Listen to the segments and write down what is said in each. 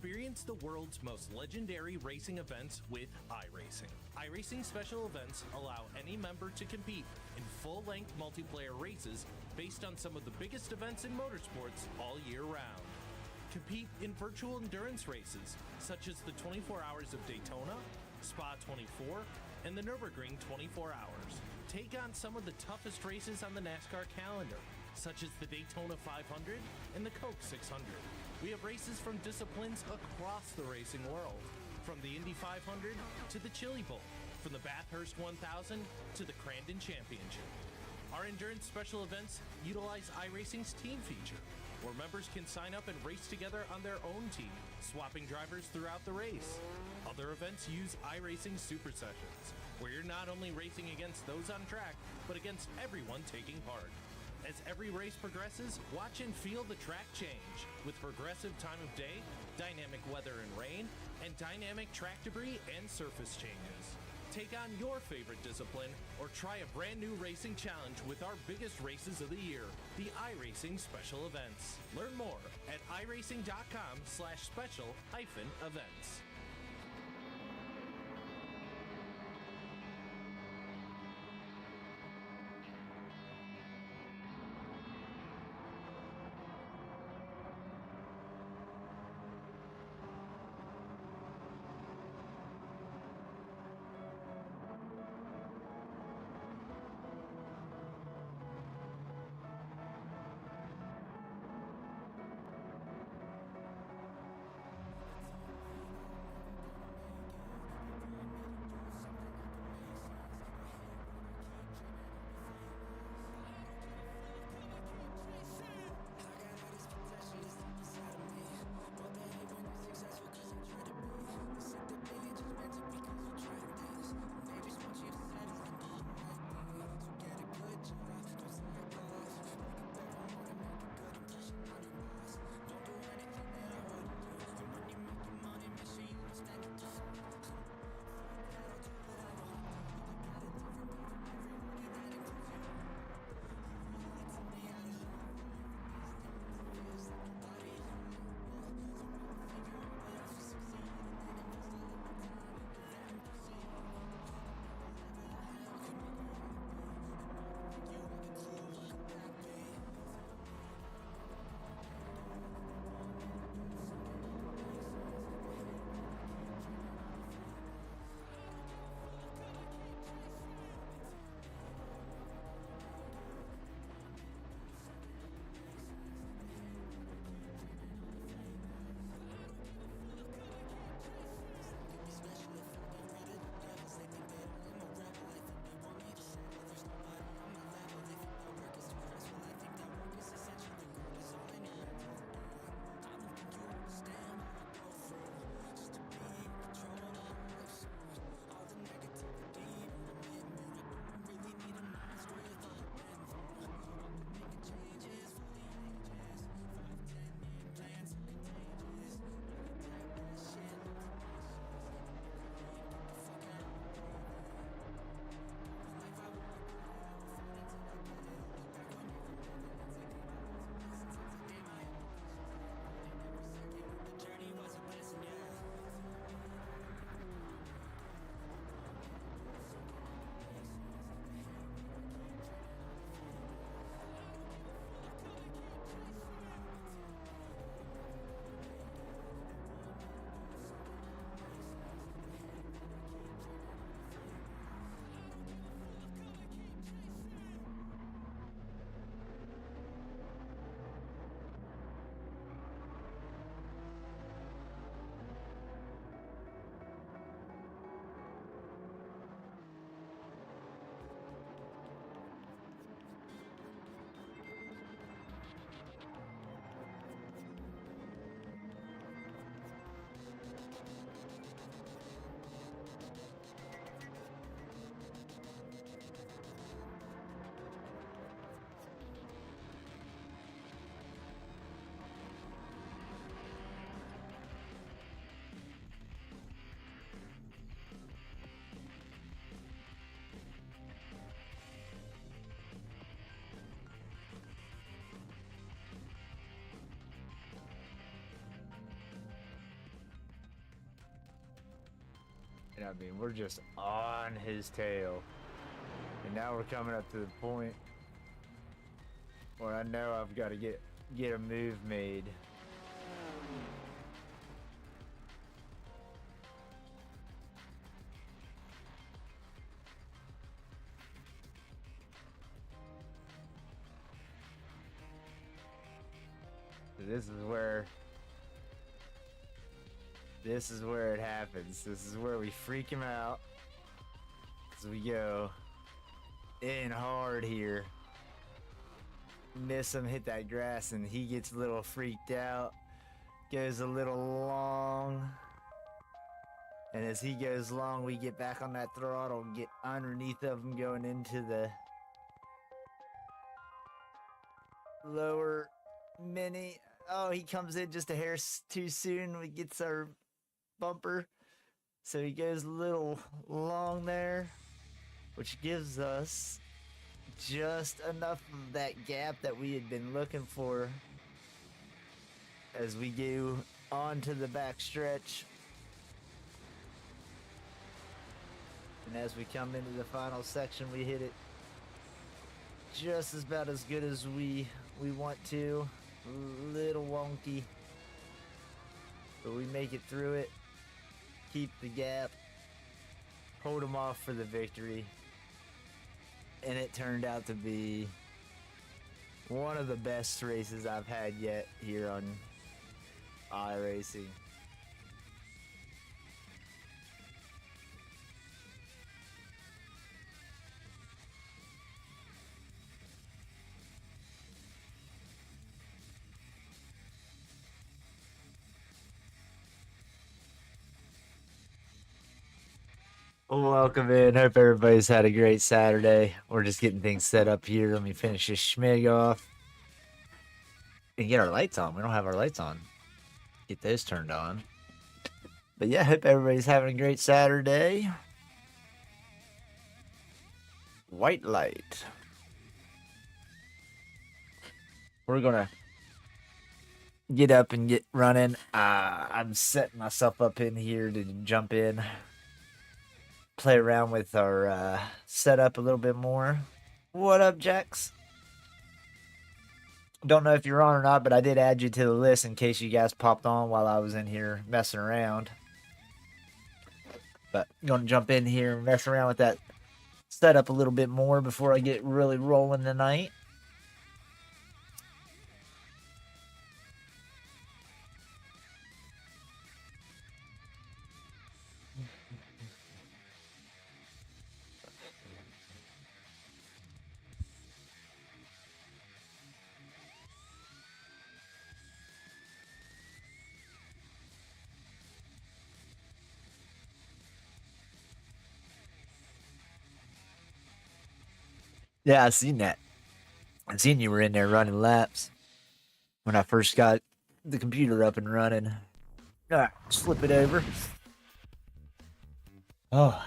Experience the world's most legendary racing events with Iracing. Iracing special events allow any member to compete in full-length multiplayer races based on some of the biggest events in motorsports all year round. Compete in virtual endurance races such as the 24 Hours of Daytona, Spa 24, and the Nürburgring 24 Hours. Take on some of the toughest races on the NASCAR calendar, such as the Daytona 500 and the Coke 600. We have races from disciplines across the racing world, from the Indy 500 to the Chili Bowl, from the Bathurst 1000 to the Crandon Championship. Our endurance special events utilize iRacing's team feature, where members can sign up and race together on their own team, swapping drivers throughout the race. Other events use iRacing Super Sessions, where you're not only racing against those on track, but against everyone taking part. As every race progresses, watch and feel the track change with progressive time of day, dynamic weather and rain, and dynamic track debris and surface changes. Take on your favorite discipline or try a brand new racing challenge with our biggest races of the year, the iRacing Special Events. Learn more at iracing.com/special-events. And I mean, we're just on his tail. And now we're coming up to the point where I know I've got to get a move made. This is where it happens. This is where we freak him out. As we go in hard here. Miss him, hit that grass, and he gets a little freaked out. Goes a little long. And as he goes long, we get back on that throttle and get underneath of him, going into the lower mini. Oh, he comes in just a hair too soon. We gets our bumper. So he goes a little long there, which gives us just enough of that gap that we had been looking for as we go onto the back stretch. And as we come into the final section, we hit it just about as good as we want to. A little wonky, but we make it through it, keep the gap, hold them off for the victory. And it turned out to be one of the best races I've had yet here on Iracing. Welcome in. Hope everybody's had a great Saturday. We're just getting things set up here. Let me finish this schmig off and get our lights on. We don't have our lights on. Get those turned on. But yeah, hope everybody's having a great Saturday. White light. We're gonna get up and get running. I'm setting myself up in here to jump in, play around with our setup a little bit more. What up, Jax? Don't know if you're on or not, but I did add you to the list in case you guys popped on while I was in here messing around. But I'm going to jump in here and mess around with that setup a little bit more before I get really rolling tonight. Yeah, I seen that. I seen you were in there running laps when I first got the computer up and running. All right, slip it over. Oh.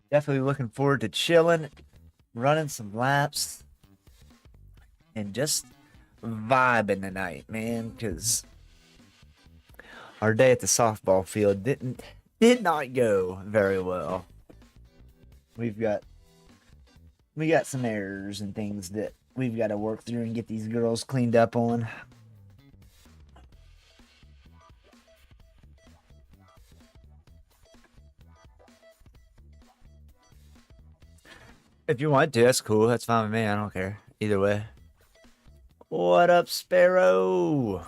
Definitely looking forward to chilling, running some laps, and just vibing tonight, man, because our day at the softball field did not go very well. We got some errors and things that we've got to work through and get these girls cleaned up on. If you want to, that's cool. That's fine with me. I don't care. Either way. What up, Sparrow?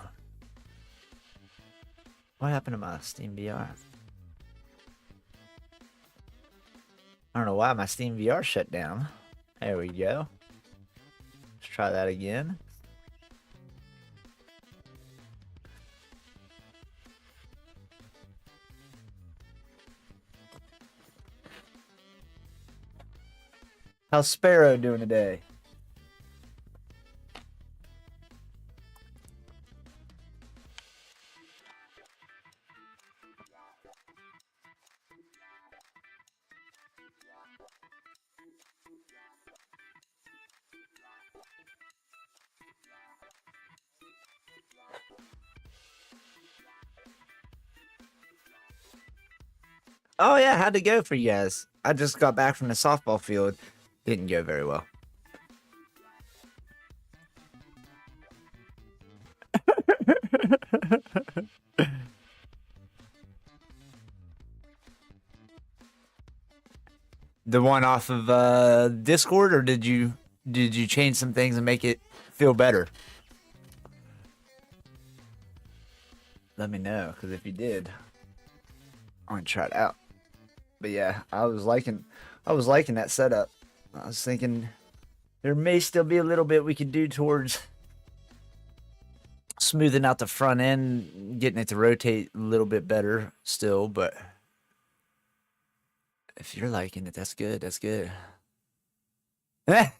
What happened to my Steam VR? I don't know why my Steam VR shut down. There we go. Let's try that again. How's Sparrow doing today? Oh yeah, how'd it go for you guys? I just got back from the softball field. Didn't go very well. The one off of Discord, or did you change some things and make it feel better? Let me know, because if you did, I'm gonna try it out. But yeah, I was liking that setup. I was thinking there may still be a little bit we could do towards smoothing out the front end, getting it to rotate a little bit better still, but if you're liking it, that's good. That's good. I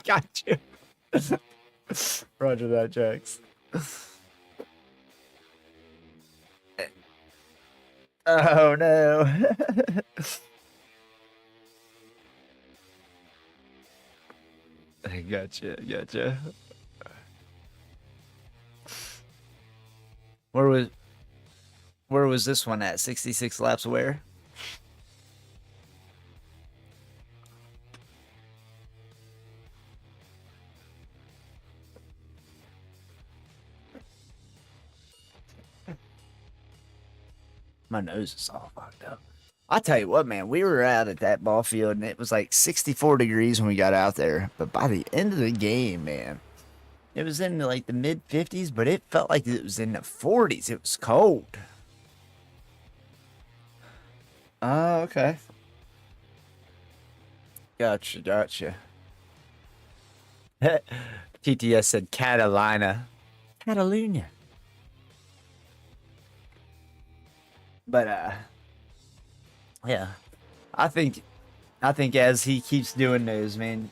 got you. Roger that, Jax. Oh no. I gotcha. Where was this one at? 66 laps where? My nose is all fucked up. I'll tell you what, man, we were out at that ball field and it was like 64 degrees when we got out there. But by the end of the game, man, it was in like the mid 50s, but it felt like it was in the 40s. It was cold. Oh, okay. Gotcha. TTS said Catalina. But yeah, I think as he keeps doing those, man,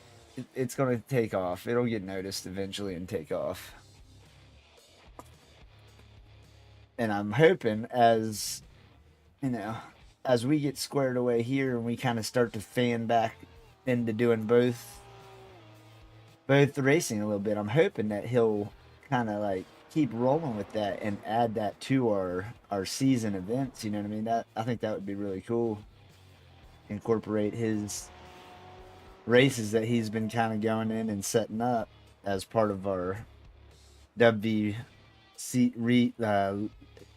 it's gonna take off. It'll get noticed eventually and take off. And I'm hoping, as you know, as we get squared away here and we kind of start to fan back into doing both racing a little bit, I'm hoping that he'll kind of like keep rolling with that and add that to our season events. You know what I mean? I think that would be really cool. Incorporate his races that he's been kind of going in and setting up as part of our DUBV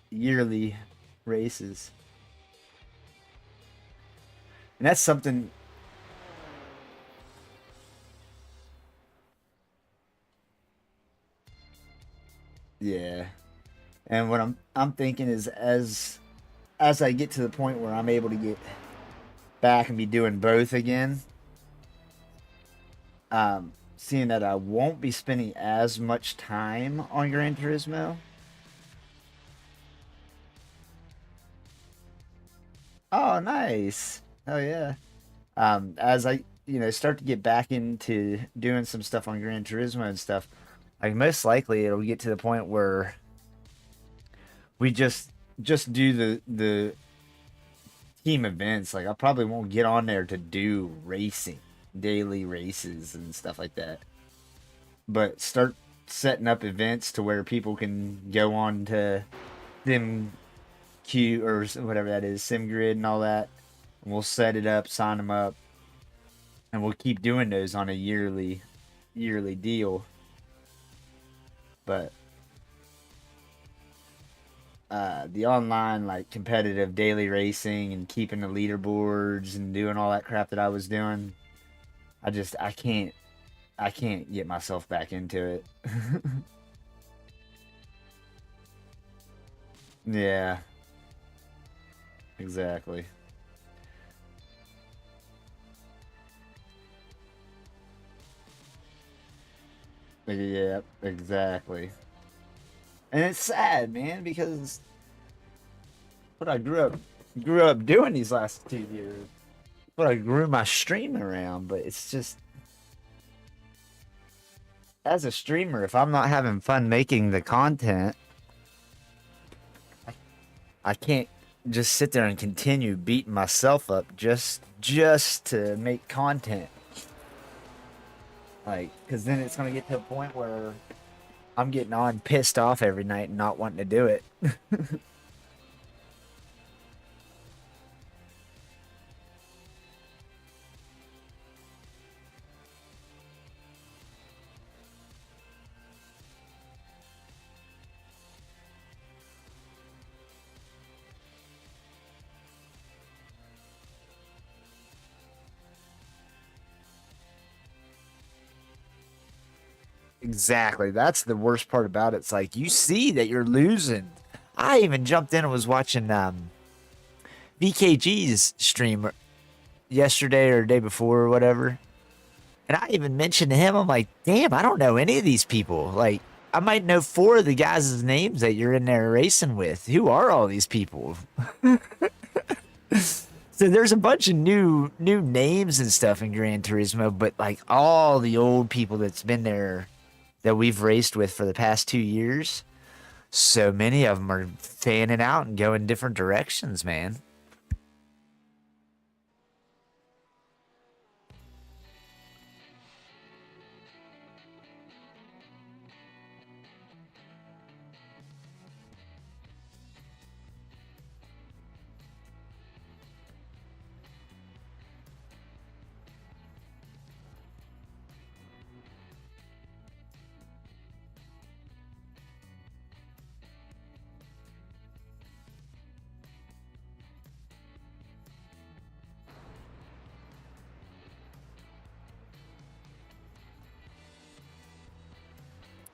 yearly races. And that's something. Yeah. And what I'm thinking is as I get to the point where I'm able to get back and be doing both again, seeing that I won't be spending as much time on Gran Turismo. Oh, nice. Oh yeah. As I start to get back into doing some stuff on Gran Turismo and stuff, like most likely it'll get to the point where we just do the team events. Like I probably won't get on there to do racing, daily races and stuff like that, but start setting up events to where people can go on to SimQ or whatever that is, SimGrid and all that. And we'll set it up, sign them up, and we'll keep doing those on a yearly deal. But the online like competitive daily racing and keeping the leaderboards and doing all that crap that I was doing, I can't get myself back into it. Yeah, exactly. Yeah, exactly. And it's sad, man, because what I grew up doing these last 2 years, what I grew my stream around, but it's just as a streamer, if I'm not having fun making the content, I can't just sit there and continue beating myself up just to make content. Like, because then it's gonna get to a point where I'm getting on pissed off every night and not wanting to do it. Exactly. That's the worst part about it. It's like you see that you're losing. I even jumped in and was watching VKG's stream yesterday or day before or whatever. And I even mentioned to him, I'm like, damn, I don't know any of these people. Like, I might know 4 of the guys' names that you're in there racing with. Who are all these people? So there's a bunch of new names and stuff in Gran Turismo, but like all the old people that's been there that we've raced with for the past 2 years, so many of them are fanning out and going different directions, man.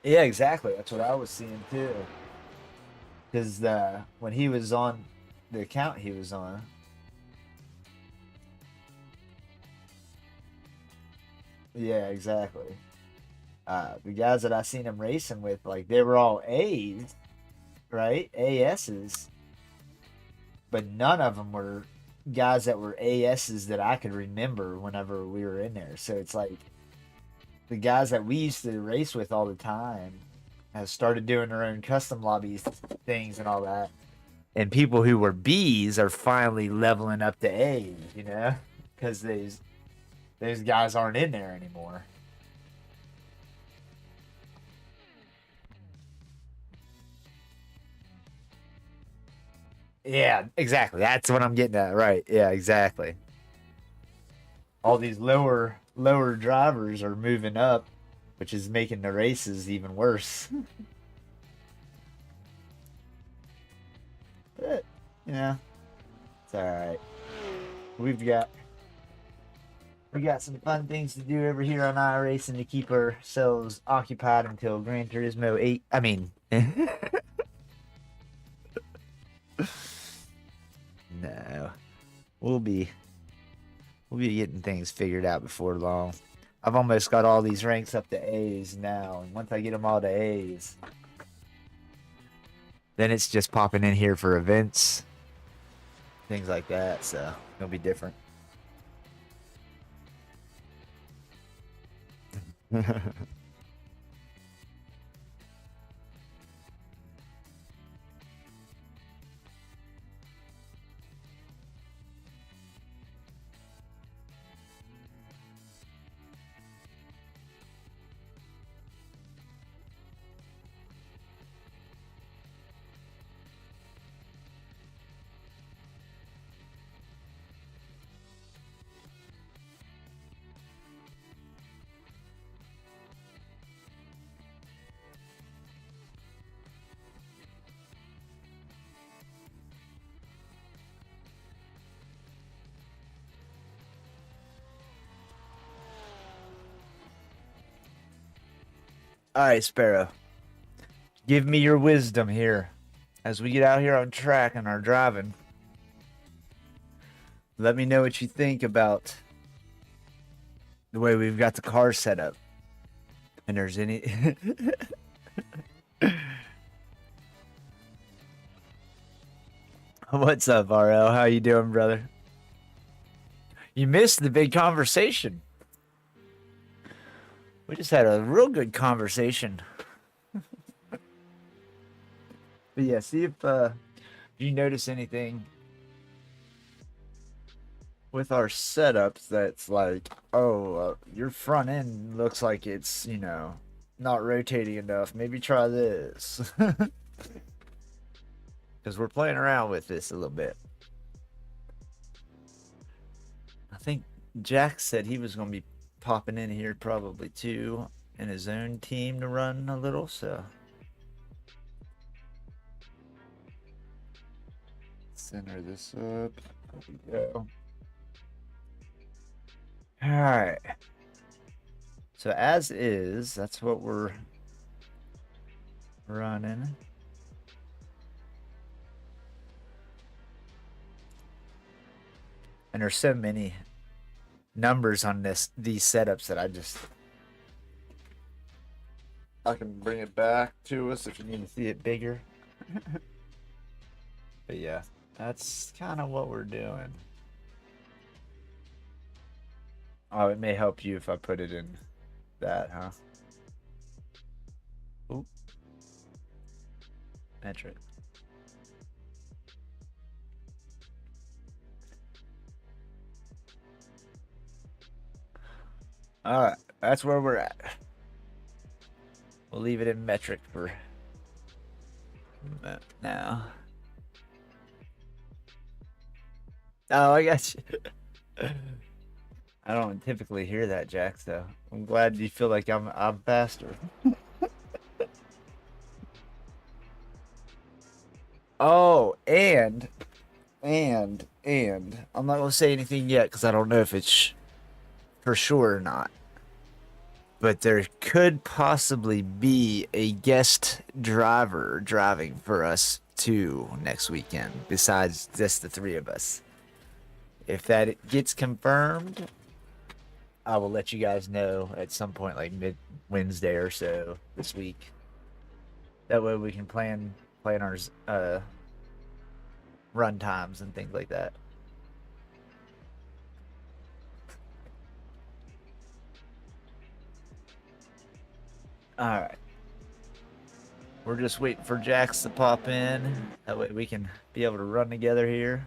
Yeah, exactly. That's what I was seeing too. Because when he was on the account he was on, yeah, exactly. The guys that I seen him racing with, like they were all A's, right? ASs, but none of them were guys that were ASs that I could remember whenever we were in there. So it's like the guys that we used to race with all the time have started doing their own custom lobbies things and all that. And people who were B's are finally leveling up to A's, you know, because those guys aren't in there anymore. Yeah, exactly. That's what I'm getting at. Right. Yeah, exactly. All these lower drivers are moving up, which is making the races even worse. But, you know, it's all right. We've got we got some fun things to do over here on iRacing to keep ourselves occupied until Gran Turismo 8. I mean, no, we'll be we'll be getting things figured out before long. I've almost got all these ranks up to A's now, and once I get them all to A's, then it's just popping in here for events, things like that. So it'll be different. All right, Sparrow, give me your wisdom here as we get out here on track and are driving. Let me know what you think about the way we've got the car set up. And there's any What's up, RL? How you doing, brother? You missed the big conversation. We just had a real good conversation. But yeah, see if you notice anything with our setups that's like, oh, your front end looks like it's, you know, not rotating enough. Maybe try this. Because we're playing around with this a little bit. I think Jack said he was going to be popping in here probably too in his own team to run a little, so center this up. There we go. All right. So as is, that's what we're running. And there's so many numbers on these setups that I can bring it back to us if you need to see it bigger. But yeah, that's kind of what we're doing. Oh, it may help you if I put it in that, huh? Oop. Metric. All right, that's where we're at. We'll leave it in metric for now. Oh, I got you. I don't typically hear that, Jack, so I'm glad you feel like I'm faster. Oh, and I'm not gonna say anything yet because I don't know if it's for sure or not. But there could possibly be a guest driver driving for us too next weekend, besides just the three of us. If that gets confirmed, I will let you guys know at some point, like mid Wednesday or so this week. That way we can plan our run times and things like that. All right. We're just waiting for Jax to pop in. That way we can be able to run together here.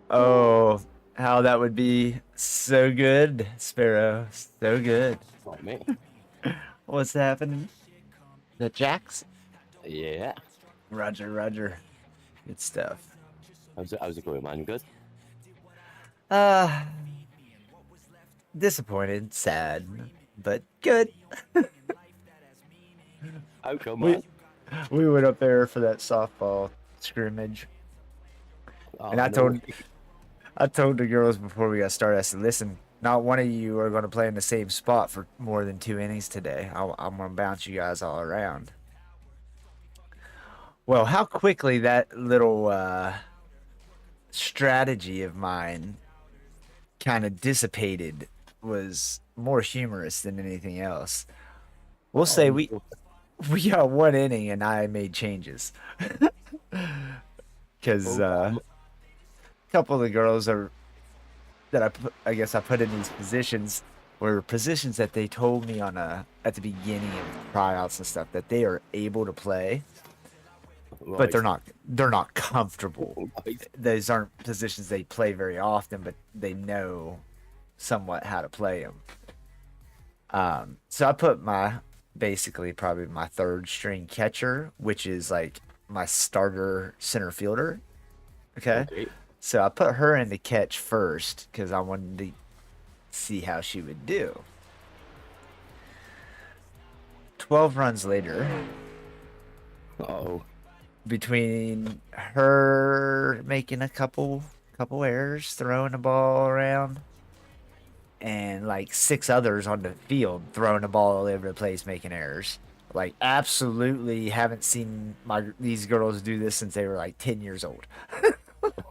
Oh, how that would be so good, Sparrow. So good. Oh, me. What's happening? The Jax? Yeah. Roger, Roger. Good stuff. How's it going, man? You good? Disappointed, sad, but good. How come, man? We went up there for that softball scrimmage. Oh, And I no. told the girls before we got started, I said, listen, not one of you are going to play in the same spot for more than 2 innings today. I'm going to bounce you guys all around. Well, how quickly that little strategy of mine kind of dissipated was more humorous than anything else. We'll say we got 1 inning and I made changes. Because a couple of the girls I put in these positions were positions that they told me at the beginning of tryouts and stuff that they are able to play, but they're not comfortable. Those aren't positions they play very often, but they know somewhat how to play them. So I put probably my third string catcher, which is like my starter center fielder. Okay. So I put her in the catch first because I wanted to see how she would do. 12 runs later, between her making a couple errors, throwing the ball around, and like 6 others on the field throwing the ball all over the place, making errors. Like, absolutely haven't seen these girls do this since they were like 10 years old.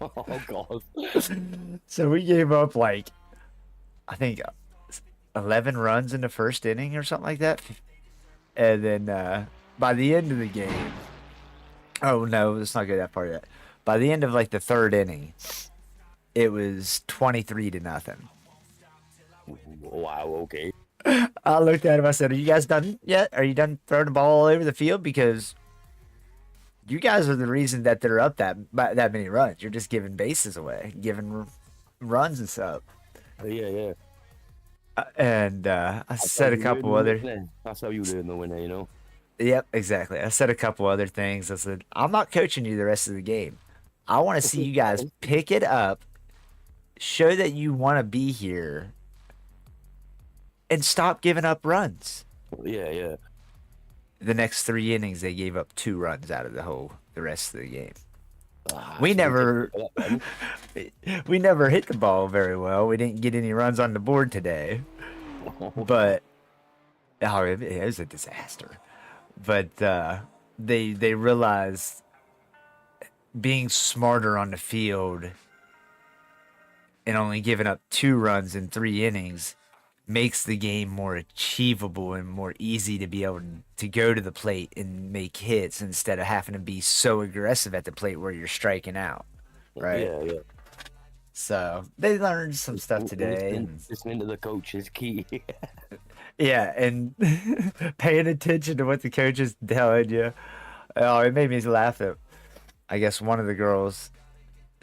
Oh, God. So we gave up like, I think 11 runs in the first inning or something like that. And then by the end of the game, oh no, let's not go that far yet. By the end of like the 3rd inning, it was 23-0. Wow, okay. I looked at him, I said, are you guys done yet? Are you done throwing the ball all over the field? Because you guys are the reason that they're up that many runs. You're just giving bases away, giving runs and stuff. Yeah. And I said a couple other... That's how you learn the winner, you know? Yep, exactly. I said a couple other things. I said, I'm not coaching you the rest of the game. I want to see you guys pick it up show that you want to be here and stop giving up runs. Yeah, yeah. The next 3 innings, they gave up 2 runs out of the rest of the game. Ah, We it's never, ridiculous, we never hit the ball very well. We didn't get any runs on the board today, but it was a disaster. But they realized being smarter on the field and only giving up 2 runs in 3 innings makes the game more achievable and more easy to be able to go to the plate and make hits instead of having to be so aggressive at the plate where you're striking out, right? Yeah, yeah. So they learned some stuff today. Listening to the coach is key. Yeah, and paying attention to what the coach is telling you. Oh, it made me laugh that I guess one of the girls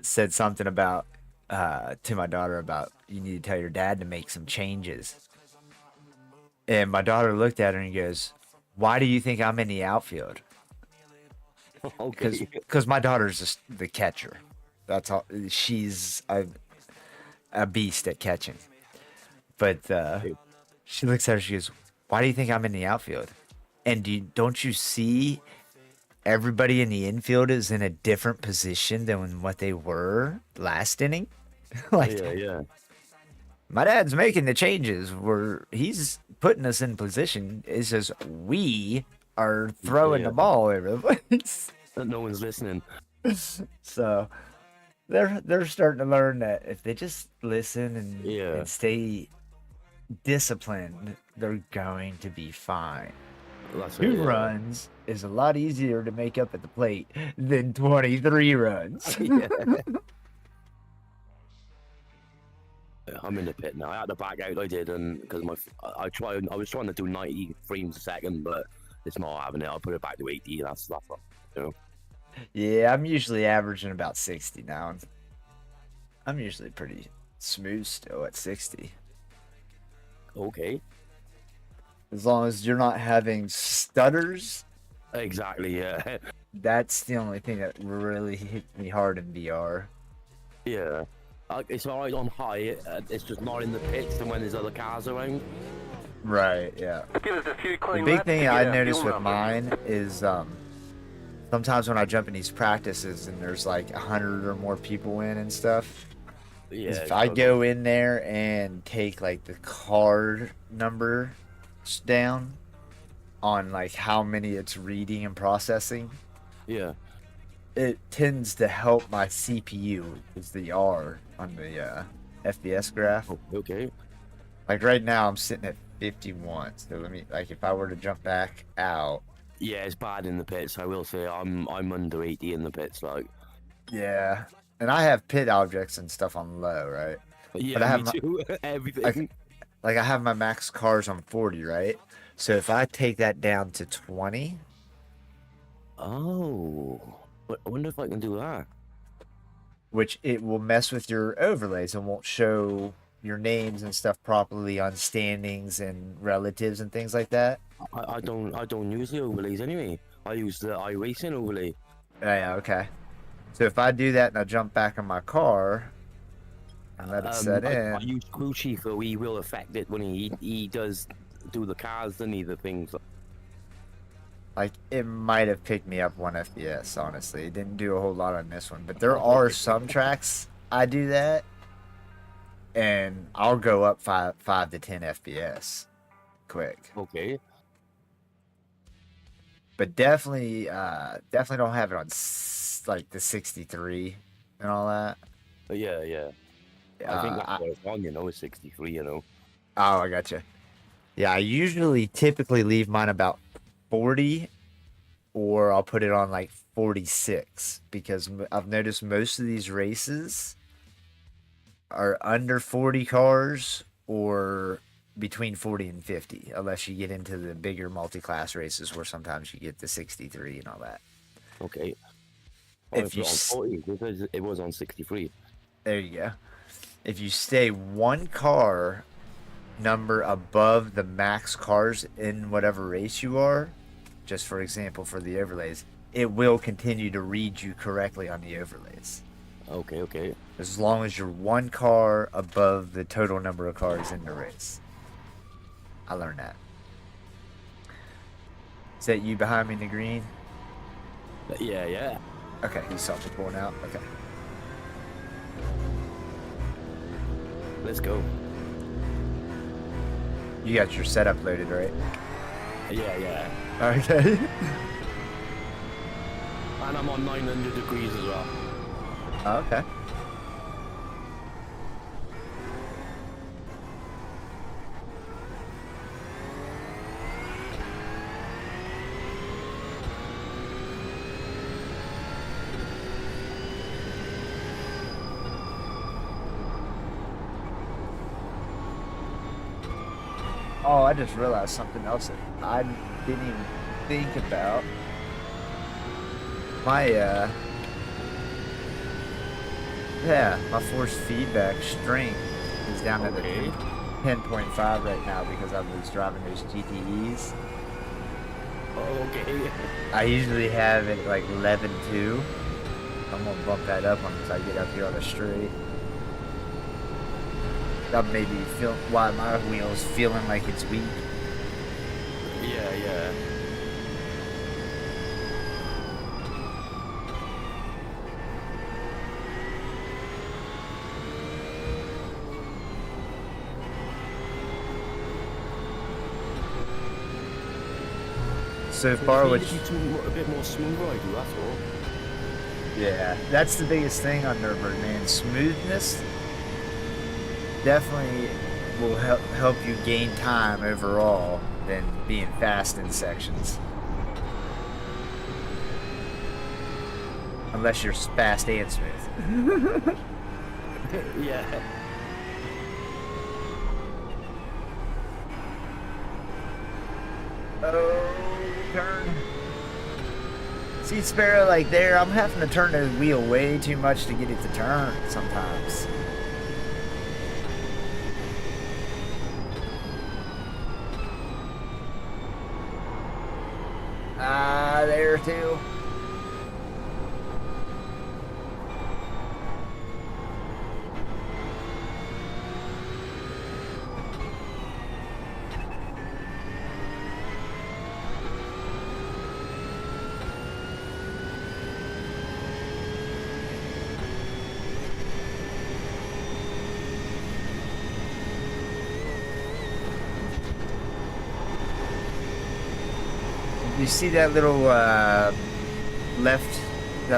said something about to my daughter about you need to tell your dad to make some changes. And my daughter looked at her and goes, "Why do you think I'm in the outfield?" Okay. Because my daughter's just the catcher. That's all. She's a beast at catching. But she looks at her. She goes, "Why do you think I'm in the outfield? And don't you see everybody in the infield is in a different position than what they were last inning?" Like, Yeah, yeah. my dad's making the changes where he's putting us in position. It's just we are throwing the ball over the place. No one's listening. So they're starting to learn that if they just listen and stay disciplined, they're going to be fine. That's 2 runs is a lot easier to make up at the plate than 23 runs. Yeah. I'm in the pit now. I had to back out. I did, and because I was trying to do 90 frames a second, but it's not having it. I'll put it back to 80. That's what, you know. Yeah, I'm usually averaging about 60 now. I'm usually pretty smooth still at 60. Okay. As long as you're not having stutters. Exactly. Yeah. That's the only thing that really hit me hard in VR. Yeah. It's alright on high. It's just not in the pits and when there's other cars around. Right. Yeah. Give us a few The clean big laps thing to I get our noticed fuel with number. mine is sometimes when I jump in these practices and there's like 100 or more people in and stuff. Yeah. If I go in there and take like the card number down on like how many it's reading and processing, Yeah. it tends to help my CPU, is the R on the FPS graph. Oh, okay. Like right now I'm sitting at 51. So let me, like, if I were to jump back out. Yeah, it's bad in the pits. I will say I'm under 80 in the pits. Like. Yeah. And I have pit objects and stuff on low, right? Yeah, but I have me too. Everything. Like I have my max cars on 40, right? So if I take that down to 20. Oh. I wonder if I can do that. Which it will mess with your overlays and won't show your names and stuff properly on standings and relatives and things like that. I don't use the overlays anyway. I use the Iracing overlay. Yeah, okay. So if I do that and I jump back on my car and let it set in. I use Crew Chief, so he will affect it when he does do the cars, doesn't he? The things. Like, it might have picked me up 1 FPS, honestly. It didn't do a whole lot on this one. But there are some tracks I do that, and I'll go up 5 to 10 FPS quick. Okay. But definitely don't have it on, like, the 63 and all that. Yeah, yeah. I think that's what it's on, you know, it's 63, you know. Oh, I gotcha. Yeah, I typically leave mine about 40, or I'll put it on like 46, because I've noticed most of these races are under 40 cars or between 40 and 50, unless you get into the bigger multi-class races where sometimes you get the 63 and all that. Okay. If you on 40, because it was on 63. There you go. If you stay 1 car number above the max cars in whatever race you are, just for example for the overlays, it will continue to read you correctly on the overlays. Okay, okay. as long as you're one car above the total number of cars in the race. I learned that. Is that you behind me in the green? Yeah, yeah. Okay, you saw me pulling out. Okay. Let's go. You got your setup loaded, right? Yeah, yeah. Okay. And I'm on 900 degrees as well. Okay. Oh, I just realized something else that I didn't even think about. My force feedback strength is down at Okay. a 10.5 right now because I was driving those GTEs. Okay. I usually have it like 11.2. I'm gonna bump that up once I get up here on the straight. That may be why my wheel's feeling like it's weak. Yeah, yeah. So far, which a bit more smooth ride, that's all. yeah, that's the biggest thing on Nürburgring, man. Smoothness definitely will help you gain time overall than being fast in sections. Unless you're fast and smooth. Yeah. Oh, turn. See, Sparrow, like there, I'm having to turn the wheel way too much to get it to turn sometimes. There too. You see that little that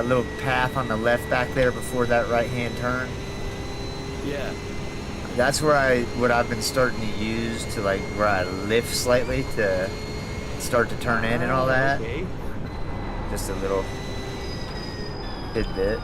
little path on the left back there before that right-hand turn? Yeah. That's where what I've been starting to use to like where I lift slightly to start to turn in and all that. Okay. Just a little tidbit.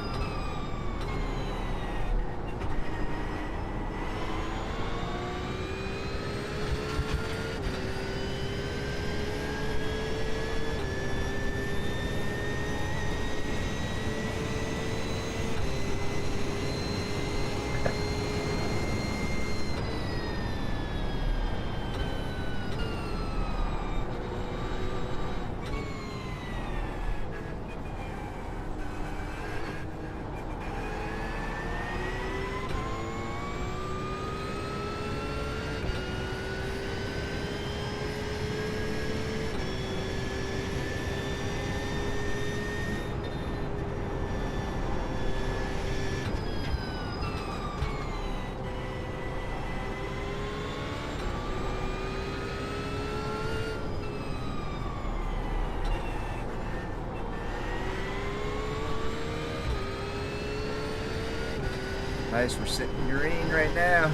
Nice, we're sitting green right now.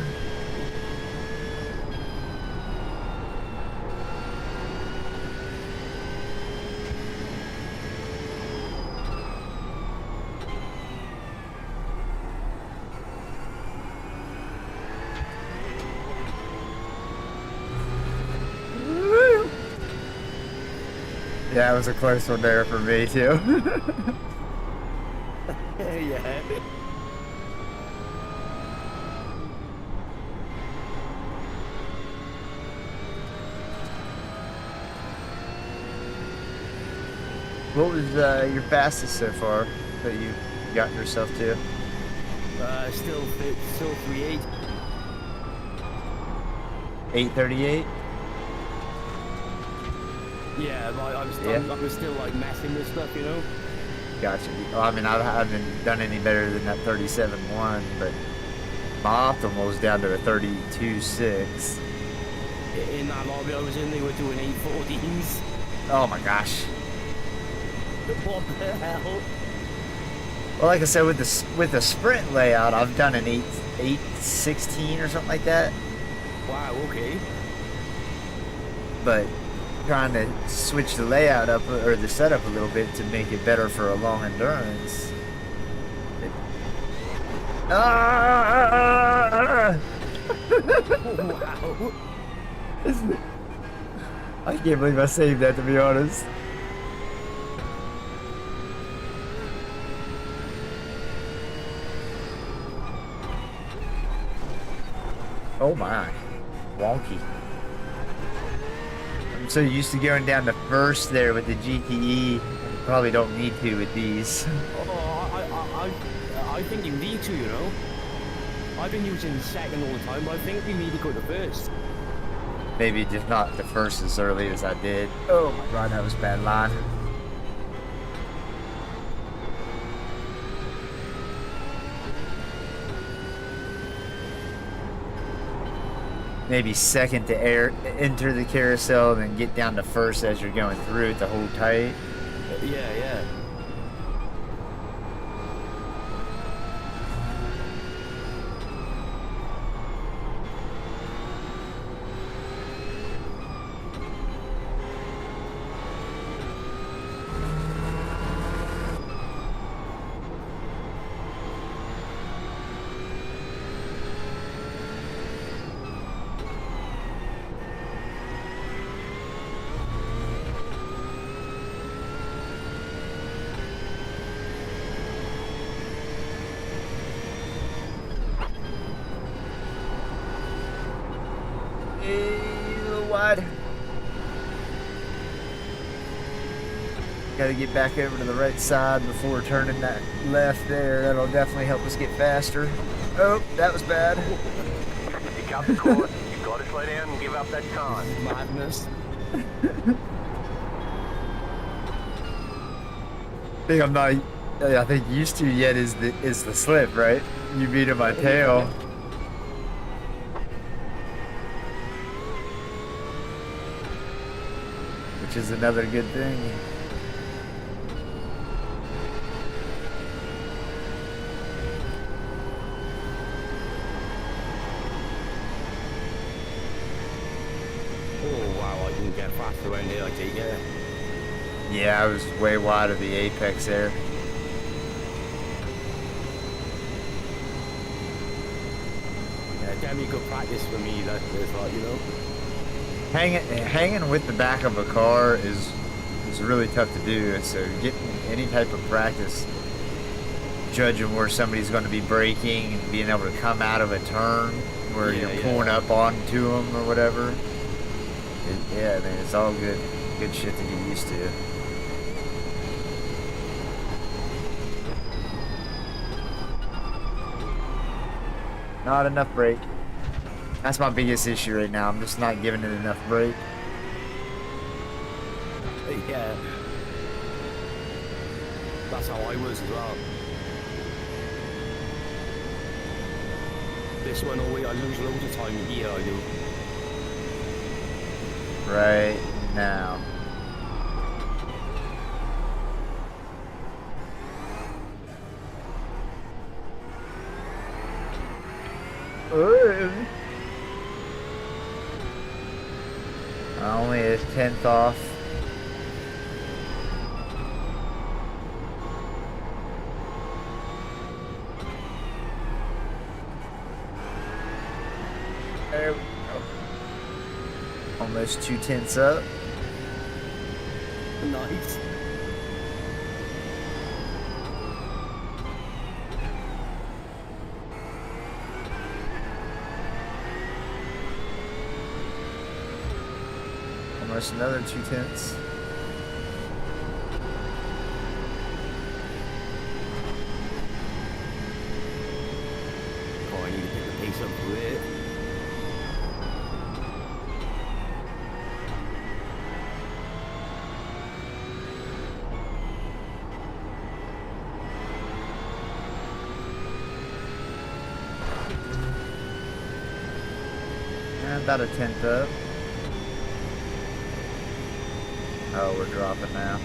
Woo! Yeah, it was a close one there for me too. Yeah. What was your fastest so far that you've gotten yourself to? Still 3.8. 8:38. Yeah, but I was still like messing with stuff, you know. Gotcha. Well, I mean, I haven't done any better than that 37.1, but my optimal is down to a 32.6. In that lobby I was in, they were doing 8.14s. Oh my gosh. What the hell? Well, like I said, with the sprint layout, I've done an 8.16 or something like that. Wow. Okay. But trying to switch the layout up or the setup a little bit to make it better for a long endurance. Wow. I can't believe I saved that, to be honest. Oh my, wonky. I'm so used to going down to first there with the GTE. Probably don't need to with these. Oh, I think you need to, you know. I've been using second all the time, but I think we need to go to first. Maybe just not the first as early as I did. Oh my god, that was a bad line. Maybe second to enter the carousel, then get down to first as you're going through it to hold tight. Yeah. Got to get back over to the right side before turning that left there. That'll definitely help us get faster. Oh, that was bad. You got the course. You got to slow down and give up that time. Madness. I think used to yet is the slip, right? You beat him by tail. Which is another good thing. Oh wow, I didn't get faster when I take it. Yeah, I was way wide of the apex there. Yeah, damn good practice for me, that is like, you know. Hanging with the back of a car is really tough to do, so getting any type of practice judging where somebody's going to be braking and being able to come out of a turn where you're pulling up onto them or whatever. Yeah, man, it's all good shit to get used to. Not enough brake. That's my biggest issue right now. I'm just not giving it enough brake. Yeah. That's how I was as well. This one, I lose loads of time here, I do. Right now. Only a 10th off. There we go. Almost 2/10 up. Nice. Almost another 2/10. about a tenth up. Oh, we're dropping now.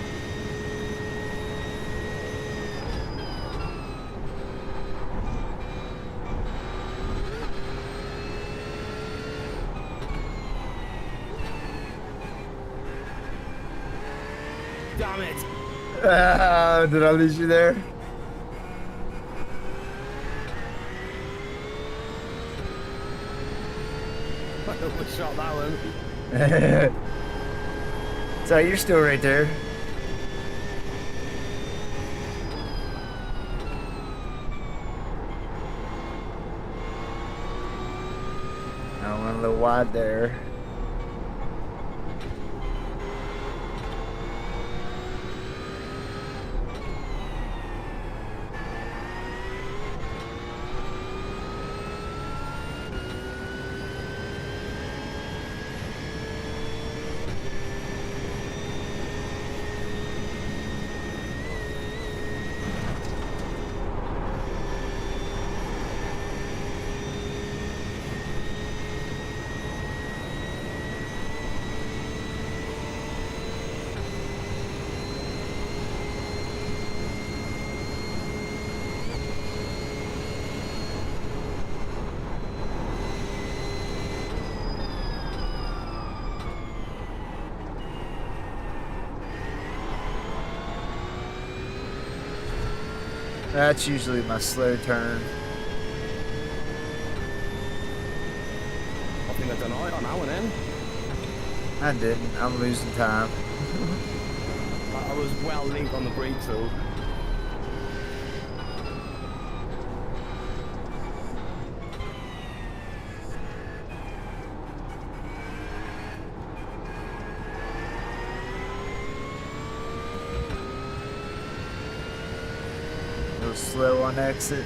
Damn it! Did I lose you there? I almost shot that one. So you're still right there. I went a little wide there. That's usually my slow turn. I think I've done alright on that one then. I didn't. I'm losing time. I was well linked on the brake though. A little slow on exit.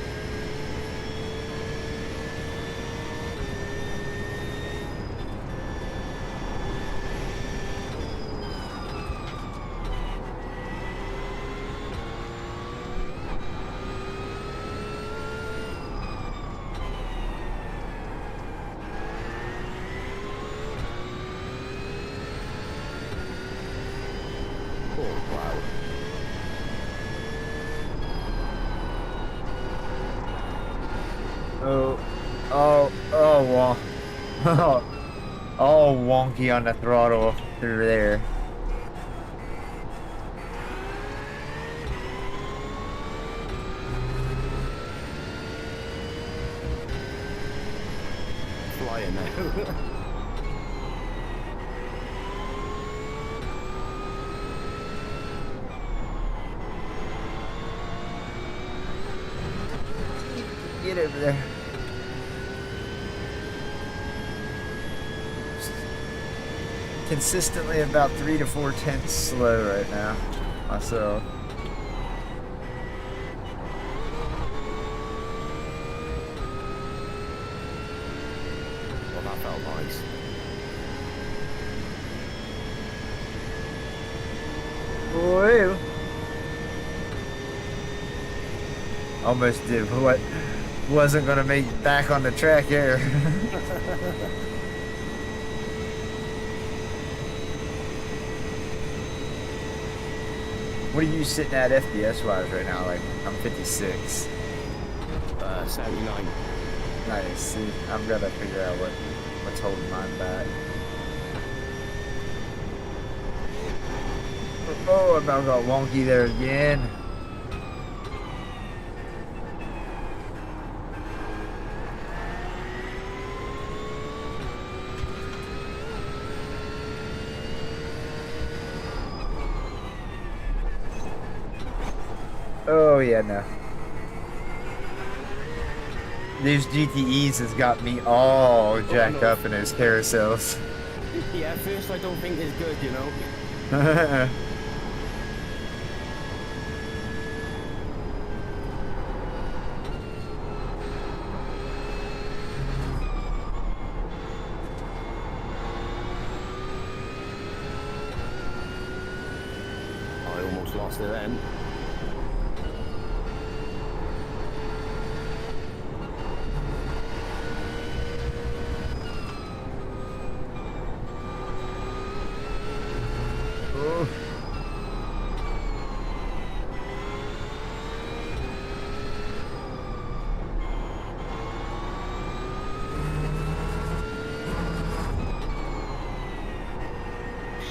Oh wow. All wonky on the throttle through there. Flying now. Get over there. Consistently about 3 to 4 tenths slow right now, myself. Well, that felt nice. Woo! Almost did what wasn't gonna make it back on the track there. What are you sitting at FPS wise right now? Like, I'm 56. 79. Nice. See, I'm gonna figure out what's holding mine back. Oh, I about got wonky there again. Oh yeah, no. These GTEs has got me all jacked up in those carousels. Yeah, at first I don't think it's good, you know. I almost lost it then.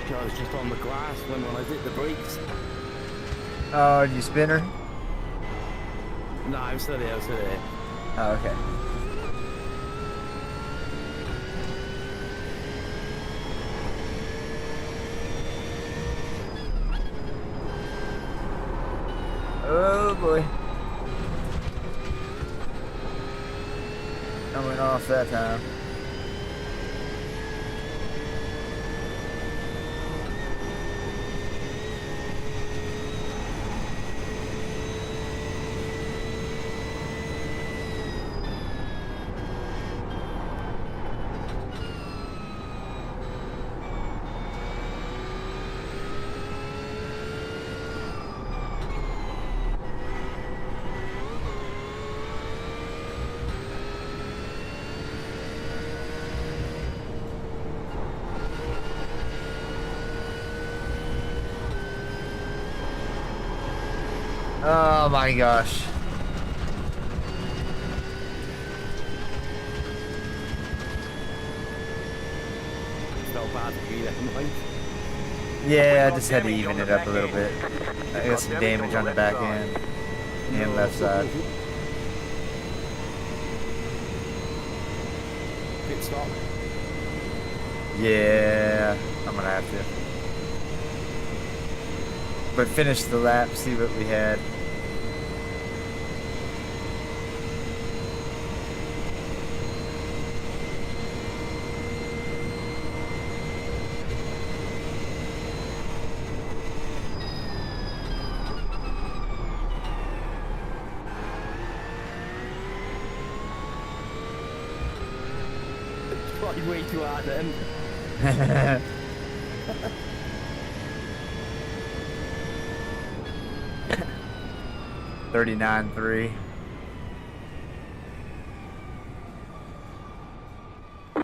I was just on the grass when I hit the brakes. Oh, did you spin her? No, I'm still there. Oh, okay. Oh boy. I went off that time. Oh my gosh. Felt bad for you that night. Yeah, I just had to even it up a little bit. I got some damage on the back end and left side. Pit stop. Yeah, I'm gonna have to. But finish the lap, see what we had. It's probably way too hard then. 39.3.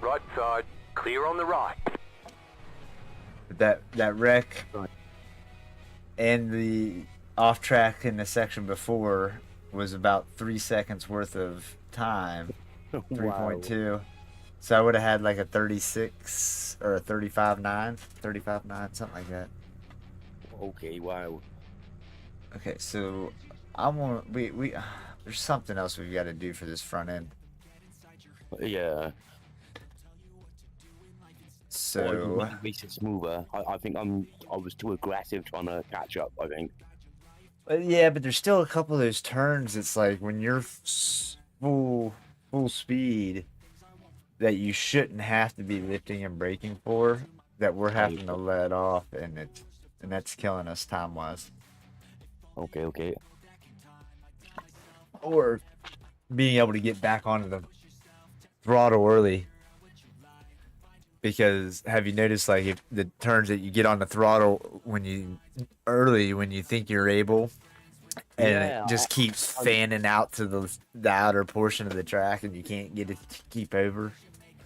Right side, clear on the right. That wreck Right. and the off track in the section before was about 3 seconds worth of time. 3.2. So I would have had like a 36 or a 35.9, 35.9, something like that. Okay, wow. Okay, so I'm gonna we there's something else we've got to do for this front end. Yeah. So Makes it smoother. I think I was too aggressive trying to catch up. I think. yeah, but there's still a couple of those turns. It's like when you're full speed that you shouldn't have to be lifting and braking for, that we're having to let off, and that's killing us time wise. Okay. Or being able to get back onto the throttle early. Because have you noticed, like, if the turns that you get on the throttle when you think you're able, and Yeah, it just keeps fanning out to the outer portion of the track, and you can't get it to keep over.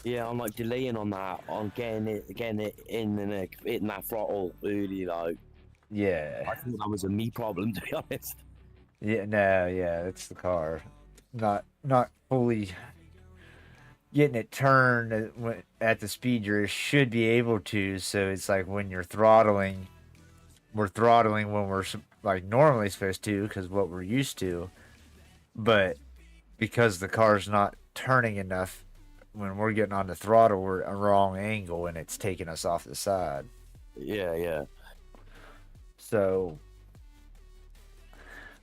Yeah, I'm like delaying on that, on getting it in and hitting that throttle early. Like, Yeah. I thought that was a me problem, to be honest. Yeah. No. Yeah. It's the car, not fully getting it turned at the speed you should be able to. So it's like when you're throttling, we're throttling when we're like normally supposed to, because what we're used to, but because the car's not turning enough, when we're getting on the throttle, we're at a wrong angle and it's taking us off the side. Yeah. So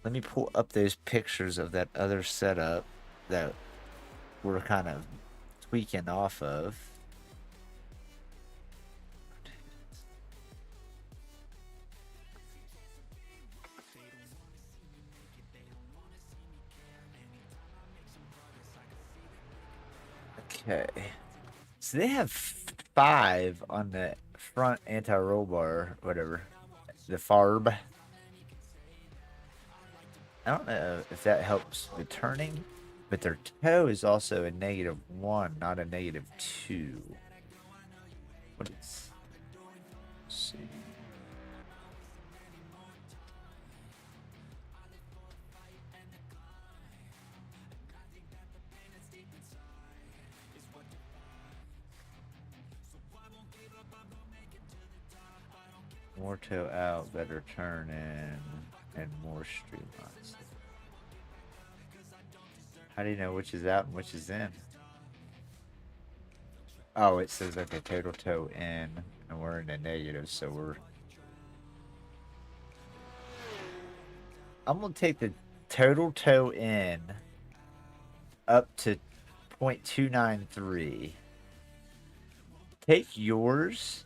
let me pull up those pictures of that other setup that we're kind of tweaking off of. Okay, so they have 5 on the front anti-roll bar, whatever, the FARB. I don't know if that helps the turning, but their toe is also a -1, not a -2. What is? Let's see. More toe out, better turn in, and more streamlines. How do you know which is out and which is in? Oh, it says okay, total toe in, and we're in the negative, so we're. I'm gonna take the total toe in up to 0.293. Take yours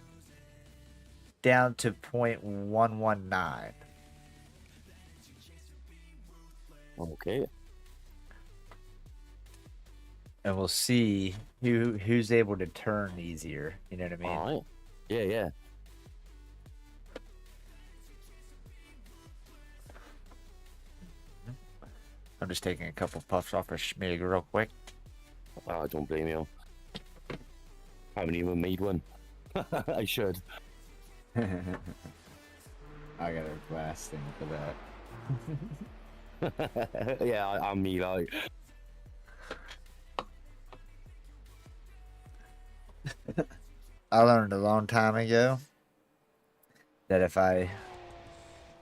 down to 0.119. Okay. And we'll see who's able to turn easier. You know what I mean? All right. Yeah, yeah. I'm just taking a couple puffs off a schmig real quick. I don't blame you. Haven't even made one. I should. I got a glass thing for that. Yeah, I'm me, like. I learned a long time ago that if I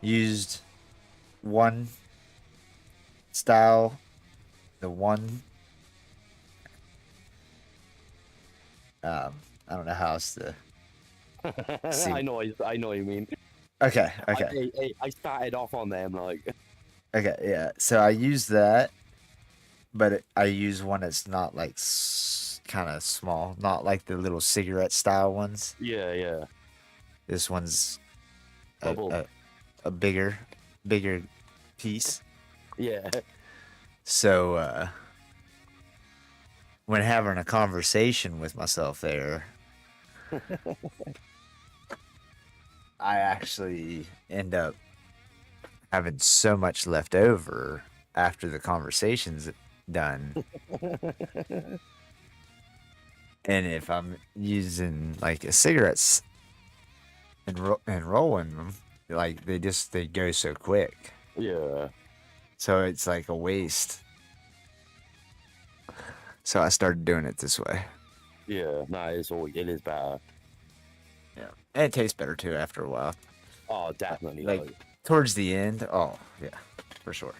used one style, the one, I don't know how else to. See. I know what you mean. Okay. I started off on them, like. Okay, yeah. So I use that, but I use one that's not like kind of small, not like the little cigarette style ones. Yeah, yeah. This one's Bubble. a bigger piece. Yeah. So when having a conversation with myself there, I actually end up having so much left over after the conversation's done. And if I'm using like a cigarettes and rolling them, like they go so quick. Yeah. So it's like a waste. So I started doing it this way. Yeah. No, it is better. Yeah. And it tastes better too after a while. Oh, definitely. Like towards the end, oh yeah, for sure.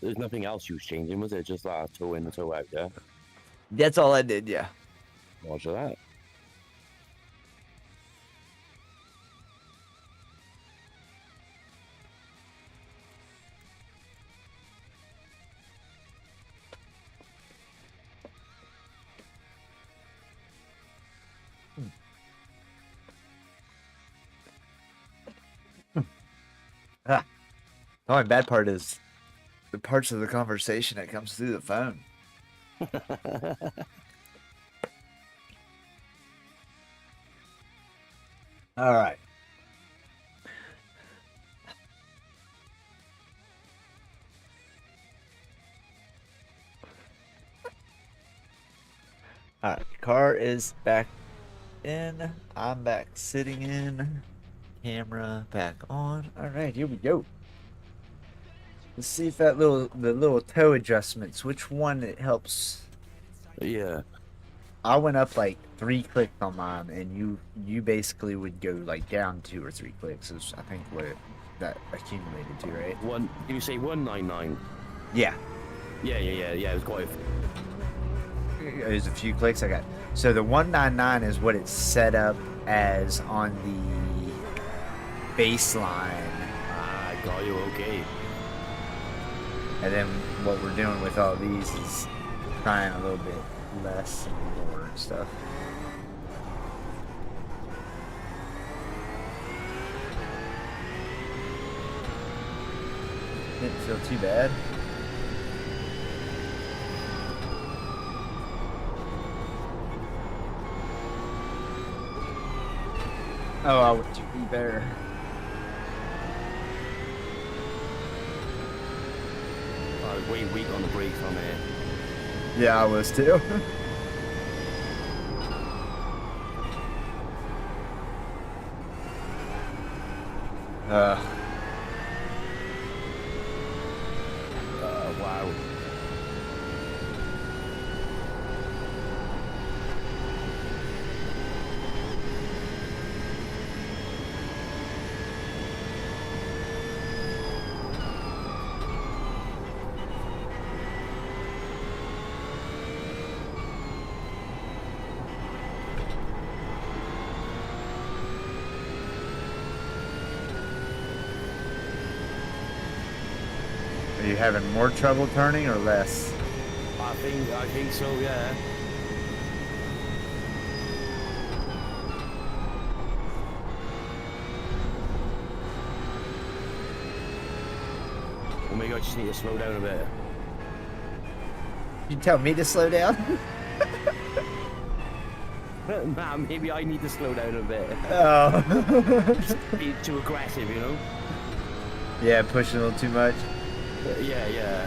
There's nothing else you was changing, was it? Just toe in and toe out, yeah? That's all I did, yeah. Roger that. The only bad part is the parts of the conversation that comes through the phone. All right. All right, car is back in. I'm back sitting in. Camera back on. All right, here we go. Let's see if the little toe adjustments, which one it helps. Yeah. I went up like 3 clicks on mine, and you basically would go like down 2 or 3 clicks. Is I think what that accumulated to, right? Can you say 199? Yeah. Yeah. It was quite. There's a few clicks I got. So the 199 is what it's set up as on the baseline. I got you. Okay. And then what we're doing with all these is trying a little bit less and more and stuff. Didn't feel too bad. Oh, I would be better. I was way weak on the brakes on there. Yeah, I was too. Wow. having more trouble turning or less? I think so, yeah. Or maybe I just need to slow down a bit. You tell me to slow down? Nah, maybe I need to slow down a bit. Oh. Be too aggressive, you know? Yeah, pushing a little too much. Yeah.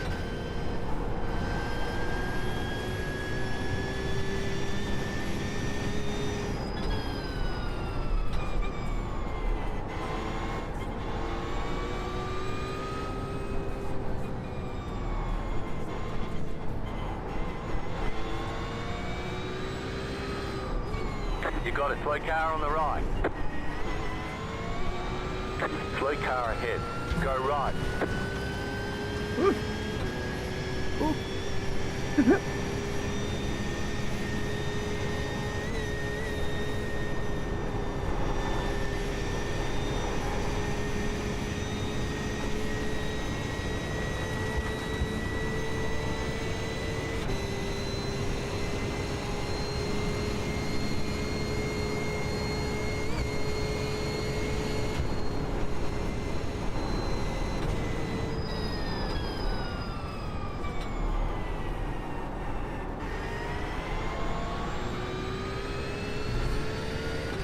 You got a slow car on the right. Slow car ahead. Go right.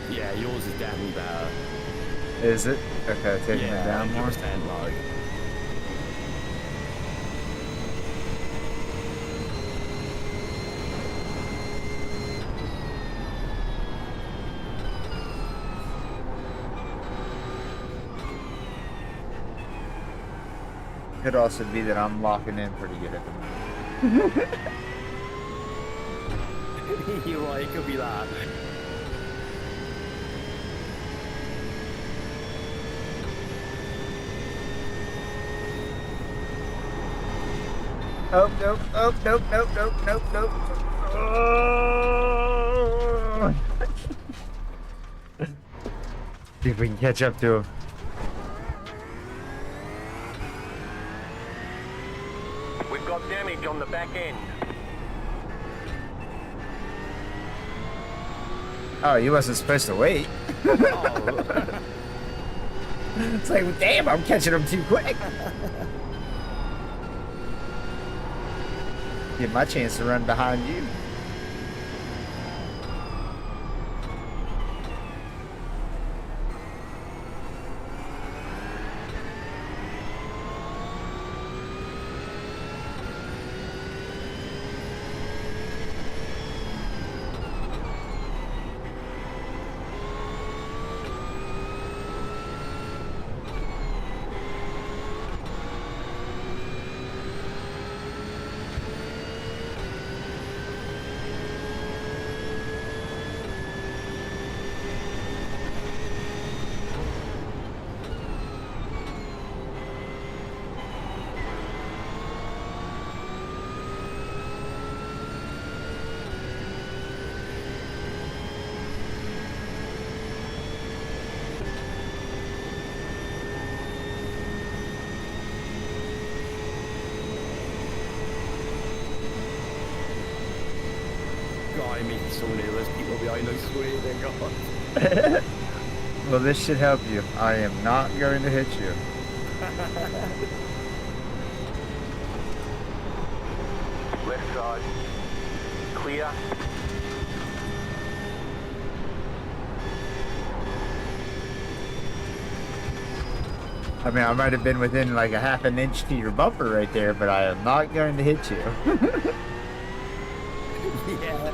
Yeah, yours is definitely better. Is it? Okay, taking it down more. 100%, like. Could also be that I'm locking in pretty good at the moment. You're right, it could be that. Oh, nope, oh, nope, nope, nope, nope, nope. Oh. See if we can catch up to him. We've got damage on the back end. Oh, you wasn't supposed to wait. Oh. It's like, damn, I'm catching him too quick. Get my chance to run behind you. God, I'm making so nervous. People behind, I swear to God. Well, this should help you. I am not going to hit you. Left side. Clear. I mean, I might have been within like a half an inch to your bumper right there, but I am not going to hit you. Yeah.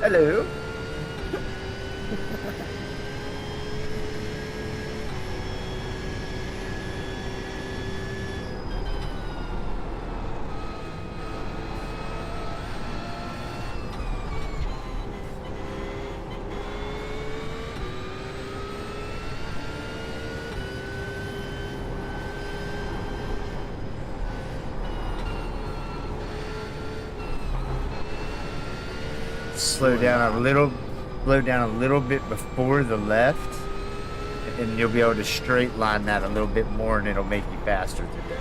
Hello. slow down a little bit before the left, and you'll be able to straight line that a little bit more, and it'll make you faster through there.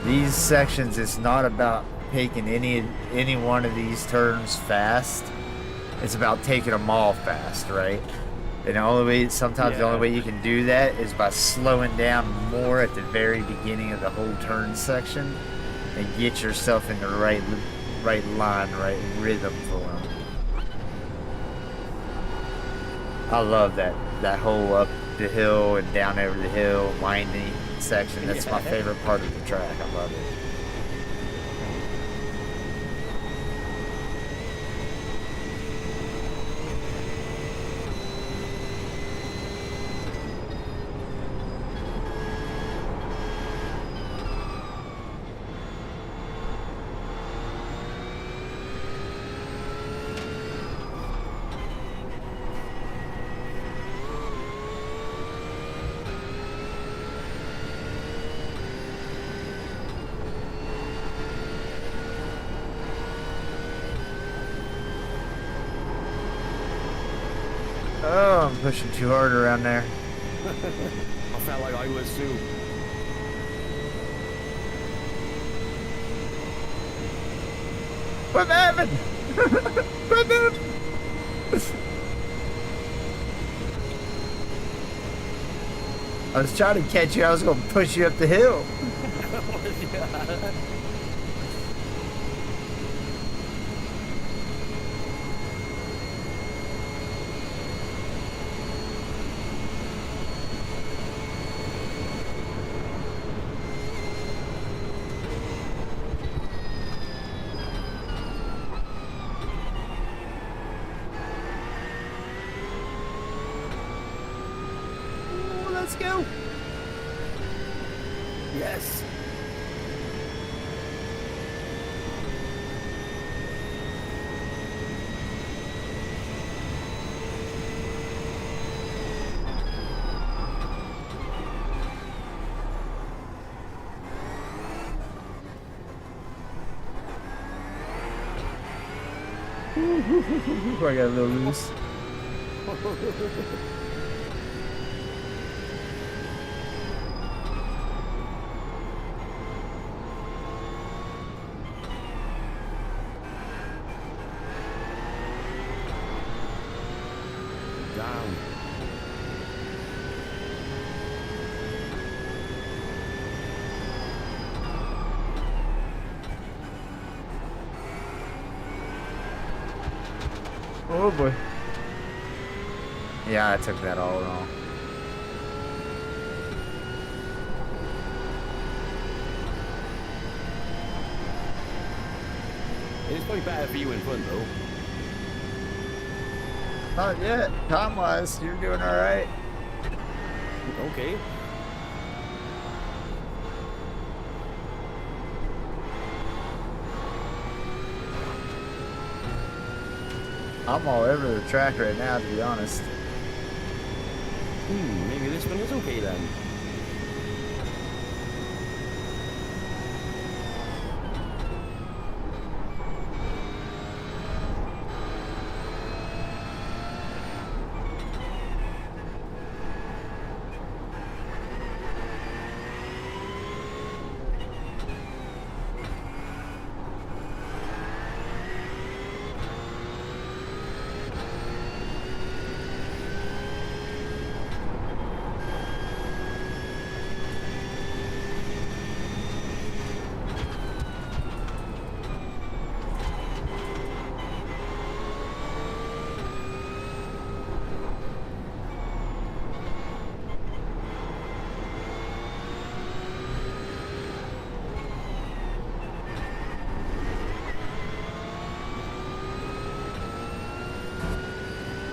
These sections, it's not about taking any one of these turns fast. It's about taking them all fast, right? And the only way, sometimes the only way you can do that is by slowing down more at the very beginning of the whole turn section and get yourself in the right line, right rhythm for them. I love that whole up the hill and down over the hill, winding section. That's my favorite part of the track. I love it. Oh, I'm pushing too hard around there. I felt like I was too. What happened? What happened? I was trying to catch you. I was going to push you up the hill. Let's go. Yes. I got a little loose. Down. Oh boy. Yeah, I took that all wrong. It's probably better for you in front though. Not yet. Time-wise, you're doing all right. Okay. I'm all over the track right now, to be honest. Maybe this one is okay then.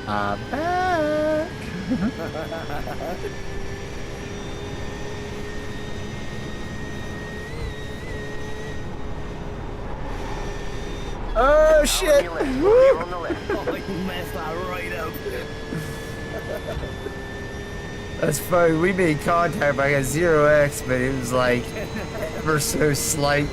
I'm back. Oh shit! You're on the left. Oh, you messed that right up. That's funny. We made contact, but I got 0x, but it was like ever so slight.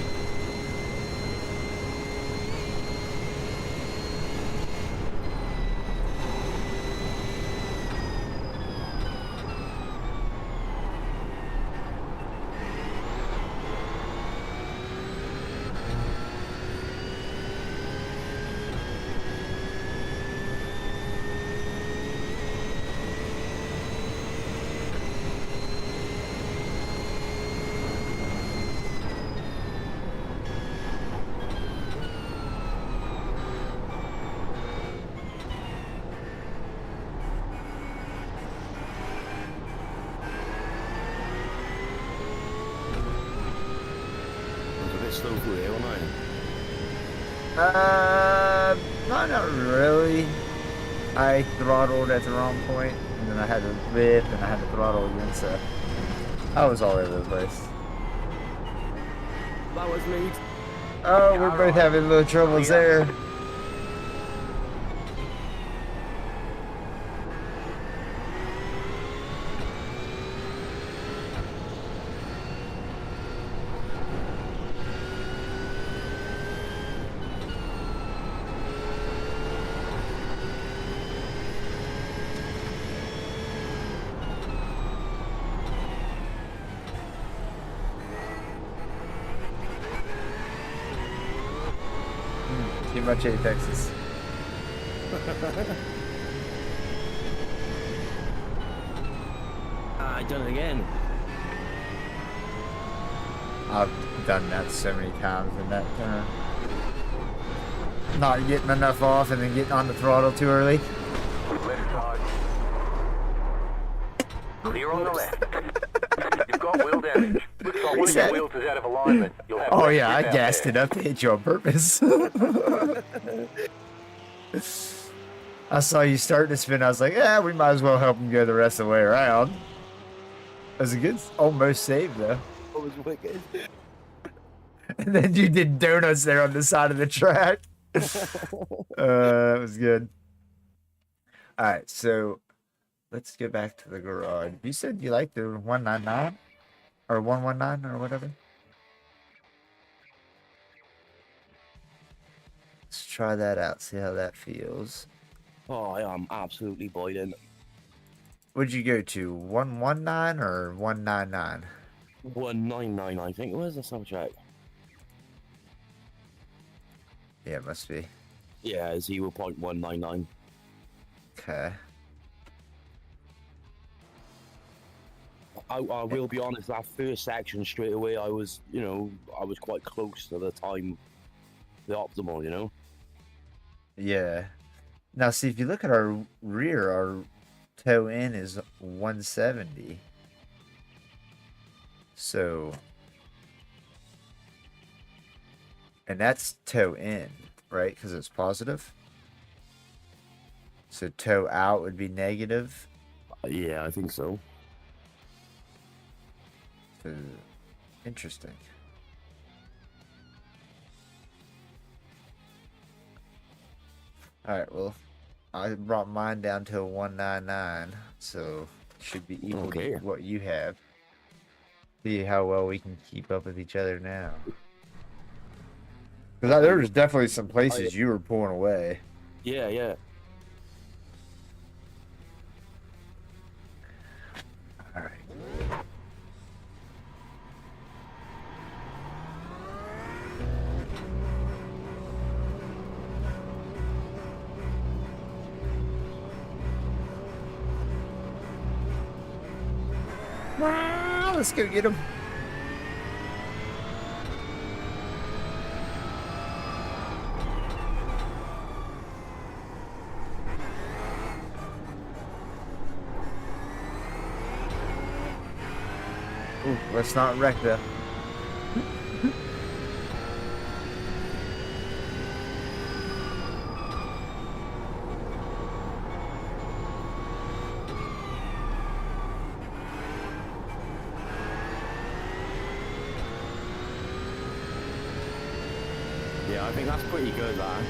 Slow through here, wasn't No, not really. I throttled at the wrong point, and then I had to whip, and I had to throttle again, so I was all over the place. That was me. Oh, we're both having little troubles there. Too much apexes. I done it again. I've done that so many times in that turn. Not getting enough off and then getting on the throttle too early. Left side. Clear on the left. You've got wheel damage. Looks like one of your wheels is out of alignment. You'll have Oh to yeah, I get out gassed there. it up to hit you on purpose. I saw you starting to spin. I was like, yeah, we might as well help him go the rest of the way around. That was a good, almost save though. That was wicked. And then you did donuts there on the side of the track. That was good. All right, so let's get back to the garage. You said you liked the 199 or 119 or whatever. Let's try that out. See how that feels. Oh, I am absolutely boiling. Would you go to 119 or 199? 199, I think it was. Let's have a check. Yeah, it must be. Yeah, 0.199. Okay. I will be honest, that first section straight away, I was quite close to the time, the optimal, you know? Yeah. Now, see, if you look at our rear, our toe in is 170. So, and that's toe in, right? Because it's positive. So toe out would be negative. Yeah, I think so. So, interesting. All right, well, I brought mine down to a 199, so it should be equal Okay. to what you have. See how well we can keep up with each other now. Because there was definitely some places you were pulling away. Yeah, yeah. All right. Let's go get him. Ooh, let's not wreck though. Yeah, I think that's pretty good, that.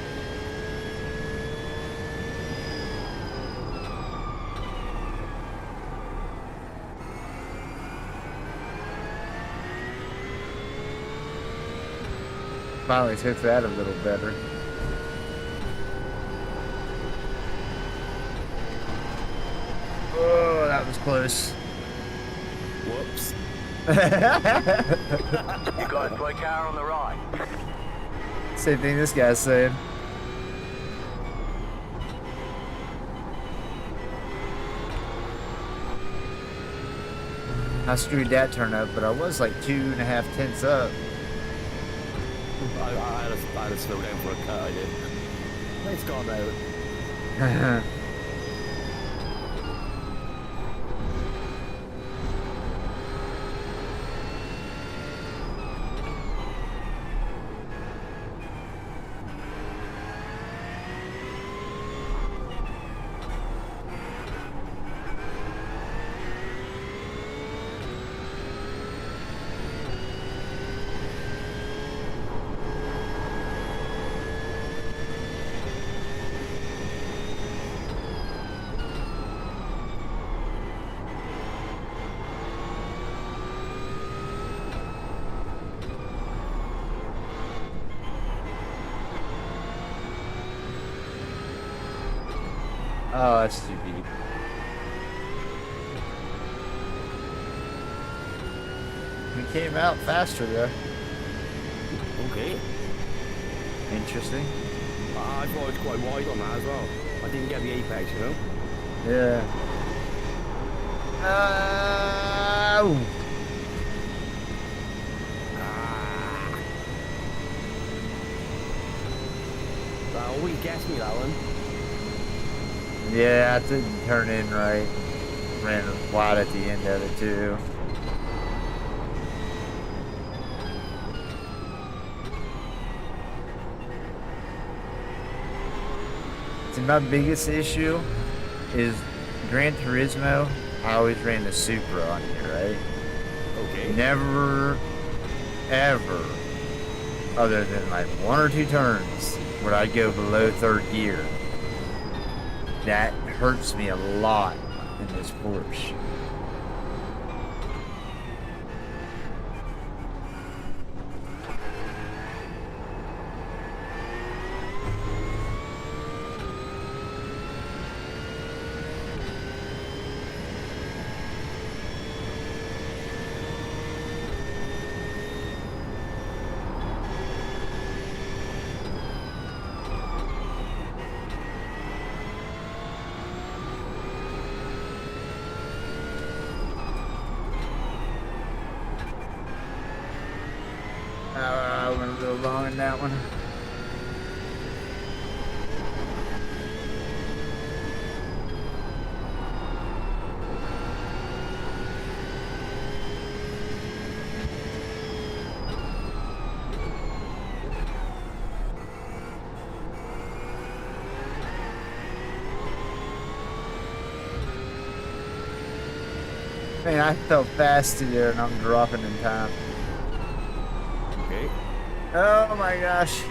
Finally took that a little better. Oh, that was close. Whoops. You guys play car on the right. Same thing this guy's saying. I screwed that turn up, but I was like 2.5 tenths up. I had to slow down for a cut, I did. Nice gone out. Oh, that's too deep. We came out faster though. Okay. Interesting. I thought it was quite wide on that as well. I didn't get the apex, you know? Yeah. Oh. That always gets me, that one. Yeah, I didn't turn in right. Ran wide at the end of it too. See, my biggest issue is Gran Turismo. I always ran the Supra on here, right? Okay. Never, ever, other than like 1 or 2 turns, would I go below 3rd gear. That hurts me a lot in this Porsche. I went a little long in that one. Man, I felt fast through there and I'm dropping in time. Okay. Oh my gosh.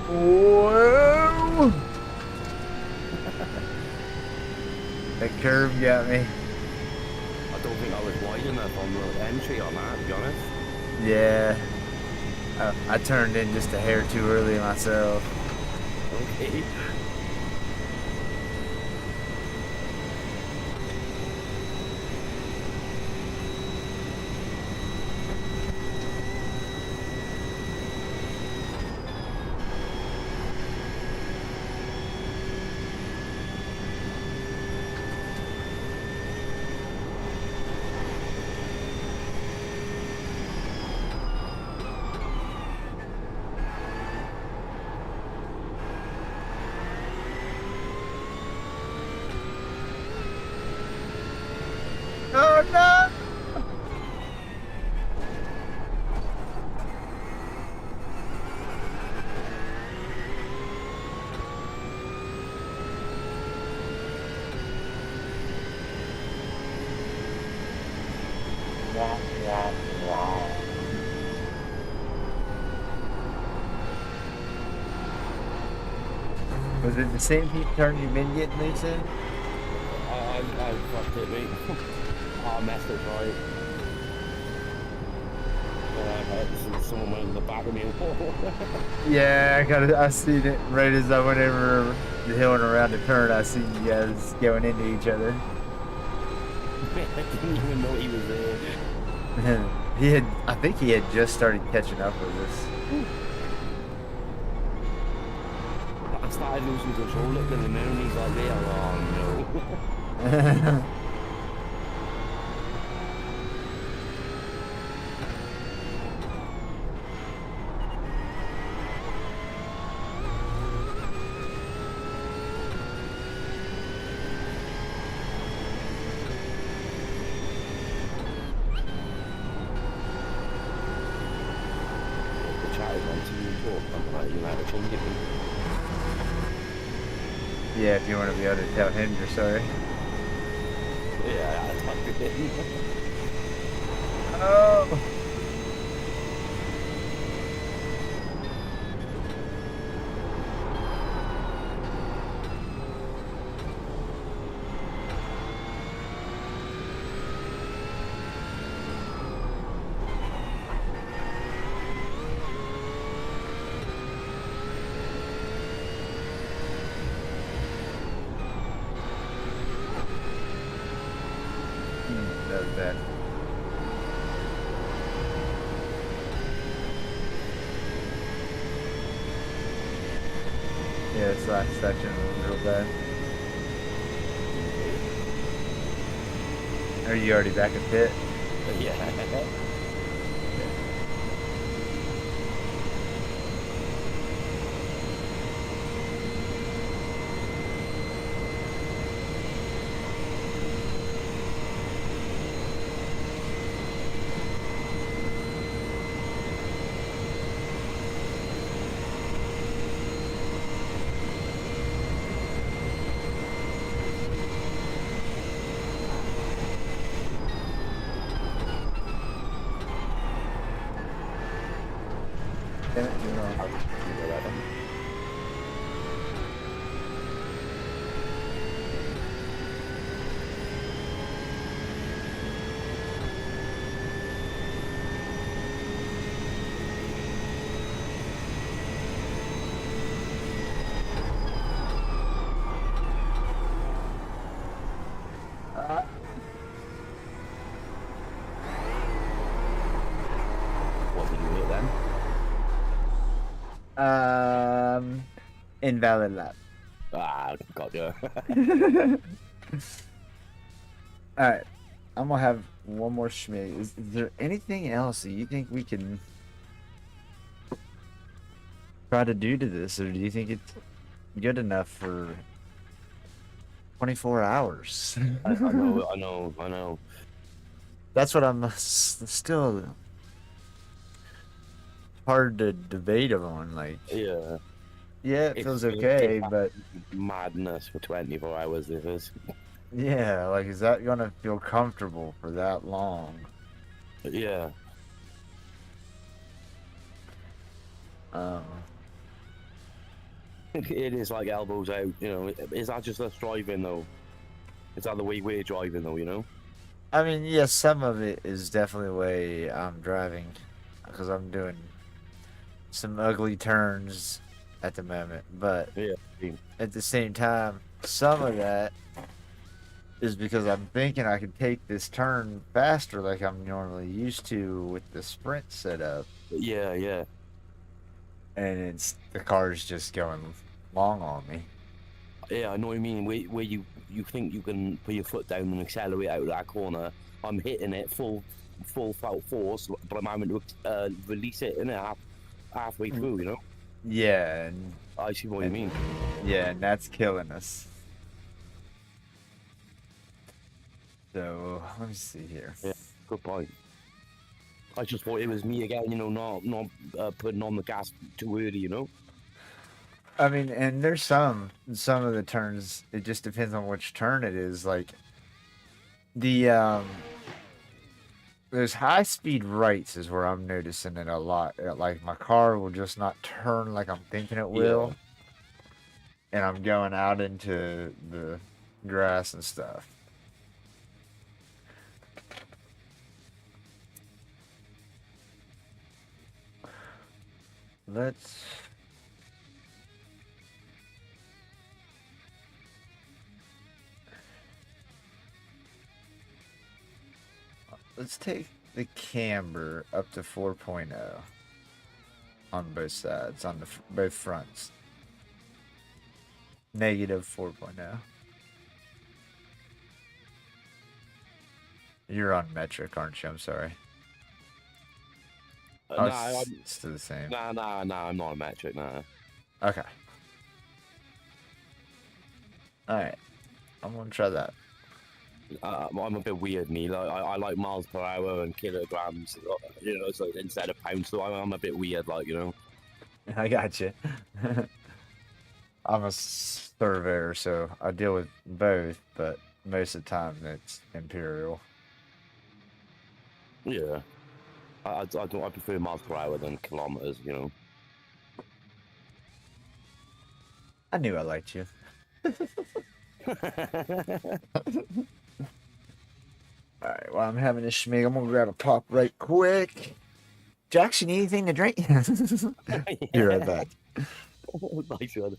Whoa! That curve got me. I don't think I was wide enough on the entry on that, to be honest. Yeah. I turned in just a hair too early myself. Okay. Wah, wah, wah. Was it the same turn you've been getting loose in? I fucked it, mate. I messed it right. Someone went in the back of me. Yeah, I seen it right as I went over the hill and around the turn. I seen you guys going into each other. I didn't even know he was there. I think he had just started catching up with us. I started losing control, looked in the mirror and he's like there. Oh no. Yeah, if you want to be able to tell him you're sorry. Yeah, I fucked it. Oh! That was bad. Yeah, this last section was real bad. Are you already back in pit? Yeah. Damn it, you're wrong. What did you hit then? Invalid lap. Ah, got you. Alright, I'm gonna have one more schmig. Is there anything else that you think we can try to do to this, or do you think it's good enough for 24 hours? I know. That's what I'm still hard to debate on. Like, Yeah. yeah, it feels okay, but madness for 24 hours it is. yeah, like, is that gonna feel comfortable for that long? Yeah. It is like elbows out, you know. Is that just us driving though? Is that the way we're driving though, you know? I mean, yes, some of it is definitely the way I'm driving, because I'm doing some ugly turns at the moment, but Yeah. at the same time, some of that is because I'm thinking I can take this turn faster like I'm normally used to with the sprint setup, Yeah, yeah. and the car's just going long on me. Yeah, I know what you mean. Where you think you can put your foot down and accelerate out of that corner, I'm hitting it full force, but I'm having to release it in halfway through, you know? Yeah, and I see what you mean. yeah, and that's killing us. So let me see here. Yeah, good point. I just thought it was me again, you know, not putting on the gas too early, you know? I mean, and there's some of the turns, it just depends on which turn it is. Like the those high speed rights is where I'm noticing it a lot. Like my car will just not turn like I'm thinking it will, and I'm going out into the grass and stuff. Let's take the camber up to 4.0 on both sides, on both fronts. Negative 4.0. You're on metric, aren't you? I'm sorry. Nah, it's still the same. Nah, I'm not a metric, nah. Okay. Alright. I'm gonna try that. I'm a bit weird, me. Like, I like miles per hour and kilograms, you know, so instead of pounds. So I'm a bit weird, like, you know. I got you. I'm a surveyor, so I deal with both, but most of the time it's imperial. Yeah. I prefer miles per hour than kilometers, you know. I knew I liked you. Alright, while I'm having this schmig, I'm gonna grab a pop right quick. Jackson, you need anything to drink? Be right back. Nice one.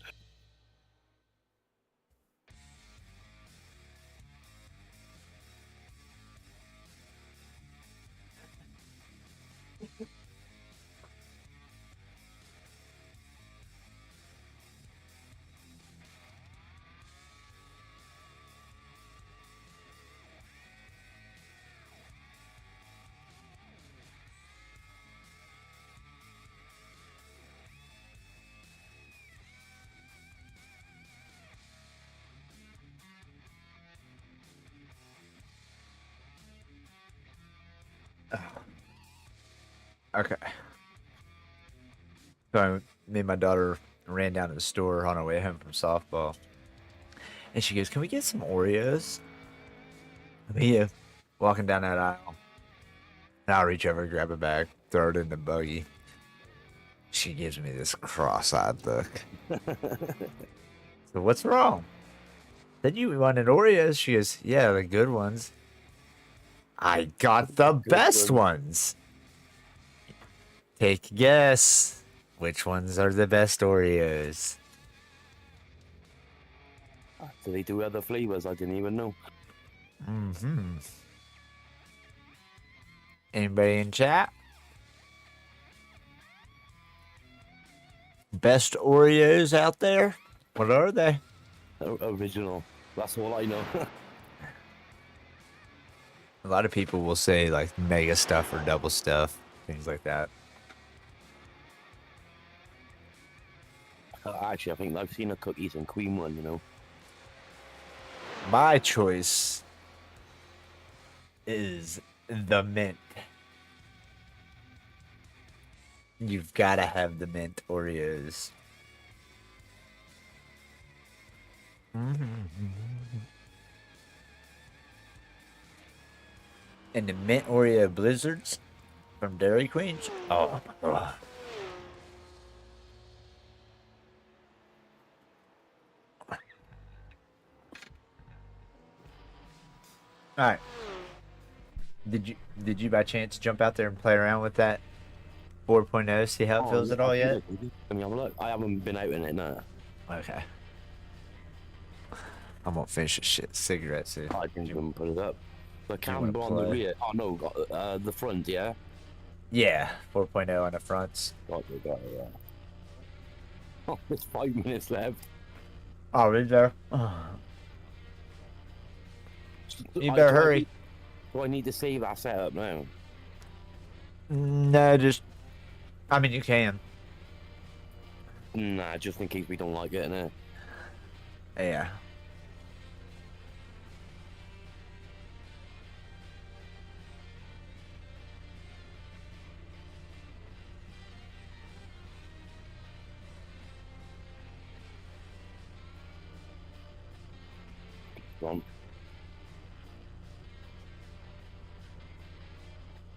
Okay. So me and my daughter ran down to the store on our way home from softball. And she goes, "Can we get some Oreos?" Me walking down that aisle. And I'll reach over, grab a bag, throw it in the buggy. She gives me this cross-eyed look. So what's wrong? Then you wanted Oreos? She goes, "Yeah, the good ones." I got the best ones. Take a guess. Which ones are the best Oreos? Do they do other flavors? I didn't even know. Mm-hmm. Anybody in chat? Best Oreos out there? What are they? Original. That's all I know. A lot of people will say like mega stuff or double stuff, things like that. Actually, I think I've seen a cookies and cream one, you know. My choice is the mint. You've got to have the mint Oreos. And the mint Oreo blizzards from Dairy Queen. Oh my god. All right. Did you by chance jump out there and play around with that 4.0? See how it feels at all yet? Let me have a look. I haven't been out in it, no. Okay. I'm gonna finish this shit. Cigarette soon. I didn't even put it up. The camber on the rear. Oh no, the front, yeah. Yeah, 4.0 on the fronts. Got it, yeah. Oh, there's 5 minutes left. Oh, is there? You better hurry. Do I need to save that setup now? No, just. I mean, you can. Nah, just in case we don't like it, innit? Yeah. Go on.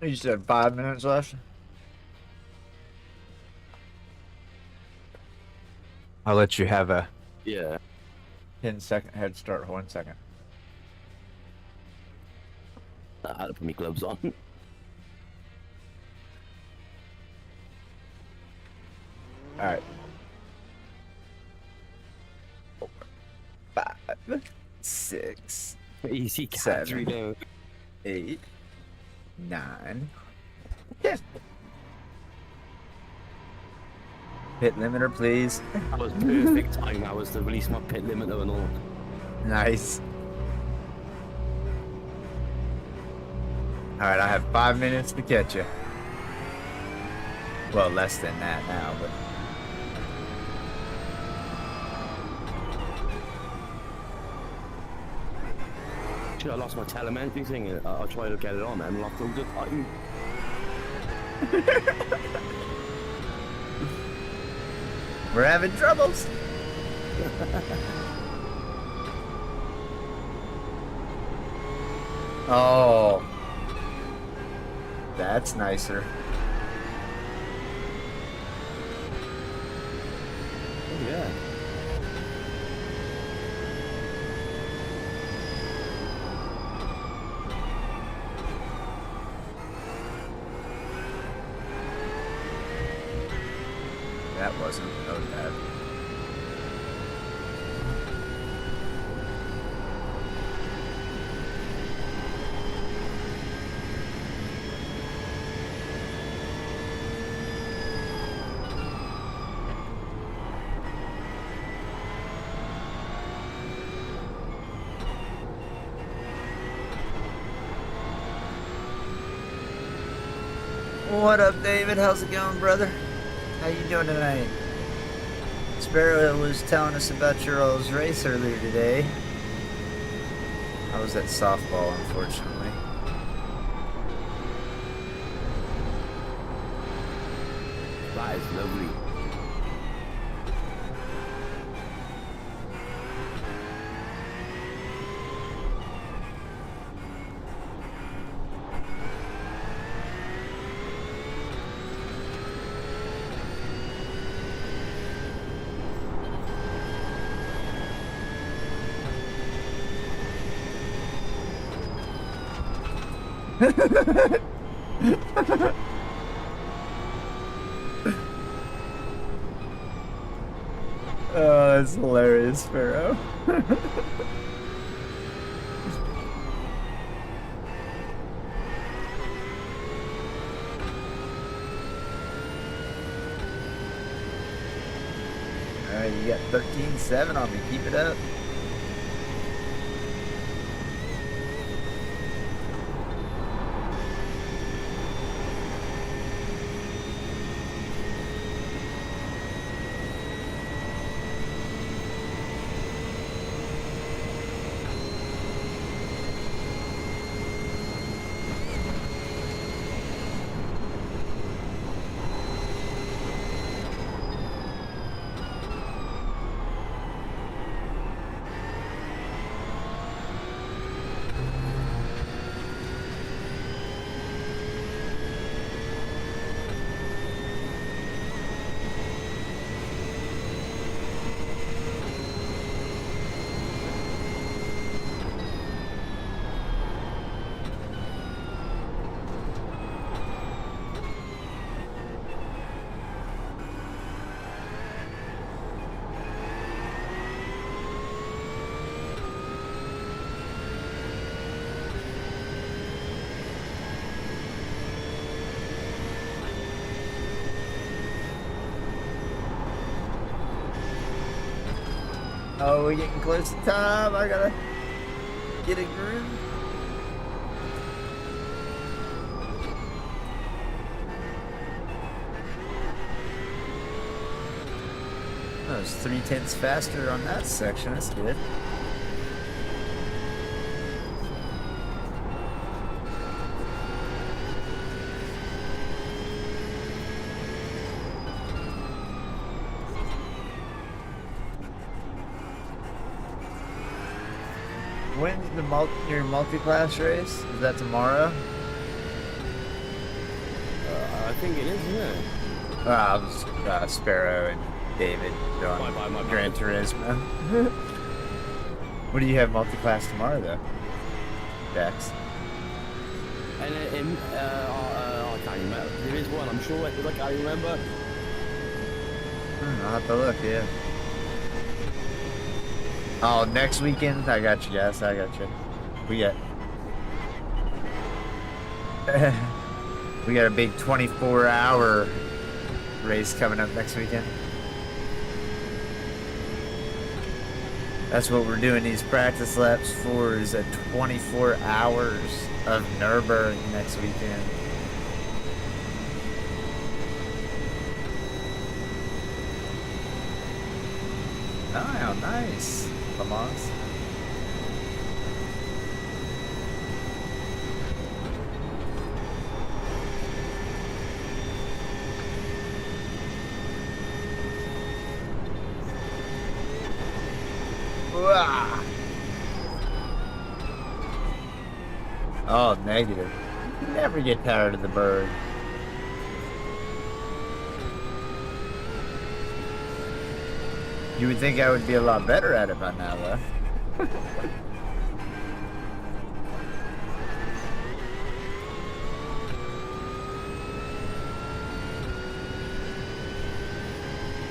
You said 5 minutes left? I'll let you have a Yeah. 10-second head start. 1 second. I had to put my gloves on. Alright. 4, 5, 6, Easy Seven. catch, you know. 8, 9, 10. Pit limiter, please. That was perfect time. I was to release my pit limiter and all. Nice. Alright, I have 5 minutes to catch you. Well, less than that now, but... Shit, I lost my telemetry thing. I'll try to get it on and lost all the time. We're having troubles. Oh. That's nicer. Oh, yeah. That wasn't bad. What up, David? How's it going, brother? How you doing tonight? Sparrow was telling us about your all's race earlier today. I was at softball, unfortunately. That is lovely. Oh, that's hilarious, Sparrow. Alright, you got 13-7 on me. Keep it up. Oh, we're getting close to time. I gotta get a groove. That was 3/10 faster on that section. That's good. When's your multi-class race? Is that tomorrow? I think it is, isn't it? It was Sparrow and David on My bad. Gran Turismo. What do you have multi-class tomorrow, though? Dex. And I can't remember. There is one, I'm sure, because I can't remember. I'll have to look, yeah. Oh, next weekend? I got you, guys. I got you. We got a big 24-hour race coming up next weekend. That's what we're doing these practice laps for, is a 24 hours of Nürburgring next weekend. Oh, nice. Vamos. Oh, negative. Never get tired of the bird. You would think I would be a lot better at it by now, though.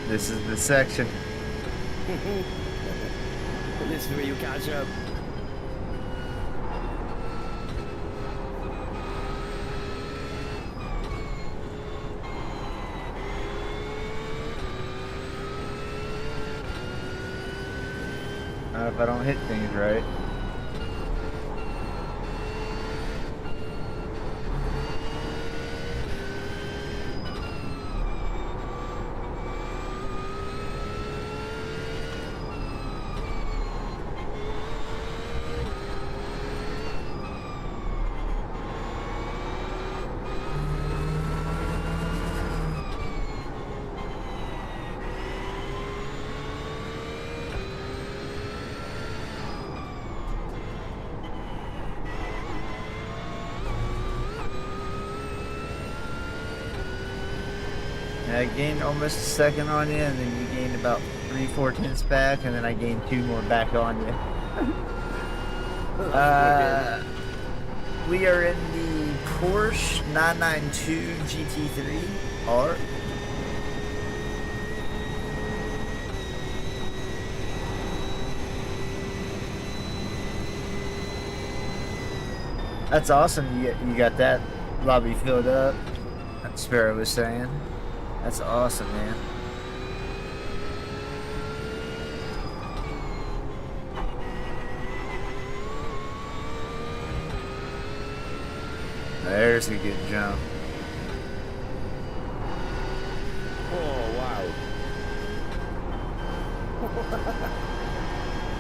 This is the section. This is where you catch up. If I don't hit things right. I gained almost a second on you, and then you gained about 3/4 back, and then I gained 2 more back on you. We are in the Porsche 992 GT3 R. That's awesome. You got that lobby filled up. That's Sparrow was saying. That's awesome, man. There's a good jump. Oh, wow.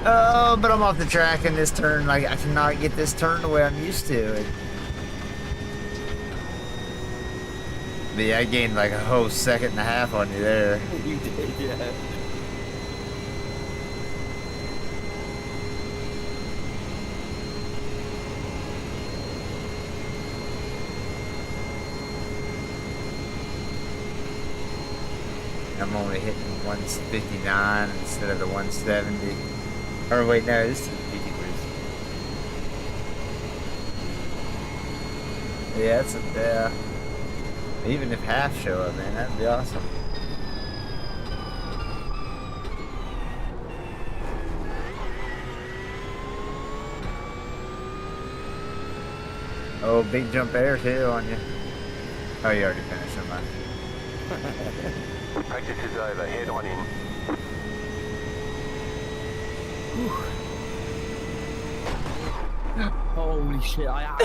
Oh, but I'm off the track in this turn. Like, I cannot get this turn the way I'm used to. But yeah, I gained like a whole 1.5 seconds on you there. You did, yeah. I'm only hitting 159 instead of the 170. Or wait, no, this is 50 cruise. Yeah, it's a even if half show up, man, that'd be awesome. Oh, big jump air too on you. Oh, you already finished, never mind. Practice is over. Head on in. Holy shit, I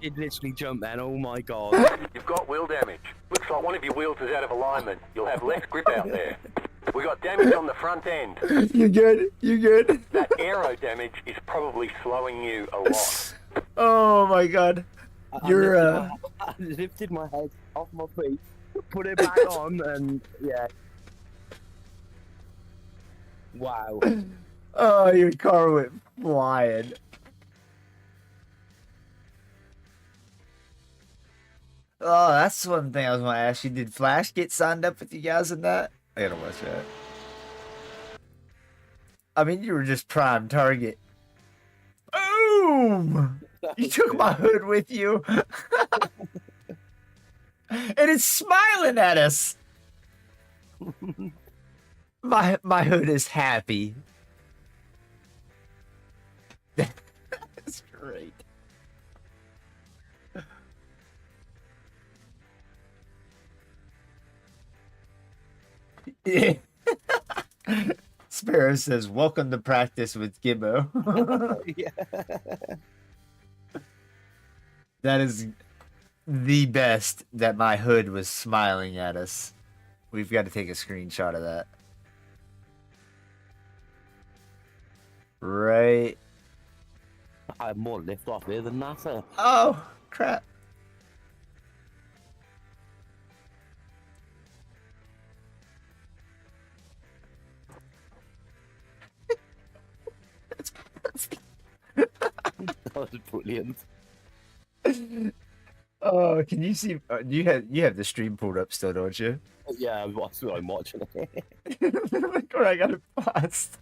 did literally jump then, oh my god. You've got wheel damage. Looks like one of your wheels is out of alignment. You'll have less grip out there. We got damage on the front end. You good? You good? That aero damage is probably slowing you a lot. Oh my god. You're I lifted my head off my feet, put it back on, and yeah. Wow. Oh, your car went flying. Oh, that's one thing I was going to ask you. Did Flash get signed up with you guys in that? I gotta watch that. I mean, you were just prime target. Boom! You took my hood with you. And it's smiling at us. My hood is happy. That's great. Yeah. Sparrow says, "Welcome to practice with Gibbo." Yeah. That is the best that my hood was smiling at us. We've got to take a screenshot of that. Right. I have more lift off there than NASA. Oh, crap. That was brilliant. Oh, can you see? You have the stream pulled up still, don't you? Yeah, I'm watching it. Look where I got it paused.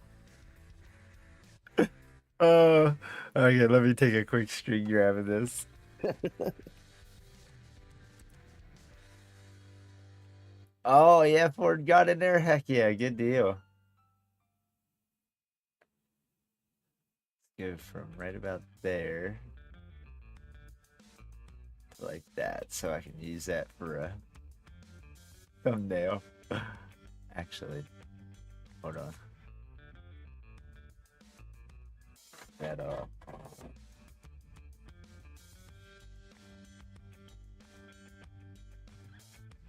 Oh, okay. Let me take a quick screen grab of this. Oh yeah, Ford got in there. Heck yeah, good deal. Let's go from right about there, like that, so I can use that for a thumbnail. Actually, hold on. That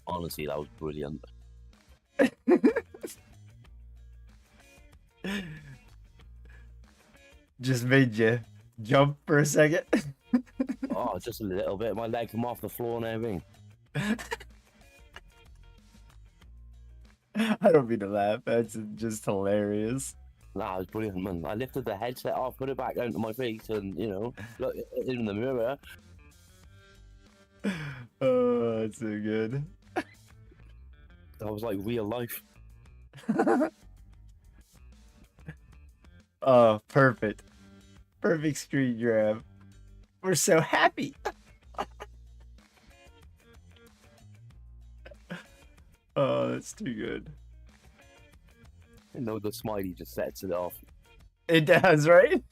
Honestly, that was brilliant. just made you jump for a second. Oh, just a little bit. My leg come off the floor and everything. I don't mean to laugh. That's just hilarious. Nah, it was brilliant, man. I lifted the headset off, put it back down to my face, and look in the mirror. Oh, that's so good. That was like real life. Oh, perfect. Perfect screen grab. We're so happy. Oh, that's too good. The smiley just sets it off. It does, right?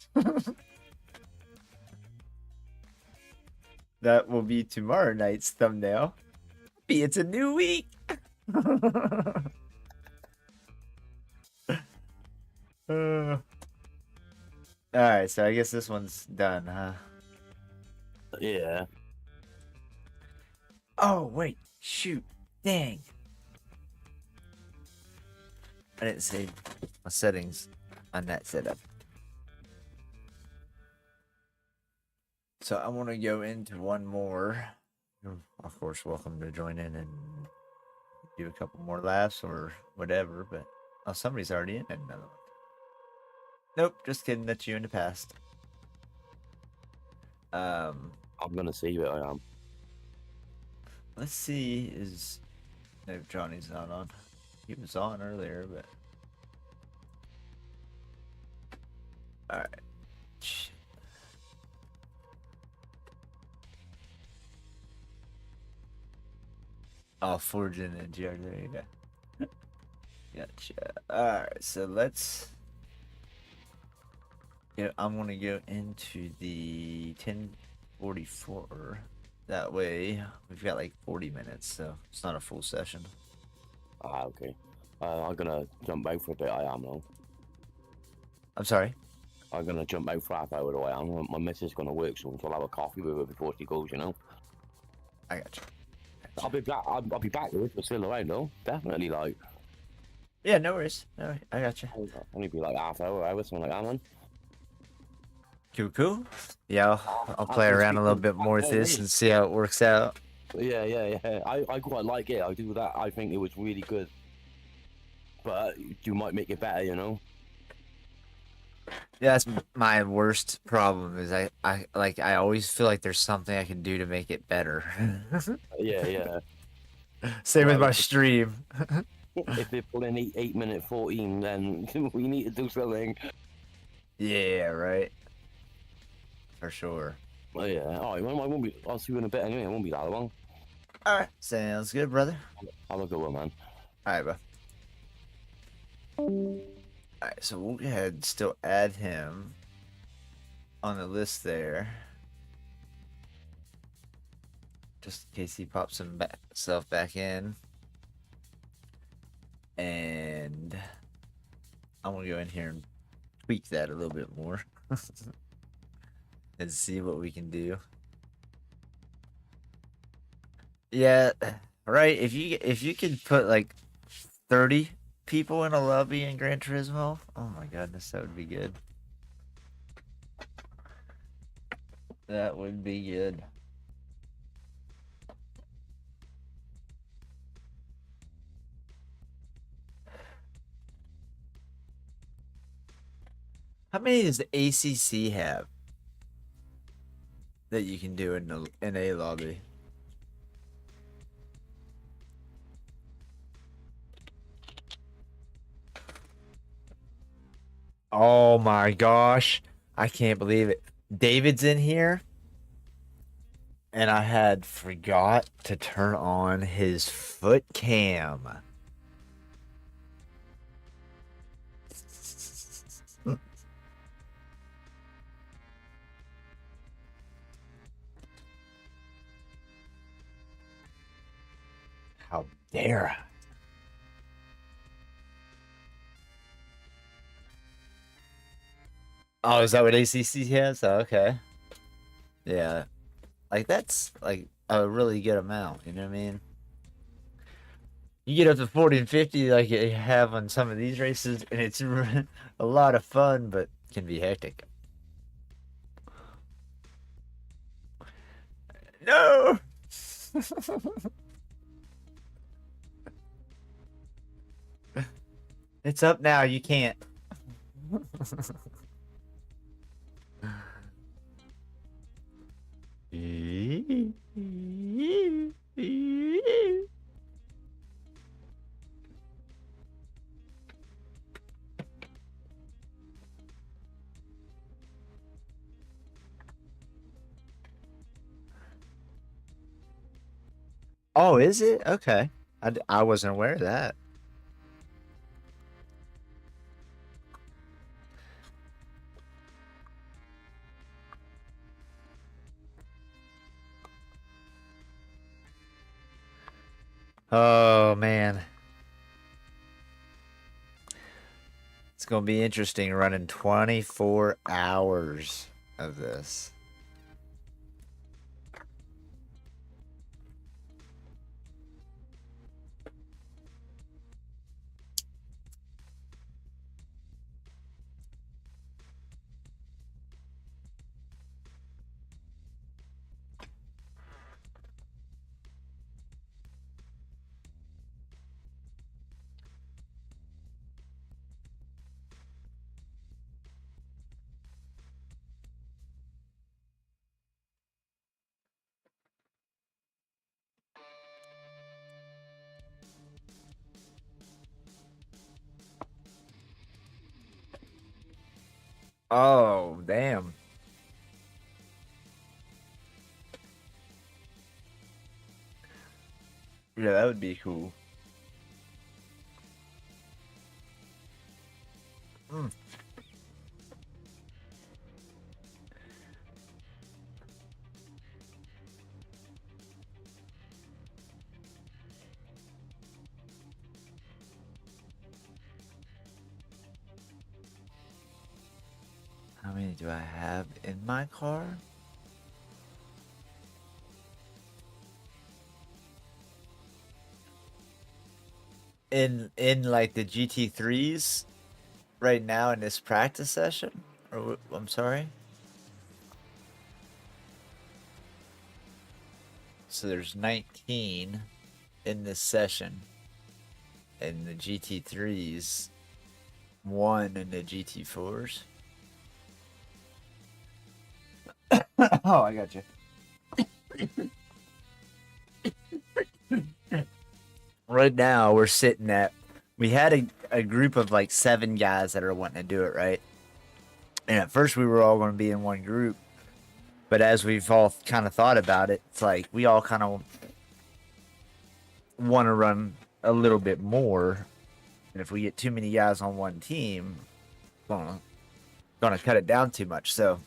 That will be tomorrow night's thumbnail. Happy it's a new week. Alright, so I guess this one's done, huh? Yeah. Oh, wait. Shoot. Dang. I didn't save my settings on that setup. So I want to go into one more. Of course, welcome to join in and do a couple more laughs or whatever, but oh, somebody's already in another one. Nope, just kidding. That's you in the past. I'm gonna see where I am. Let's see. No, Johnny's not on. He was on earlier, but all right. Oh, forging and GR. There you go. Gotcha. All right, so let's. Yeah, I'm gonna go into the 1044. That way, we've got like 40 minutes, so it's not a full session. Ah, okay. I'm gonna jump out for a bit. I am though. I'm sorry. I'm gonna jump out for half hour. I am. My missus is gonna work soon, so I'll have a coffee with her before she goes. I got you. I'll be back. I'll be back if we're still around though. Definitely, like. Yeah, no worries. No worries. I got you. Only be like half hour, something like that, man. Cool. Yeah, I'll play around a little bit more with this and see how it works out. Yeah. I quite like it. I do that. I think it was really good. But you might make it better, Yeah, that's my worst problem is I always feel like there's something I can do to make it better. Yeah, yeah. Same with Well, my stream. if they're pulling 8 minute 14, then we need to do something. Yeah, right. For sure. Oh, yeah. All right, well, I won't be. I'll see you in a bit anyway. It won't be that long. All right, sounds good, brother. Have a good one, man. All right, bro. All right, so we'll go ahead and still add him on the list there, just in case he pops himself back in. And I'm gonna go in here and tweak that a little bit more and see what we can do. Yeah, right. If you could put like 30 people in a lobby in Gran Turismo, oh my goodness, that would be good. That would be good. How many does the ACC have that you can do in a lobby? Oh my gosh. I can't believe it. David's in here. And I had forgot to turn on his foot cam. How dare I? Oh, is that what ACC has? Oh, okay. Yeah. Like, that's, like, a really good amount. You know what I mean? You get up to 40 and 50 like you have on some of these races, and it's a lot of fun, but can be hectic. No! It's up now. You can't. Oh, is it? Okay. I wasn't aware of that. Oh, man. It's going to be interesting running 24 hours of this. Oh, damn. Yeah, that would be cool. Mm. How many do I have in my car? In like the GT3s right now in this practice session? Or I'm sorry. So there's 19 in this session. In the GT3s, 1 in the GT4s. Oh, I got you. Right now, we're sitting at. We had a group of like 7 guys that are wanting to do it, right? And at first, we were all going to be in one group. But as we've all kind of thought about it, it's like we all kind of want to run a little bit more. And if we get too many guys on one team, gonna cut it down too much. So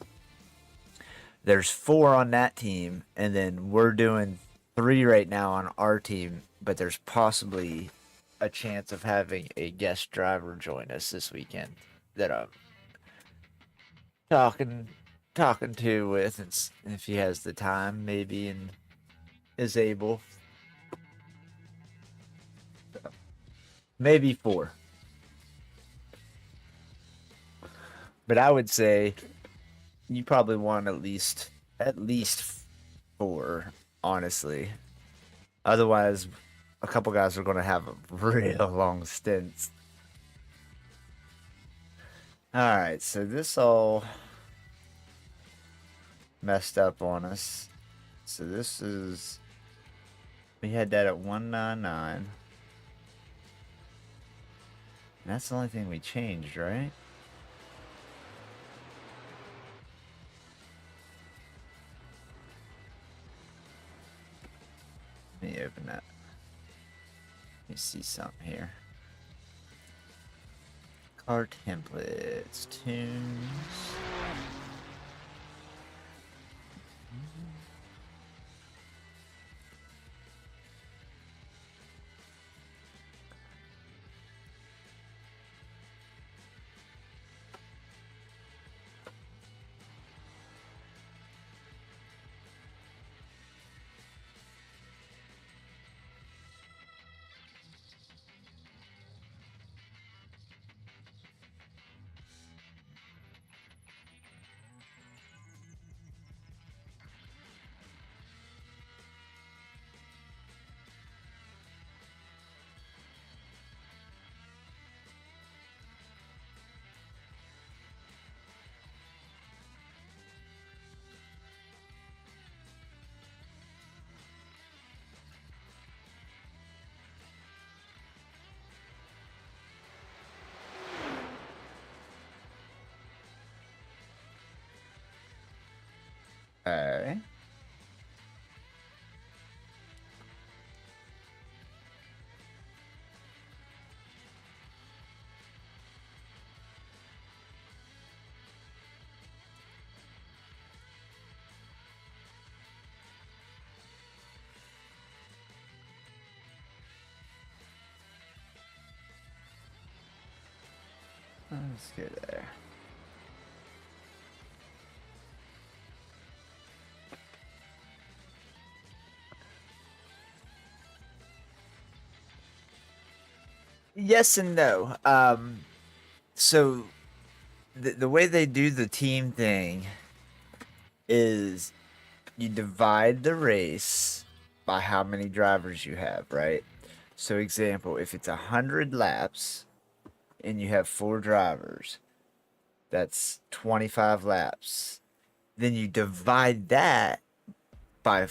there's 4 on that team, and then we're doing 3 right now on our team. But there's possibly a chance of having a guest driver join us this weekend that I'm talking to with, and if he has the time, maybe, and is able. So, maybe 4. But I would say you probably want at least 4, honestly. Otherwise, a couple guys are going to have real long stints. All right, so this all messed up on us. So this is, we had that at 199. And that's the only thing we changed, right? Let me open that. Let me see something here. Car templates, tunes. Alright. Let's go there. Yes and no. So the way they do the team thing is you divide the race by how many drivers you have, right? So example, if it's 100 laps and you have 4 drivers, that's 25 laps. Then you divide that by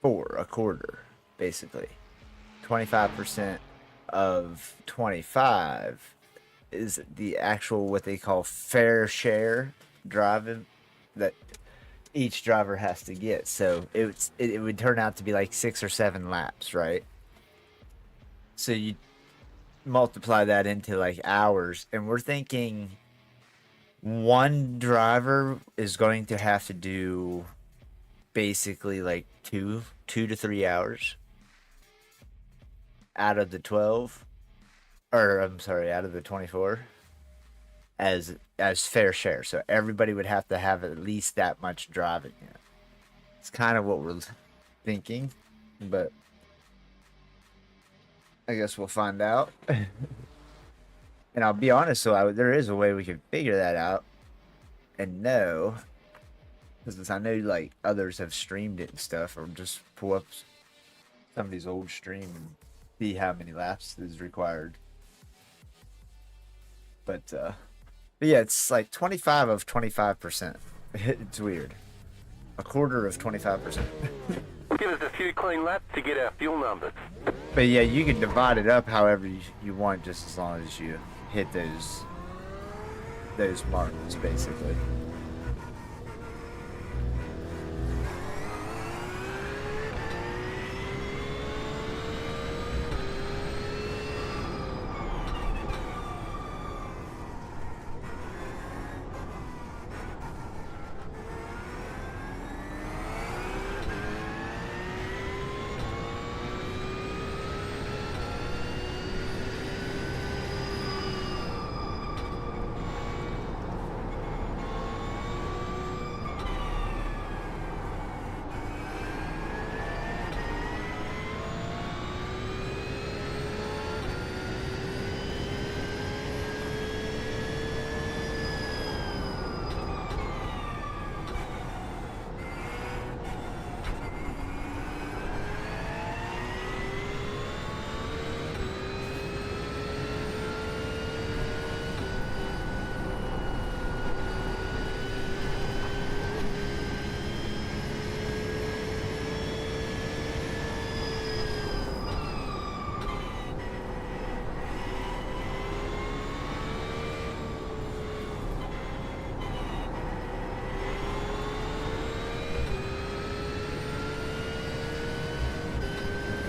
4, a quarter, basically. 25% of 25 is the actual, what they call fair share driving that each driver has to get. So it would turn out to be like 6 or 7 laps, right? So you multiply that into like hours, and we're thinking one driver is going to have to do basically like 2 to 3 hours out of the 12, or I'm sorry, out of the 24 as fair share. So everybody would have to have at least that much driving. It's kind of what we're thinking, but I guess we'll find out. And I'll be honest, so there is a way we can figure that out and know, because I know like others have streamed it and stuff, or just pull up somebody's old stream and see how many laps is required. But yeah, it's like 25 of 25%. It's weird. a quarter of 25%. Give us a few clean laps to get our fuel numbers. But yeah, you can divide it up however you want, just as long as you hit those marks, basically.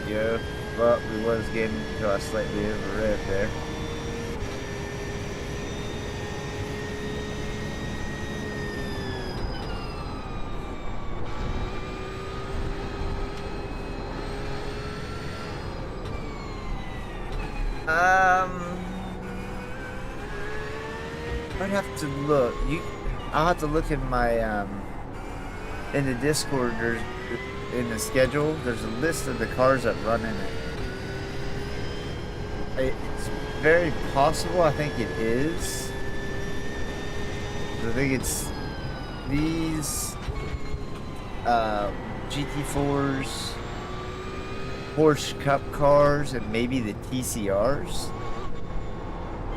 Go, but we was getting to a slightly over rev there. I'd have to look. I'll have to look in my in the Discord. There's in the schedule. There's a list of the cars that run in it. It's very possible. I think it is. I think it's these GT4s, Porsche Cup cars, and maybe the TCRs,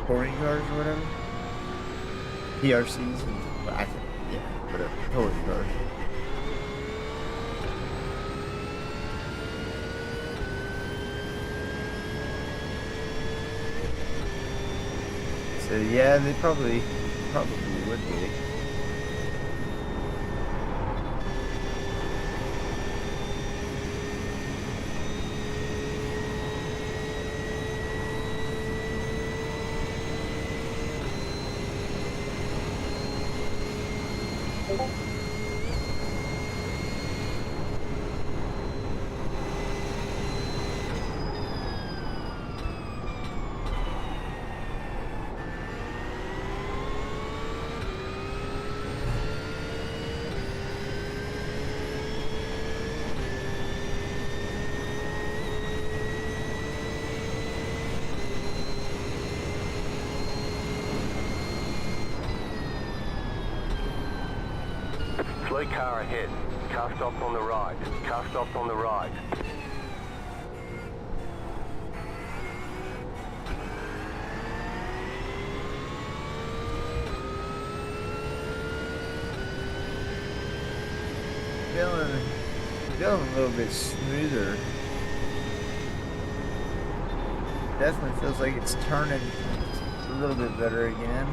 touring cars or whatever. PRCs, and I think, yeah, whatever, touring cars. So yeah, they probably would be. Slow car ahead. Car stopped on the right. Car stopped on the right. Feeling a little bit smoother. Definitely feels like it's turning a little bit better again.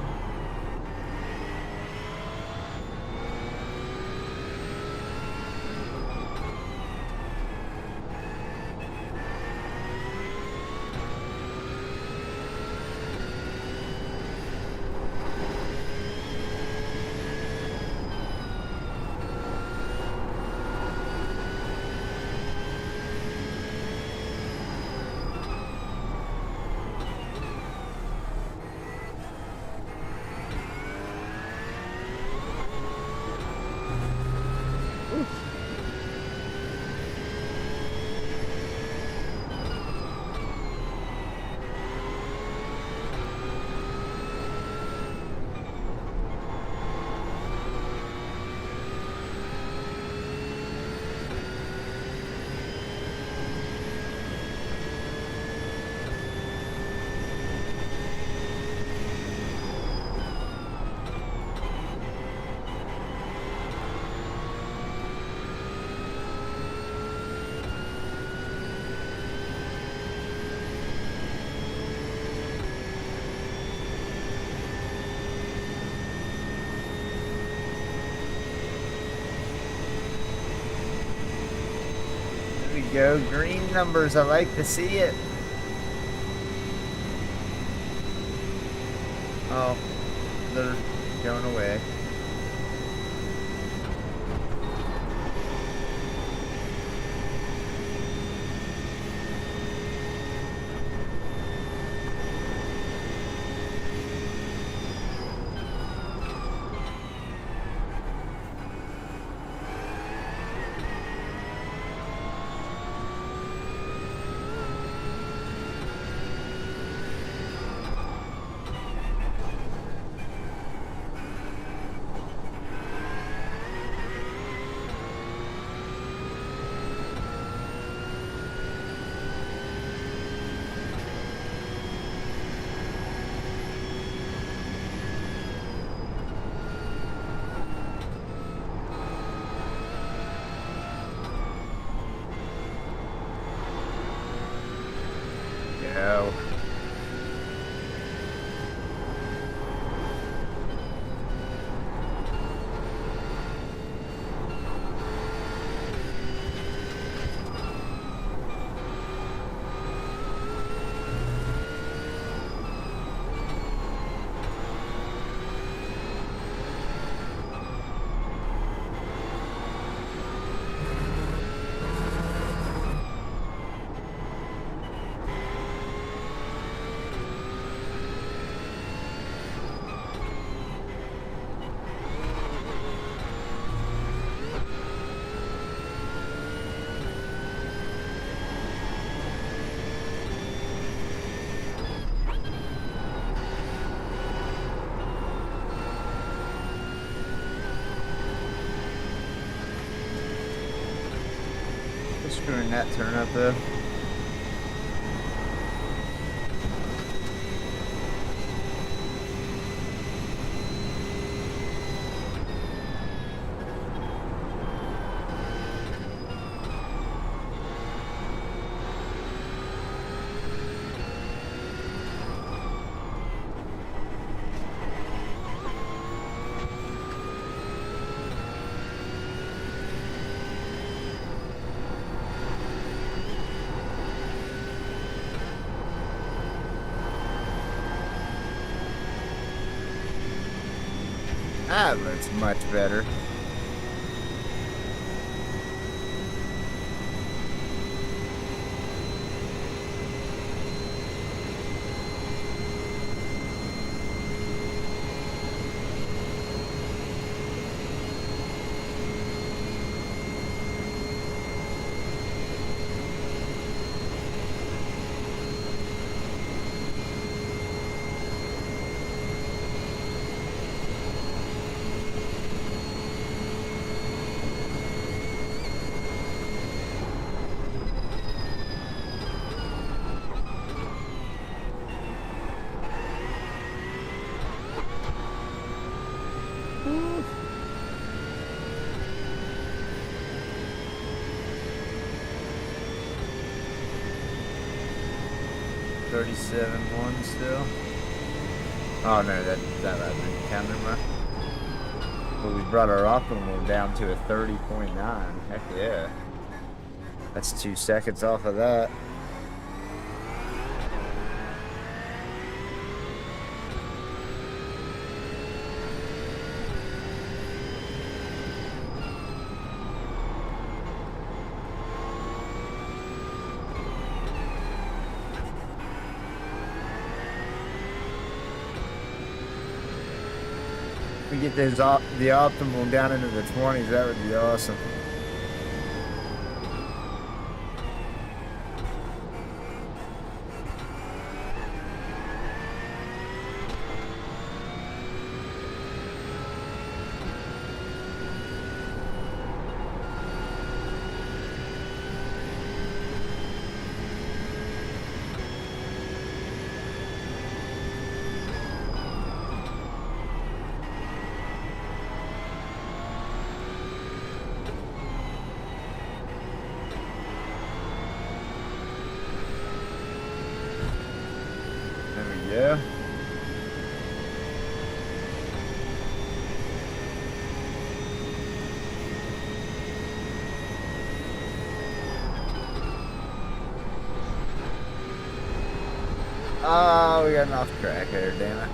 go. Green numbers. I like to see it. Oh, they're going away. Go. Screwing that turn up though. That looks much better. $37.1 still. Oh no, that I've been counting my. But we brought our optimal down to a 30.9. Heck yeah. That's 2 seconds off of that. We get those the optimal down into the 20s, that would be awesome. Yeah. Oh, we got an off track there, damn it.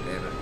Damn it.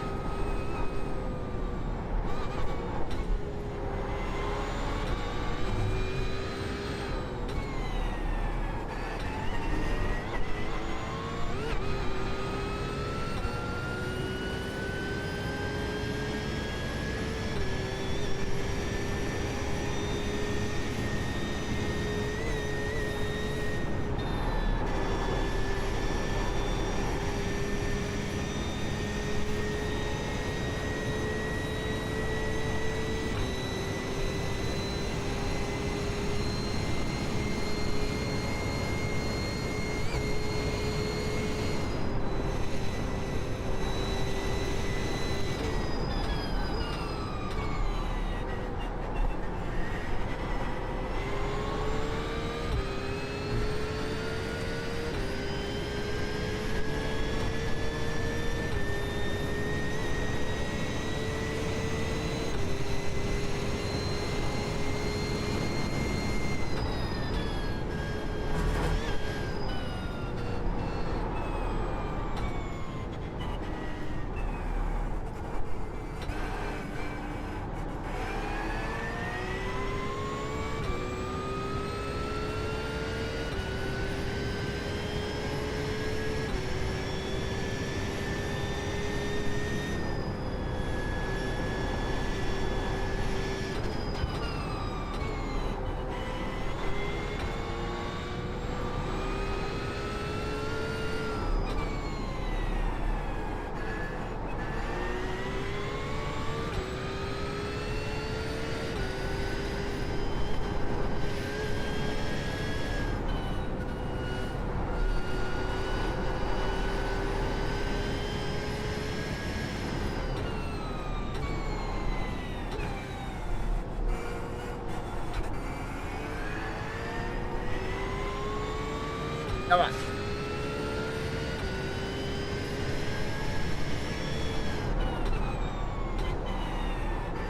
Come on.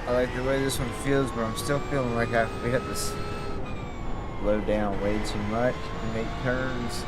I like the way this one feels, but I'm still feeling like we had to slow down way too much and make turns.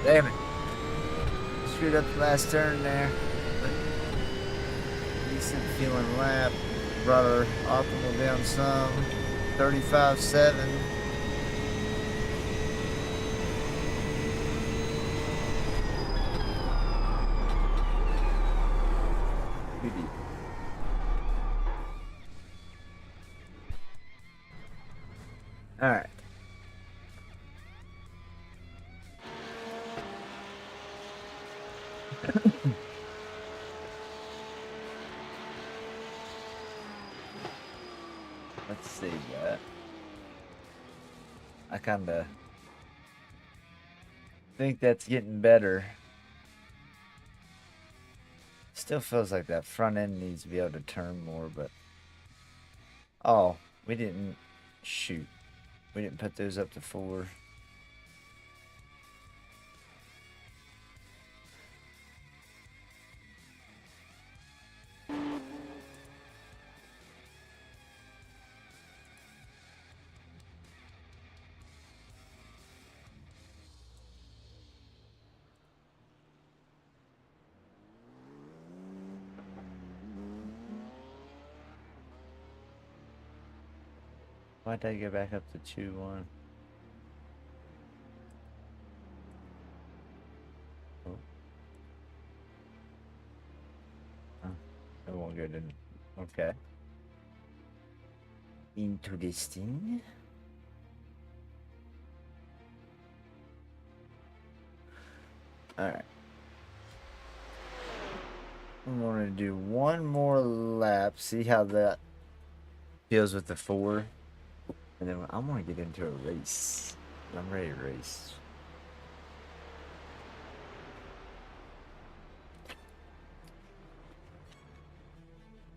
Damn it. Screwed up the last turn there. But decent feeling lap. Brought our optimal down some. 35.7. All right. Let's see that. I kinda think that's getting better. Still feels like that front end needs to be able to turn more, but oh, we didn't shoot. We didn't put those up to 4. Why'd I go back up to 2-1? Oh. Huh. It won't go to... Okay. Interesting. Alright. I'm going to do one more lap, see how that feels with the 4. And then I'm going to get into a race. I'm ready to race.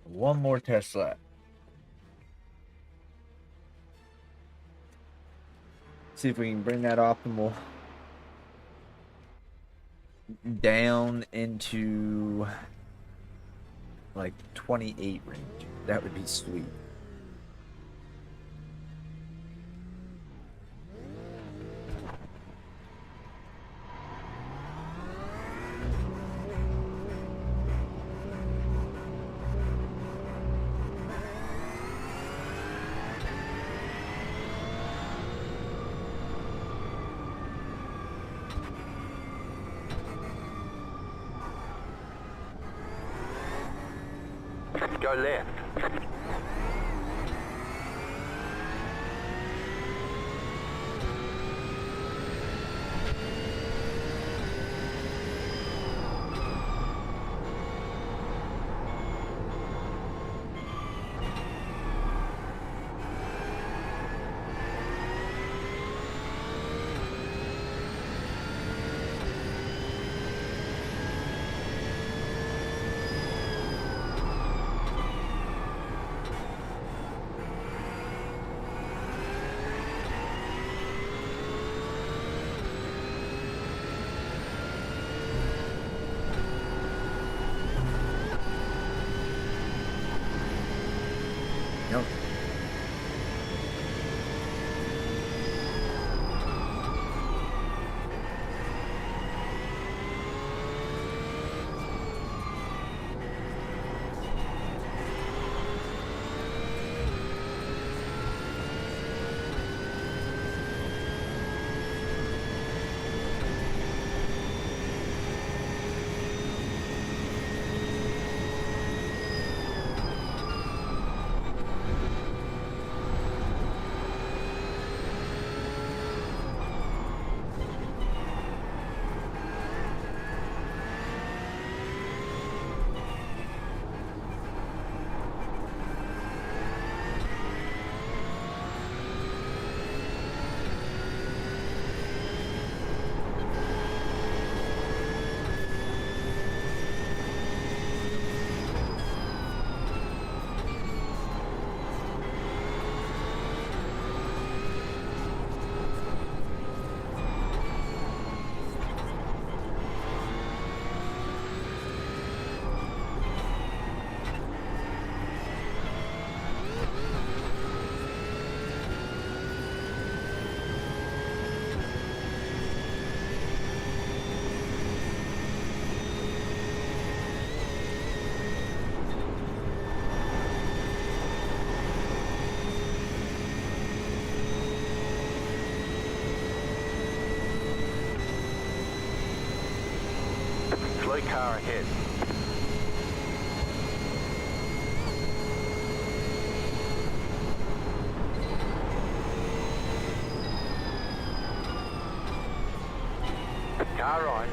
One more test lap. See if we can bring that optimal down into like 28 range. That would be sweet. Go left. slow car ahead. Car right.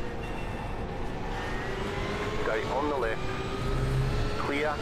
Stay on the left. Clear.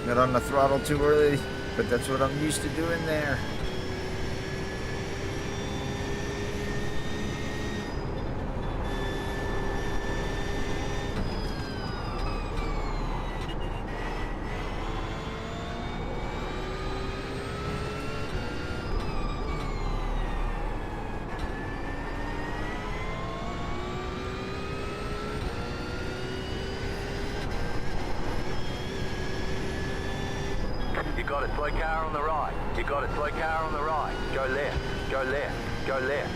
Got on the throttle too early, but that's what I'm used to doing there. You got a slow car on the right. You got a slow car on the right. Go left. Go left. Go left.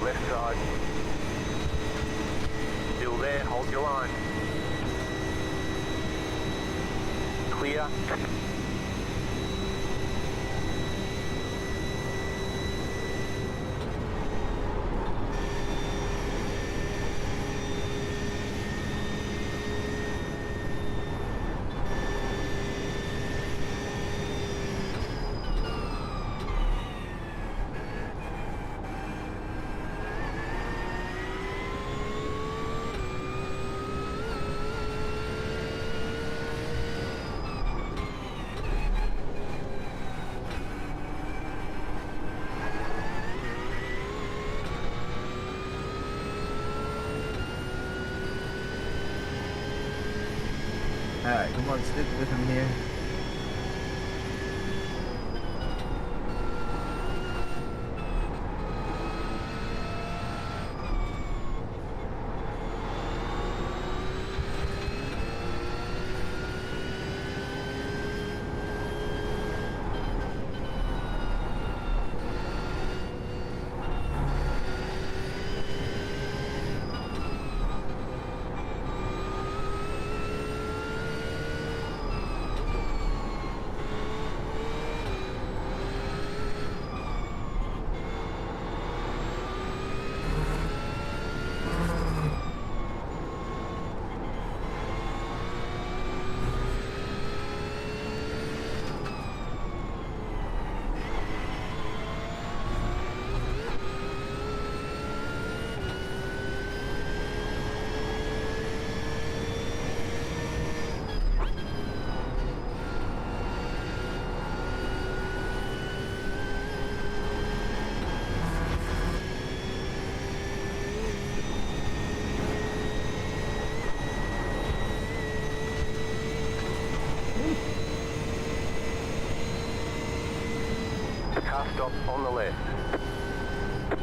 Left side. Still there, hold your line. Clear. Alright, come on, stick with him here. Car stop on the left.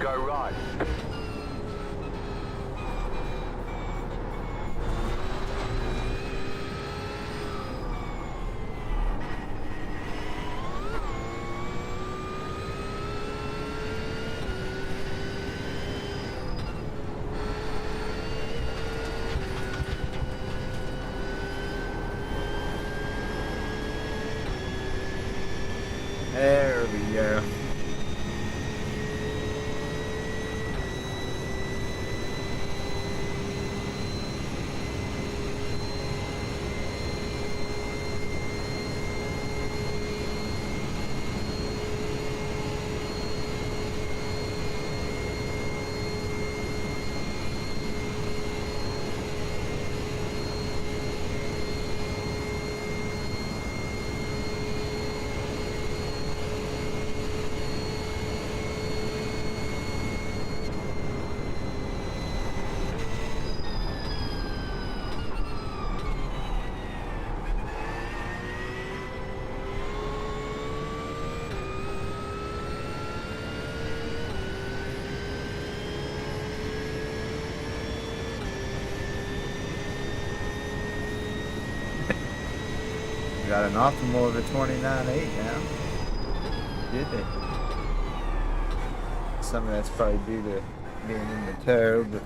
Go right. There we go. Got an optimal of a 29.8 now. Did they? Some of that's probably due to being in the tow, but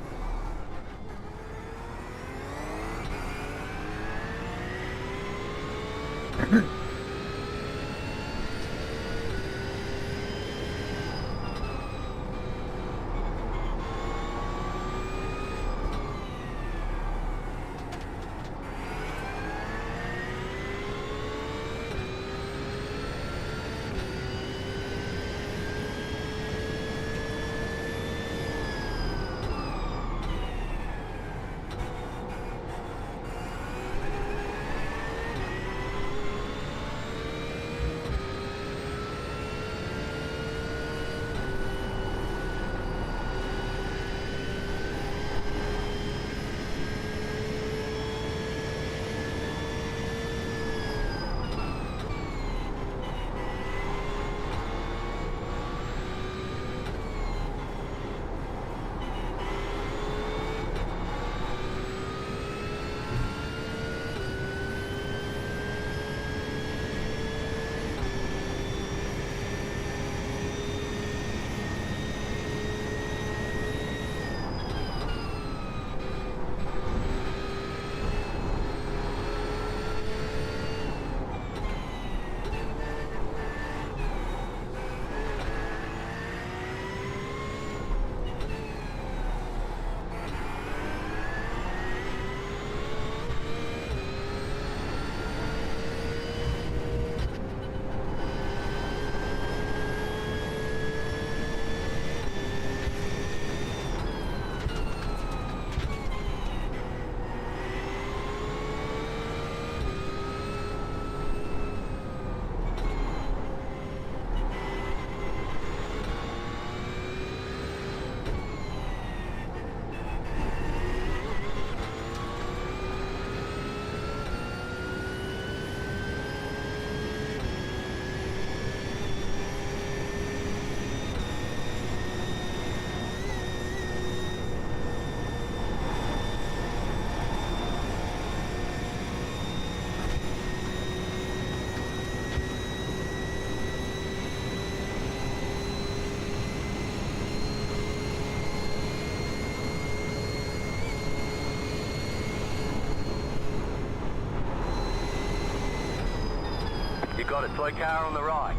You got it, slow car on the right.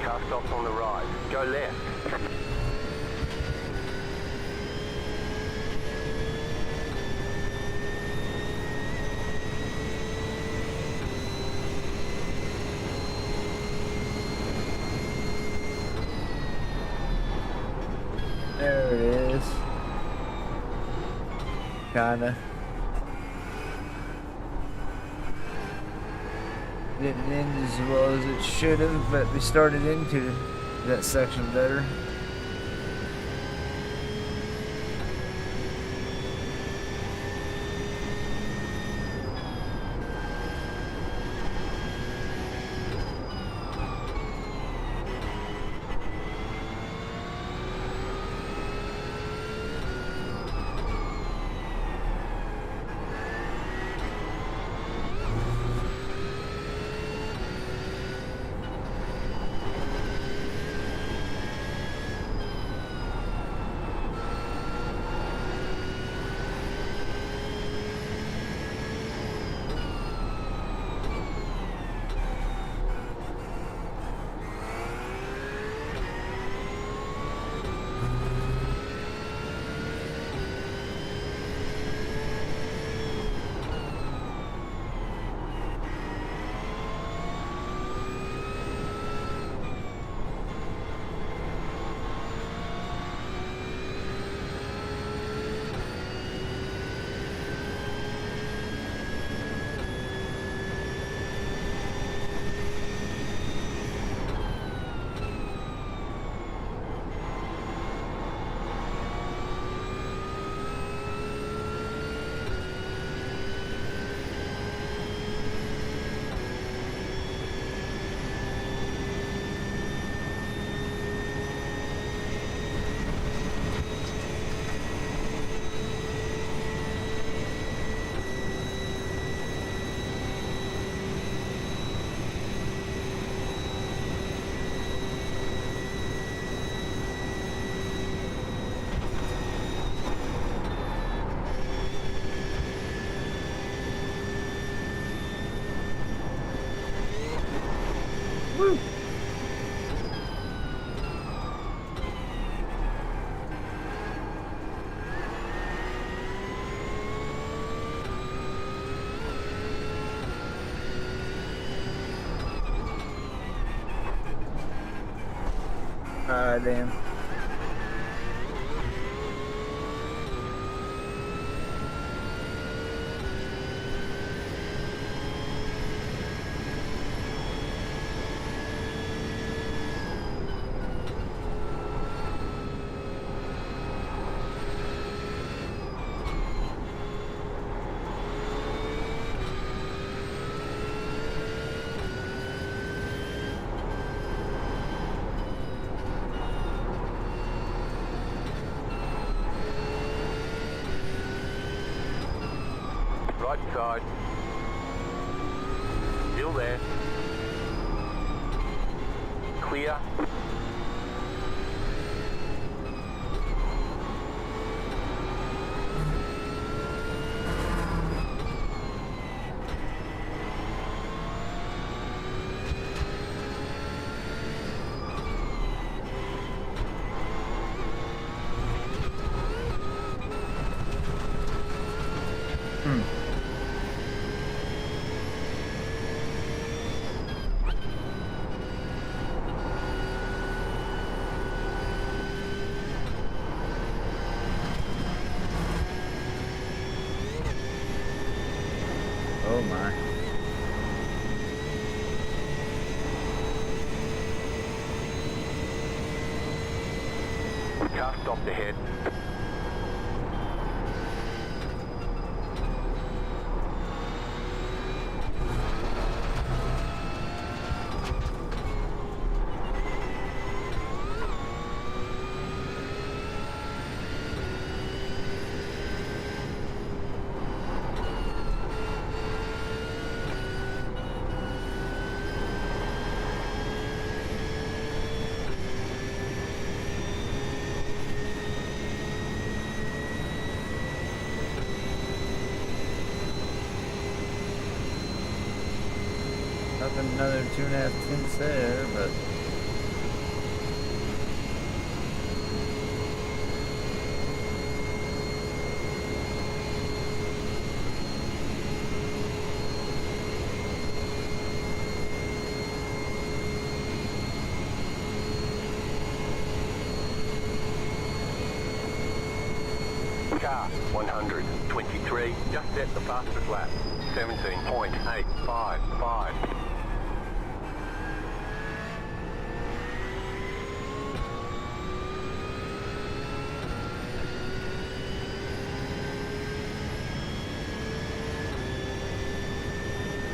Car stops on the right. Go left. there it is. Kinda. Didn't end as well as it should have, but we started into that section better. Woo! Damn. Right side. Still there. Clear. Oh my. Car stopped ahead. Nothing, another 2.5 tenths there, but Car 123, just set the fastest lap. 17.855.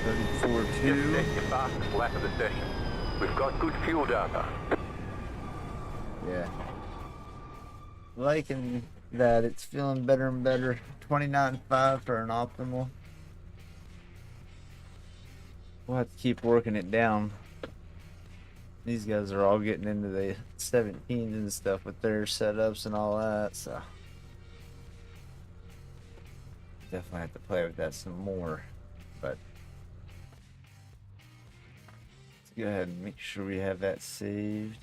Just 34.2. set your fastest lap of the session. We've got good fuel data. Yeah. Liking that it's feeling better and better. 29.5 for an optimal. We'll have to keep working it down. These guys are all getting into the 17s and stuff with their setups and all that, so definitely have to play with that some more. But let's go ahead and make sure we have that saved.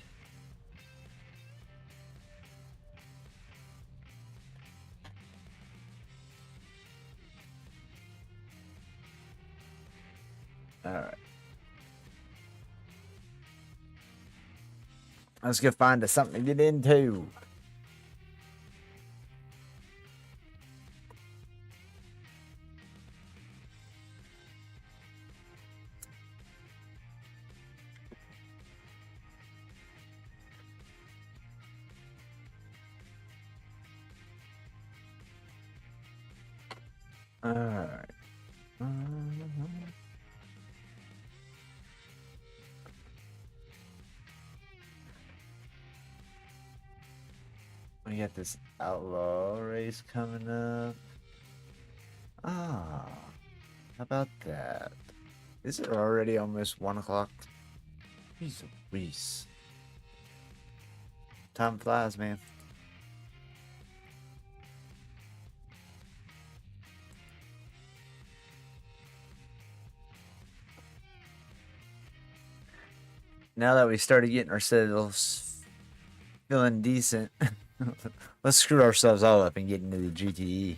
Alright. Let's go find us something to get into. Alright. We got this outlaw race coming up. Ah, how about that? Is it already almost 1 o'clock? Jeez Louise. Time flies, man. now that we started getting ourselves feeling decent, let's screw ourselves all up and get into the GTE.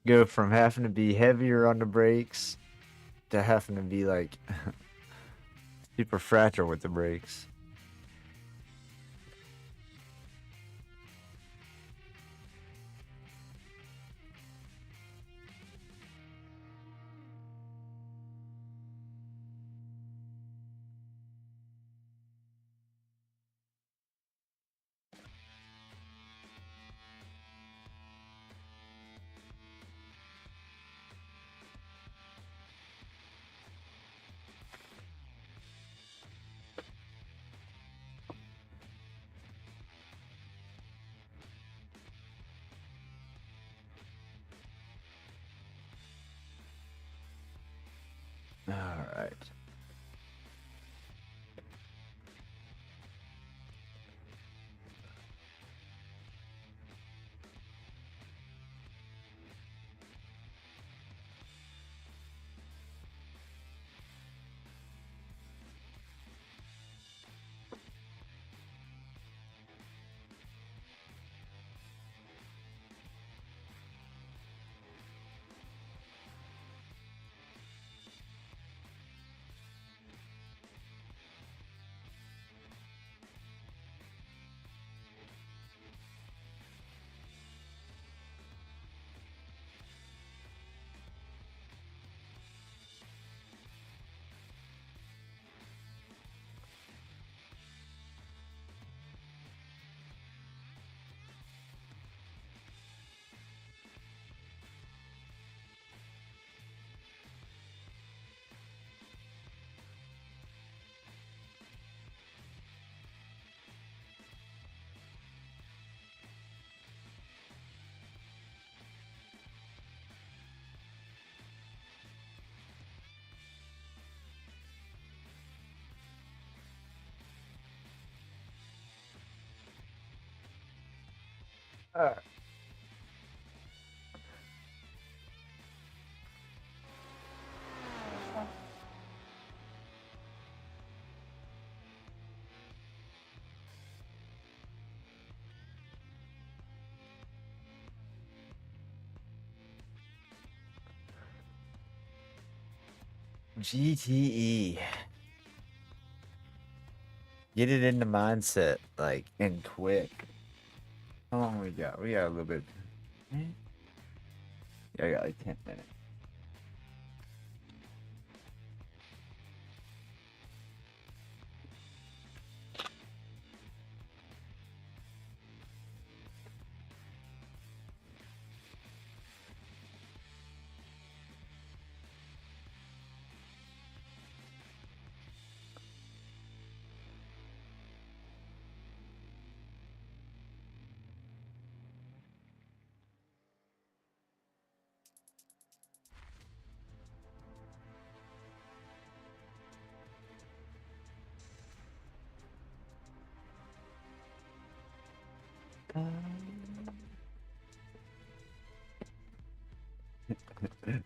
Go from having to be heavier on the brakes to having to be like super fragile with the brakes. All right. All right. GTE. Get it in the mindset, like, and quick. How long we got? We got a little bit. Yeah, I got like 10 minutes.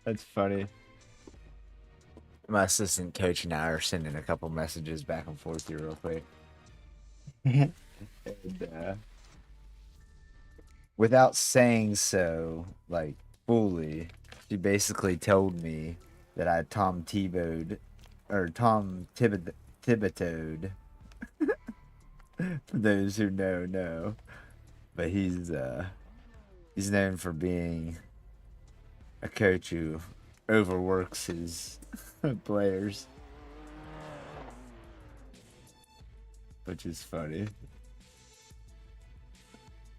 That's funny. My assistant coach and I are sending a couple messages back and forth here real quick. And, without saying so, like, fully, she basically told me that I Tom Tebowed, or Tom Thibodeau'd. For those who know. But he's known for being a coach who overworks his players, which is funny.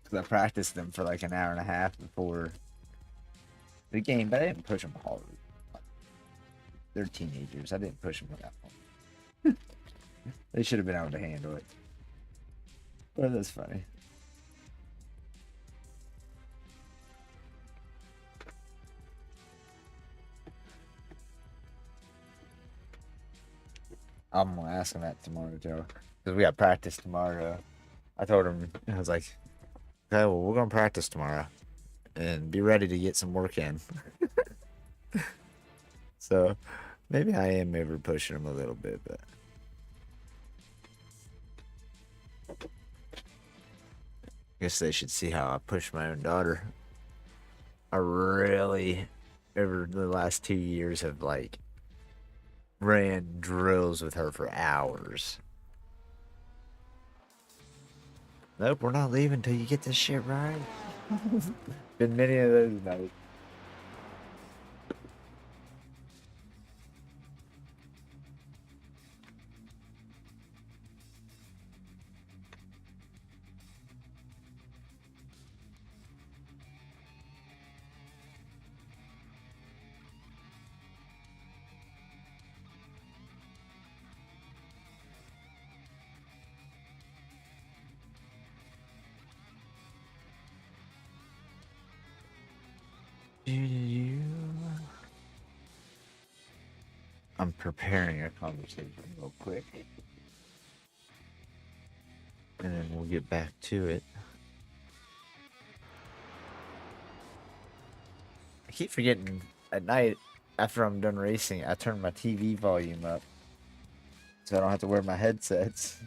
Because I practiced them for like an hour and a half before the game, but I didn't push them hard. They're teenagers. I didn't push them that hard. They should have been able to handle it. But that's funny. I'm gonna ask him that tomorrow, Joe, because we got practice tomorrow. I told him, I was like, okay, well, we're going to practice tomorrow and be ready to get some work in. So maybe I am over pushing him a little bit, but I guess they should see how I push my own daughter. I really, over the last 2 years, have like ran drills with her for hours. Nope, we're not leaving until you get this shit right. Been many of those nights. I'm preparing a conversation real quick. And then we'll get back to it. I keep forgetting at night after I'm done racing, I turn my TV volume up so I don't have to wear my headsets.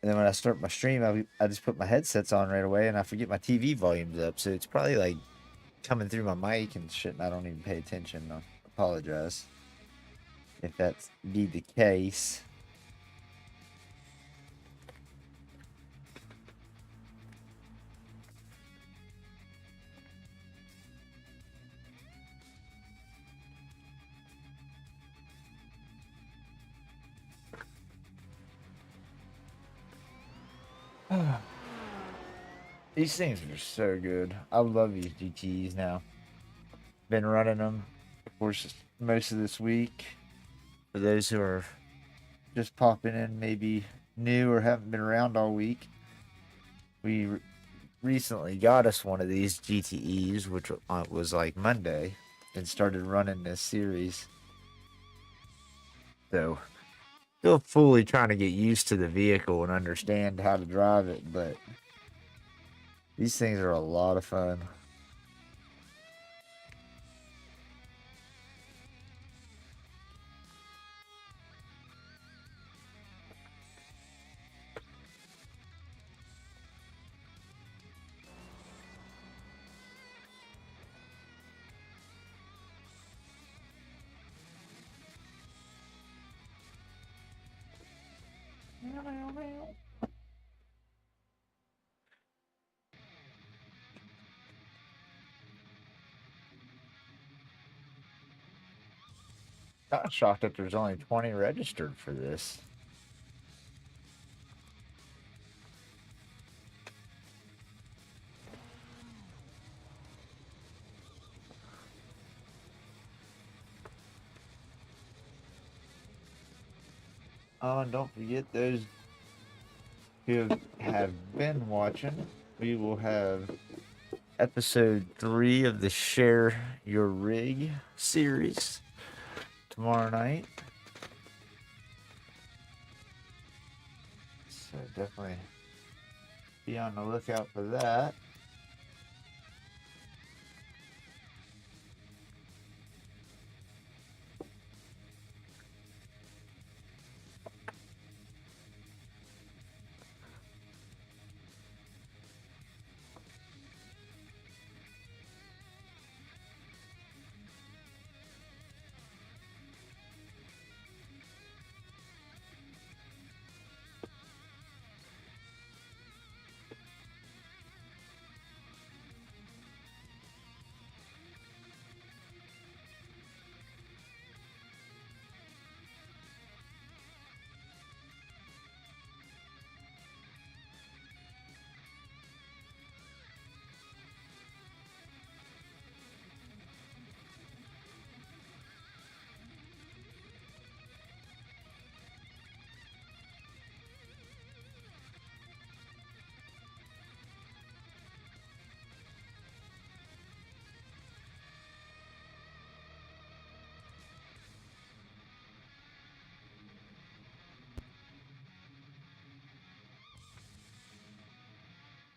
And then when I start my stream, I just put my headsets on right away and I forget my TV volume's up. So it's probably like coming through my mic and shit and I don't even pay attention. I apologize if that's be the case. These things are so good. I love these GTs now. Been running them, of course, most of this week. For those who are just popping in, maybe new or haven't been around all week, we recently got us one of these GTEs, which was like Monday, and started running this series. So, still fully trying to get used to the vehicle and understand how to drive it, but these things are a lot of fun. I'm shocked that there's only 20 registered for this. Oh, and don't forget those who have been watching, we will have episode 3 of the Share Your Rig series tomorrow night. So definitely be on the lookout for that.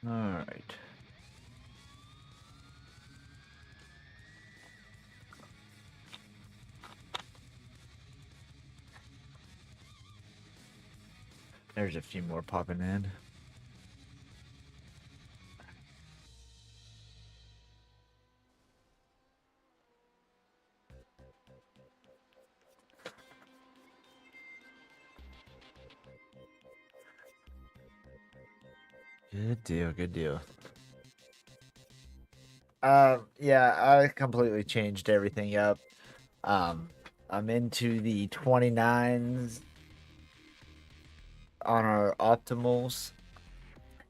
All right. There's a few more popping in. Good deal, good deal. Yeah, I completely changed everything up. I'm into the 29s on our optimals,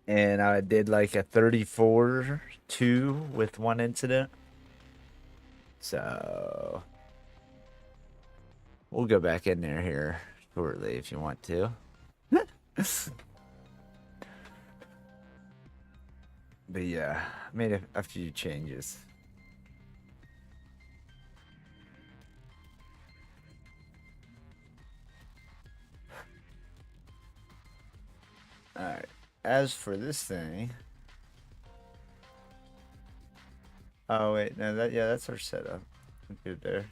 and I did like a 34-2 with one incident. So we'll go back in there here shortly if you want to. But yeah, made a few changes. Alright, as for this thing... Oh wait, no, that's our setup. Good there.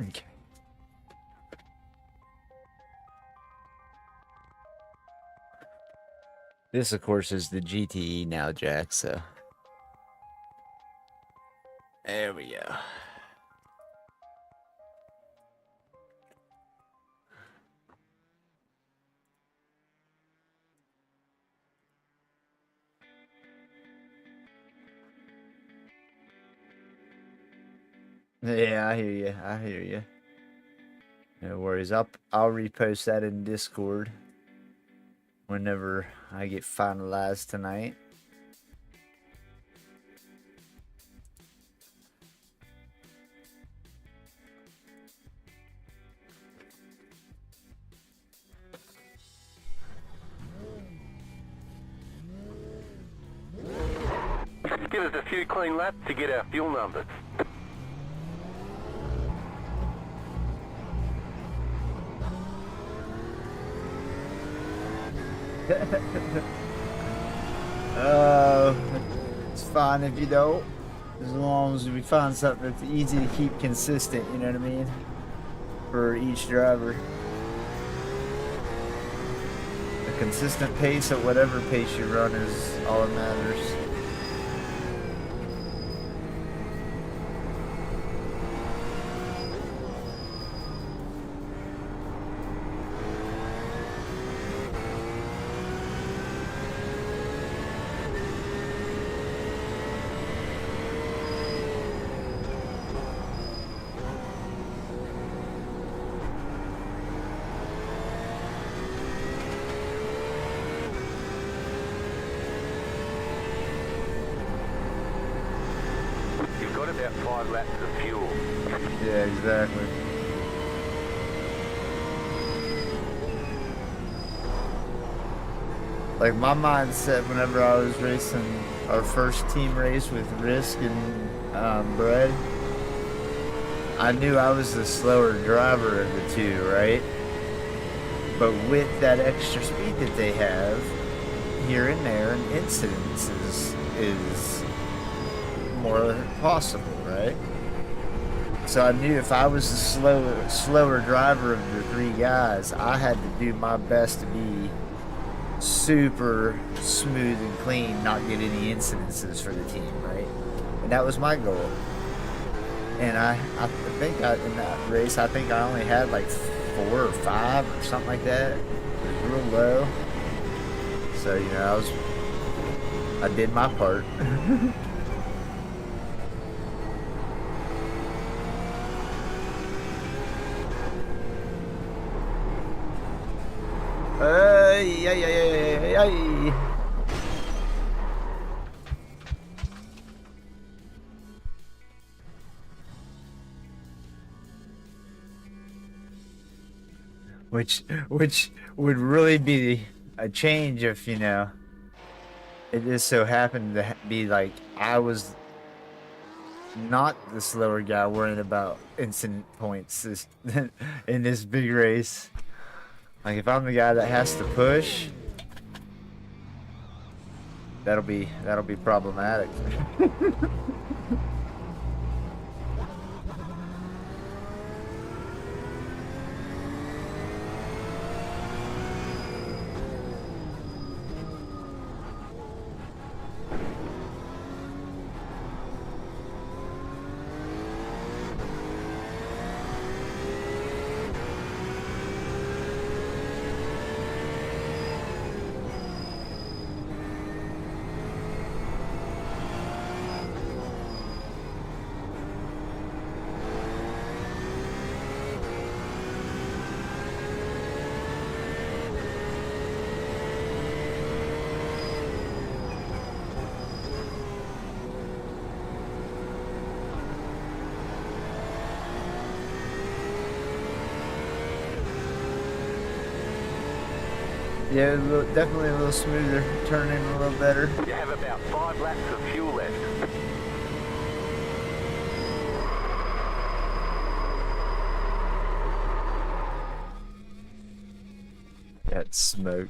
Okay. This, of course, is the GTE now, Jack, so... There we go. Yeah, I hear you. I hear you. No worries. I'll repost that in Discord whenever I get finalized tonight. Give us a few clean laps to get our fuel numbers. It's fine if you don't. As long as we find something that's easy to keep consistent, you know what I mean? For each driver. A consistent pace at whatever pace you run is all that matters. About 5 laps of fuel. Yeah, exactly. Like my mindset whenever I was racing our first team race with Risk and Brett, I knew I was the slower driver of the two, right? But with that extra speed that they have, here and there, an incidence is more possible, right? So I knew if I was the slower driver of the three guys, I had to do my best to be super smooth and clean, not get any incidences for the team, right? And that was my goal. And I think in that race, I think I only had like 4 or 5 or something like that. It was real low. So, you know, I did my part. Ay. which would really be a change if, you know, it just so happened to be like I was not the slower guy worrying about instant points in this big race. Like if I'm the guy that has to push, that'll be problematic. Yeah, definitely a little smoother, turning a little better. You have about 5 laps of fuel left. That smoke.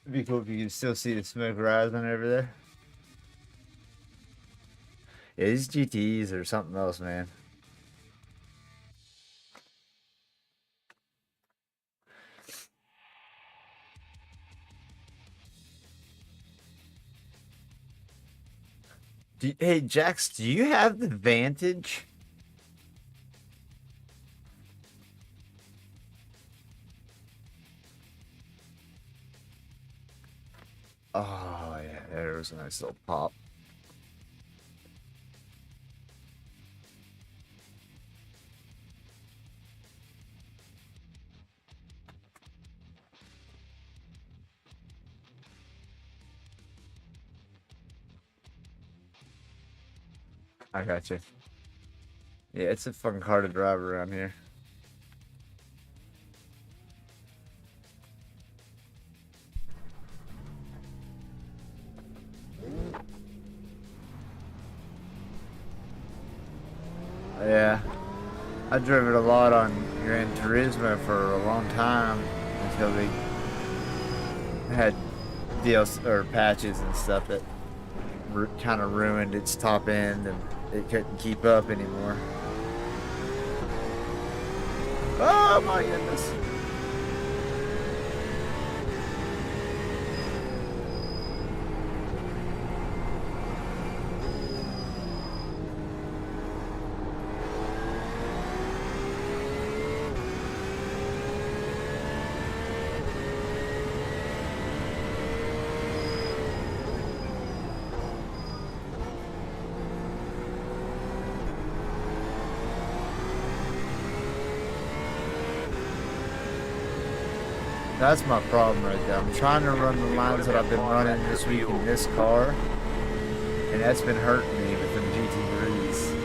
It'd be cool if you could still see the smoke rising over there. Yeah, these GTEs are something else, man. Hey, Jax, do you have the Vantage? Oh, yeah, there was a nice little pop. I got you. Yeah, it's a fun car to drive around here. Yeah, I drove it a lot on Gran Turismo for a long time until they had DLC or patches and stuff that kind of ruined its top end and it couldn't keep up anymore. Oh my goodness. That's my problem right there. I'm trying to run the lines that I've been running this week in this car, and that's been hurting me with them GT3s.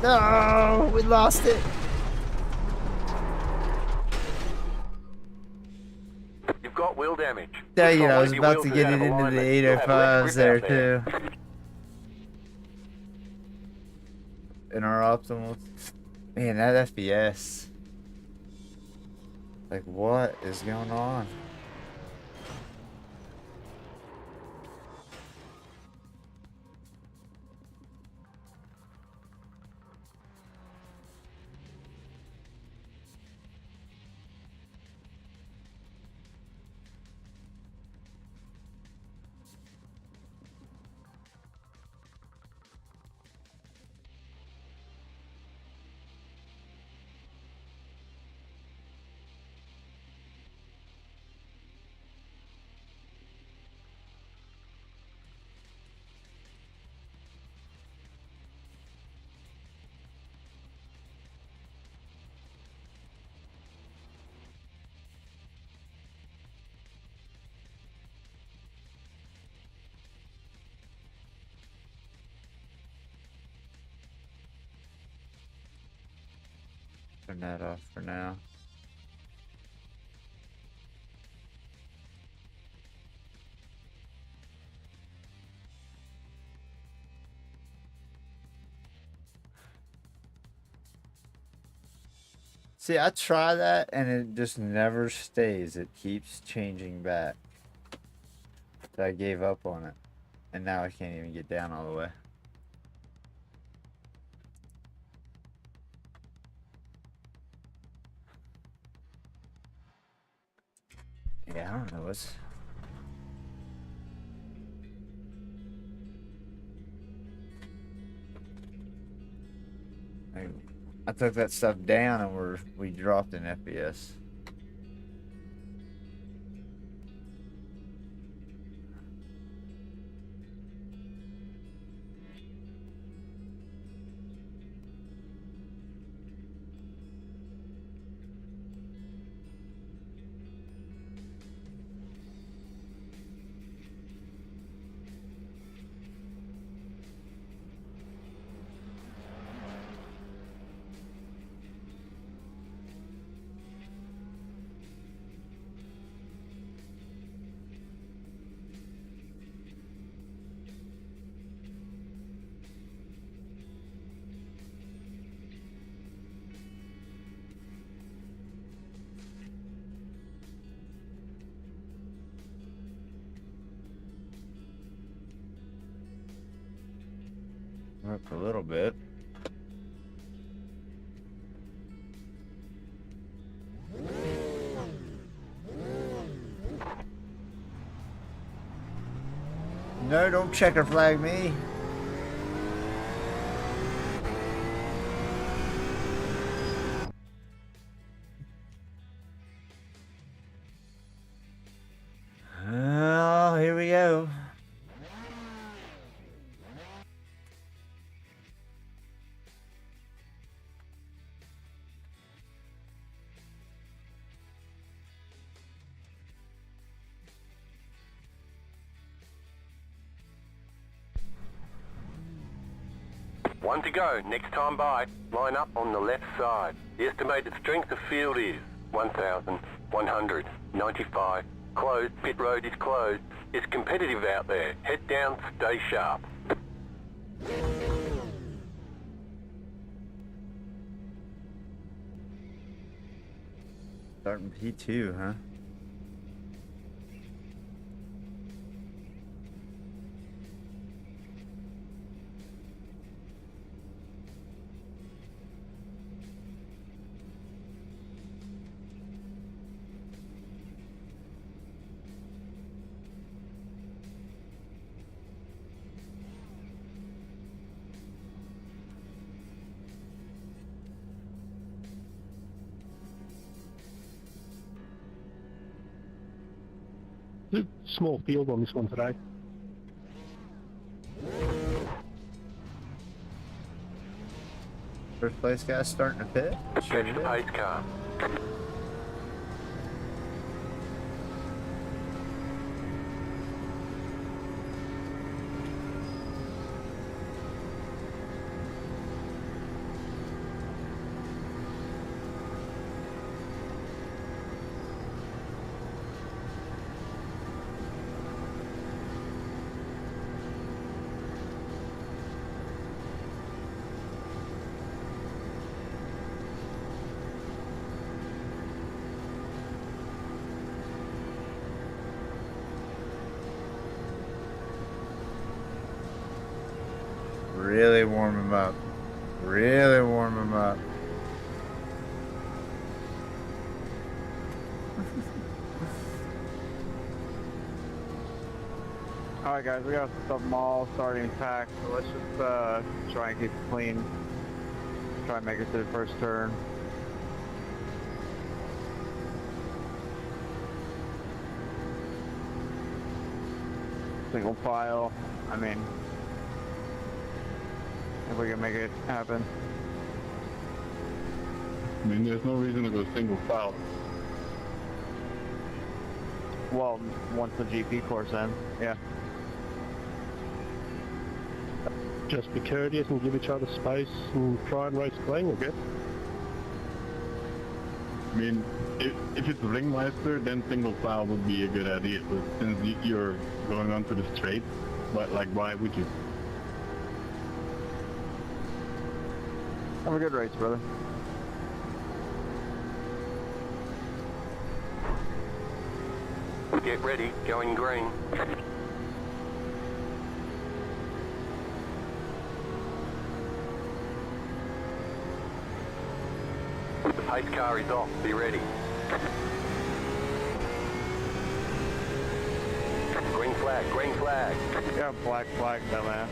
No, we lost it. You've got wheel damage. Dang it, I was One of your about to wheels get is it out of into the alignment. You'll have less 805s there grip out too. In our optimals. Man, that FPS. Like, what is going on? Turn that off for now. See, I try that and it just never stays. It keeps changing back. So I gave up on it. And now I can't even get down all the way. Yeah, I don't know what's... I took that stuff down and we dropped an FPS. Up a little bit. No, don't checker flag me. Oh, here we go. One to go. Next time by, line up on the left side. The estimated strength of field is 1,195. Closed. Pit road is closed. It's competitive out there. Head down, stay sharp. Starting P2, huh? Small field on this one today. First place guys starting to pit. Sure Catch the pace car. Really warm him up. Really warm him up. Alright guys, we got some all starting packed, so let's just try and keep it clean. Try and make it to the first turn. Single file, I mean, if we can make it happen. I mean, there's no reason to go single file. Well, once the GP course ends, yeah. Just be courteous and give each other space and try and race clean, I guess. I mean, if it's ringmaster, then single file would be a good idea, but since you're going onto the straight, but like, why would you? Have a good race, brother. Get ready, going green. The pace car is off, be ready. Green flag, green flag. Yeah, black flag, dumbass.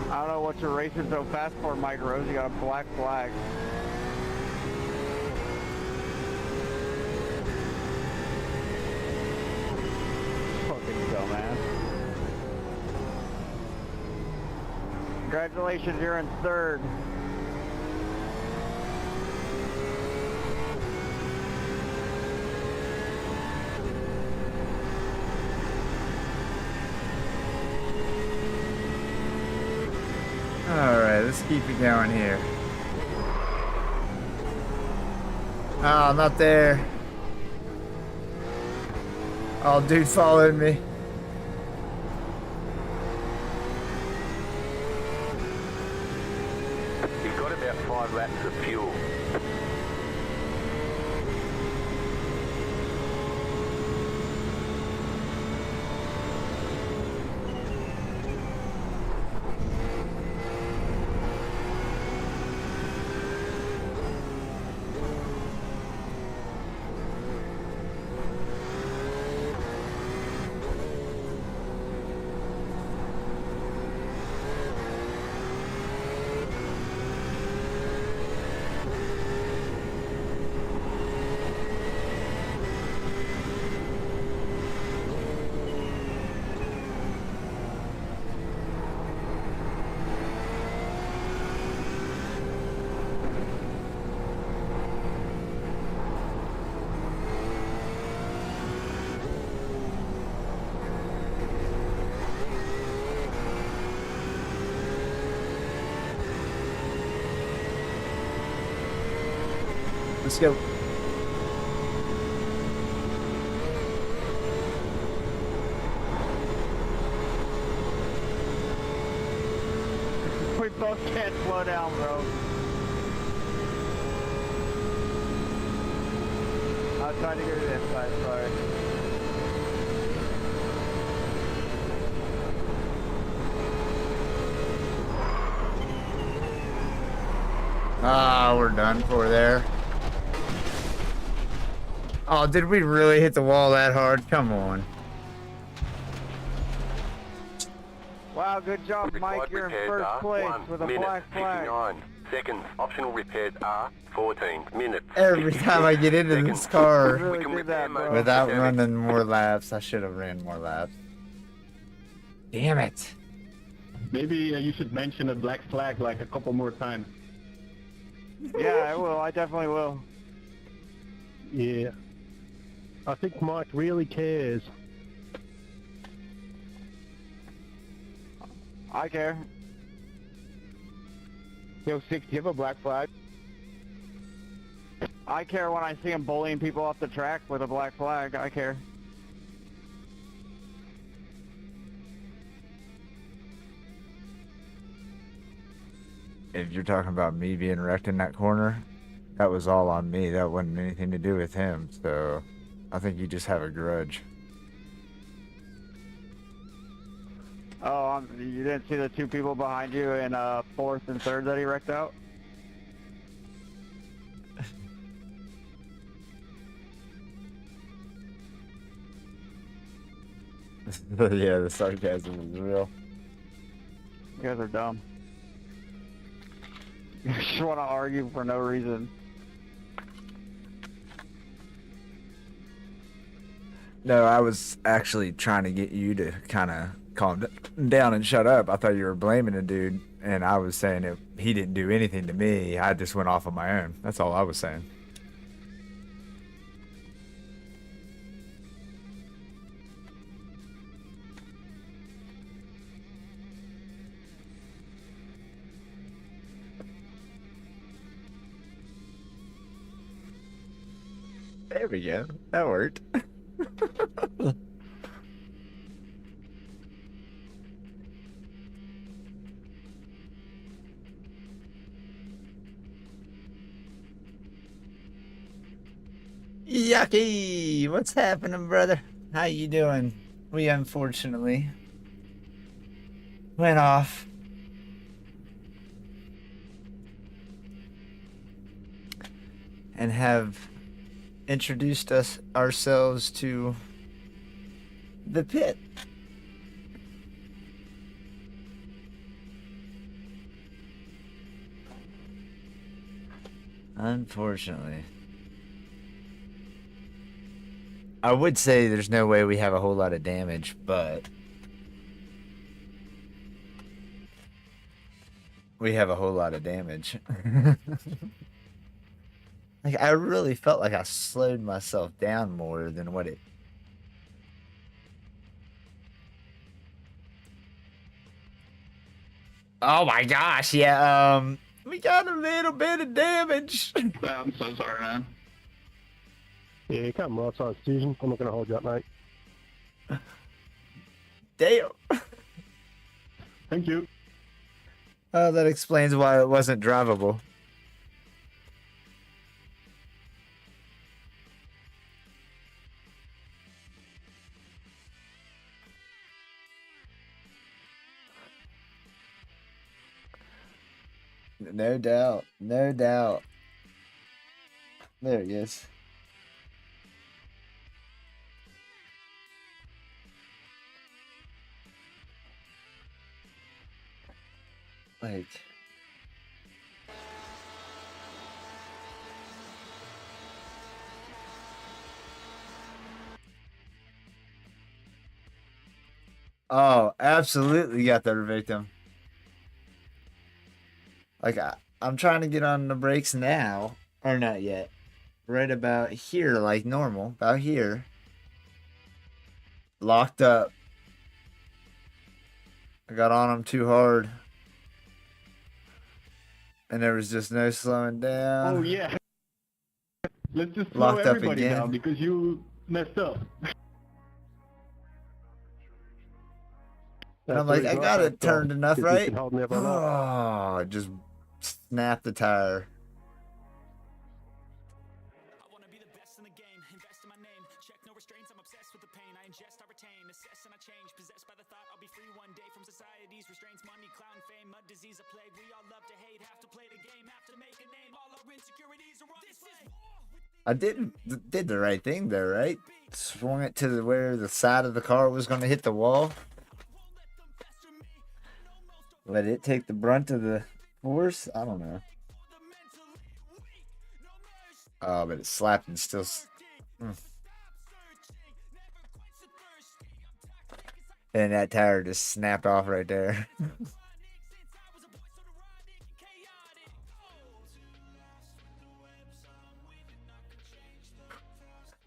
I don't know what you're racing so fast for, Mike Rose. You got a black flag. Fucking dumbass. Congratulations, you're in third. Alright, let's keep it going here. Oh, not there. Oh, dude followed me. You've got about 5 laps of fuel. Let's go. We both can't slow down, bro. I was trying to get to this side, sorry. Ah, we're done for there. Oh, did we really hit the wall that hard? Come on. Wow, good job, Mike. Required You're in repairs first are place 1 with a minute black flag. 59 seconds. Optional repairs are 14 minutes. Every time I get into this You car really We can did that, repair bro. most without damage. running more laps, I should have ran more laps. Damn it. Maybe you should mention a black flag like a couple more times. Yeah, I will. I definitely will. Yeah. I think Mike really cares. I care. Yo, 6, do you have a black flag? I care when I see him bullying people off the track with a black flag. I care. If you're talking about me being wrecked in that corner, that was all on me. That wasn't anything to do with him. So I think you just have a grudge. Oh, you didn't see the two people behind you in fourth and third that he wrecked out? Yeah, the sarcasm is real. You guys are dumb. You just want to argue for no reason. No, I was actually trying to get you to kind of calm down and shut up. I thought you were blaming a dude, and I was saying if he didn't do anything to me, I just went off on my own. That's all I was saying. There we go. That worked. Yucky! What's happening, brother? How you doing? We unfortunately went off. And have introduced ourselves to the pit. Unfortunately. I would say there's no way we have a whole lot of damage, but we have a whole lot of damage. Like, I really felt like I slowed myself down more than what it... Oh my gosh, yeah, we got a little bit of damage. I'm so sorry, man. Yeah, come right side, Susan. I'm not going to hold you up, mate. Damn. Thank you. Oh, that explains why it wasn't drivable. No doubt. No doubt. There he is. Like... Oh, absolutely got their victim. Like, I'm trying to get on the brakes now. Or not yet. Right about here, like normal. About here. Locked up. I got on them too hard. And there was just no slowing down. Oh, yeah. Let's just slow Locked up everybody again. down because you messed up. And I'm like, I got it turned enough, You right? can hold me up on that. Oh, just snapped the tire. I wanna be the best in the game, invest in my name, check no restraints, I'm obsessed with the pain, I ingest, I retain, assess and I change, possessed by the thought I'll be free one day from society's restraints, money, clown, fame, mud, disease, a plague, we all love to hate, have to play the game, have to make a name, all our insecurities are on display. I did the right thing there, right? Swung it to where the side of the car was going to hit the wall. Let it take the brunt of the force? I don't know. Oh, but it slapped and still... And that tire just snapped off right there.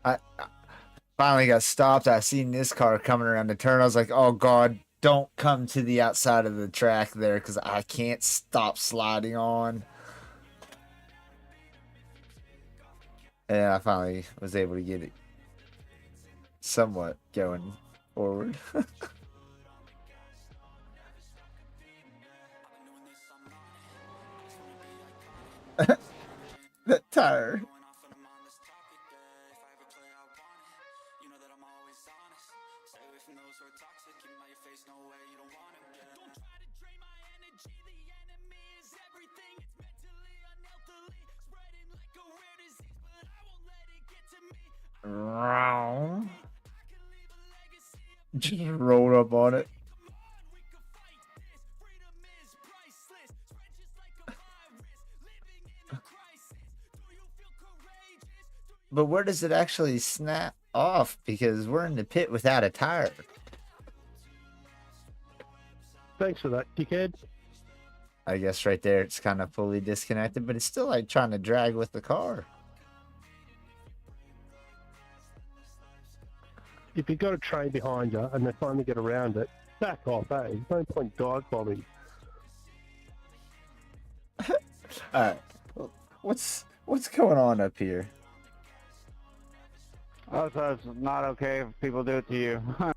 I finally got stopped. I seen this car coming around the turn. I was like, oh, God. Don't come to the outside of the track there because I can't stop sliding on. And I finally was able to get it somewhat going forward. That tire. Just rolled up on it. But where does it actually snap off? Because we're in the pit without a tire. Thanks for that, dickhead. I guess right there it's kind of fully disconnected, but it's still like trying to drag with the car. If you've got a train behind you and they finally get around it, back off, eh? There's no point dive bombing. Alright. What's going on up here? Oh, so it's not okay if people do it to you. I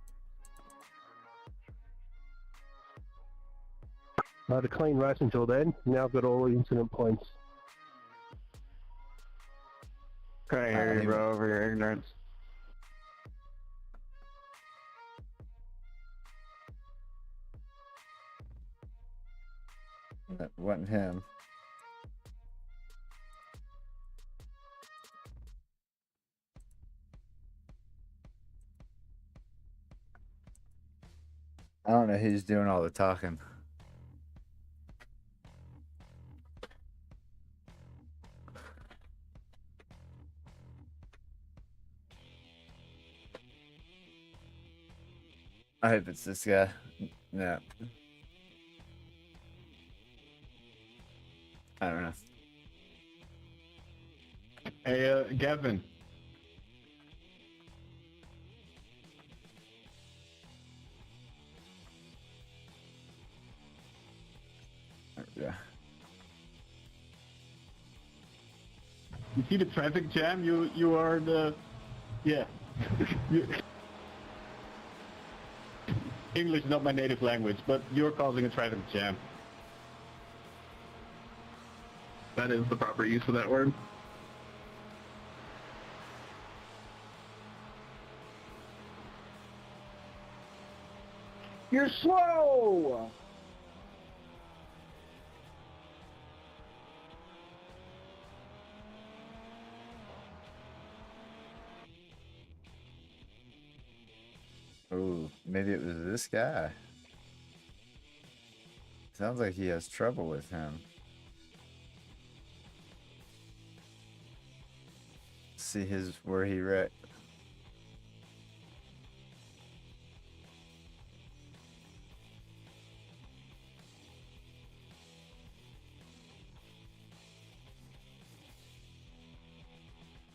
had a clean race until then. Now I've got all the incident points. Couldn't hear you, bro, over your ignorance. That wasn't him. I don't know who's doing all the talking. I hope it's this guy. No. I don't know. Hey, Gavin. Yeah. You see the traffic jam? You are the... Yeah. English is not my native language, but you're causing a traffic jam. That is the proper use of that word. You're slow! Ooh, maybe it was this guy. Sounds like he has trouble with him. See where he wrecked.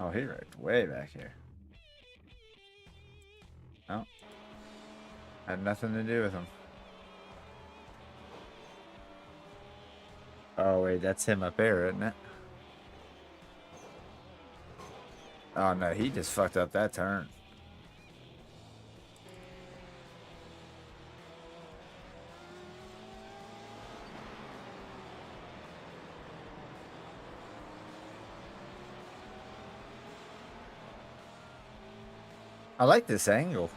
Oh, he wrecked way back here. Oh. Had nothing to do with him. Oh, wait, that's him up there, isn't it? Oh, no, he just fucked up that turn. I like this angle.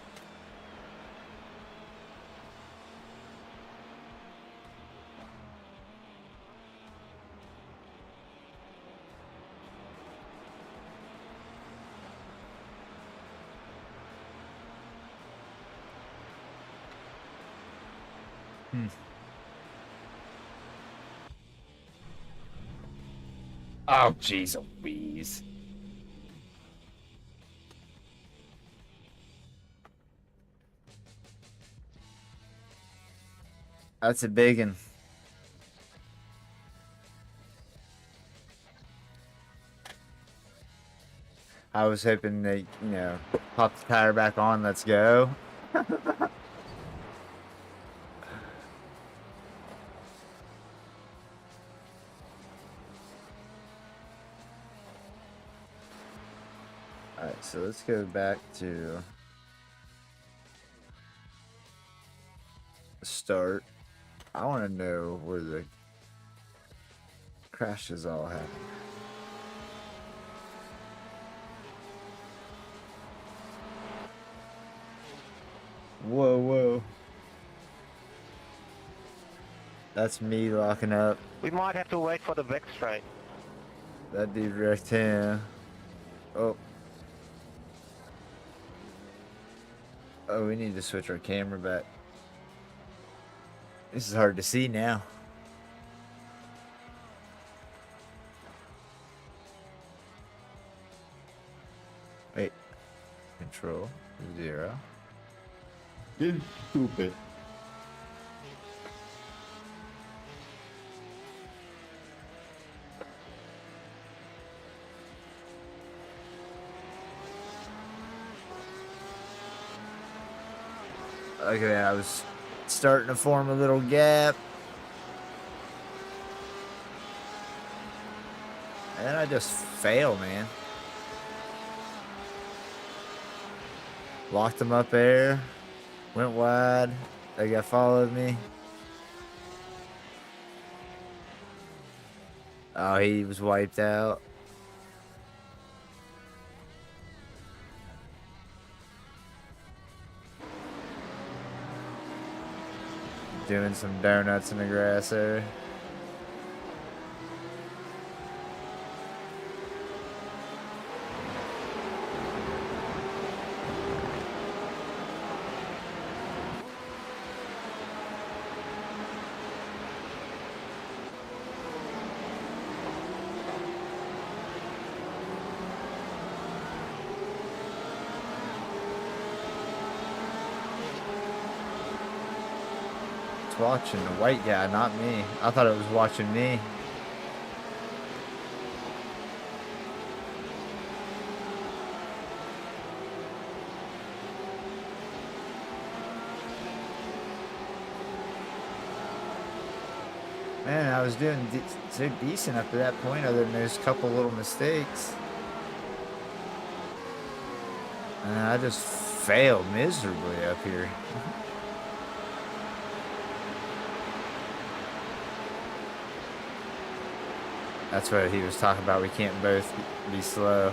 Oh, jeez Louise. That's a big one. I was hoping they, pop the tire back on, let's go. So let's go back to the start. I want to know where the crashes all happen. Whoa, whoa. That's me locking up. We might have to wait for the back straight. That dude wrecked him. Oh. Oh, we need to switch our camera back. This is hard to see now. Wait. Control 0. This is stupid. Okay, I was starting to form a little gap. And then I just fail, man. Locked them up there. Went wide. They got followed me. Oh, he was wiped out. Doing some donuts in the grass there. Watching the white guy, not me. I thought it was watching me. Man, I was doing so decent up to that point, other than those couple little mistakes. And I just failed miserably up here. That's what he was talking about. We can't both be slow.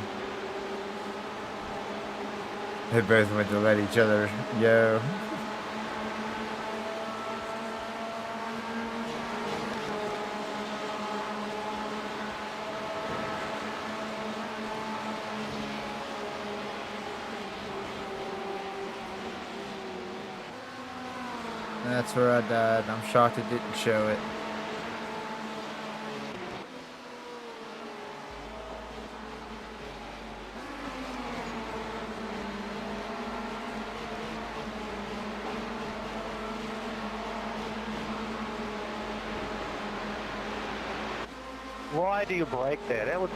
They both went to let each other go. And that's where I died. I'm shocked it didn't show it. Why do you brake there? That was...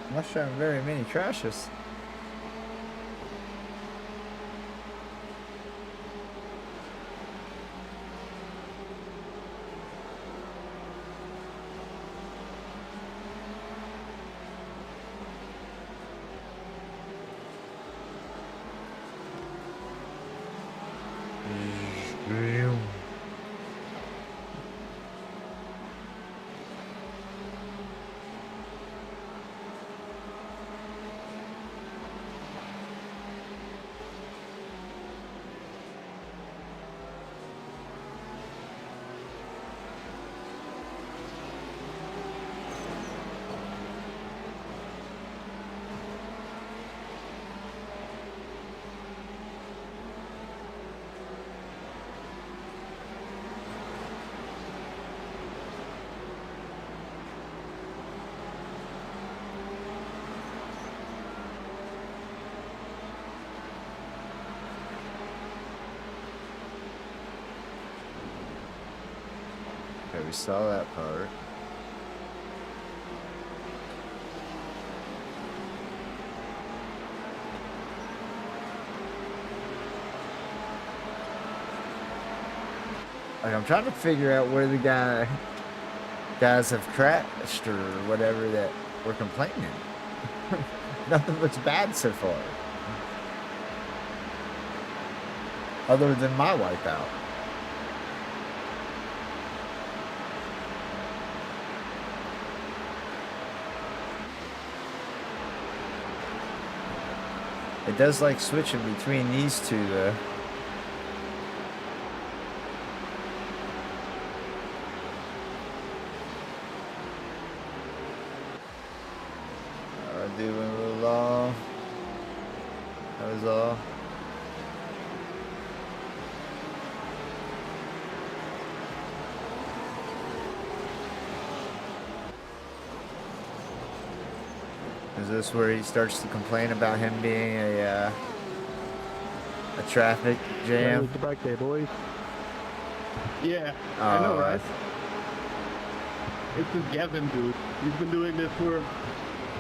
I'm not showing very many crashes. Okay, we saw that part. Like, I'm trying to figure out where the guys have crashed or whatever that we're complaining. Nothing looks bad so far. Other than my wipeout. It does like switching between these two though. Doing a little long. That was all. Is this where he starts to complain about him being a traffic jam? It's the break there, boys. Yeah, Oh, I know, right? It's this Gavin dude. He's been doing this for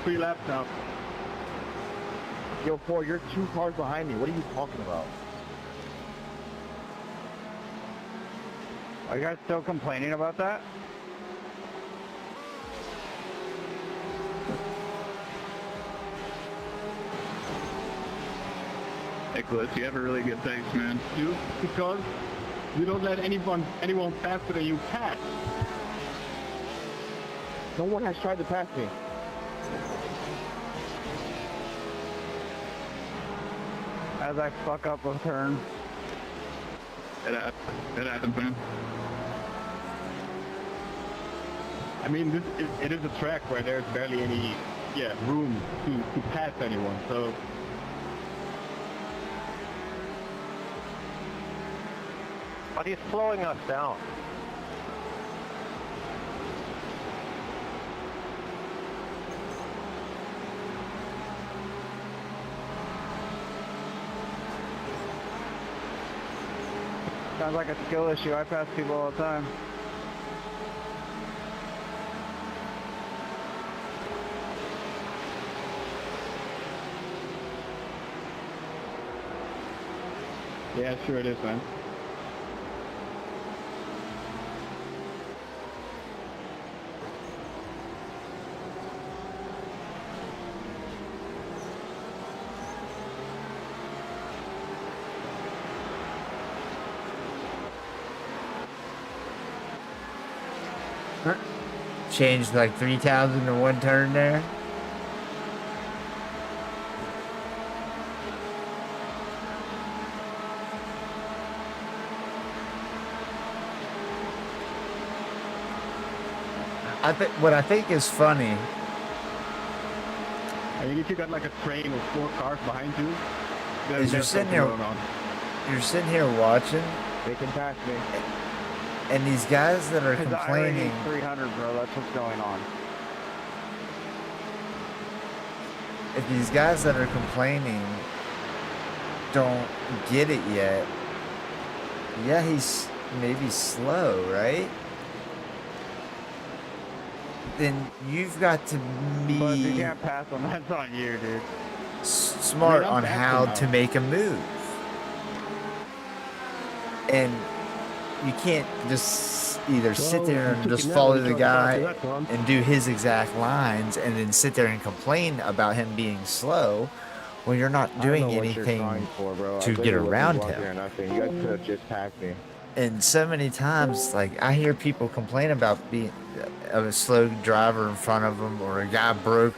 3 laps now. Yo, Paul, you're 2 cars behind me. What are you talking about? Are you guys still complaining about that? Nicholas, you have a really good face, man. You, because you don't let anyone faster than you pass. No one has tried to pass me. As I fuck up a turn. It happens, man. I mean, it is a track where there's barely any room to pass anyone, so... But he's slowing us down. Sounds like a skill issue. I pass people all the time. Yeah, sure it is, man. Changed like 3,000 in one turn there. What I think is funny. I mean, if you got like a train with 4 cars behind you, then Is you're there's sitting something here, going on. you're sitting here watching, They can pass me. and these guys that are His complaining. Iracing 300, bro. That's what's going on. If these guys that are complaining don't get it yet, yeah, he's maybe slow, right? Then you've got to But if you be can't pass him, that's on you, dude. smart I'm on faster how now. to make a move. And you can't just either sit there and just follow the guy and do his exact lines and then sit there and complain about him being slow when you're not doing anything to get around him. You guys could have just passed me. And so many times, like, I hear people complain about being a slow driver in front of them, or a guy broke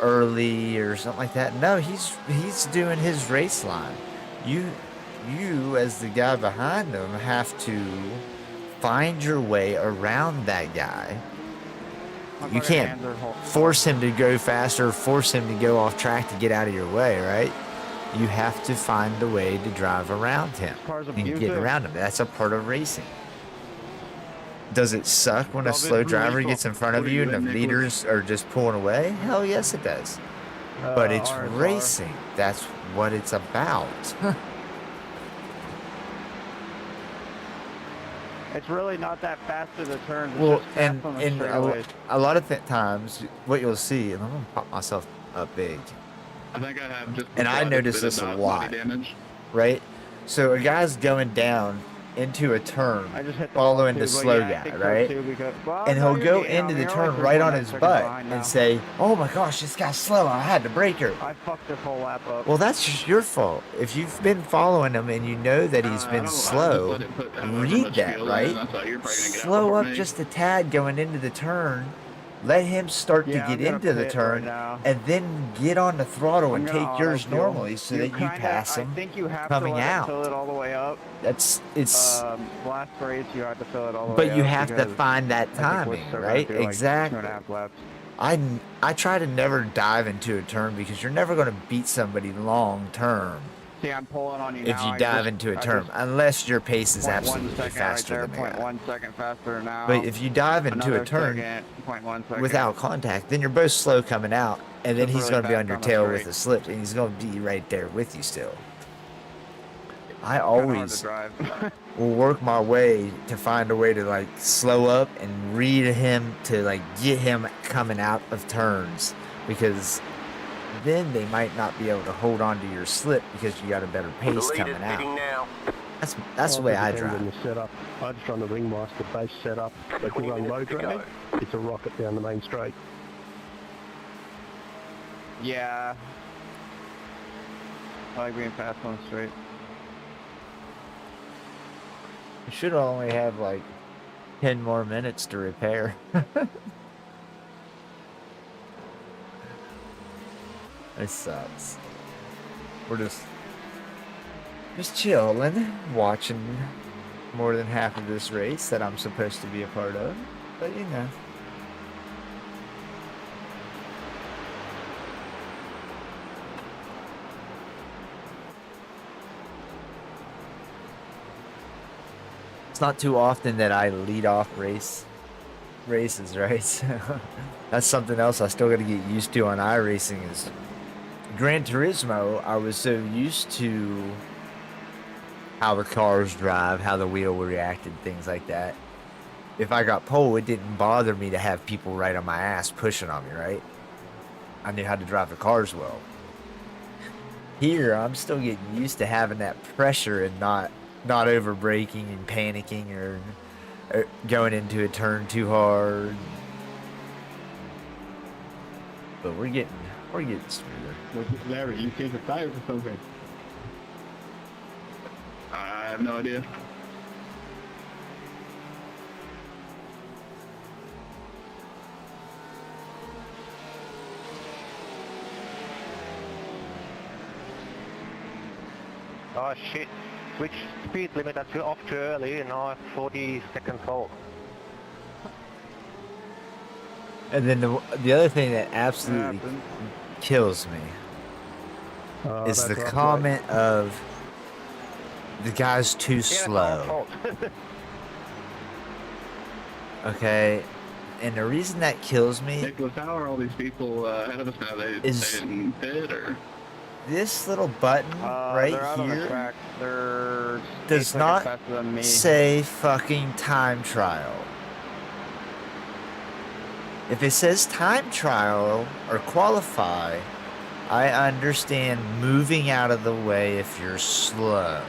early or something like that. No, he's doing his race line. You as the guy behind him have to find your way around that guy. You can't force him to go faster, force him to go off track to get out of your way, right? You have to find a way to drive around him and get around him. That's a part of racing. Does it suck when a slow driver gets in front of you and the leaders are just pulling away? Hell yes, it does. But it's racing. That's what it's about. It's really not that fast to the turns. It's Well, just and fast on the in straightaways. a lot of times, what you'll see, and I'm gonna pop myself up big, I think I have just... and I notice this a lot, right? So a guy's going down into a turn, I just hit the following wall the too, but slow yeah, I guy, think so right? too, because, well, And no, he'll you're go getting into on the me. You're turn only right on 3.9 his seconds butt behind now. and say, "Oh my gosh, this guy's slow. I had to break her." I fucked this whole lap up. Well, that's just your fault. If you've been following him and you know that he's been slow, read that, right? Slow up just a tad going into the turn. Let him start to Yeah, get I'm gonna into the pit turn, right now. and then get on the throttle I'm and gonna take yours auto fuel. normally so that you kinda, pass him I think you have coming to let out. it fill it all the way up. It's Last race you had to fill it all the way but up. you have to because find that I think we're timing, still gonna right? do, like, Exactly. 2.5 laps. I try to never dive into a turn because you're never going to beat somebody long term See, I'm pulling on you if now. you dive into a turn, unless your pace is 0.1 absolutely second faster right there, than that. 0.1 second faster now. But if you dive into Another a turn second, 0.1 second. without contact, then you're both slow coming out, and then Just he's really going to be fast on your on the tail straight. with a slip, and he's going to be right there with you still. I Kinda hard to always drive. will work my way to find a way to like slow up and read him to like get him coming out of turns, because then they might not be able to hold on to your slip because you got a better The pace leader's coming pitting out. now. That's the way I depends drive. on the setup. I just run the ringmaster base setup. But if 20 you run low minutes to drag, go. it's a rocket down the main straight. Yeah. I like being fast on the straight. You should only have like 10 more minutes to repair. It sucks. We're just chilling, watching more than half of this race that I'm supposed to be a part of. But you know. It's not too often that I lead off races, right? That's something else I still got to get used to on iRacing is Gran Turismo. I was so used to how the cars drive, how the wheel will react, and things like that. If I got pole, it didn't bother me to have people right on my ass pushing on me, right? I knew how to drive the cars well. Here, I'm still getting used to having that pressure and not over braking and panicking or going into a turn too hard. But we're getting smoother. Larry, you changed the tires or something? I have no idea. Oh shit, switch speed limit off too early, now 40 seconds old. And then the other thing that absolutely kills me is the comment of the guy's too slow. Okay, and the reason that kills me Nicholas, how are all these people ahead of us now? They didn't pit or? This little button right they're out on the here track. They're does 8 not seconds faster than me. say fucking time trial. If it says time trial or qualify, I understand moving out of the way if you're slow.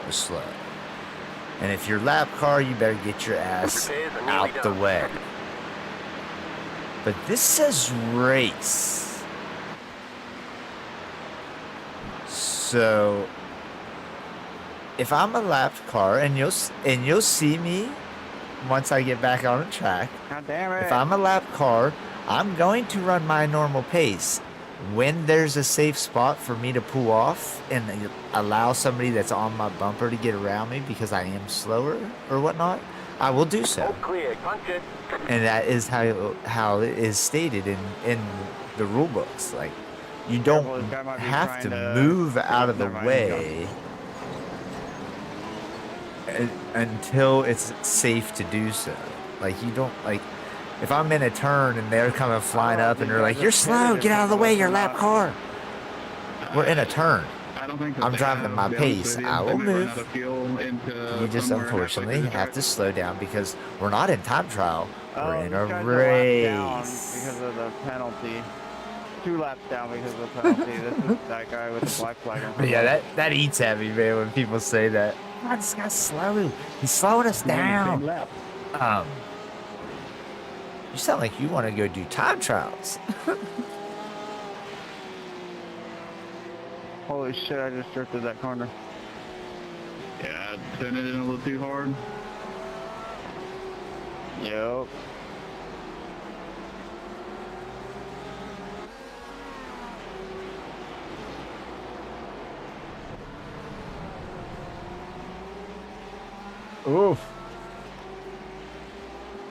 And if you're lap car, you better get your ass out the way. But this says race. So if I'm a lapped car, and you'll see me once I get back on the track. God damn it. If I'm a lapped car, I'm going to run my normal pace. When there's a safe spot for me to pull off and allow somebody that's on my bumper to get around me because I am slower or whatnot, I will do so. Clear, punch it. And that is how it is stated in the rule books. Like, you don't have to move out of the way until it's safe to do so. Like, you don't, like, if I'm in a turn and they're coming flying up and they're like, "You're slow, get out of the way, you're a lap car." We're in a turn. I'm driving at my pace. I will move. You just unfortunately have to slow down because we're not in time trial. We're in a race. Because of the penalty. 2 laps down because of the penalty. This is that guy with the black flag. But yeah, that eats at me, man, when people say that. Come on, this guy's slow. He's slowing us down. You sound like you want to go do time trials. Holy shit, I just drifted that corner. Yeah, sent it in a little too hard. Yep. Oof.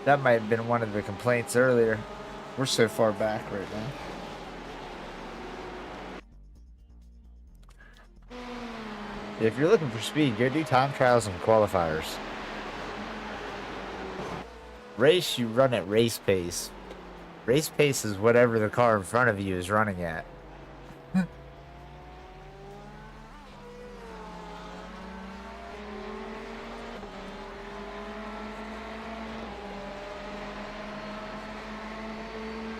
That might have been one of the complaints earlier. We're so far back right now. If you're looking for speed, go do time trials and qualifiers. Race, you run at race pace. Race pace is whatever the car in front of you is running at.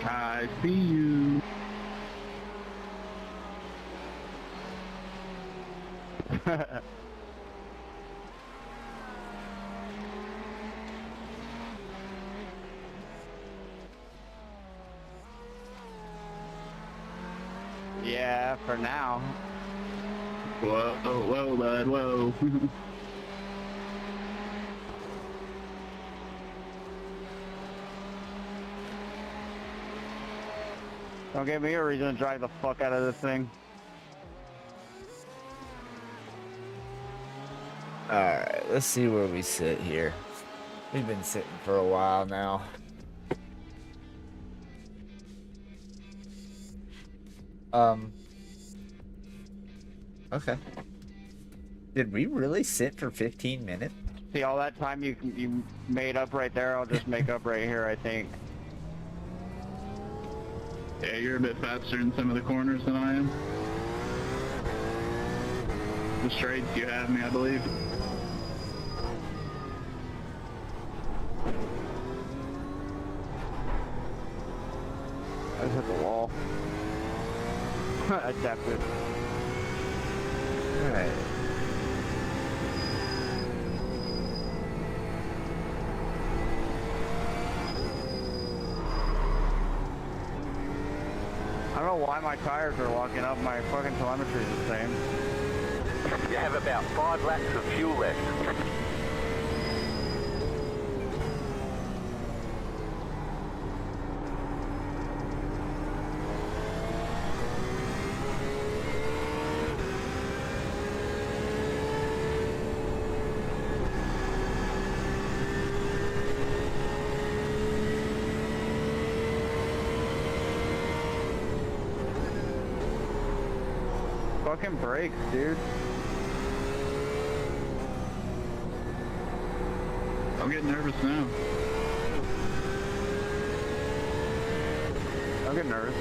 I see you. Yeah, for now. Whoa, whoa, bud, whoa. Don't give me a reason to drive the fuck out of this thing. Alright, let's see where we sit here. We've been sitting for a while now. Okay. Did we really sit for 15 minutes? See, all that time you made up right there, I'll just make up right here, I think. Yeah, you're a bit faster in some of the corners than I am. The straights, you have me, I believe. I just hit the wall. I tapped it. Alright. I don't know why my tires are locking up. My fucking telemetry is the same. You have about 5 laps of fuel left. Fucking brakes, dude. I'm getting nervous now. Don't get nervous.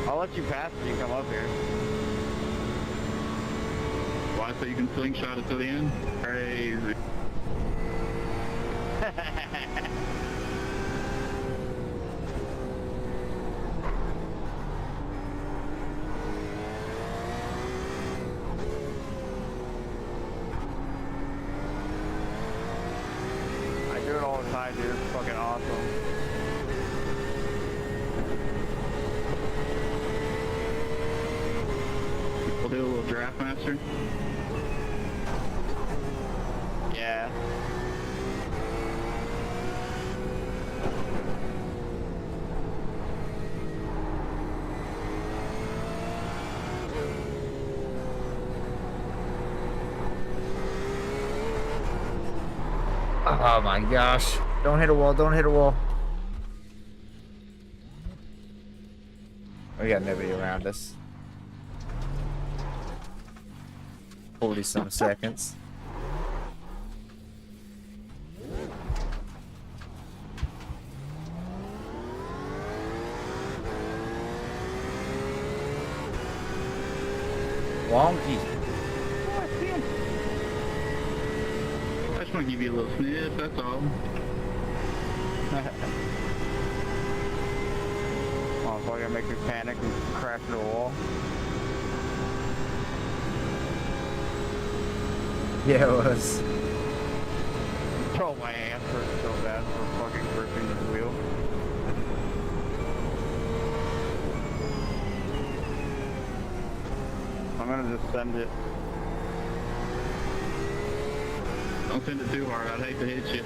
I'll let you pass if you come up here. Why, so you can slingshot it to the end? Crazy. I do it all the time, dude. It's fucking awesome. We'll do a little draft master. Yeah. Oh my gosh. Don't hit a wall, don't hit a wall. We got nobody around us. 40 some seconds. Wonky. I just want to give you a little sniff, that's all. Oh, fucking make me panic and crash into a wall. Yeah, it was. Oh, my ass hurts so bad for fucking gripping the wheel. I'm gonna just send it. Don't send it too hard. I'd hate to hit you.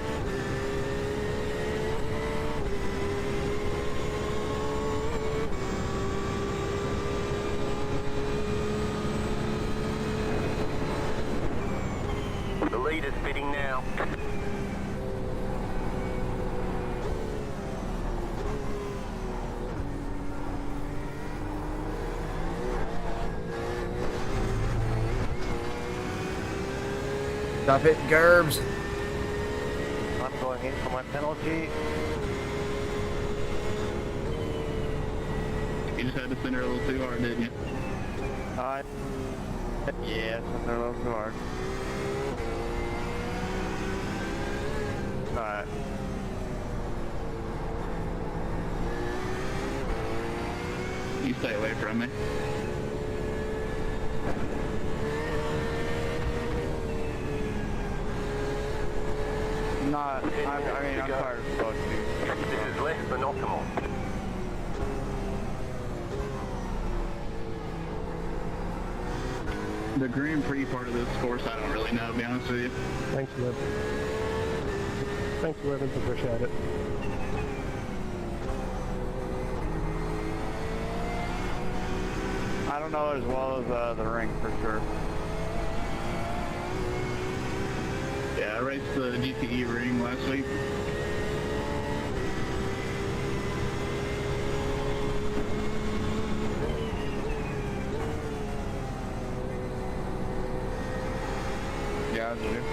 The leader's bidding now. Stop hitting gerbs. I'm going in for my penalty. You just had to send her a little too hard, didn't you? Yeah, send her a little too hard. Alright. You stay away from me. Not, I mean, I'm tired of both of you. This is less than optimal. The Grand Prix part of this course, I don't really know, to be honest with you. Thanks, Liv. Thanks, Liv. Appreciate it. I don't know as well as the ring for sure. Yeah, I raced the GTE ring last week. Yeah, I do.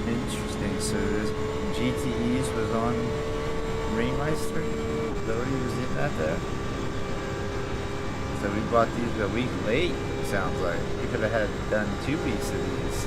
Interesting. So this GTEs was on Ringmeister? Is that what he was in that there? So we bought these a week late, it sounds like. We could have had done 2 weeks of these.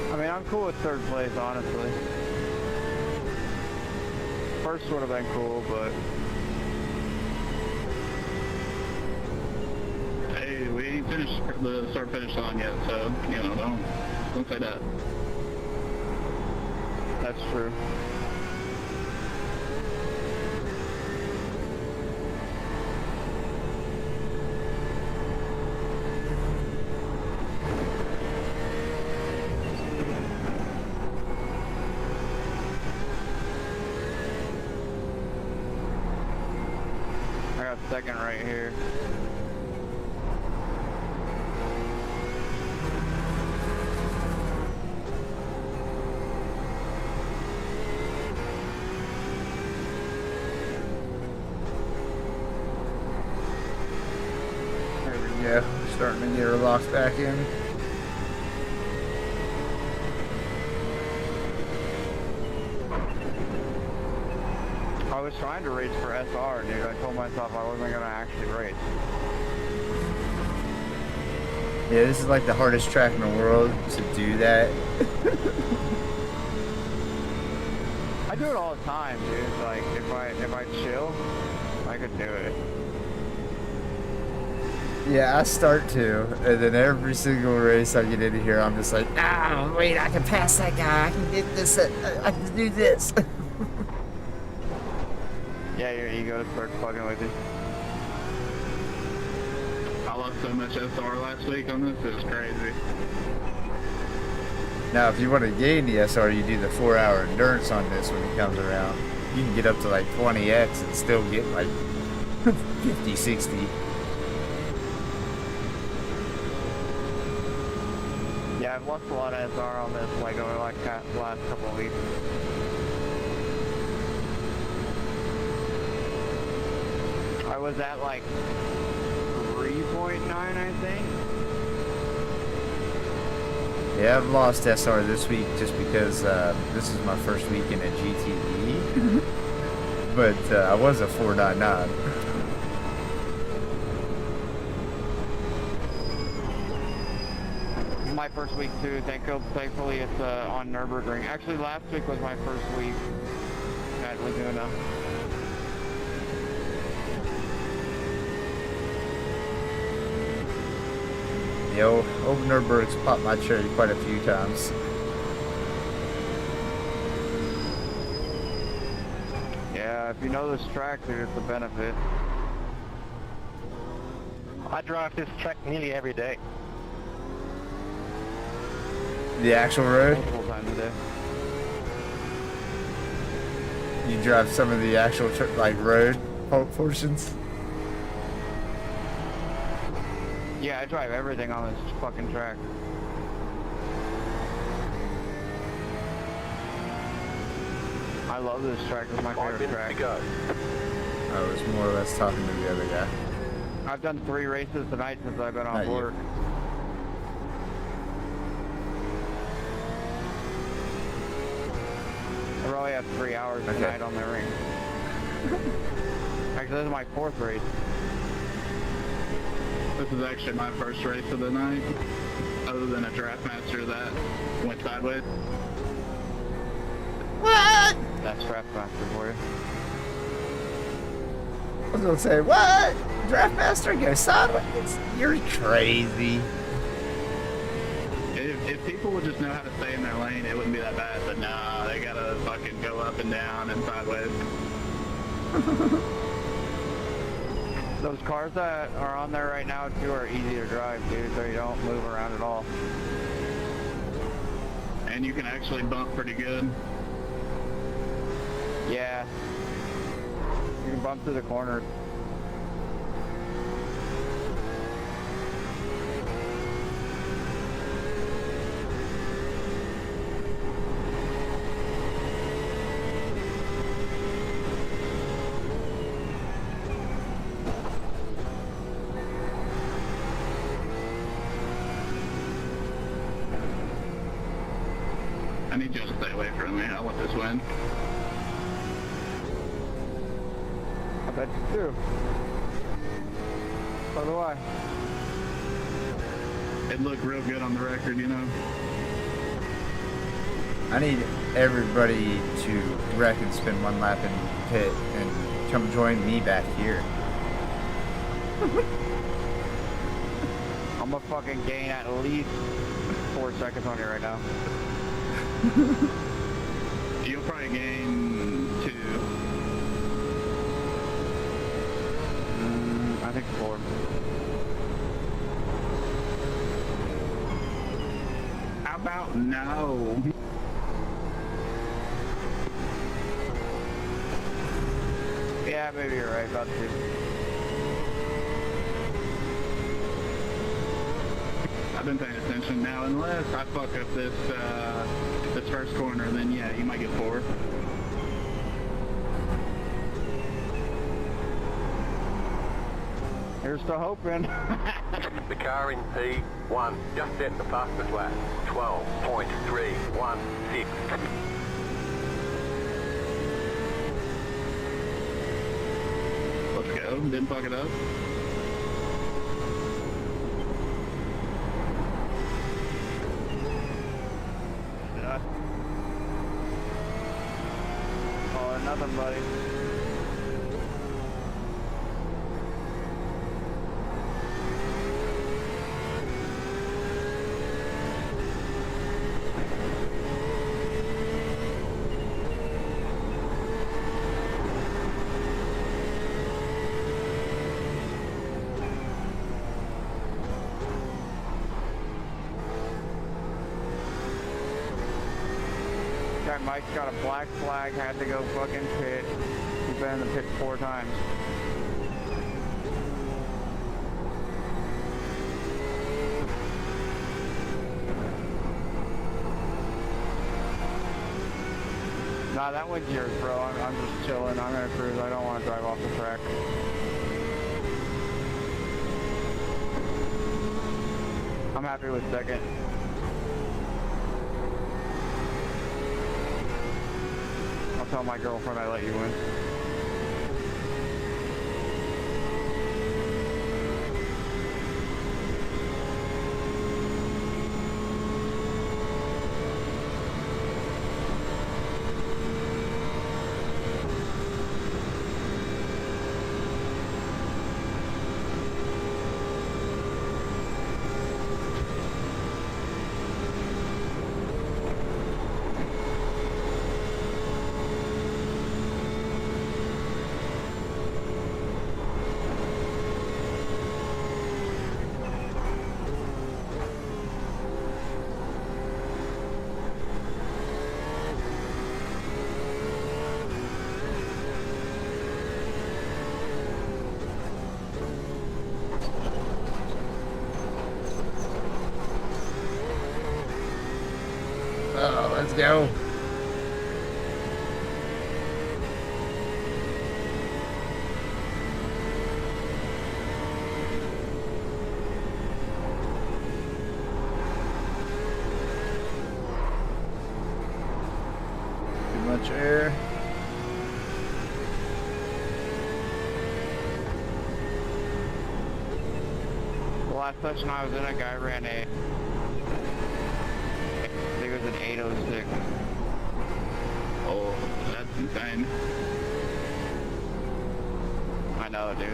I mean, I'm cool with 3rd place, honestly. First would have been cool, but... Hey, we ain't finished the start-finish line yet, so, you know, don't say that. That's true. I got 2nd right here. There we go. Starting to get her locked back in. I was trying to race for SR, dude. I told myself I wasn't gonna actually race. Yeah, this is like the hardest track in the world to do that. I do it all the time, dude. Like, if I chill, I could do it. Yeah, I start to, and then every single race I get into here, I'm just like, ah, wait, I can pass that guy. I can get this. I can do this. Yeah, your ego starts fucking with you. I lost so much SR last week on this, it was crazy. Now, if you want to gain the SR, you do the 4-hour endurance on this when it comes around. You can get up to like 20x and still get like 50, 60. Yeah, Yeah, I've lost a lot of SR on this, like over like the last couple of weeks. I was at like 3.9, I think. Yeah, I've lost SR this week just because this is my first week in a GTE. But I was a 4.9. My first week too. Thankfully it's on Nürburgring. Actually, last week was my first week at Laguna. Yo, old Nürburgring's popped my cherry quite a few times. Yeah, if you know this track, dude, it's a benefit. I drive this track nearly every day. The actual road? Multiple times a day. You drive some of the actual like road portions? Yeah, I drive everything on this fucking track. I love this track. It's my 5 favorite minutes to track. go. I was more or less talking to the other guy. I've done 3 races tonight since I've been on Not you. board. I probably have 3 hours tonight on the ring. Actually, this is my 4th race. This is actually my first race of the night, other than a draft master that went sideways. What? That's Draftmaster for you. I was gonna say, what? Draftmaster go sideways? You're crazy. If people would just know how to stay in their lane, it wouldn't be that bad, but nah, they gotta fucking go up and down and sideways. Those cars that are on there right now too are easy to drive, dude, so you don't move around at all. And you can actually bump pretty good. Yeah. You can bump through the corners. I need you to stay away from me. I want this win. I bet you do. So do I. It looked real good on the record, you know. I need everybody to wreck and spin one lap in pit and come join me back here. I'm gonna fucking gain at least 4 seconds on you right now. You'll probably gain 2. I think 4. How about no? Yeah, maybe you're right about 2. I've been paying attention now. Unless I fuck up this this first corner, then yeah, you might get 4. Here's to hoping. The car in P1 just set the fastest lap. 12.316. Let's go. Didn't fuck it up. Oh, nothing, buddy. Guy Mike's got a black flag, had to go fucking pit. He's been in the pit 4 times. Nah, that one's yours, bro. I'm just chilling. I'm gonna cruise. I don't want to drive off the track. I'm happy with second. I'll tell my girlfriend I let you win. Oh, let's go. Too much air. The last session I was in, a guy ran a... I think it was an 806. Oh, that's insane. I know, dude.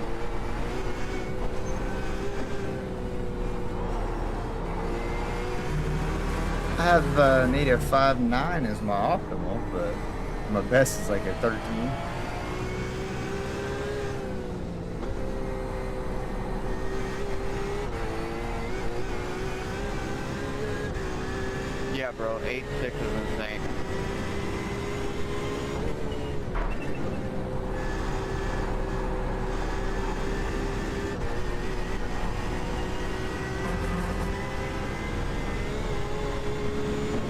I have need a 5.9 as my optimal, but my best is like a 13. Yeah, bro, 8.6 is insane.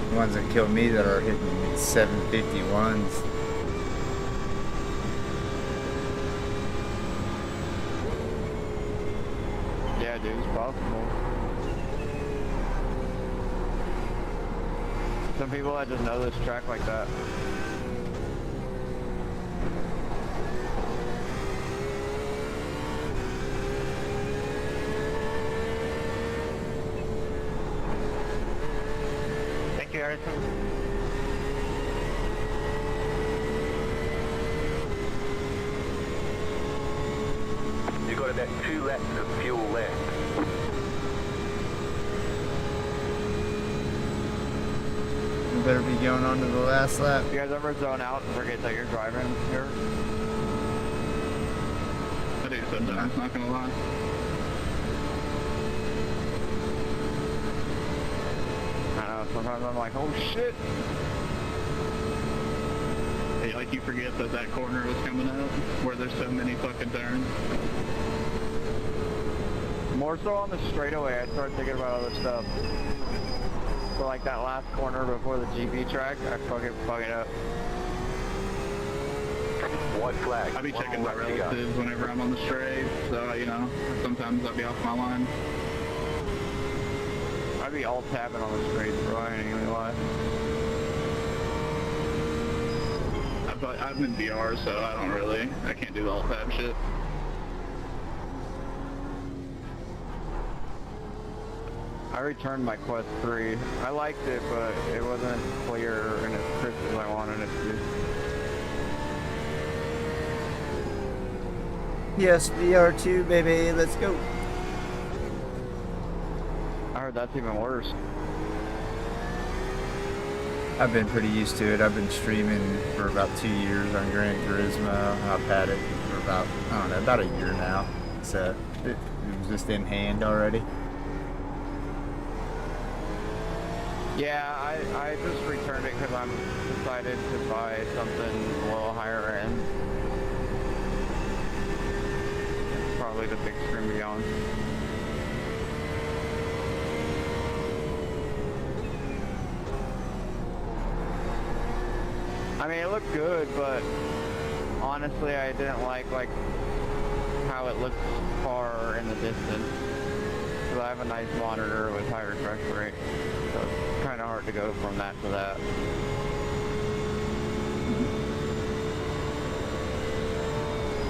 The ones that kill me that are hitting 751s. Yeah, dude, it's possible. Some people that just know this track like that. Thank you, Iracing. You've got about 2 laps of fuel left. We better be going on to the last lap. You guys ever zone out and forget that you're driving here? I do sometimes, not gonna lie. I know, sometimes I'm like, oh shit! Hey, like you forget that that corner was coming up, where there's so many fucking turns. More so on the straightaway, I start thinking about other stuff. So like that last corner before the GP track, I fucking fuck it up. White flag. I be One checking more my lap to go. relatives whenever I'm on the straight, so, you know, sometimes I'll be off my line. I'd be all tapping on the straight, bro, I ain't even lie. I'm in VR, so I can't do the alt tab shit. I returned my Quest 3. I liked it, but it wasn't clear and as crisp as I wanted it to be. Yes, VR2, baby, let's go. I heard that's even worse. I've been pretty used to it. I've been streaming for about 2 years on Gran Turismo. I've had it for about, I don't know, about a year now. So it was just in hand already. Yeah, I just returned it because I'm decided to buy something a little higher end. It's probably the big screen beyond. I mean, it looked good, but honestly, I didn't like how it looks far in the distance. Because I have a nice monitor with high refresh rate, so it's kind of hard to go from that to that.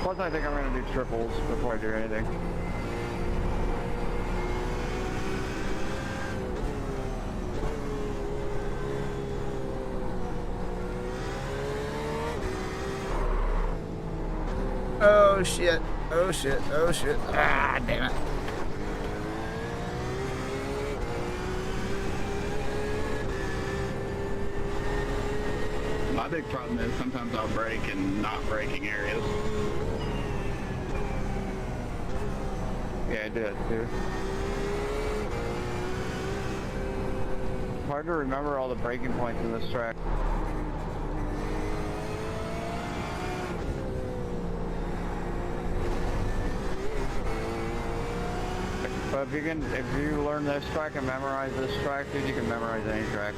Plus, I think I'm going to do triples before I do anything. Oh shit. Oh shit. Oh shit. Ah, damn it. My big problem is sometimes I'll brake in not braking areas. Yeah, I do that too. It's hard to remember all the braking points in this track. But if you learn this track and memorize this track, dude, you can memorize any track.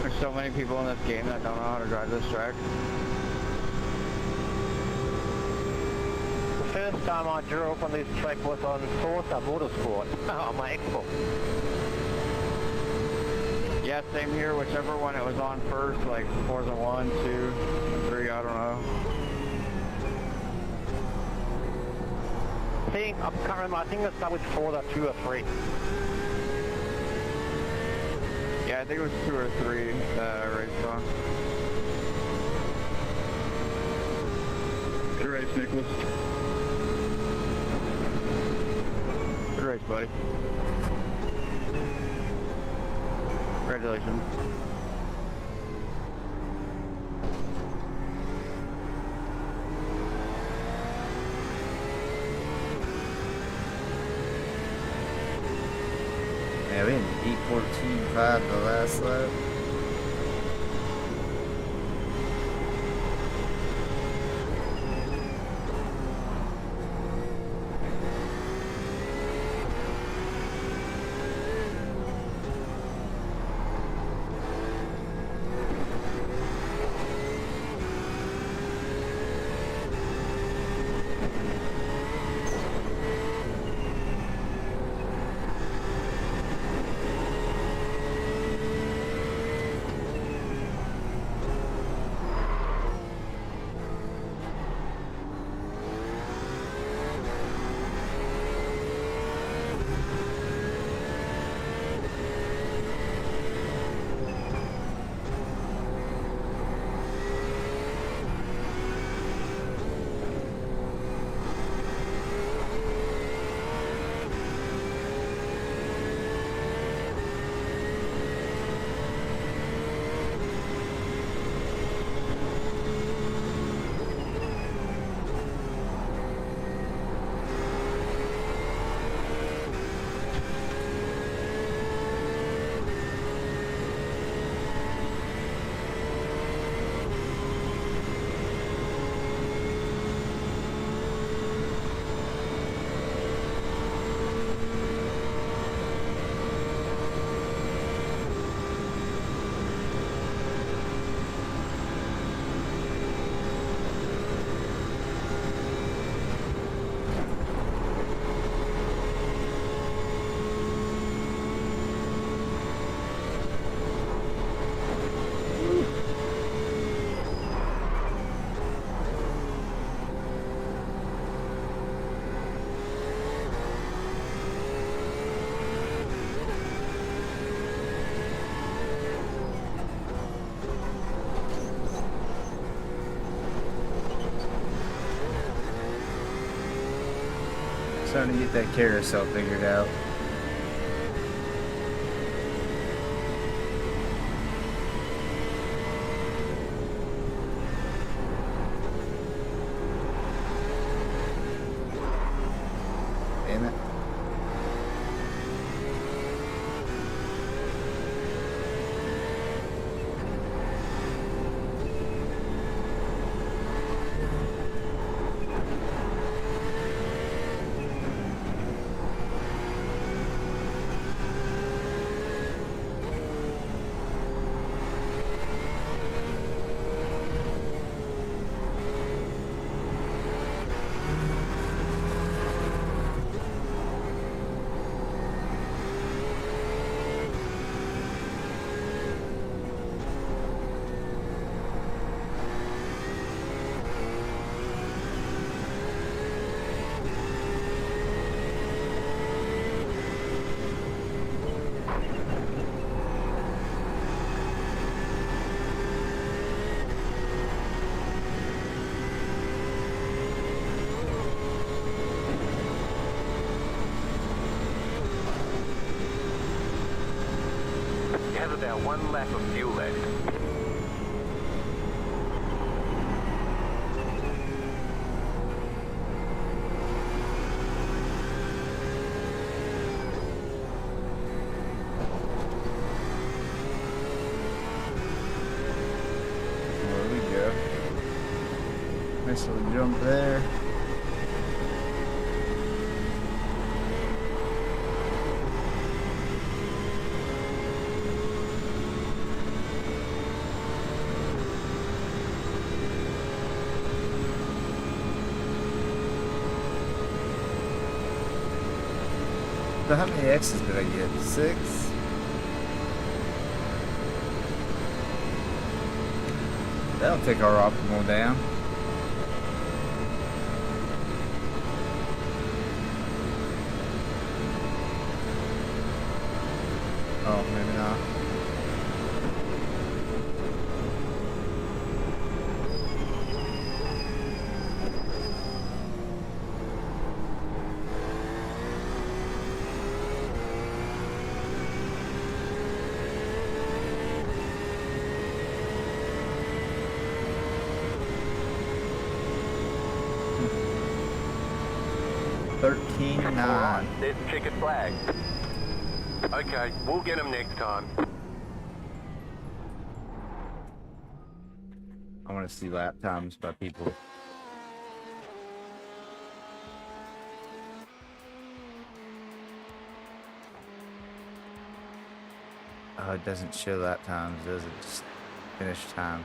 There's so many people in this game that don't know how to drive this track. The first time I drove on this track was on Forza Motorsport on my Xbox. Yeah, same here, whichever one it was on first, like Forza 1, 2, 3, I don't know. I think I can't remember, I think it started with Forza 2 or 3. Yeah, I think it was 2 or 3 raced on. Good race, Nicholas. Good race, buddy. Congratulations. Yeah, we had 8:14.5 the last lap. Starting to get that carousel figured out. Damn it. about 1 lap of fuel left. There we go. Nice little jump there. So how many X's did I get? 6? That'll take our optimal down. Oh, maybe not. Alright, there's the checkered flag. Okay, we'll get them next time. I want to see lap times by people. Oh, it doesn't show lap times, does it? Just finish time.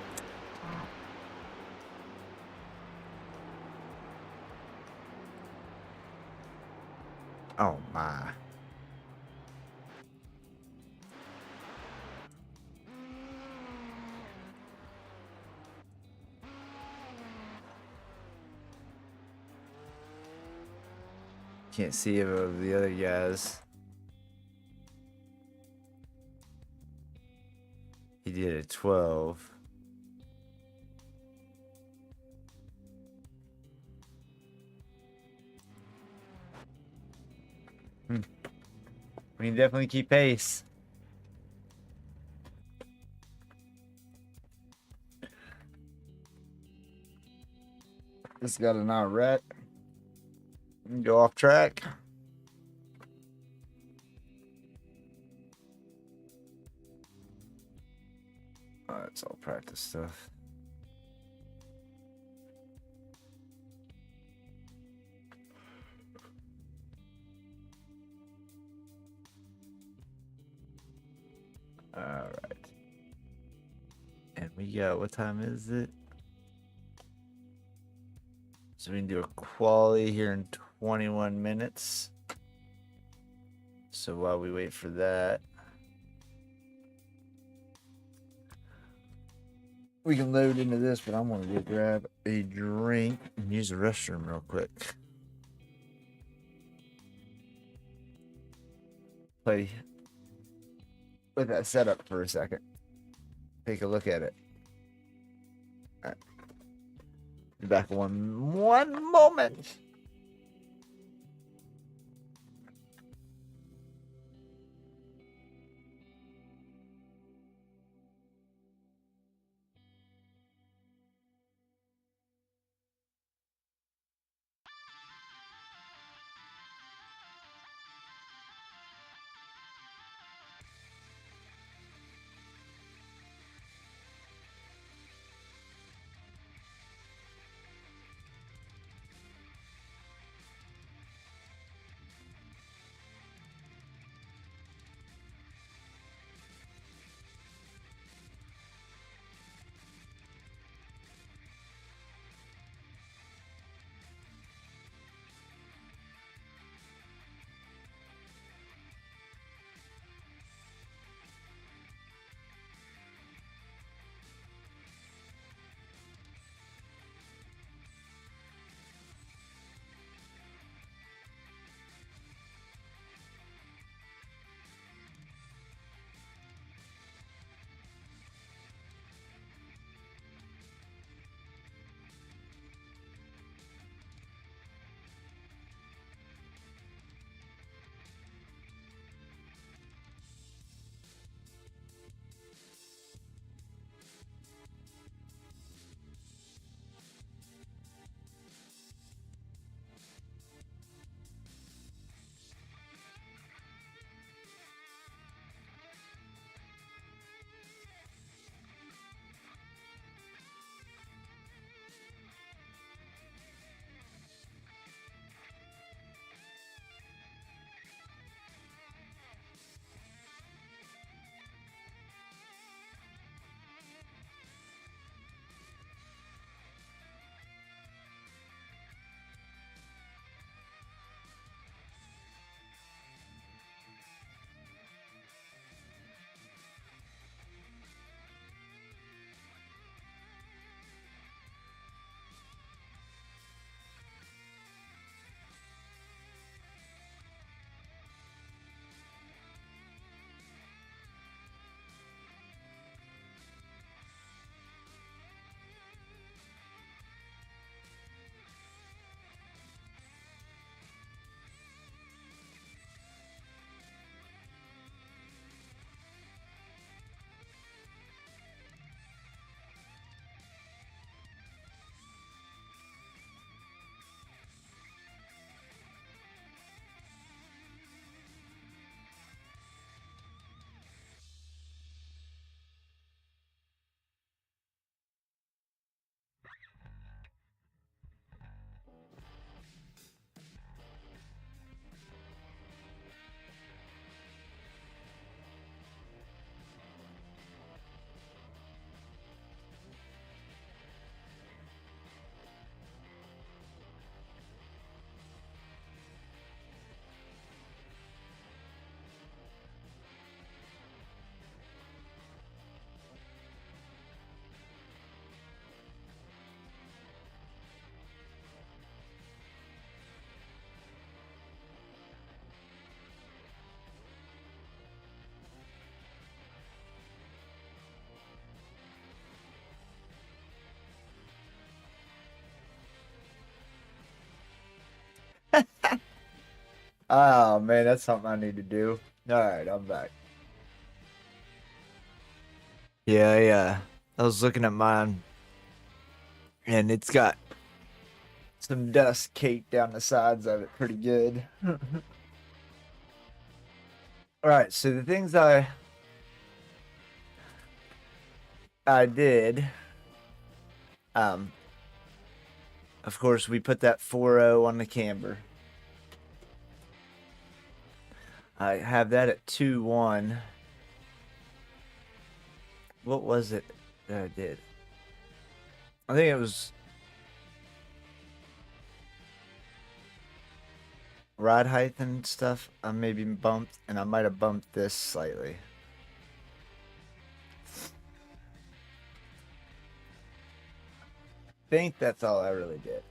Oh my. Can't see it of the other guys. He did a 12. We can definitely keep pace. This got an out wreck. Go off track. Oh, it's all practice stuff. All right. And we got, what time is it? So we can do a quali here in 21 minutes. So while we wait for that, we can load into this, but I'm gonna go grab a drink and use the restroom real quick. Play with that setup for a second. Take a look at it. All right. Be back in one moment. Oh man, that's something I need to do. All right, I'm back. Yeah, I was looking at mine, and it's got some dust caked down the sides of it pretty good. All right, so the things I did, of course, we put that 4.0 on the camber. I have that at 2.1. What was it that I did? I think it was ride height and stuff. I maybe bumped, and I might have bumped this slightly. I think that's all I really did.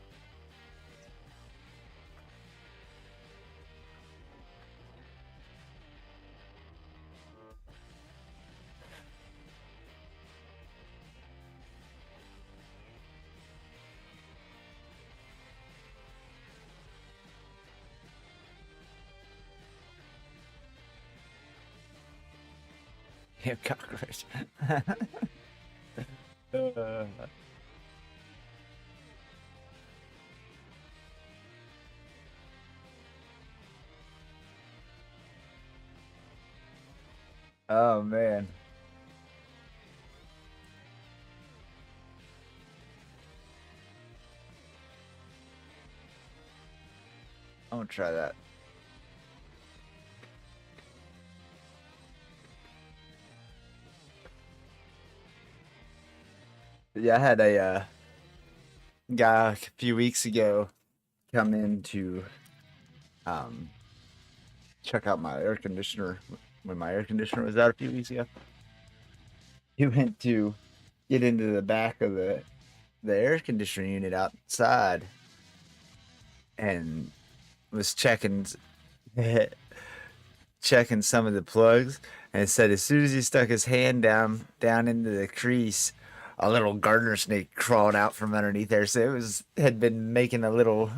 Yeah, cockroach. Oh man. I'm gonna try that. Yeah, I had a guy a few weeks ago come in to check out my air conditioner when my air conditioner was out a few weeks ago. He went to get into the back of the air conditioning unit outside and was checking some of the plugs, and it said as soon as he stuck his hand down into the crease, a little garter snake crawled out from underneath there. So had been making a little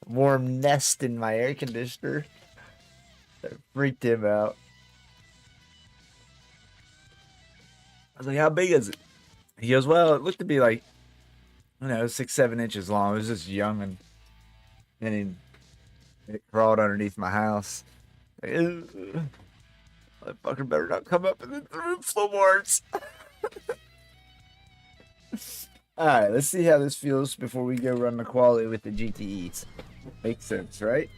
warm nest in my air conditioner. That freaked him out. I was like, how big is it? He goes, well, it looked to be like, 6-7 inches long. It was just young, and it crawled underneath my house. Like, that fucker better not come up in the roof floorboards. Alright, let's see how this feels before we go run the quality with the GTEs. Makes sense, right?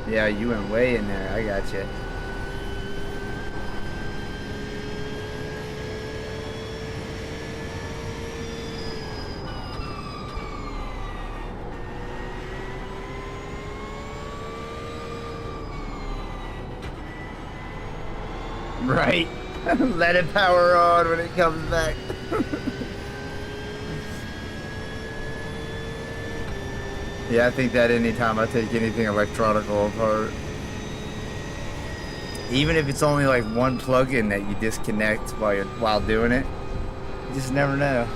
Yeah, you went way in there. I got you. Right. Let it power on when it comes back. Yeah, I think that anytime I take anything electronical apart, even if it's only like one plug-in that you disconnect while doing it, you just never know.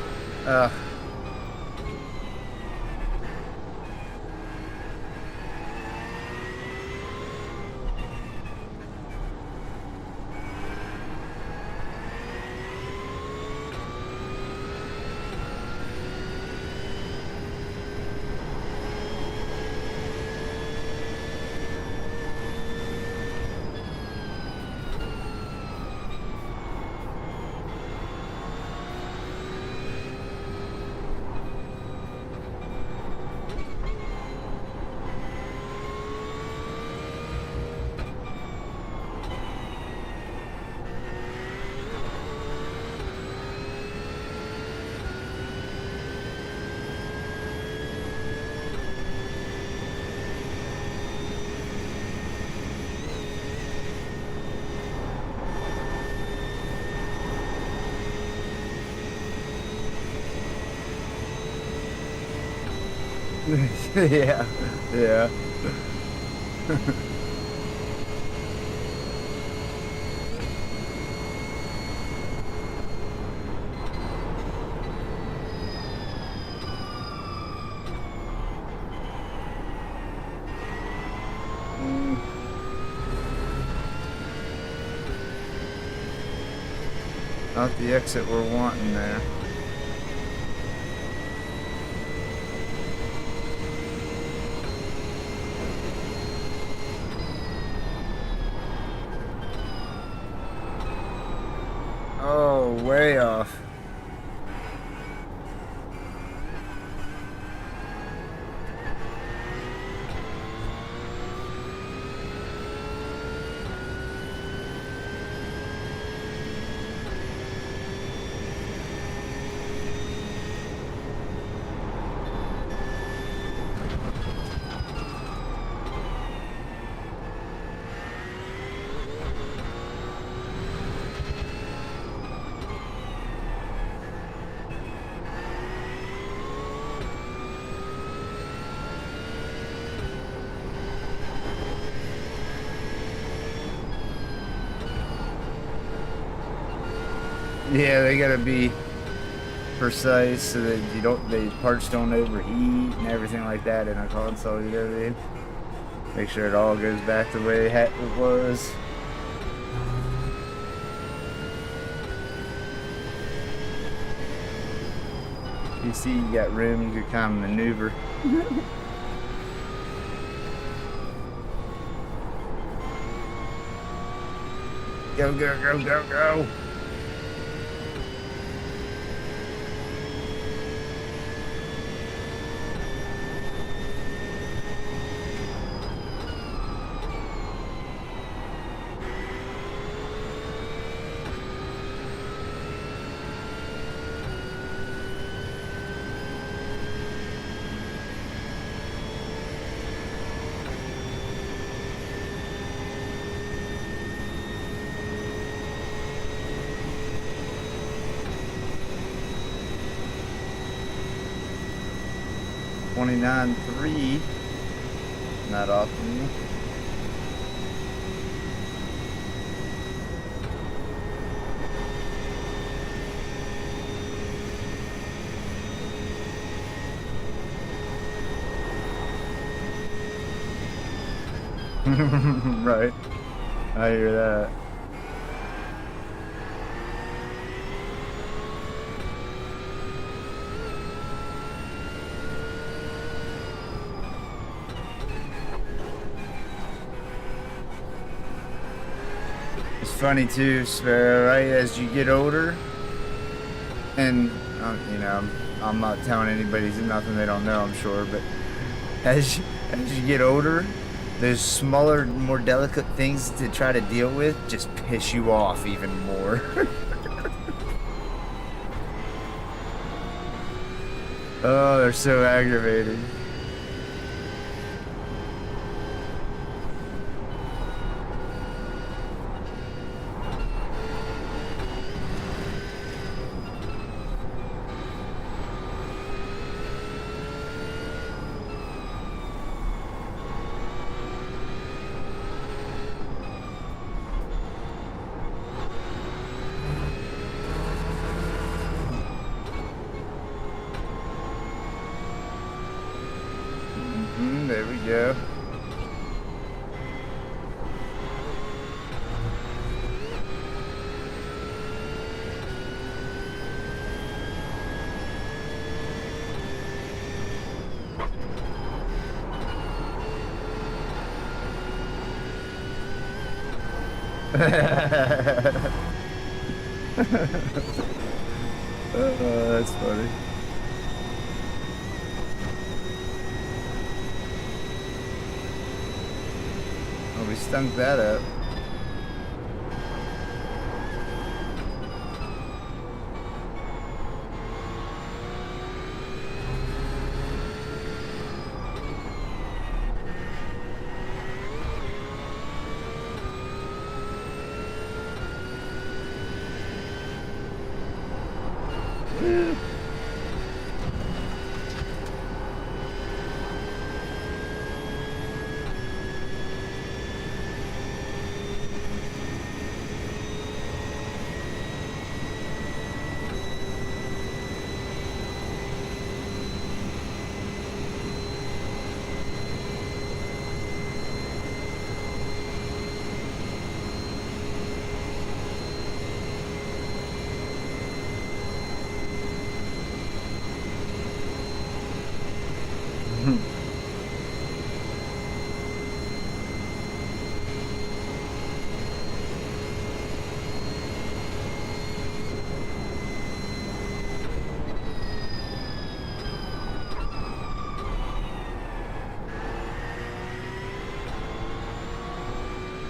Yeah, yeah. Not the exit we're wanting there. Oh, way off. Yeah, they gotta be precise so that the parts don't overheat and everything like that in a console, you know what I mean? Make sure it all goes back the way it was. You see you got room, you could kind of maneuver. Go, go, go, go, go! .29.3, not often. Right, I hear that. It's funny too, Sparrow, right? As you get older, and you know, I'm not telling anybody nothing they don't know, I'm sure, but as you get older, those smaller, more delicate things to try to deal with just piss you off even more. Oh, they're so aggravating. There we go. Oh, that's funny. Oh, we stunk that up.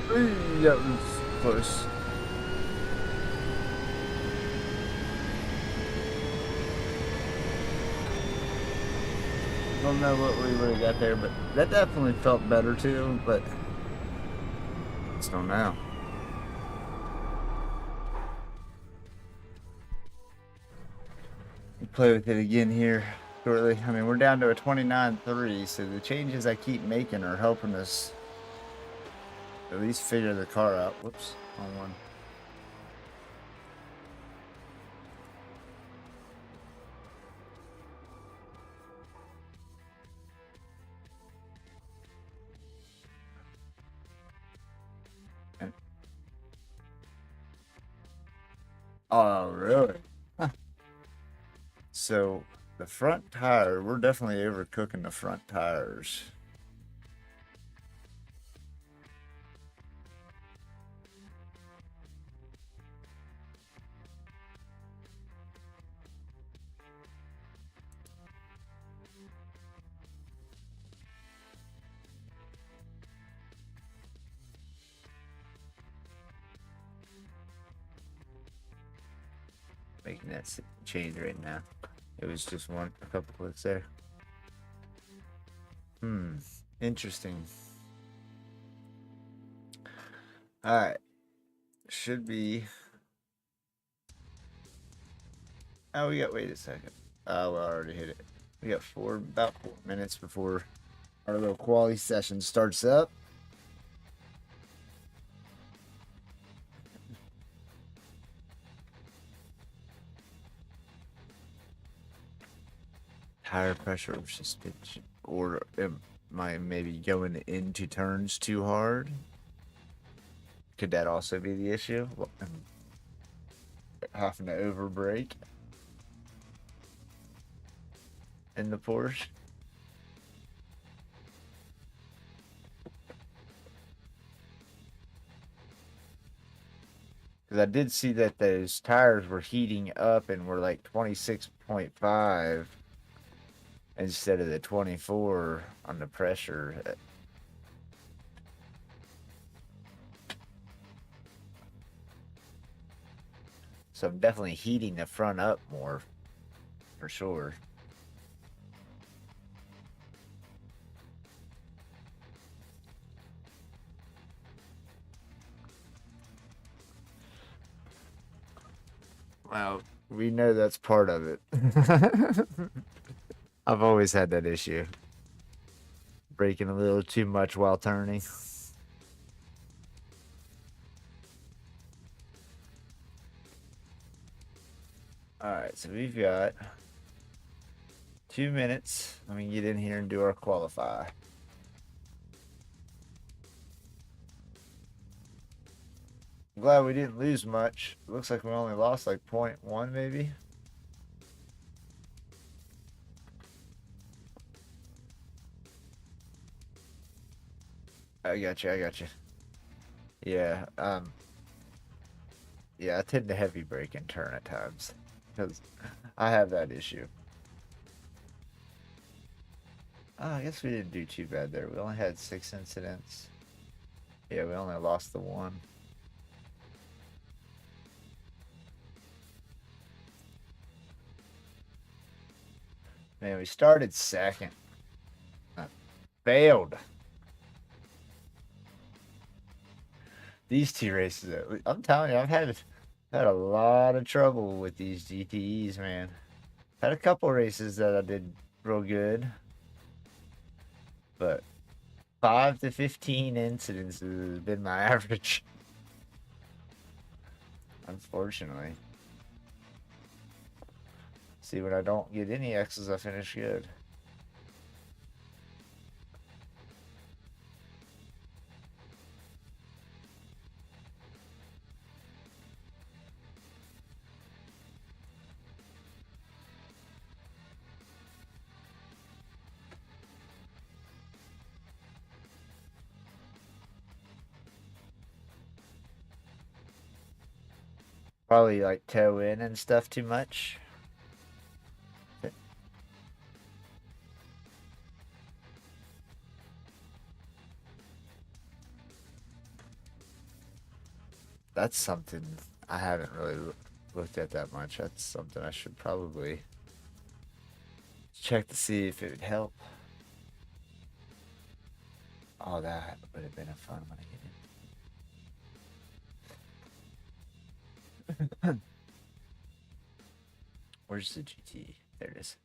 That was close. Don't know what we would have got there, but that definitely felt better too, but just don't know. We'll play with it again here shortly. I mean, we're down to a 29.3, so the changes I keep making are helping us at least figure the car out. Whoops, wrong one. Oh, really? Huh. So the front tire, we're definitely overcooking the front tires. Making that change right now. It was just a couple clicks there. Interesting. Alright. Should be. Oh, wait a second. Oh, we already hit it. We got about 4 minutes before our little quality session starts up. Tire pressure or suspension, or am I maybe going into turns too hard? Could that also be the issue? Having to overbrake in the Porsche? Because I did see that those tires were heating up and were like 26.5 instead of the 24 on the pressure. So I'm definitely heating the front up more, for sure. Well, we know that's part of it. I've always had that issue. Braking a little too much while turning. Alright, so we've got 2 minutes. Let me get in here and do our qualify. I'm glad we didn't lose much. It looks like we only lost like 0.1 maybe. I got you. Yeah, yeah, I tend to heavy brake and turn at times because I have that issue. Oh, I guess we didn't do too bad there. We only had 6 incidents. Yeah, we only lost the 1. Man, we started second. Failed. These 2 races, I'm telling you, I've had a lot of trouble with these GTEs, man. Had a couple races that I did real good, but 5 to 15 incidents has been my average, unfortunately. See, when I don't get any X's, I finish good. Probably like toe in and stuff too much. That's something I haven't really looked at that much. That's something I should probably check to see if it would help. Oh, that would have been a fun one to get in. Where's the GT? There it is.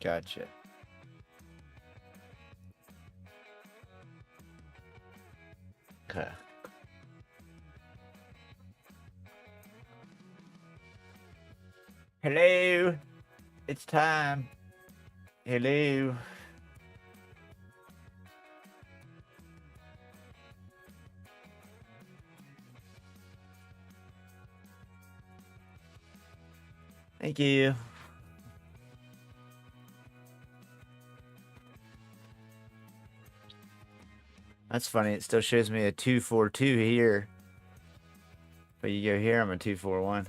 Gotcha. Okay. Hello. It's time. Hello. Thank you. That's funny. It still shows me a 242 here. But you go here, I'm a 241.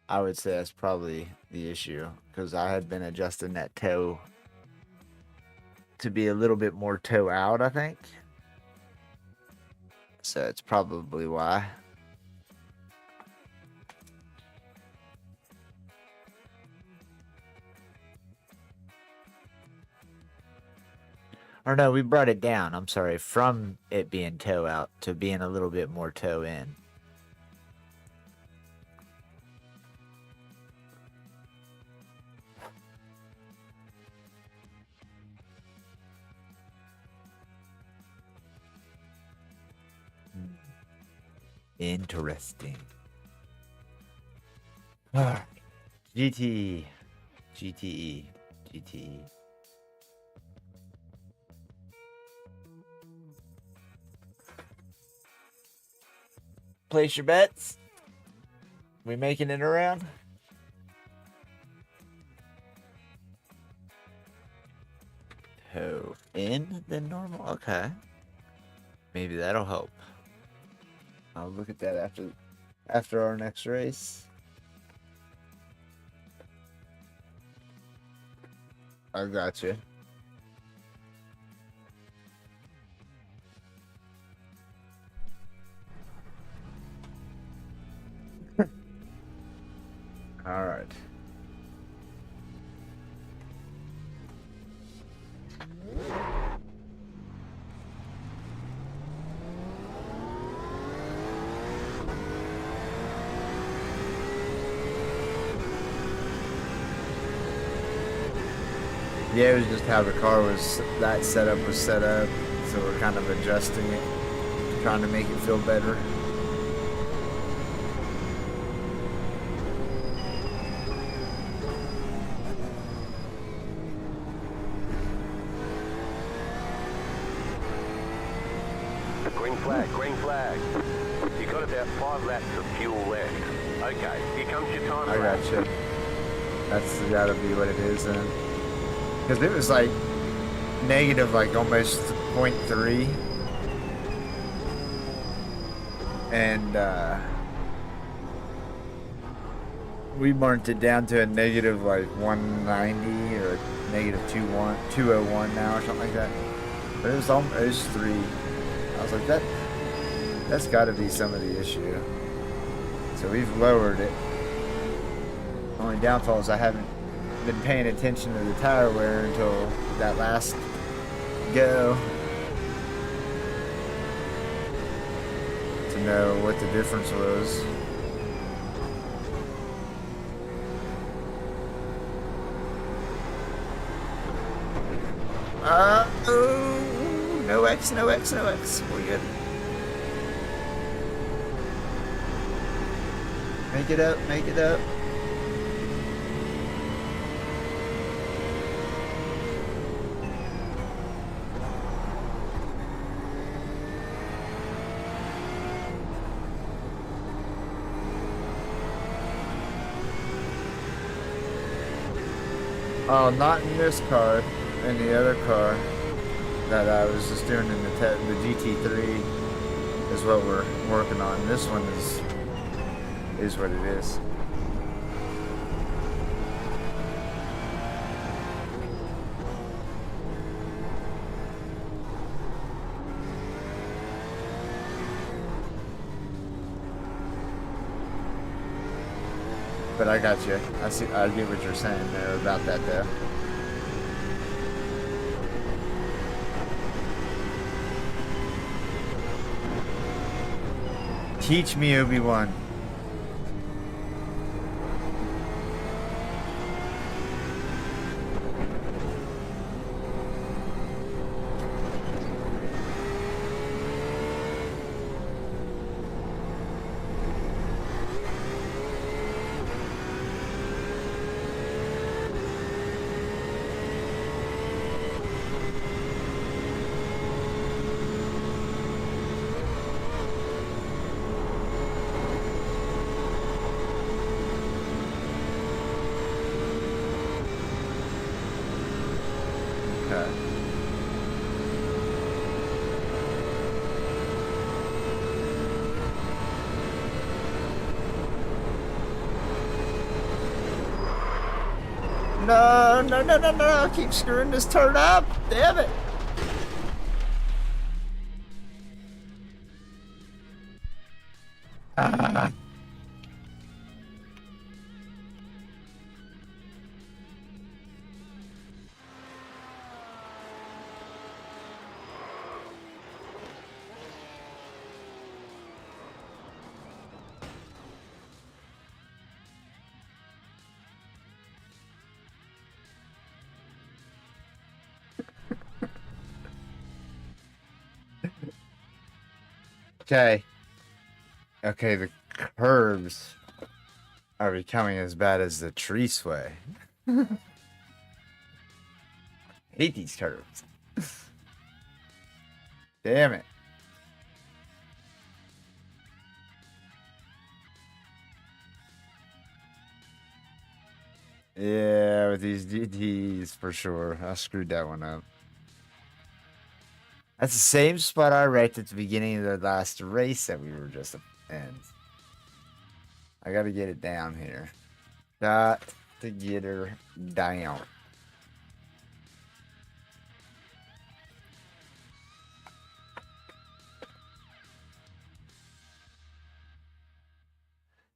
I would say that's probably the issue, because I had been adjusting that toe to be a little bit more toe out, I think. So it's probably why. Or no, we brought it down. I'm sorry. From it being toe out to being a little bit more toe in. Interesting. GTE. Place your bets. We making it around? Toe in than normal? Okay. Maybe that'll help. I'll look at that after our next race. I got you. All right. Yeah, it was just how the car was, that setup was set up, so we're kind of adjusting it, trying to make it feel better. Green flag. You got about 5 laps of fuel left. Okay, here comes your time. I gotcha. That's gotta be what it is then. Because it was like negative, like almost 0.3. And we marked it down to a negative like 190 or negative 201 now or something like that. But it was 3. I was like, that's got to be some of the issue. So we've lowered it. Only downfall is I haven't been paying attention to the tire wear until that last go to know what the difference was. Oh, no X. We're good. Make it up. Oh, not in this car. And the other car that I was just doing in the GT3 is what we're working on. This one is what it is. But I got you. I get what you're saying there about that though. Teach me, Obi-Wan. No, keep screwing this turd up. Damn it. Okay, the curves are becoming as bad as the tree sway. Hate these curves. Damn it. Yeah, with these GTs for sure. I screwed that one up. That's the same spot I wrecked at the beginning of the last race that we were just in. I gotta get it down here. Got to get her down.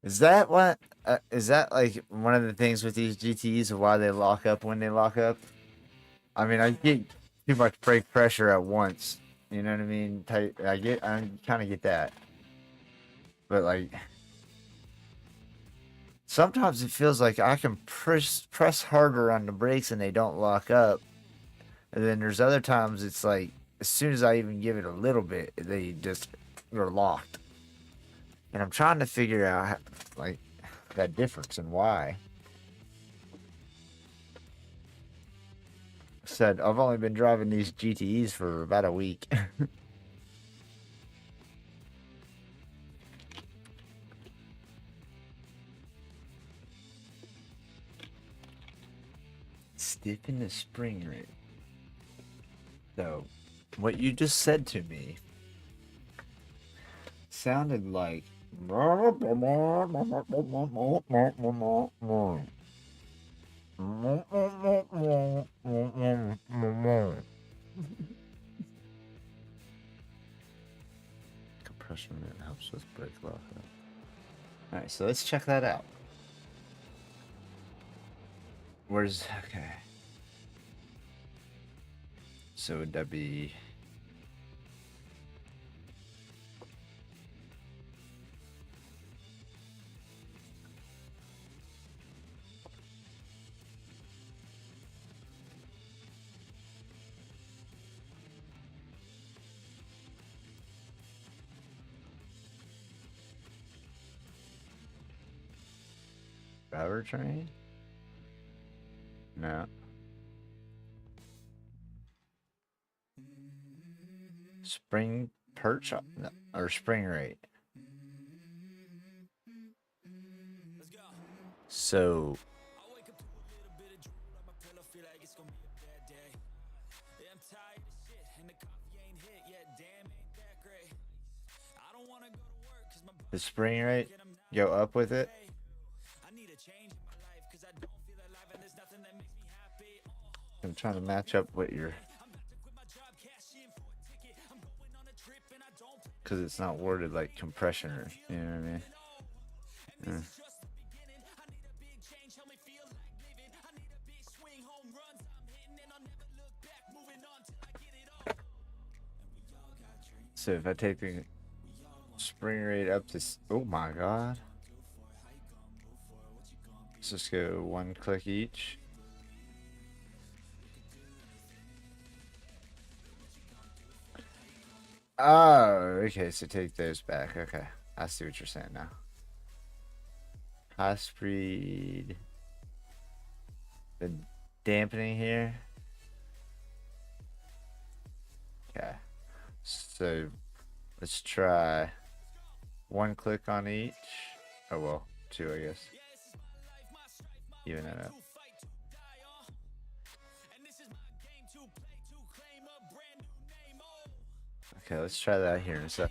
Is that what? Is that like one of the things with these GTs of why they lock up when they lock up? I mean, I get too much brake pressure at once. You know what I mean? I kind of get that. But like, sometimes it feels like I can press harder on the brakes and they don't lock up. And then there's other times it's like, as soon as I even give it a little bit, they're locked. And I'm trying to figure out, like, that difference and why. Said I've only been driving these GTEs for about a week. Stiffen the spring rate. So, what you just said to me sounded like compression rate helps with brake lockup. Alright, so let's check that out. Okay. So would that be powertrain? No. Spring perch? No, or spring rate? So The spring rate, go up with it. I'm trying to match up what your, because it's not worded like compression, or you know what I mean. Yeah. So if I take the spring rate up to, oh my god, let's just go 1 click each. Oh, okay, so take those back. Okay, I see what you're saying now. High speed, the dampening here. Okay, so let's try 1 click on each. Oh well, 2 I guess. Even it up. Okay, let's try that here in a sec.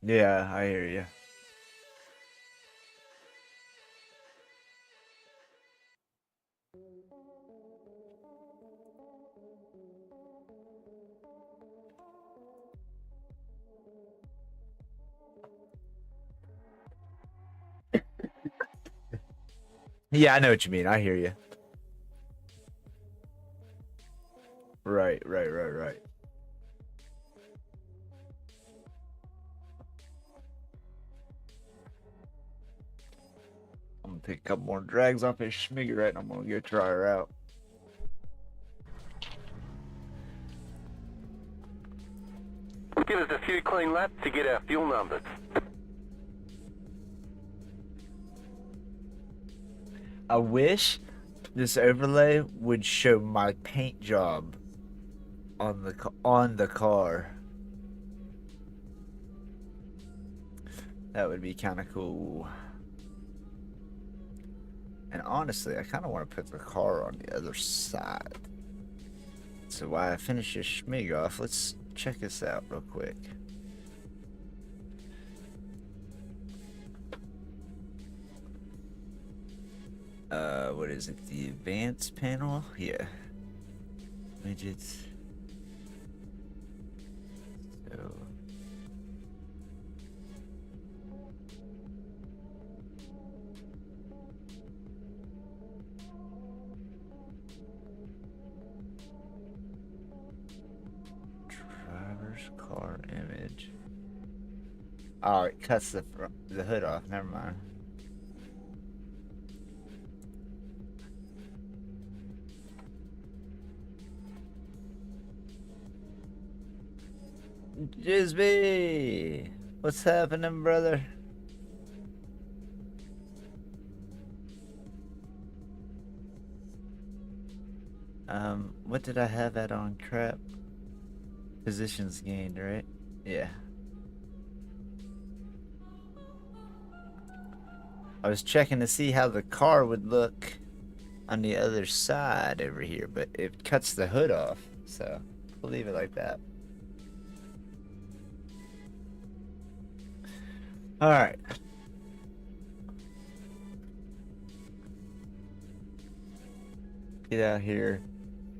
Yeah, I hear you. Yeah, I know what you mean. I hear you. Right. I'm gonna take a couple more drags off his schmigger and I'm gonna go try her out. Give us a few clean laps to get our fuel numbers. I wish this overlay would show my paint job on the car. That would be kind of cool. And honestly, I kind of want to put the car on the other side. So while I finish this schmig off, let's check this out real quick. What is it? The advanced panel? Yeah. Widgets. So. Driver's car image. Oh, it cuts the hood off. Never mind. Jizby, what's happening, brother? What did I have that on? Crap. Positions gained, right? Yeah. I was checking to see how the car would look on the other side over here, but it cuts the hood off, so we'll leave it like that. Alright. Get out here,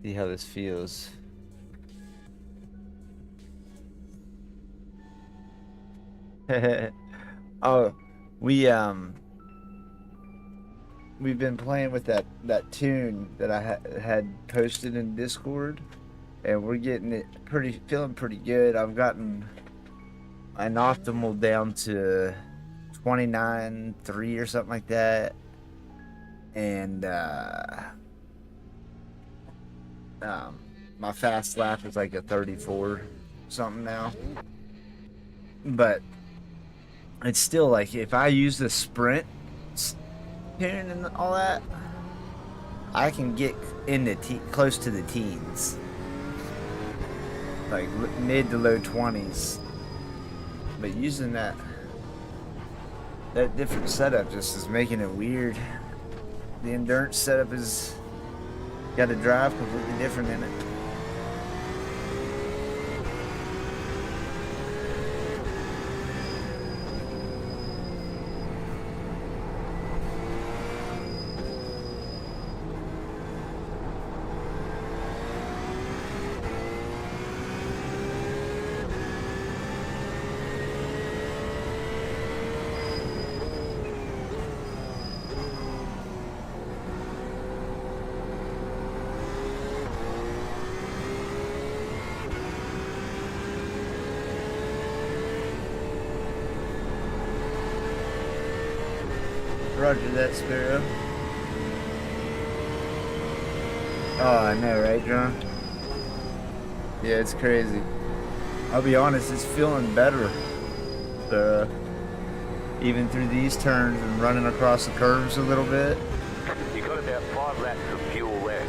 see how this feels. Oh, we've been playing with that tune that I had posted in Discord, and we're getting it feeling pretty good. I've gotten an optimal down to 29.3 or something like that, and my fast lap is like a 34 something now, but it's still like if I use the sprint tune and all that, I can get in the close to the teens, like mid to low 20s. But using that different setup just is making it weird. The endurance setup is got to drive completely different in it. Roger that, Sparrow. Oh, I know, right, John? Yeah, it's crazy. I'll be honest, it's feeling better. Even through these turns and running across the curves a little bit. You got about 5 laps of fuel left.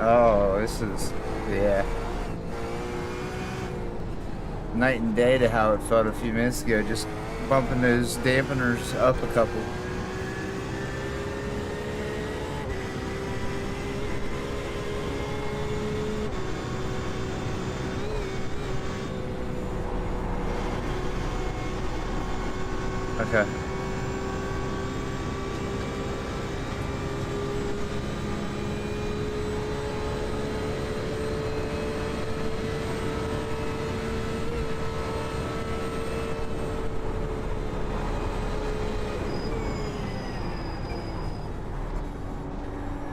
Oh, this is, yeah. Night and day to how it felt a few minutes ago, just bumping those dampeners up a couple. Okay.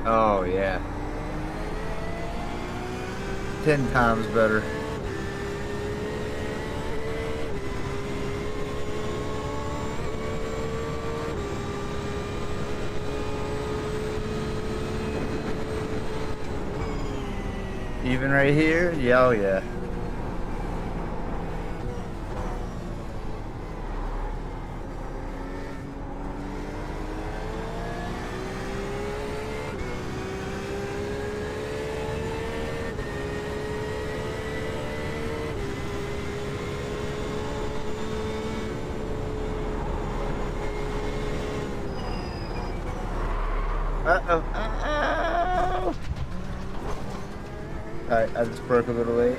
Oh, yeah. 10 times better. Even right here? Yeah, oh yeah. Uh-oh. Uh-oh. Alright, I just broke a little late.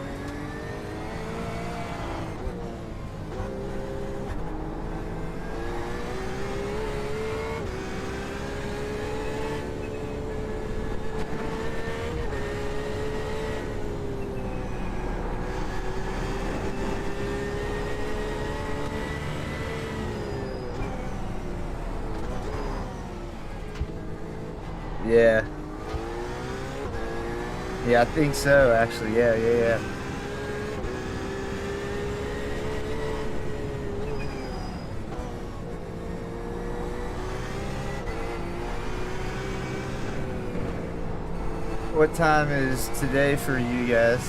Yeah. Yeah, I think so, actually. Yeah. What time is today for you guys?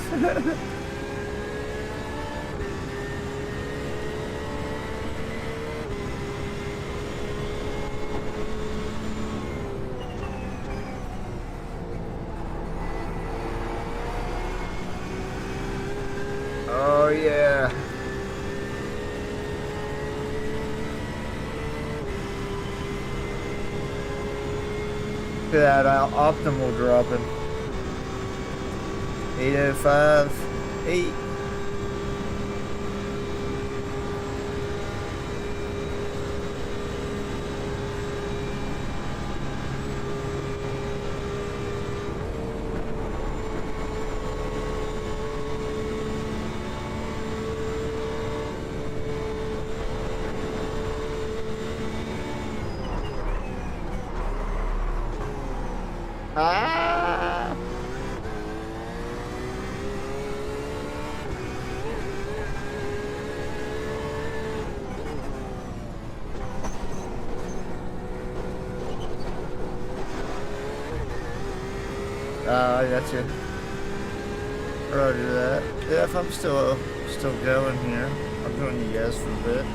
Oh yeah. Look at that optimal dropping. 805, 8. Ah! I got you. Roger that. Yeah, if I'm still going here, I'll join you guys for a bit.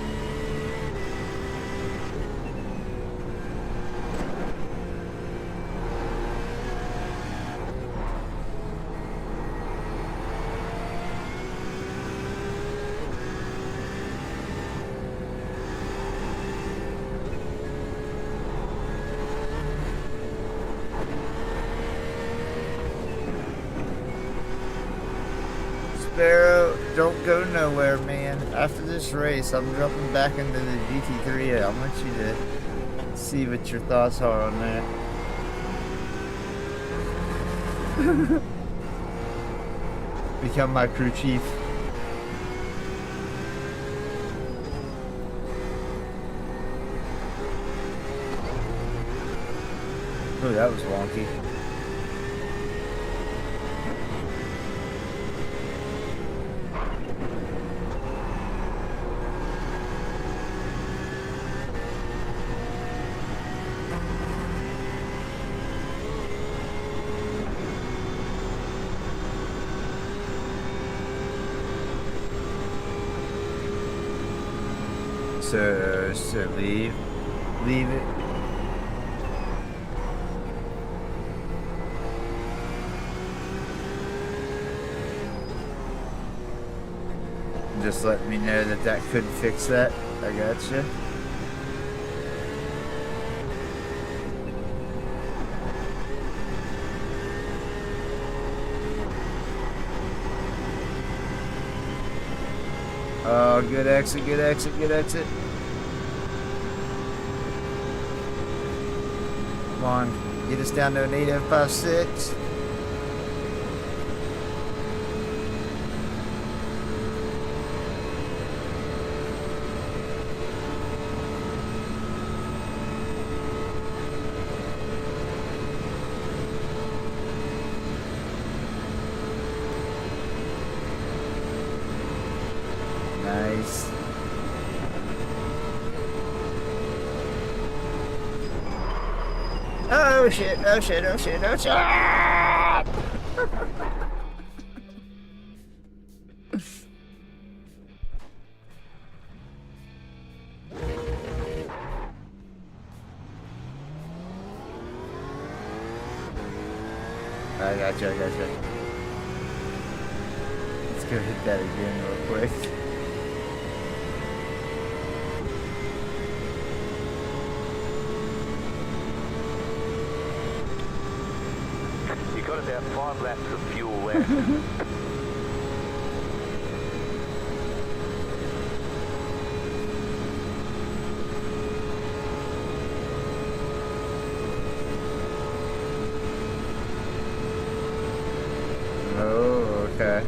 Sparrow, don't go nowhere, man. After this race, I'm jumping back into the GT3. I want you to see what your thoughts are on that. Become my crew chief. Oh, that was wonky. So leave it. Just let me know that could fix that. I gotcha. Oh, good exit, good exit, good exit. Come on, get us down to an 8056. Nice. Oh shit, oh shit, oh shit, oh shit! Ah! I gotcha, I gotcha. Let's go hit that again real quick. You got about 5 laps of fuel left. Oh, okay.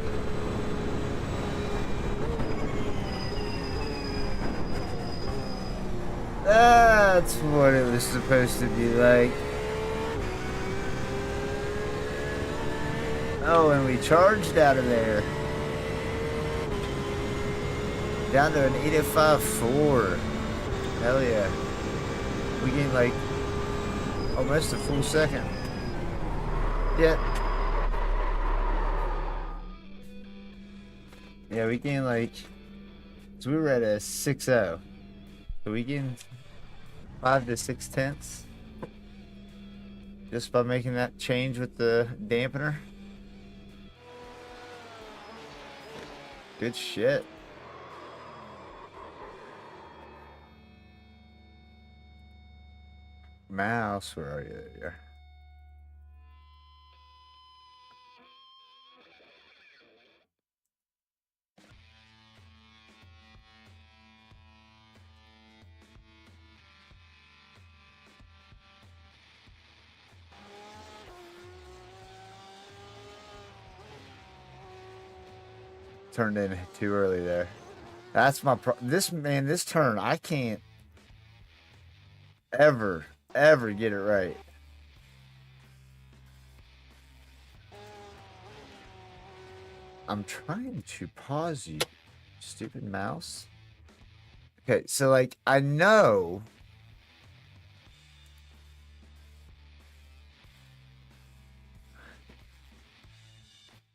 That's what it was supposed to be like. Oh, and we charged out of there. Down to an 805.4. Hell yeah. We gained like almost a full second. Yeah. Yeah, we gained like, so we were at a 6.0. So we gained 5 to 6/10 just by making that change with the dampener. Good shit. Mouse, where are you? There you are. Turned in too early there. That's my this turn, I can't ever get it right. I'm trying to pause you, stupid mouse. Okay, so like I know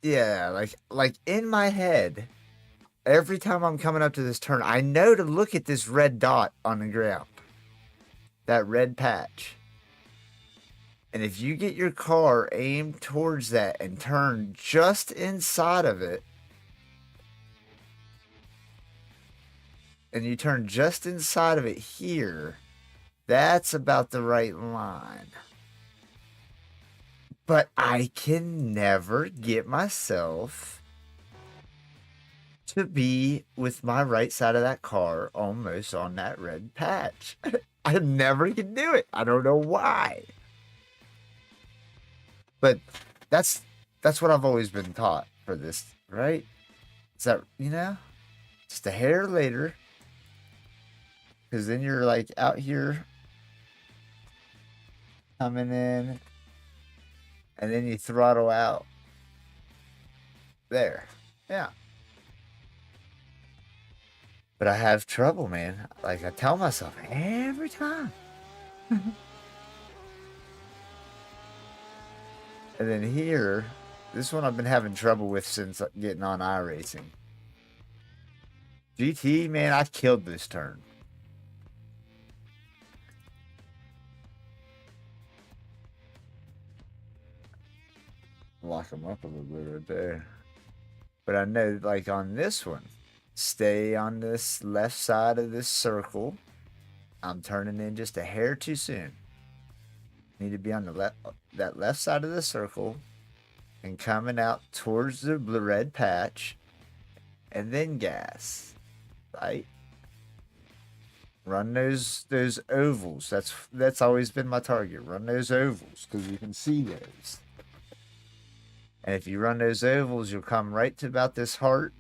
yeah, like in my head, every time I'm coming up to this turn, I know to look at this red dot on the ground. That red patch. And if you get your car aimed towards that and turn just inside of it, and you turn just inside of it here, that's about the right line. But I can never get myself to be with my right side of that car almost on that red patch. I never can do it. I don't know why. But that's what I've always been taught for this, right? Is that, you know, just a hair later. Because then you're like out here coming in, and then you throttle out. There. Yeah. But I have trouble, man. Like I tell myself every time. And then here, this one I've been having trouble with since getting on iRacing. GT, man, I killed this turn. Lock them up a little bit right there. But I know, like on this one, stay on this left side of this circle. I'm turning in just a hair too soon. Need to be on the that left side of the circle and coming out towards the red patch, and then gas, right? Run those ovals. That's always been my target. Run those ovals because you can see those. And if you run those ovals, you'll come right to about this heart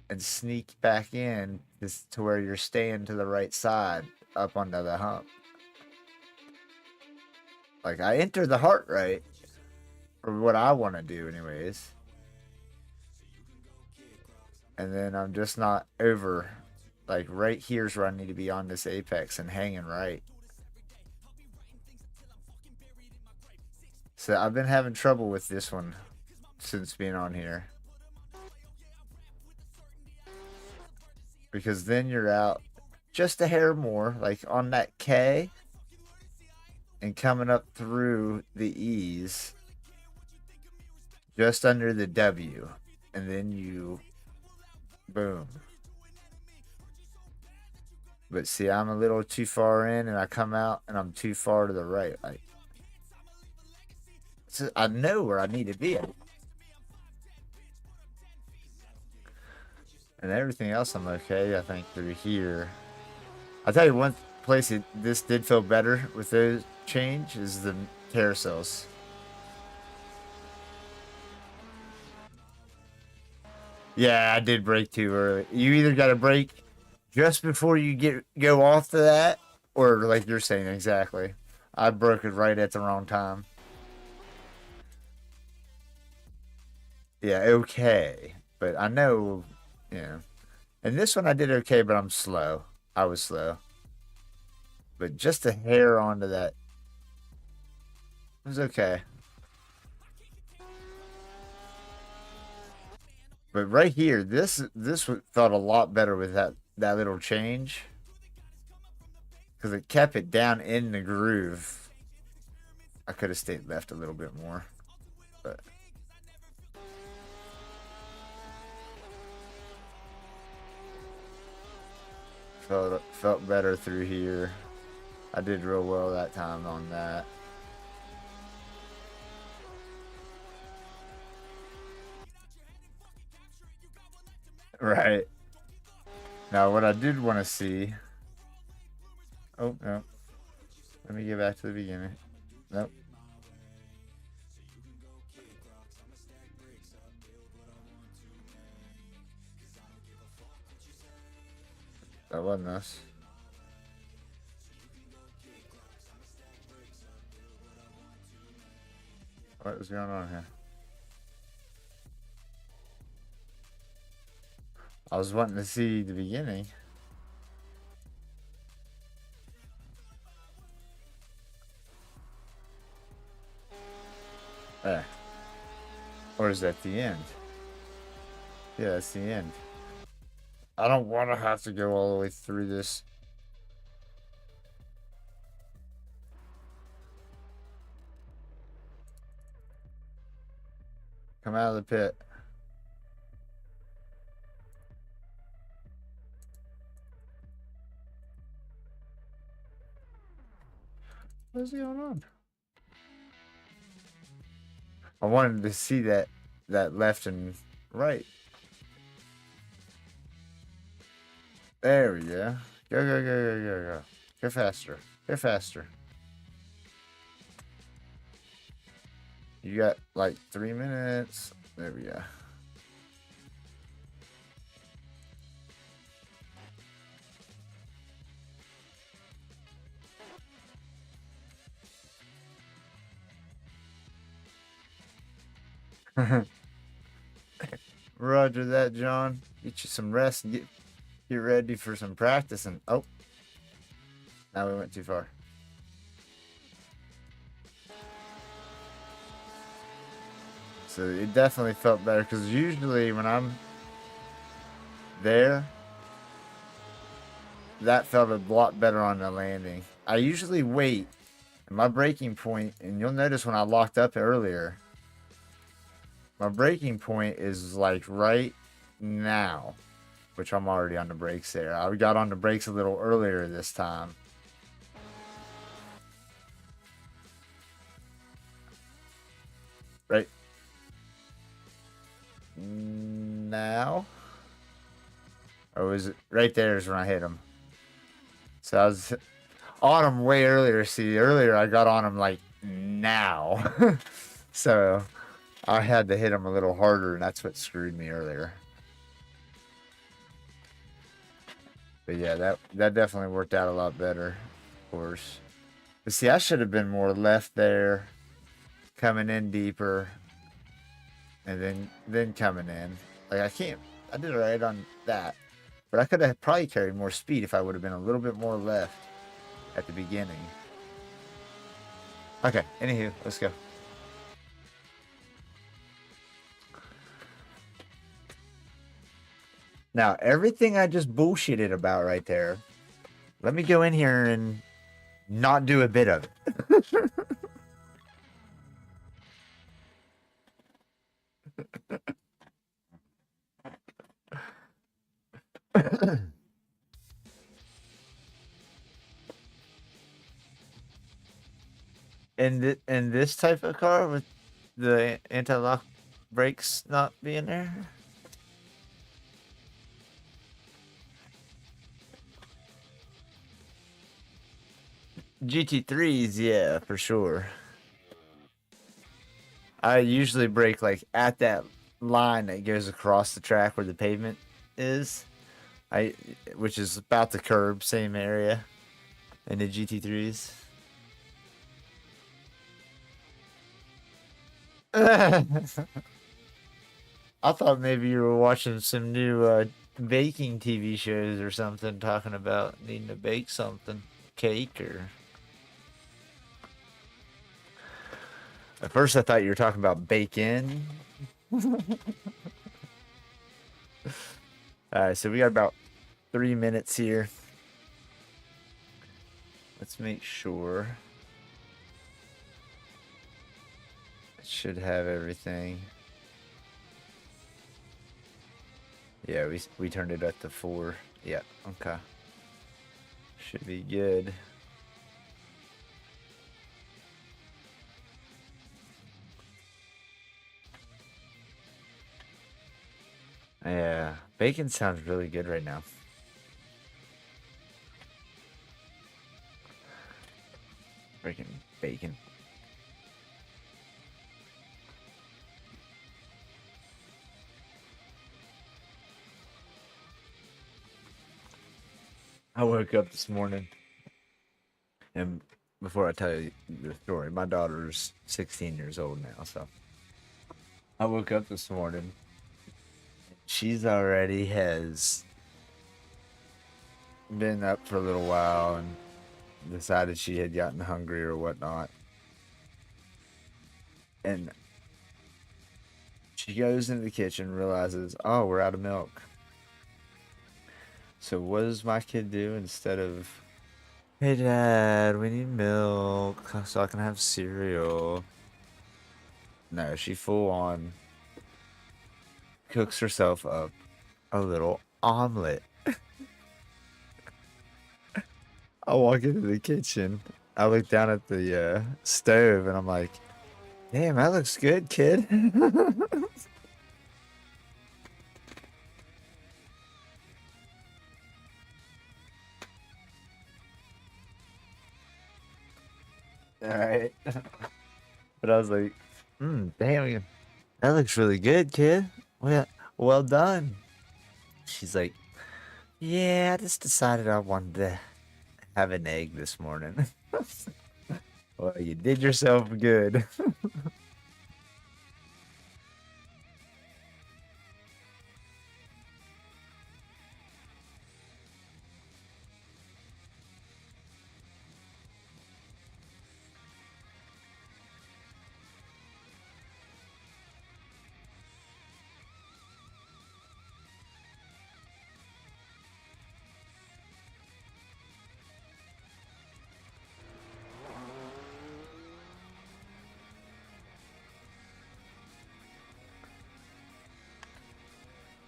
and sneak back in to where you're staying to the right side up onto the hump. Like, I enter the heart right, or what I want to do anyways. And then I'm just not over, like, right here's where I need to be on this apex and hanging right. So I've been having trouble with this one since being on here. Because then you're out just a hair more, like on that K. And coming up through the E's, just under the W, and then you, boom. But see, I'm a little too far in, and I come out, and I'm too far to the right. Like, so I know where I need to be at. And everything else I'm okay, I think, through here. I'll tell you one place this did feel better with those change is the carousels. Yeah, I did brake too early. You either got to brake just before you go off to that, or like you're saying exactly. I broke it right at the wrong time. Yeah, okay. But I know, yeah. And this one I did okay, but I'm slow. I was slow. But just a hair onto that. It was okay. But right here, this felt a lot better with that little change. Because it kept it down in the groove. I could have stayed left a little bit more. But Felt better through here. I did real well that time on that. Right. Now, what I did want to see... Oh, no. Let me get back to the beginning. Nope. That wasn't us. What was going on here? I was wanting to see the beginning. Or is that the end? Yeah, that's the end. I don't want to have to go all the way through this. Come out of the pit. What's going on? I wanted to see that left and right. There we go. Go. Go faster. Go faster. You got like 3 minutes. There we go. Roger that, John. Get you some rest and get ready for some practicing. Oh, now we went too far. So it definitely felt better because usually when I'm there, that felt a lot better on the landing. I usually wait at my braking point, and you'll notice when I locked up earlier, my braking point is like right now, which I'm already on the brakes there. I got on the brakes a little earlier this time. Right now? Or was it right there is when I hit him? So I was on him way earlier. See, earlier I got on him like now. So I had to hit him a little harder, and that's what screwed me earlier. But yeah, that definitely worked out a lot better, of course. But see, I should have been more left there, coming in deeper, and then coming in. Like I did all right on that, but I could have probably carried more speed if I would have been a little bit more left at the beginning. Okay, anywho, let's go. Now, everything I just bullshitted about right there, let me go in here and not do a bit of it. In this type of car with the anti-lock brakes not being there? GT3s, yeah, for sure. I usually brake like at that line that goes across the track where the pavement is. Which is about the curb, same area in the GT3s. I thought maybe you were watching some new baking TV shows or something, talking about needing to bake something, cake or... At first I thought you were talking about bacon. Alright, so we got about 3 minutes here. Let's make sure. It should have everything. Yeah, we turned it up to 4. Yeah, okay. Should be good. Yeah, bacon sounds really good right now. Freaking bacon. I woke up this morning, and before I tell you the story, my daughter's 16 years old now, so I woke up this morning. She's already has been up for a little while and decided she had gotten hungry or whatnot. And she goes into the kitchen, realizes, oh, we're out of milk. So what does my kid do instead of, hey Dad, we need milk so I can have cereal? No, she full on cooks herself up a little omelet. I walk into the kitchen, I look down at the stove, and I'm like, damn, that looks good, kid. Alright. But I was like, damn, that looks really good, kid. Well done. She's like, yeah, I just decided I wanted to have an egg this morning. Well, you did yourself good.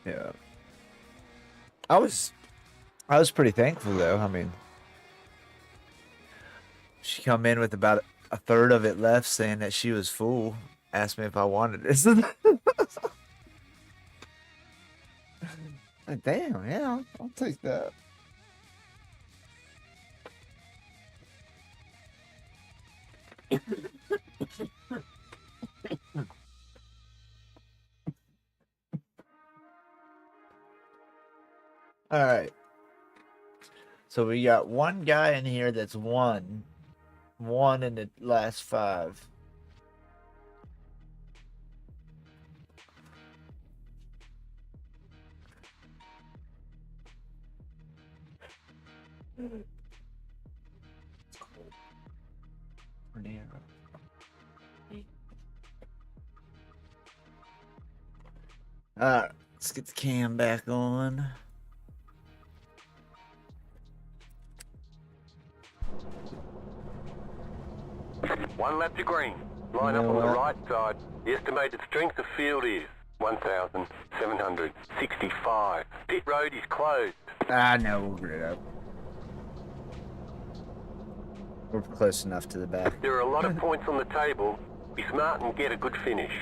Yeah. I was pretty thankful though. I mean, she come in with about a third of it left, saying that she was full. Asked me if I wanted it. Like, damn, yeah, I'll take that. All right. So we got one guy in here that's won in the last 5. Alright, let's get the cam back on. One lap to green. Line up on the right side. The estimated strength of field is 1,765. Pit road is closed. No, we'll get it up. We're close enough to the back. There are a lot of points on the table. Be smart and get a good finish.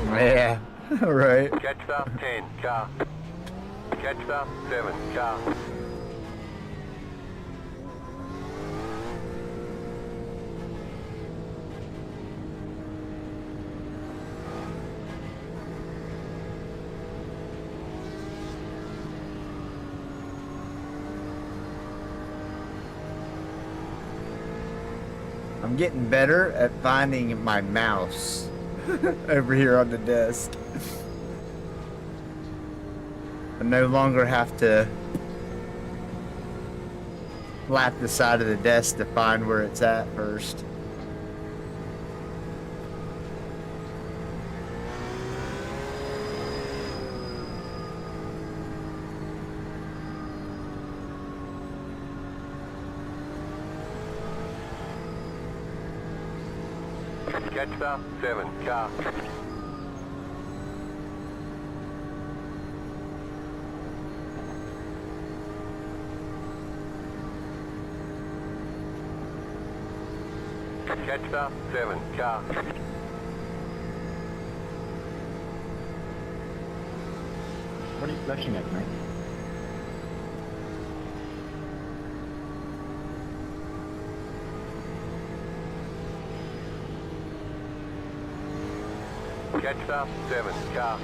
Yeah, right. Catch up 10, car. Catch up 7, car. I'm getting better at finding my mouse over here on the desk. I no longer have to flap the side of the desk to find where it's at first. Catch the 7 car. Catch the 7 car. What are you flashing at, mate? Catch the 7 car.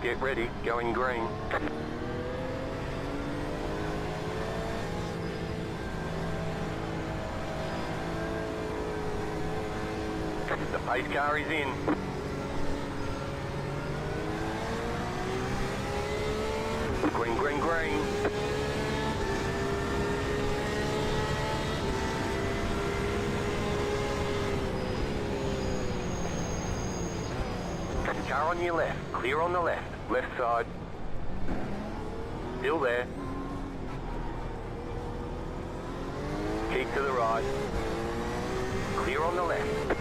Get ready, going green. The pace car is in. Green, green, green. Car on your left, clear on the left, left side. Still there. Keep to the right. Clear on the left.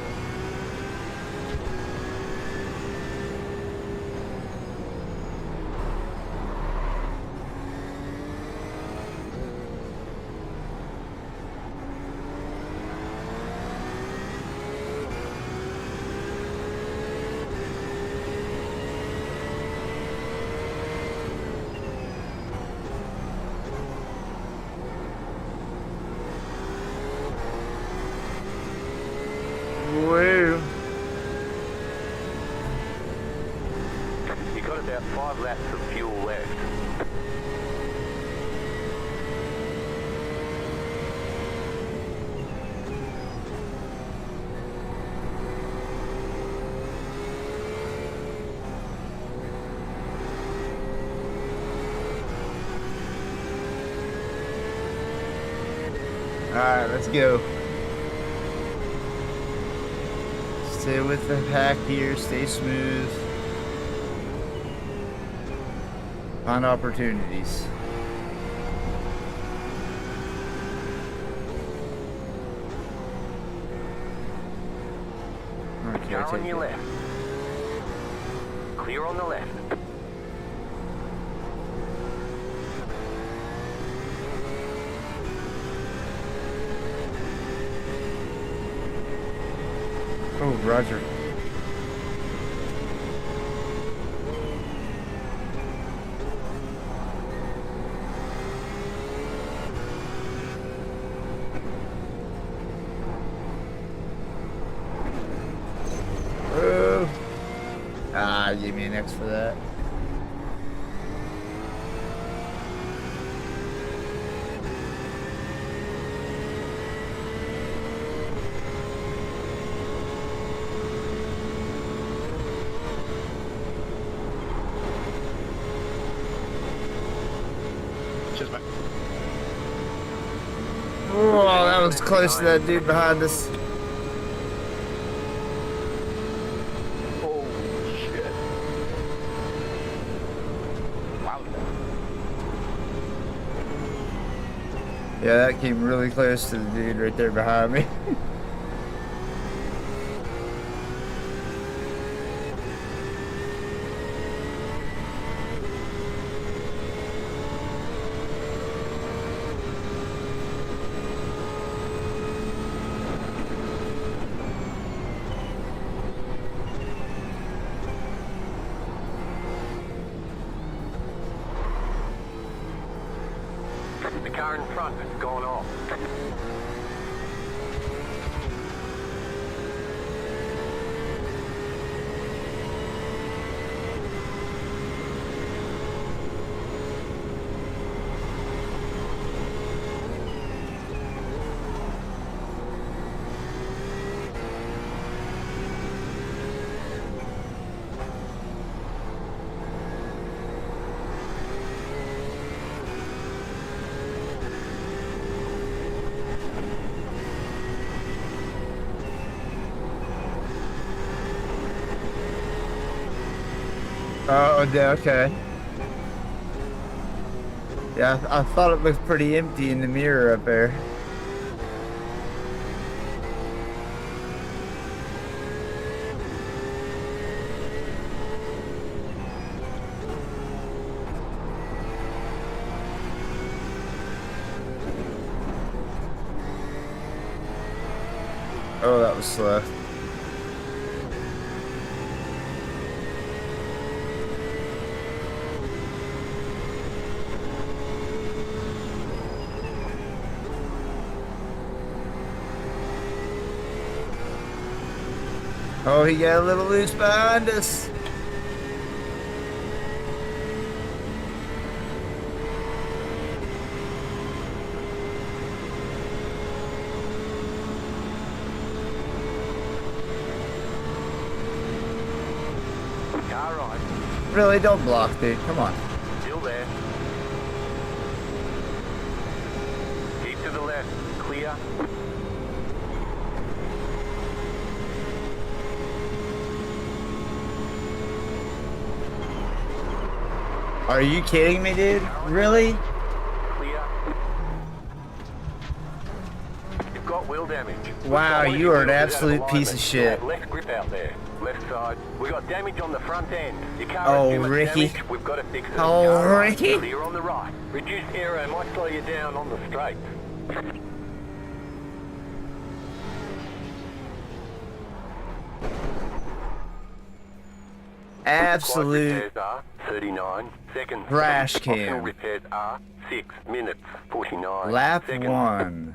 Woo. You got about 5 laps of fuel left. Alright, let's go. Stay with the pack here, stay smooth. Find opportunities. Okay, Car on take your it. left. Clear on the left. Oh, Roger. Oh. Ah, give me an X for that. Cheers, mate. Oh, that was close to that dude behind us. Oh, shit. Wow. Yeah, that came really close to the dude right there behind me. The car in front has gone off. Oh, okay. Yeah, I thought it looked pretty empty in the mirror up there. Oh, that was slow. Oh, he got a little loose behind us. Car right. Really, don't block, dude. Come on. Still there. Keep to the left. Clear. Are you kidding me, dude? Really? Clear. You've got wheel damage. Wow, We've got you are an wheels out of absolute piece of alignment. shit. You have left grip out there. Left side. We got damage on the front end. Your car Oh, has too much Ricky. damage. We've got to fix it. Oh, Car right. Ricky. Clear on the right. Reduced aero might slow you down on the straight. Absolute Repairs are 39 seconds. trash Optional can. repairs are 6 minutes 49 Lap seconds. 1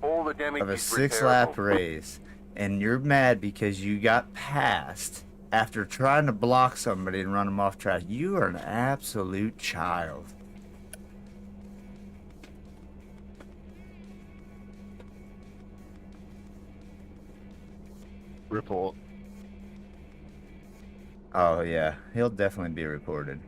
All the damage of a is 6-lap repairable. race, and you're mad because you got passed after trying to block somebody and run them off track. You are an absolute child. Report. Oh yeah, he'll definitely be reported.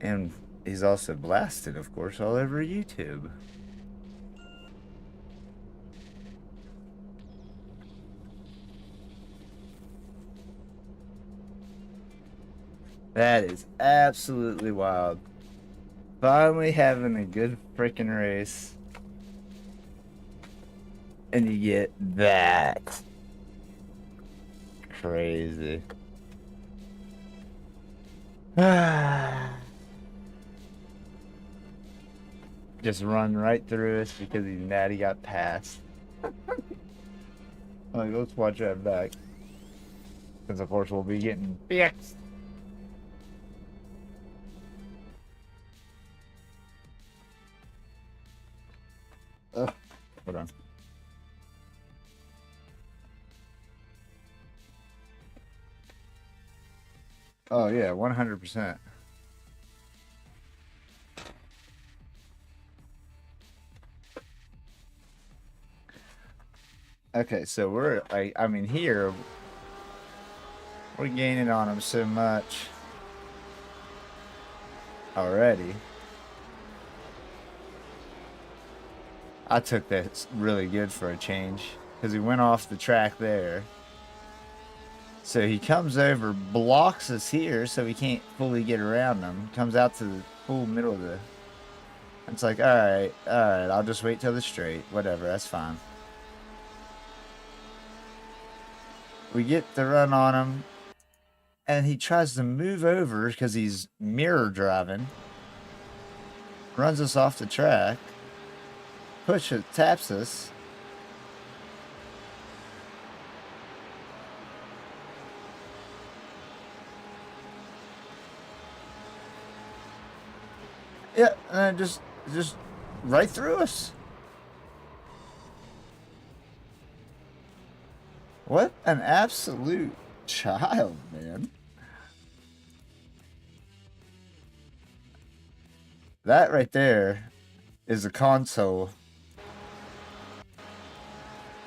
And he's also blasted, of course, all over YouTube. That is absolutely wild. Finally having a good freaking race. And you get that. Crazy. Just run right through us because he's mad he got passed. Like, let's watch that back. Because of course we'll be getting fixed. Hold on. Oh yeah, 100%. Okay, so we're I mean here we're gaining on them so much already. I took that really good for a change because he went off the track there. So he comes over, blocks us here so we can't fully get around him. Comes out to the full middle of the... It's like, alright, I'll just wait till the straight. Whatever, that's fine. We get the run on him. And he tries to move over because he's mirror driving. Runs us off the track. Taps us. Yeah, and just right through us. What an absolute child, man. That right there is a console.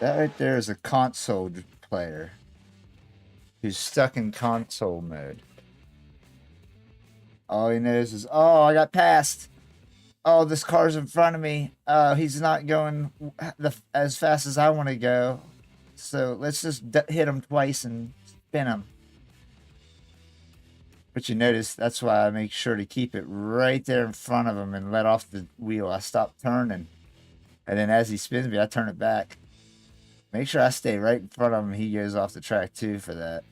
That right there is a console player who's stuck in console mode. All he knows is, oh, I got passed. oh, this car's in front of me. He's not going as fast as I want to go. So let's just hit him twice and spin him. But you notice that's why I make sure to keep it right there in front of him and let off the wheel. I stop turning. And then as he spins me, I turn it back. Make sure I stay right in front of him. He goes off the track too for that.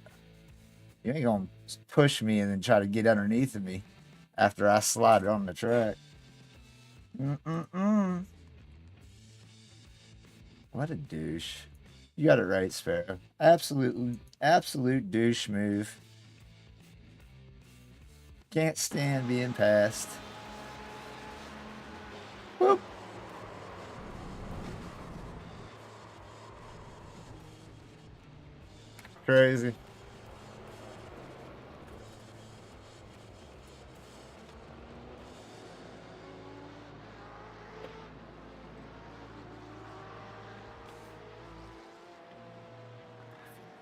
You ain't going to push me and then try to get underneath of me after I slide it on the track. What a douche. You got it right, Sparrow. Absolute douche move. Can't stand being passed. Whoop. Crazy.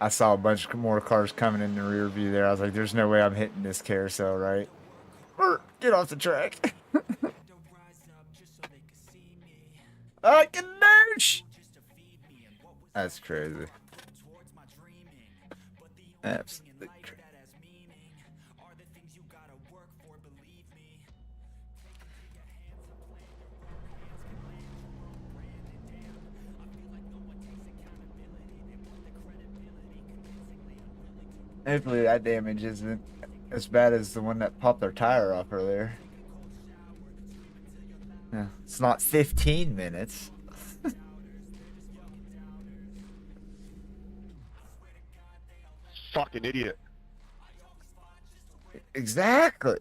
I saw a bunch more cars coming in the rear view there. I was like, there's no way I'm hitting this carousel, right? Get off the track. I can douche. That's crazy. Absolutely crazy. Hopefully that damage isn't as bad as the one that popped their tire off earlier. Yeah, it's not 15 minutes. Fucking idiot. Exactly.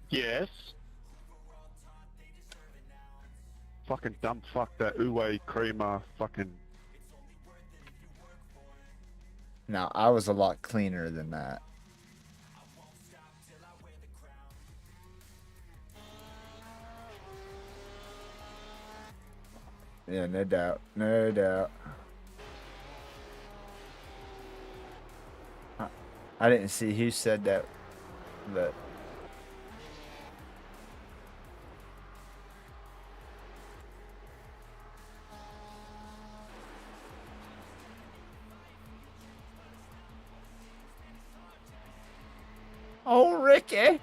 Yes. Fucking dumb fuck that Uwe creamer fucking. No, I was a lot cleaner than that. Yeah, no doubt. No doubt. I didn't see who said that, but... Oh, Ricky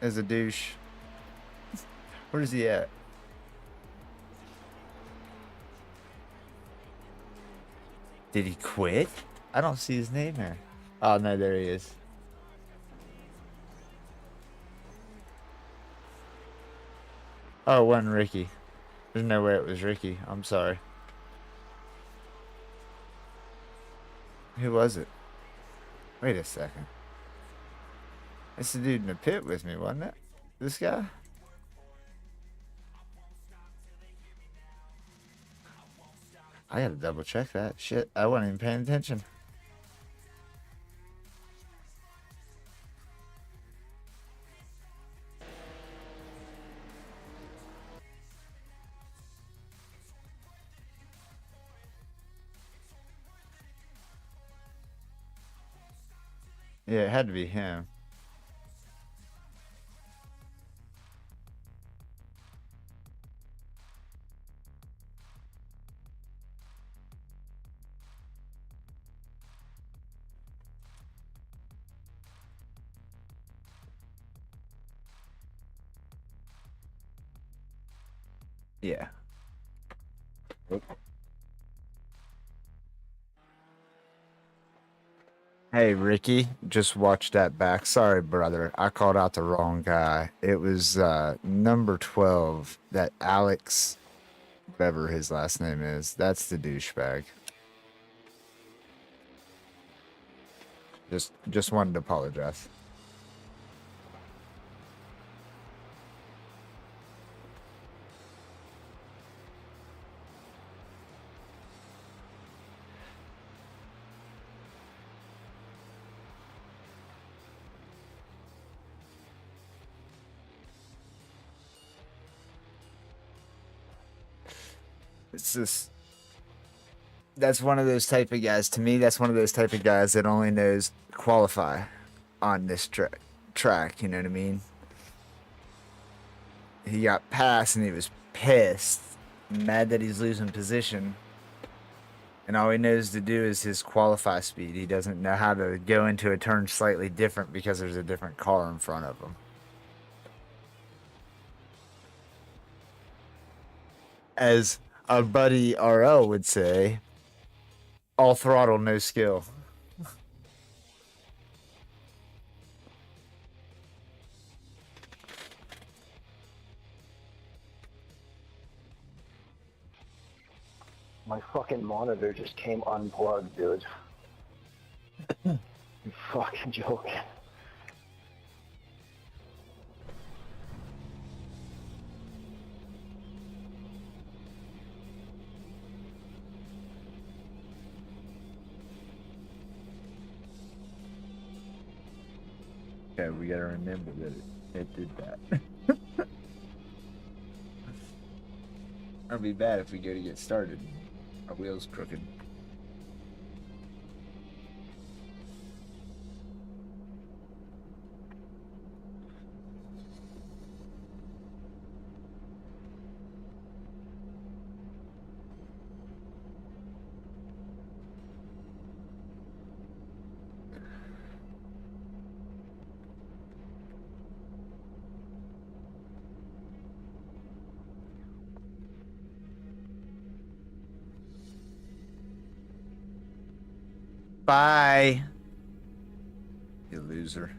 is a douche. Where's he at? Did he quit? I don't see his name there. Oh, no, there he is. Oh, it wasn't Ricky. There's no way it was Ricky. I'm sorry. Who was it? Wait a second. It's the dude in the pit with me, wasn't it? This guy? I gotta double check that. Shit, I wasn't even paying attention. Yeah, it had to be him. Yeah. Hey, Ricky, just watch that back. Sorry, brother. I called out the wrong guy. It was number 12, that Alex, whatever his last name is. That's the douchebag. Just wanted to apologize. It's just, that's one of those type of guys. To me, that's one of those type of guys that only knows qualify on this track. You know what I mean? he got passed and he was pissed, mad that he's losing position. And all he knows to do is his qualify speed. He doesn't know how to go into a turn slightly different because there's a different car in front of him. As our buddy RL would say, all throttle, no skill. My fucking monitor just came unplugged, dude. You fucking joking. Okay, we gotta remember that it did that. That'd be bad if we go to get started. Our wheel's crooked. Bye. You loser.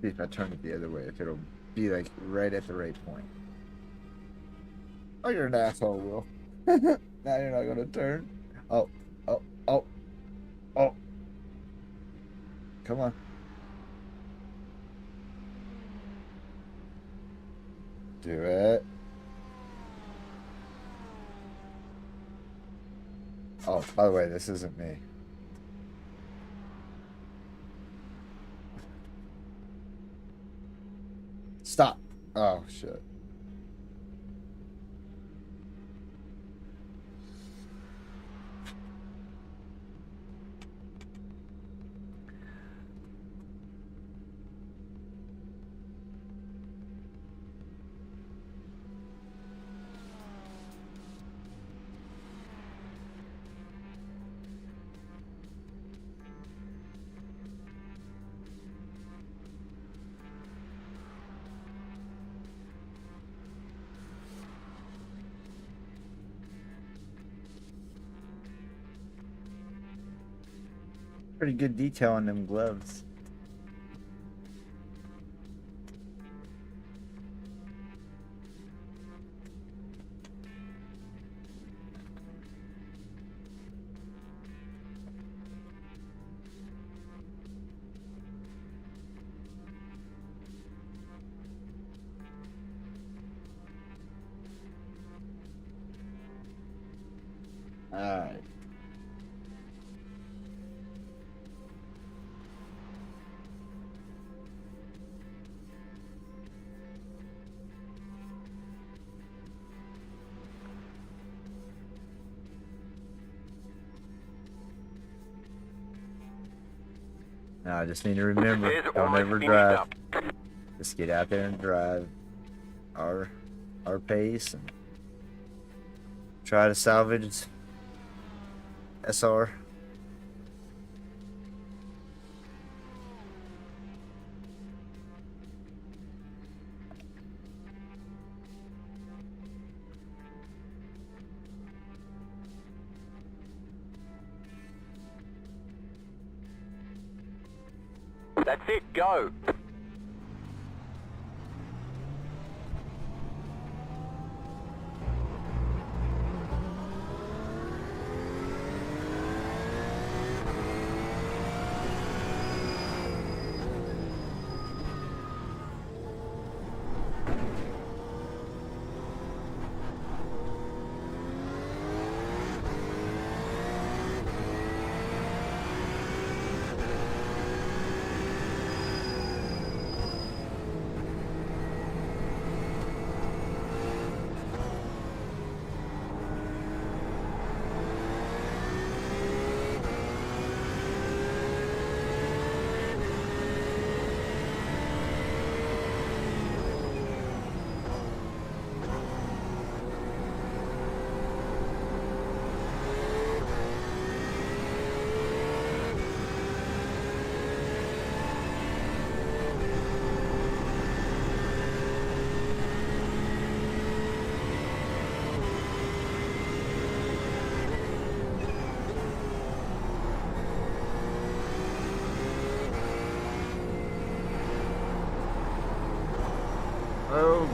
See if I turn it the other way, if it'll be like right at the right point. Oh, you're an asshole, Will. Now you're not gonna turn. Oh. Come on. Do it. Oh, by the way, this isn't me. Stop. Oh, shit. Pretty good detail on them gloves. All right. Now I just need to remember, don't ever drive. Just get out there and drive our pace and try to salvage SR. That's it, go.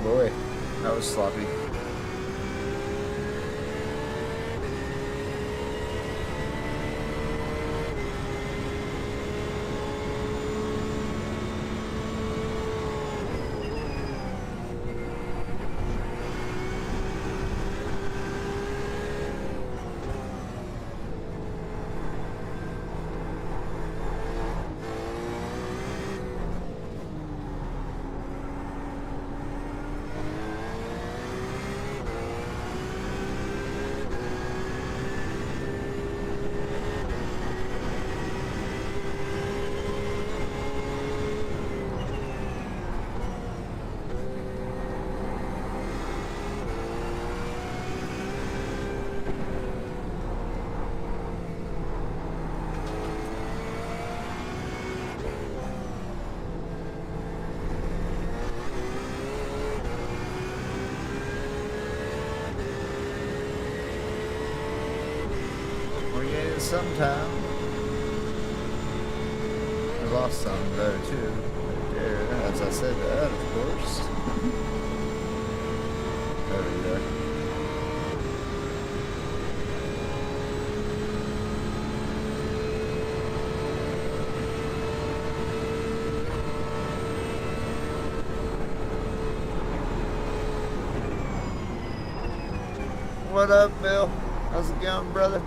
boy. That was sloppy. Sometime. I lost some though too. Right there, as I said that, of course. There we go. What up, Bill? How's it going, brother?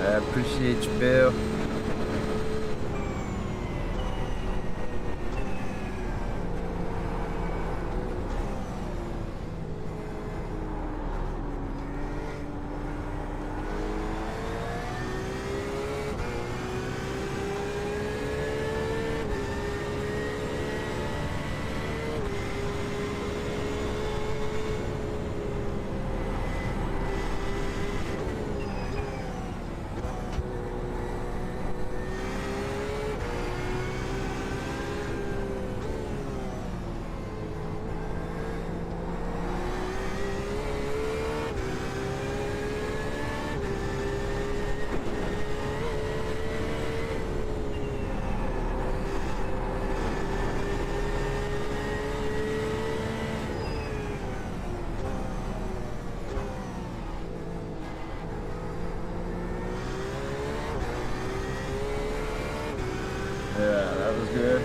I appreciate you, Bill. Yeah, that was good.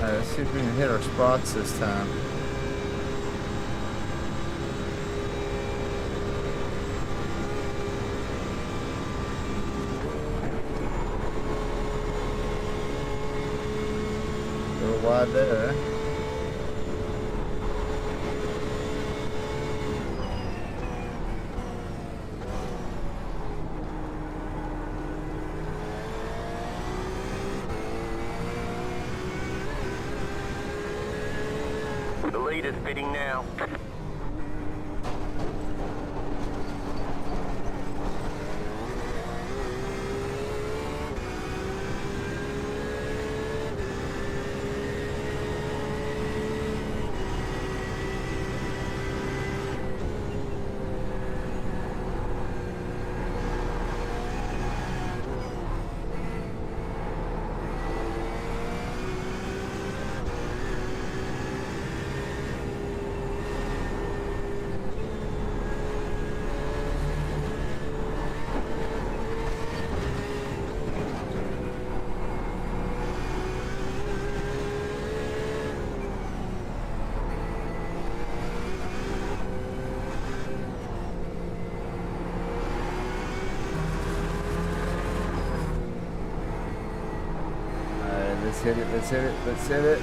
Let's see if we can hit our spots this time. A little wide there. The leader's bidding now. Let's hit it, let's hit it, let's hit it.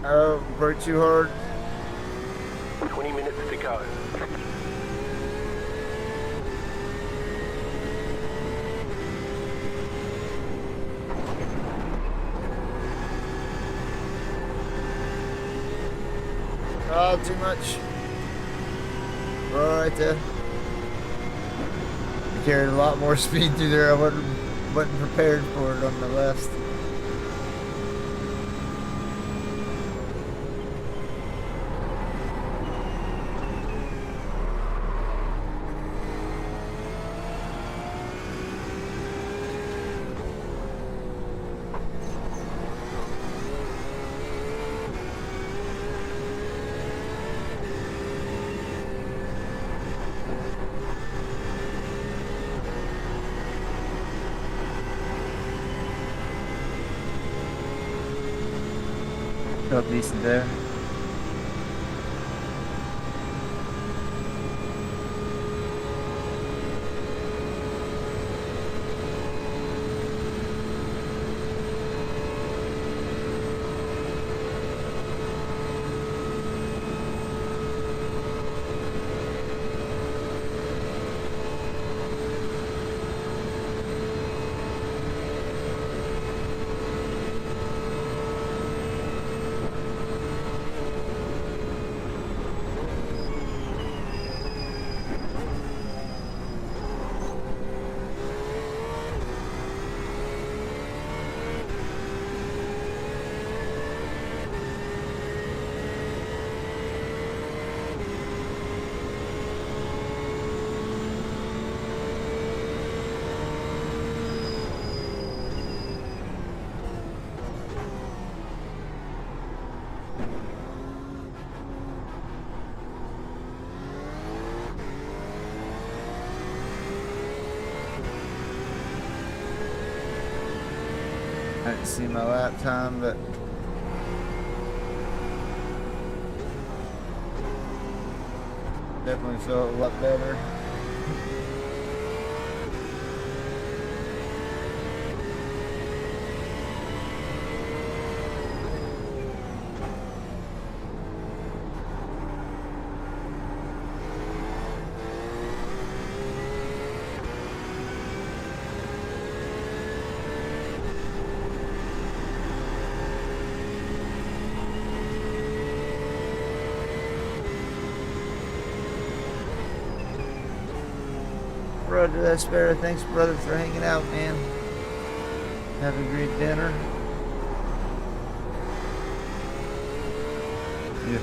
Oh, brake too hard. 20 minutes to go. Oh, too much. Right there. I carried a lot more speed through there. I wasn't prepared for it on the left. Felt decent there. I didn't see my lap time, but definitely felt a lot better. Roger that, Sparrow. Thanks, brother, for hanging out, man. Have a great dinner. Yeah.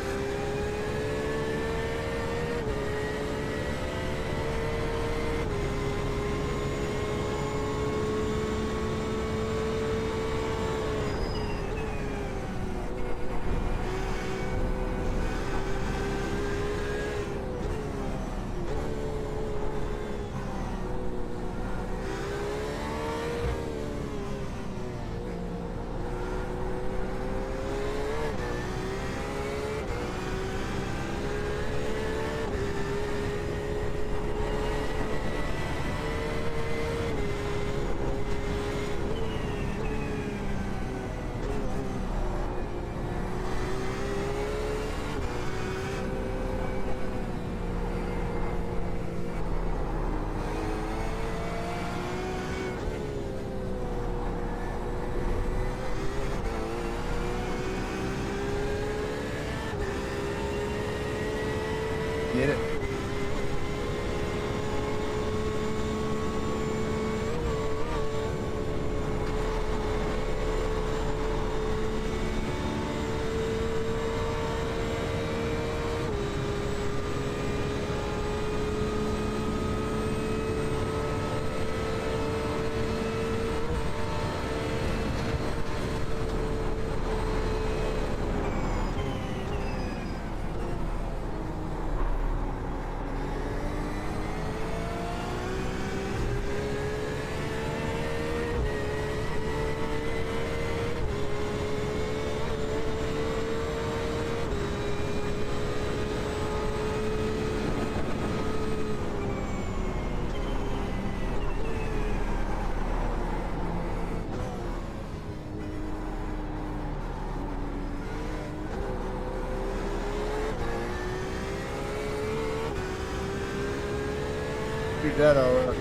that all right.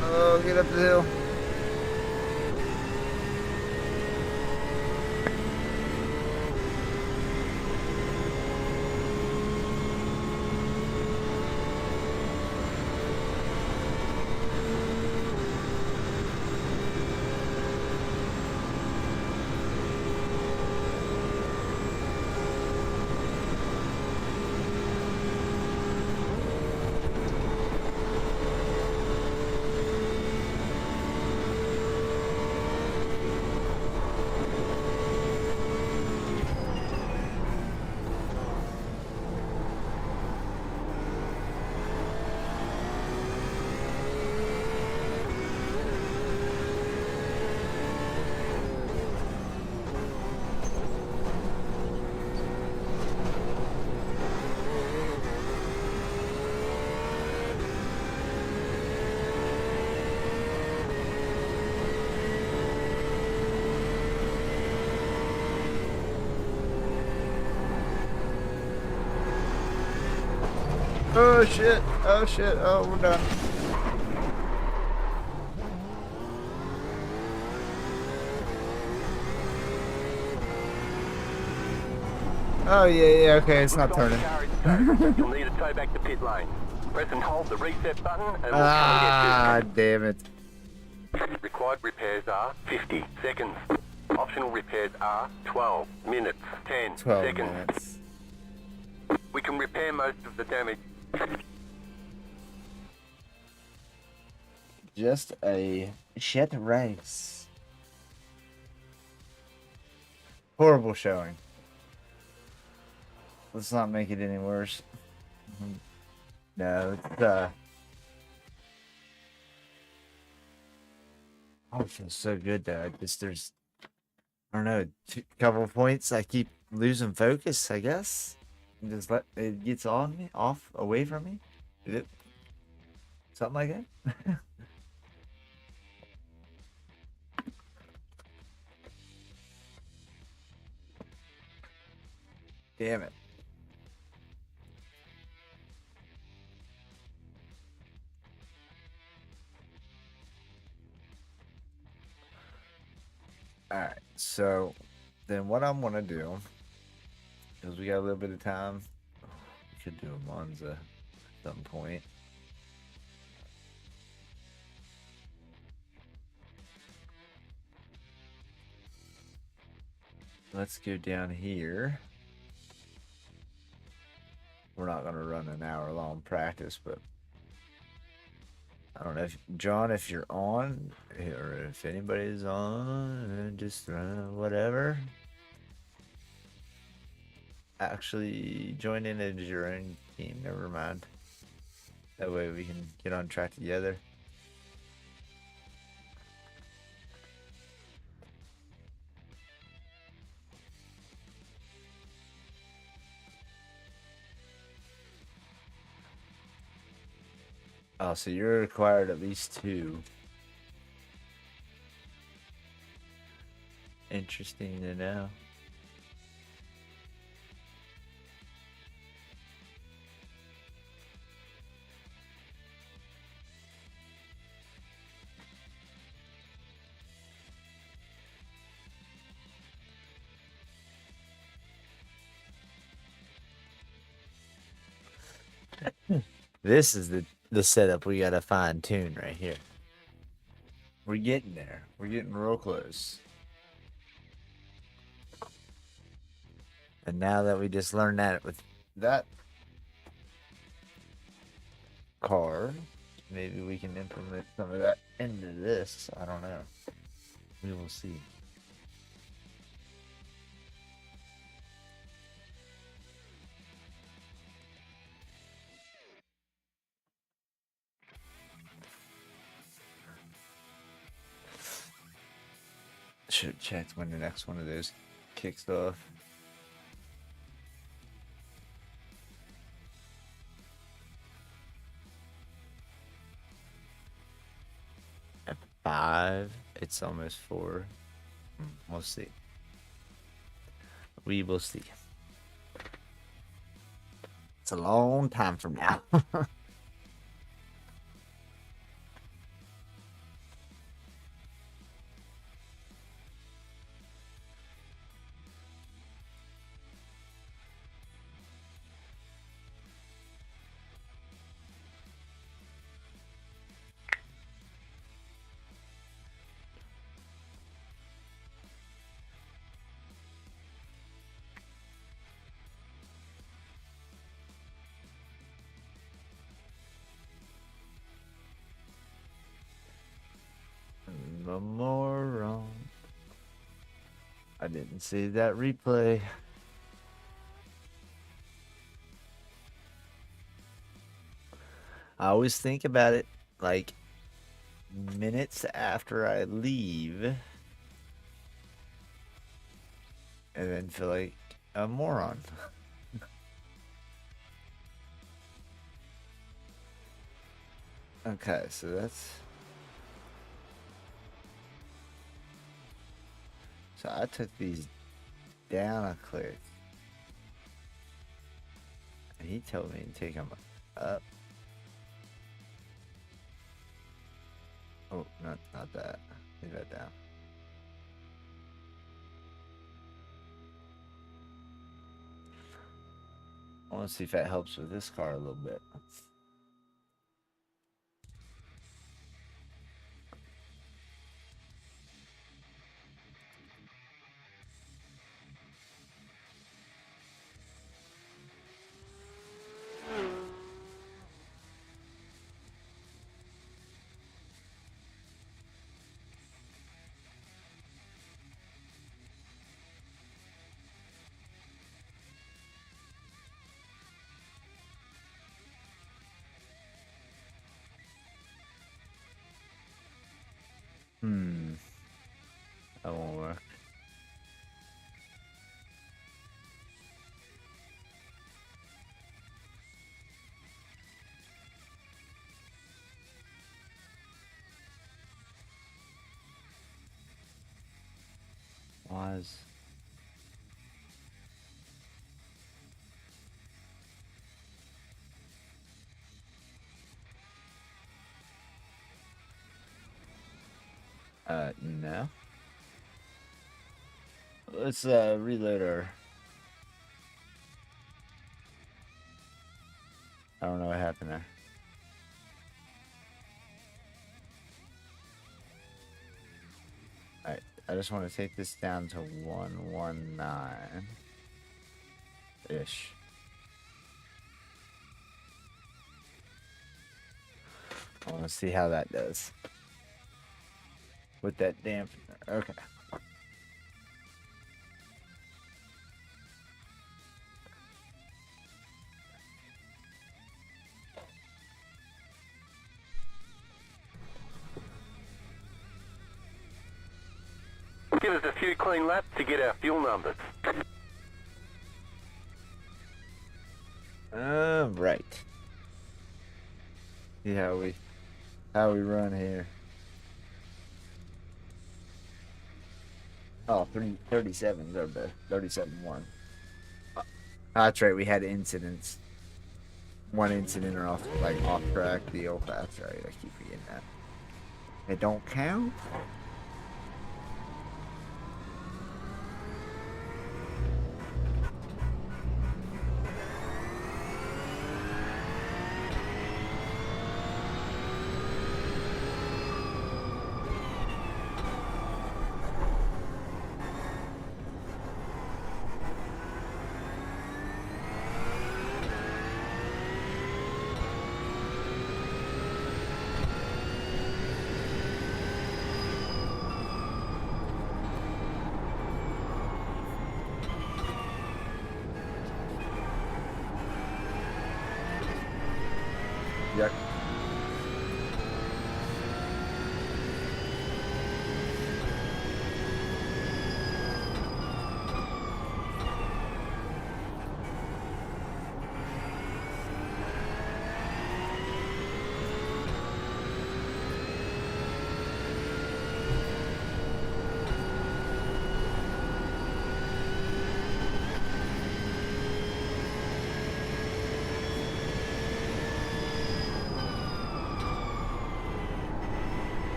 Oh, get up the hill. Oh shit, oh shit, oh we're done. Oh yeah, okay, it's not turning. You'll need to tow back to pit lane. Press and hold the reset button and we'll Ah, damn it. Required repairs are 50 seconds. Optional repairs are 12 minutes, 10 12 seconds. minutes. We can repair most of the damage. Just a shit race. Horrible showing. Let's not make it any worse. No, it's oh, it feels so good though. There's I don't know, couple of points I keep losing focus, I guess. And just let it gets on me, away from me. Something like that. Damn it. Alright, so then what I'm gonna do, because we got a little bit of time, we could do a Monza at some point. Let's go down here. We're not gonna run an hour-long practice, but I don't know if John, if you're on, or if anybody's on, just whatever. Actually, join in as your own team. Never mind. That way we can get on track together. Oh, so you're required at least 2. Interesting to know. This is the setup we gotta fine tune right here. We're getting there. We're getting real close. And now that we just learned that with that car, maybe we can implement some of that into this. I don't know. We will see. Should have checked when the next one of those kicks off. At 5, it's almost 4. We'll see. We will see. It's a long time from now. The moron. I didn't see that replay. I always think about it like minutes after I leave and then feel like a moron. Okay, so that's... So I took these down a click. And he told me to take them up. Oh, not that. Leave that down. I want to see if that helps with this car a little bit. That won't work. Why is... no. Let's reload our... I don't know what happened there. Alright, I just want to take this down to 119-ish. I want to see how that does. With that dampener. Okay. Give us a few clean laps to get our fuel numbers. Right. See how we run here. Oh, 37s are the 37-1. That's right, we had incidents. One incident or off track deal. That's right, I keep forgetting that. It don't count?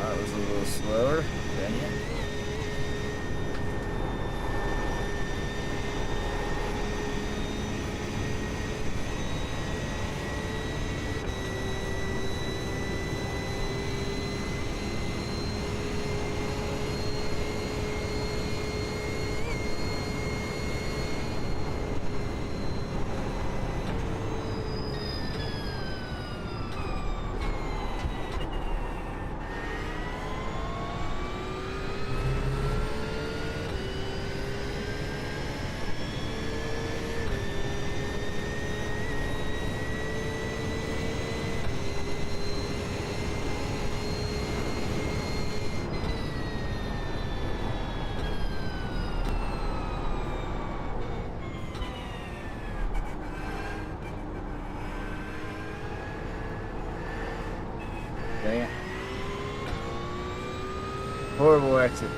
That was a little slower. Dang it. Dang it. Horrible exit.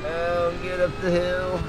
Oh, get up the hill.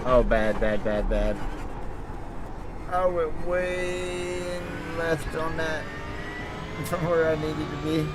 Oh, bad, bad, bad, bad. I went way left on that from where I needed to be.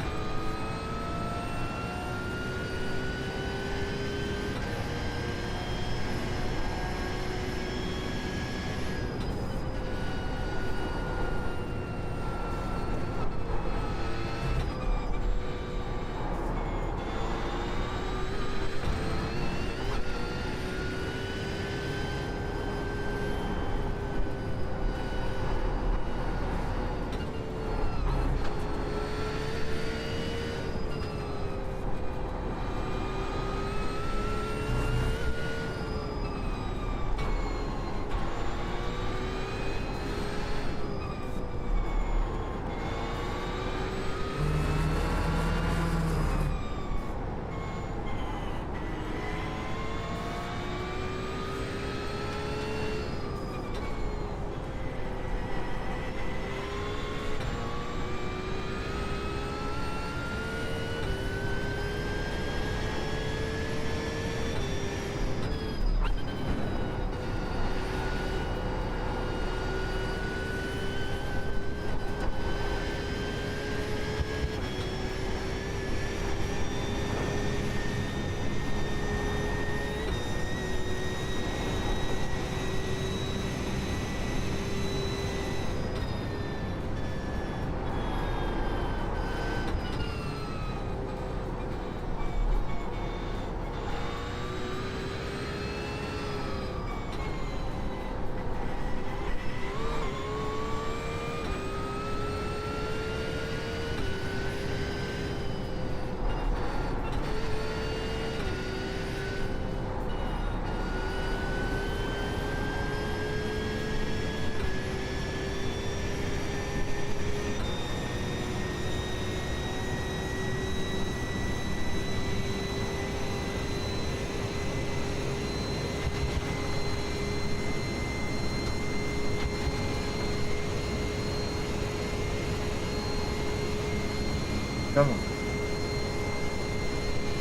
Come on.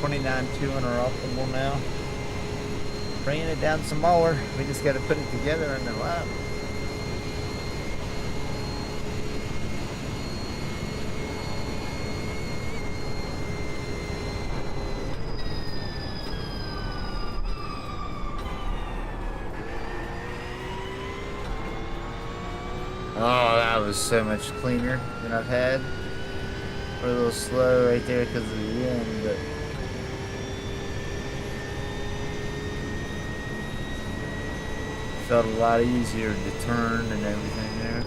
29.2 are optimal now. Bringing it down some more. We just got to put it together in the lap. Oh, that was so much cleaner than I've had. We're a little slow right there because of the wind, but felt a lot easier to turn and everything there.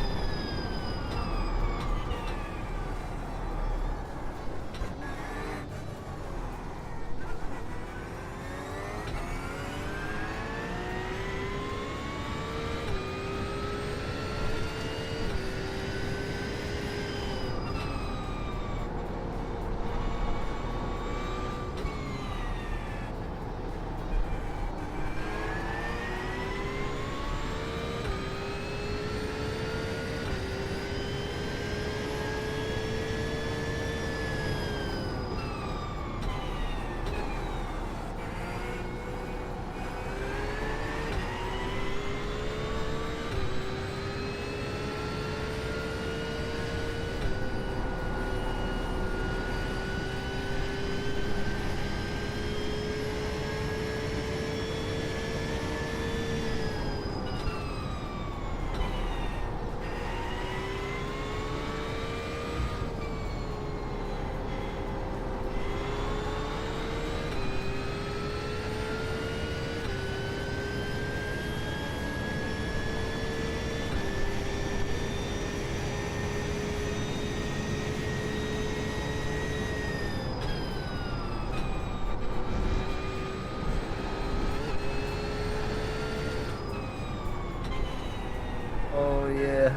Oh yeah,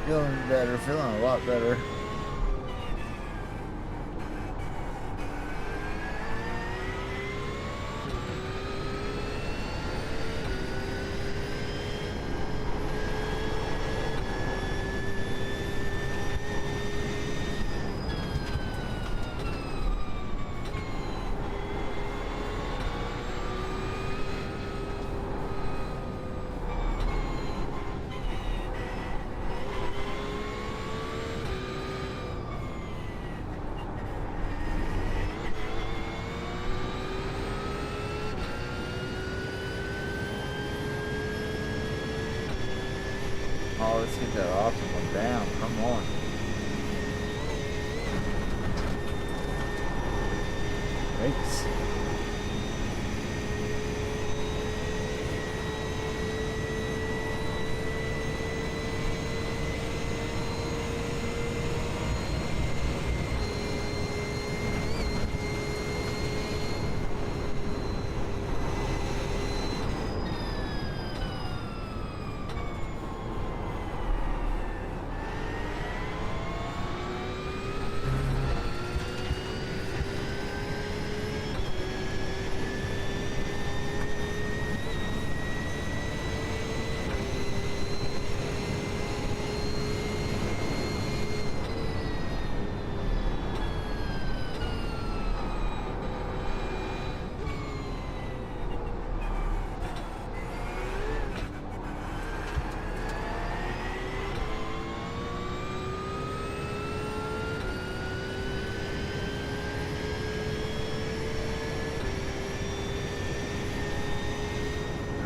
feeling better, feeling a lot better. Oh, let's get that optimal down. Come on. Thanks.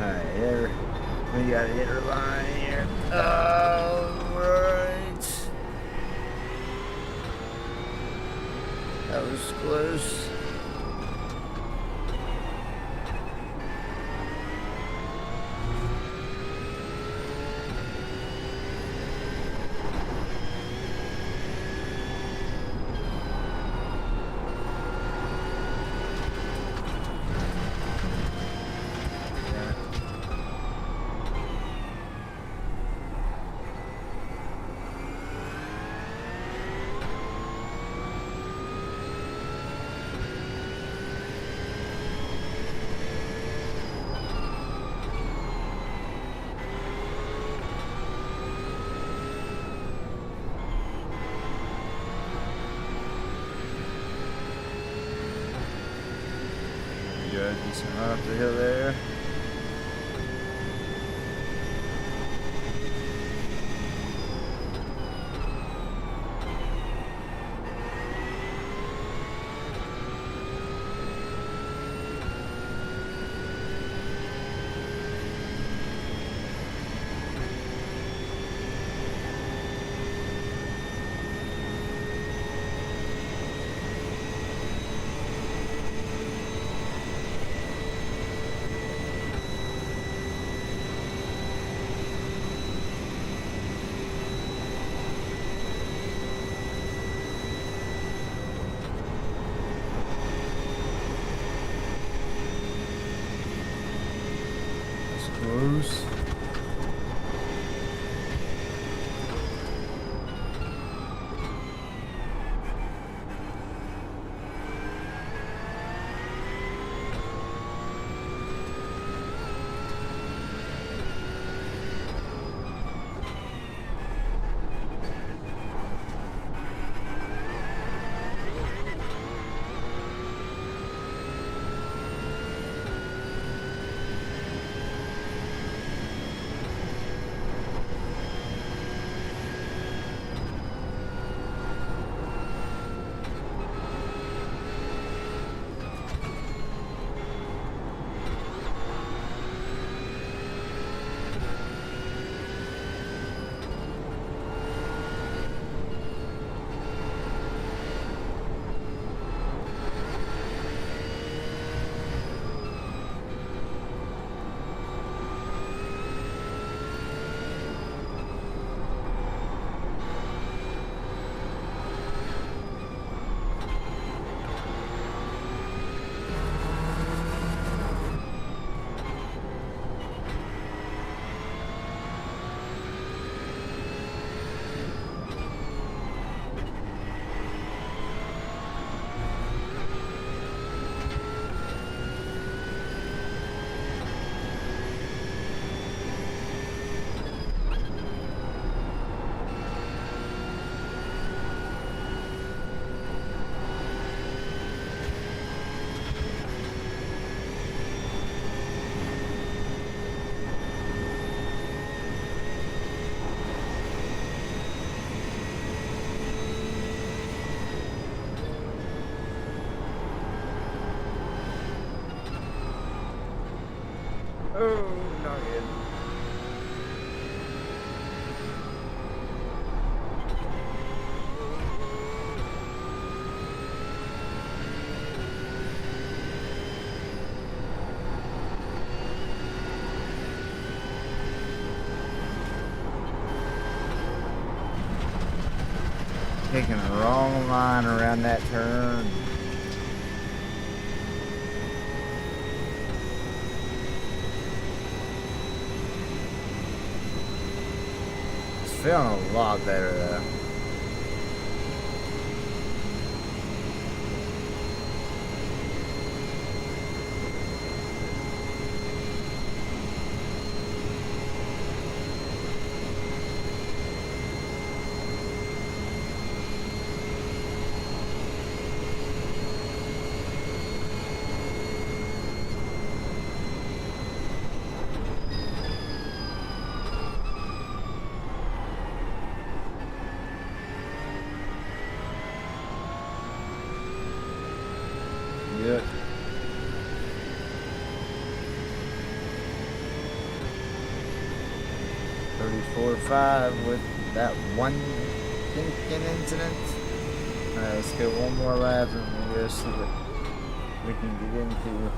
Alright, we gotta hit her line here. Alright. That was close. Just run up the hill there. Close. Oh, not good. Taking the wrong line around that turn. Feeling a lot better though. Yep. .34.5 with that one thinking incident. Alright, let's go one more lap and we'll go see what we can get into.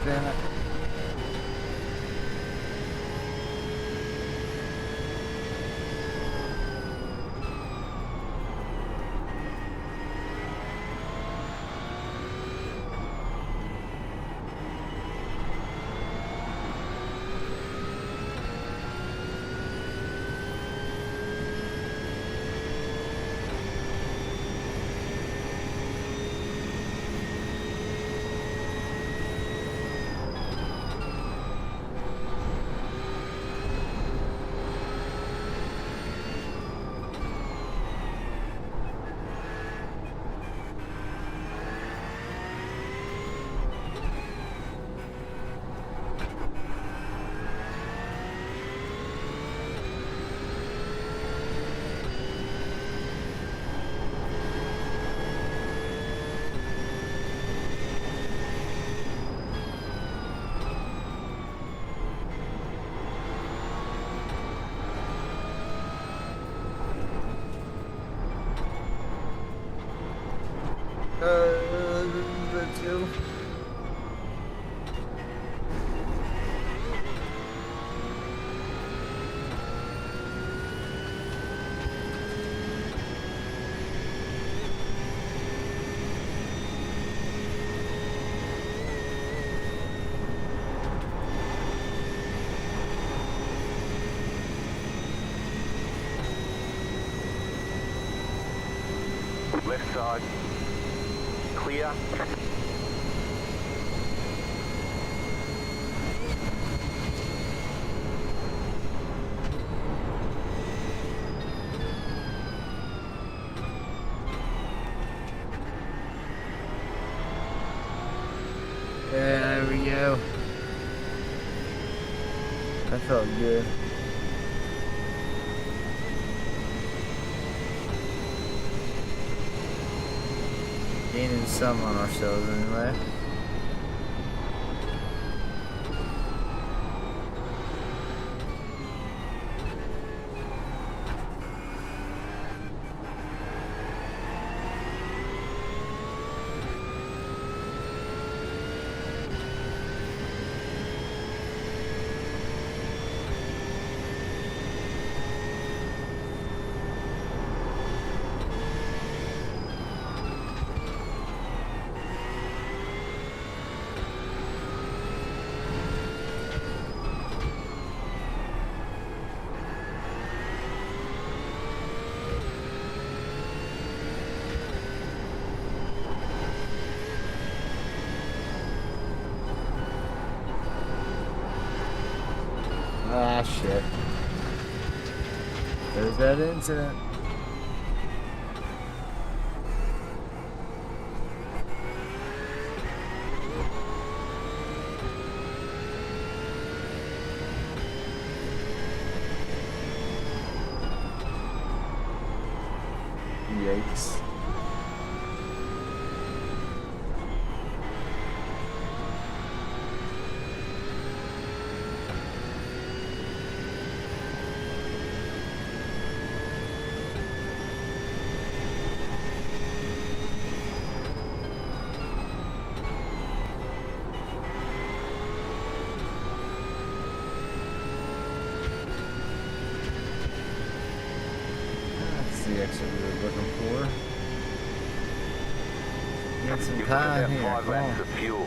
spin it. Let's go. Left side. Clear. There we go. That felt good. Gaining some on ourselves anyway. Ah, shit. There's that incident. Yikes. The exit we were looking for. Get some time here. 5 laps of fuel.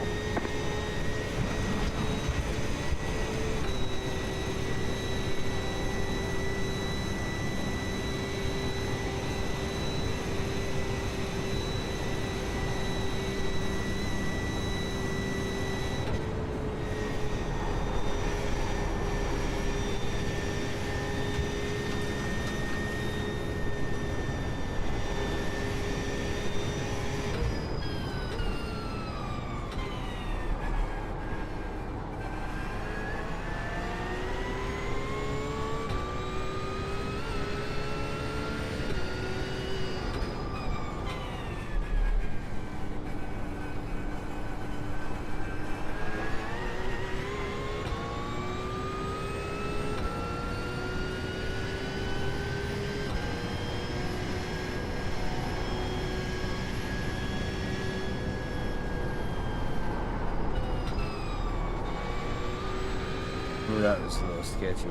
Ooh, that was a little sketchy.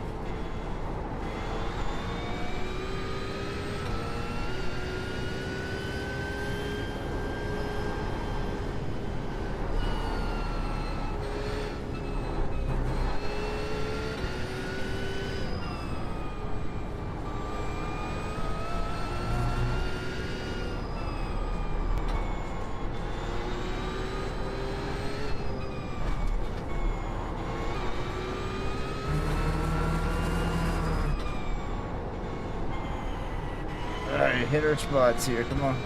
Alright, hit our spots here, come on.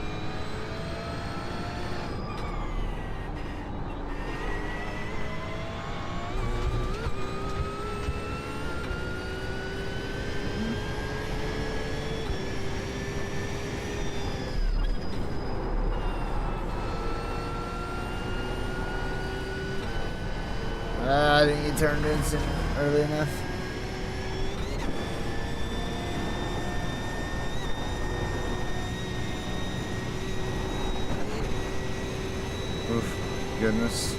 I think you turned in early enough. Oof, goodness.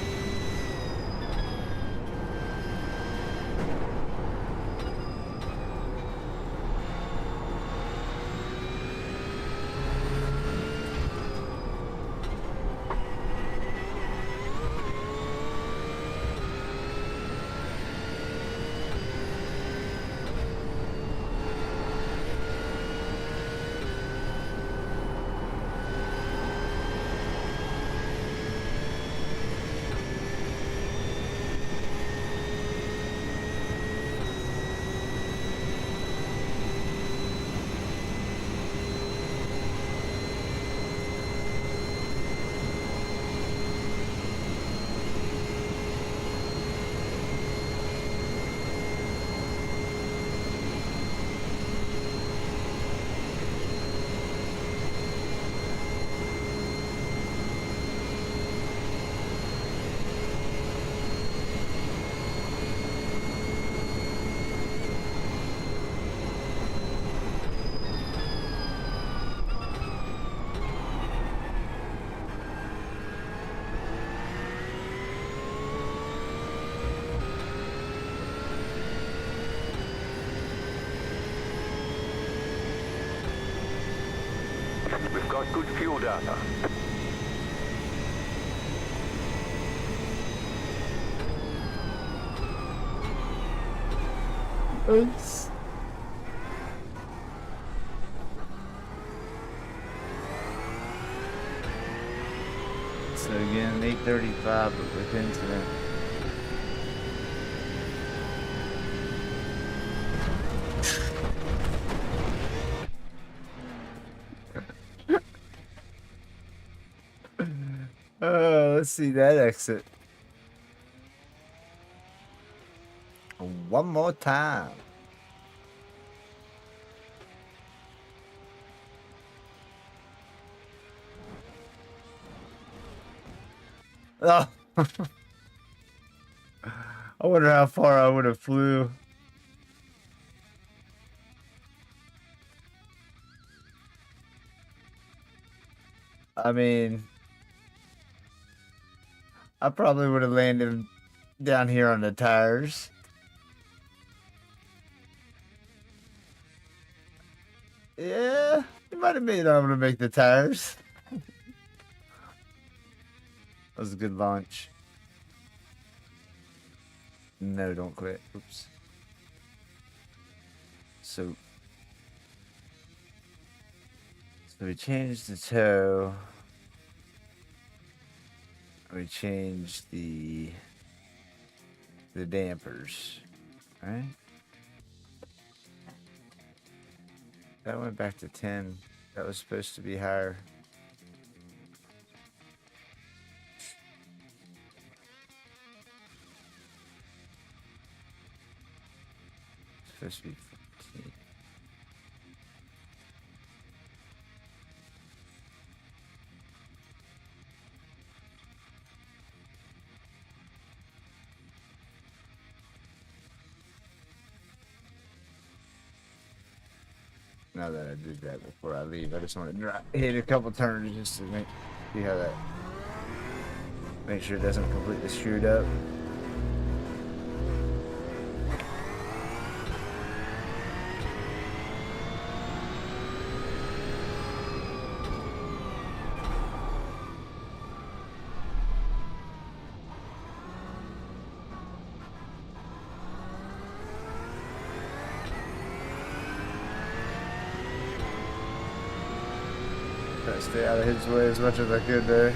We've got good fuel data. Oops. So again, 8:35, but with incident. Let's see that exit. One more time. Oh. I wonder how far I would have flew. I mean, I probably would have landed down here on the tires. Yeah, you might have been able to make the tires. That was a good launch. No, don't quit. Oops. So we changed the toe. We changed the dampers, right? That went back to 10. That was supposed to be higher. It's supposed to be 15. Now that I did that before I leave, I just want to hit a couple turns just to see how that, make sure it doesn't completely screwed up. trying to stay out of his way as much as I could there.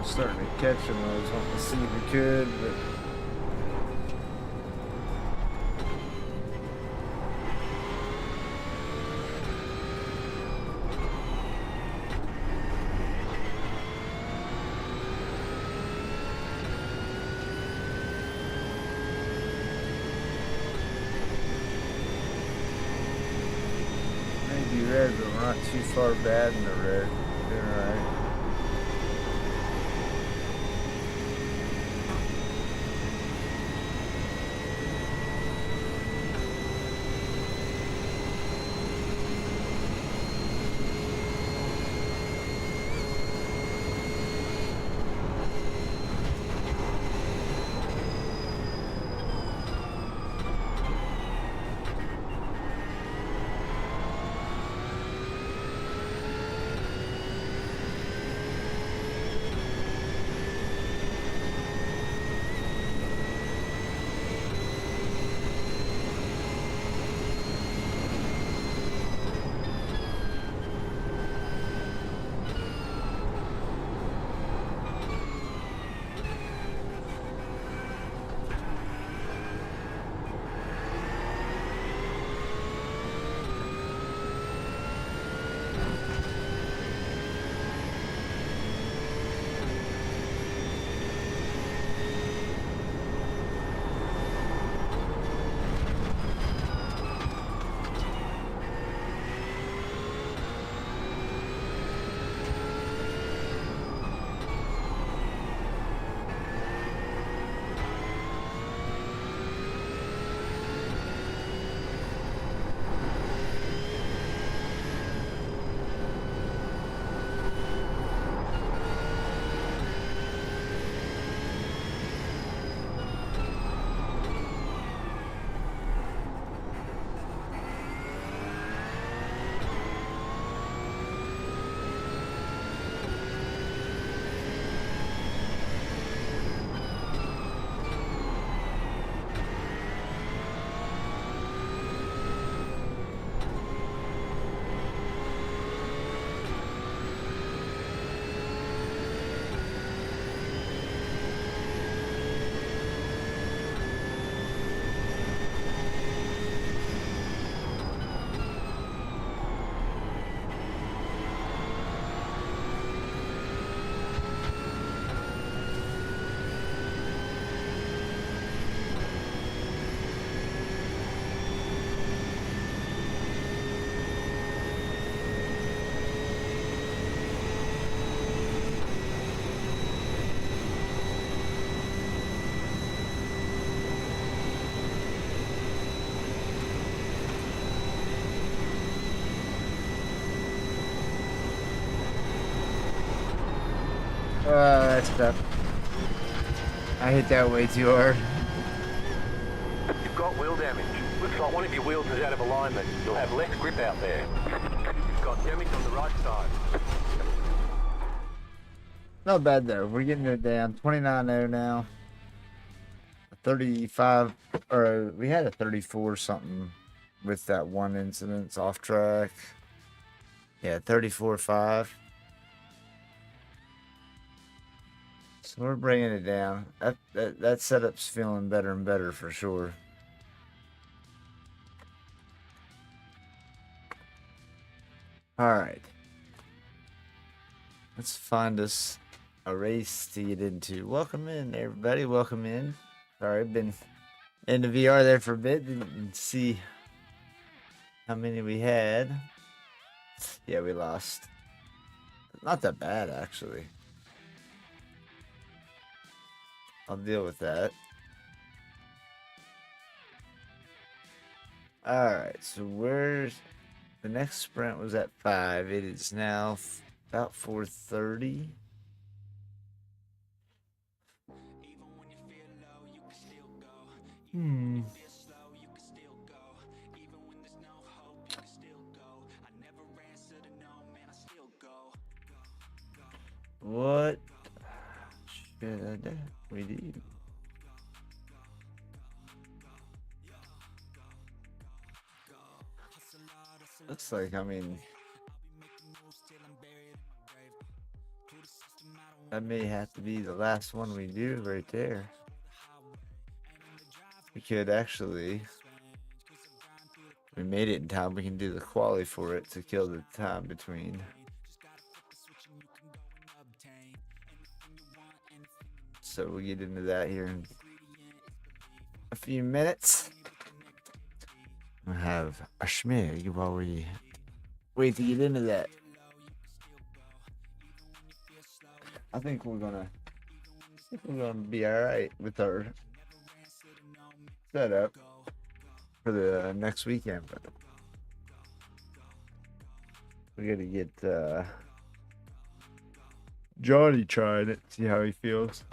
Starting to catch him. I was wanting to see if we could, but maybe red, but we're not too far bad in the red. Doing alright. That's tough. I hit that way too hard. got wheel damage. Looks like one of your wheels is out of alignment. You'll have less grip out there. You've got damage on the right side. Not bad though. We're getting it down. 29-0 now. 35, or we had a 34 something with that one incident off track. Yeah, 34-5. So we're bringing it down. That setup's feeling better and better for sure. All right. Let's find us a race to get into. Welcome in, everybody. Welcome in. Sorry, I've been in the VR there for a bit. Didn't see how many we had. Yeah, we lost. Not that bad, actually. I'll deal with that. Alright, so where's... The next sprint was at 5. It is now about 4:30. What should we do? Looks like, I mean, that may have to be the last one we do right there. We could actually, we made it in time. We can do the quali for it to kill the time between. So we'll get into that here in a few minutes. We'll have a schmig while we wait to get into that. I think we're gonna be all right with our setup for the next weekend. But we gotta get Johnny trying it, see how he feels.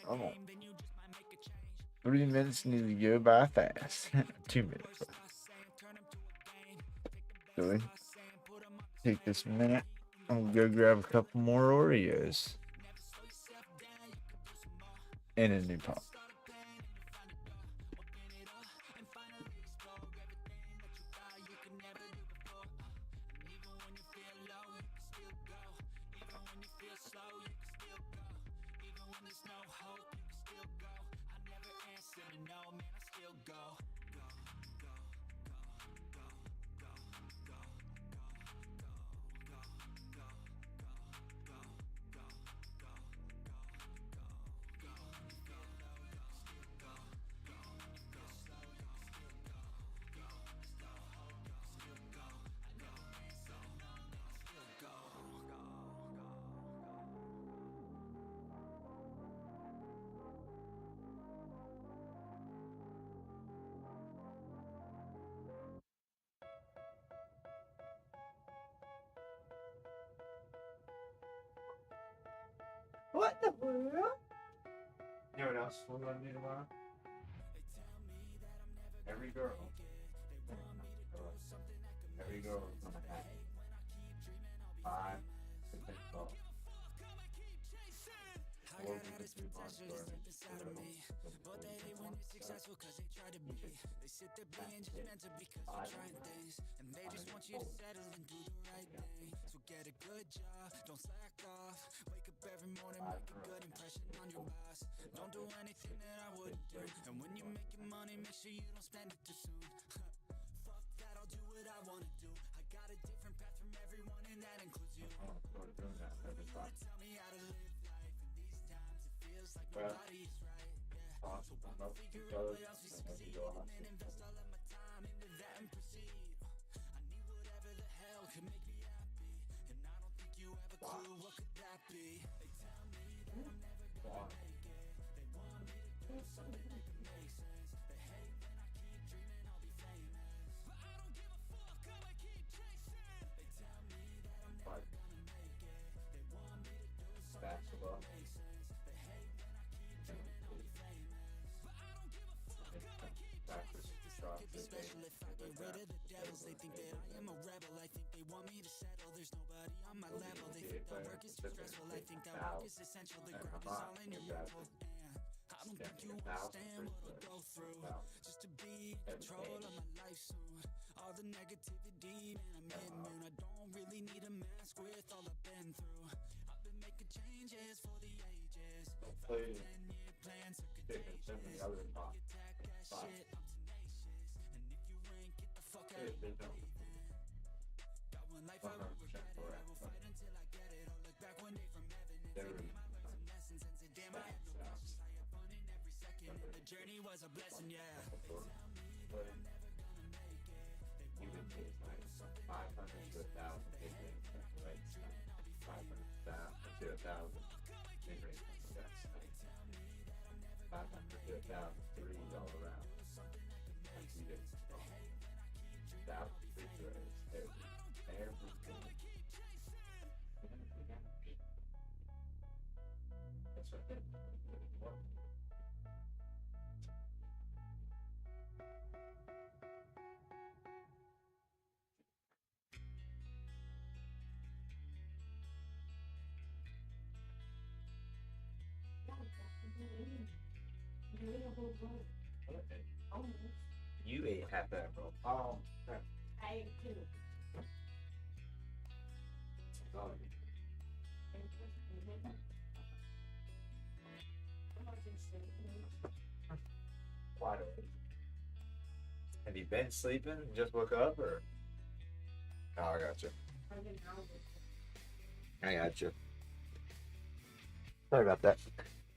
Oh. 3 minutes need to go by fast. 2 minutes. So we take this minute. I'm gonna go grab a couple more Oreos and a new pop. What the world? You know what else we're gonna do tomorrow? Every girl is gonna have 5 to 10 calls. Or we could do monsters. But they hate when you're successful cause they try to be. They sit there being just meant to because they're trying things. And they just want you to settle and do the right thing. So get a good job, don't slack off. Wake up every morning, make a good impression on your boss. Don't do anything that I wouldn't do. And when you're making money, make sure you don't spend it too soon. Fuck that, I'll do what I wanna do. I got a different path from everyone and that includes you. Tell me how to live life in these times. It feels like nobody is right. Yeah. So I'll figure out what else we succeed and then invest all of my time into that and proceed. I need whatever the hell could make me happy, and I don't think you have a clue what could that be. They tell me that I'm never gonna make it. be special if I get rid of the devils. They think that I am a rebel, I think they want me to settle. There's nobody on my level, they think that work is too stressful. I think that work is essential, the grind is all in your mental. And I don't think you understand what I'll go through just to be in control of my life soon. All the negativity, man, I'm immune. I don't really need a mask with all I've been through. I've been making changes for the ages. 5-10-year plans are contagious. Attack that shit, I'm tenacious. And if you ain't, get the fuck out of here. Got one life, I won't regret it. I will fight until I get it. I'll look back one day from heaven and say, damn, I learned some lessons. And say, damn, I had no questions. I had fun in every second, and the journey was a blessing, yeah. They tell me that I'm never gonna make it. They wanna make me do something that makes me feel bad. Dreaming I'll be free. They tell me that I'm never gonna make it. They want me to do something that makes me feel bad. They hate when I keep dreaming I'll be free. I don't give a fuck, I'm gonna keep chasing. You ate half that, bro. Oh, crap. I ate two. Wide awake. Have you been sleeping? Just woke up, or? Oh, I got you. I got you. Sorry about that.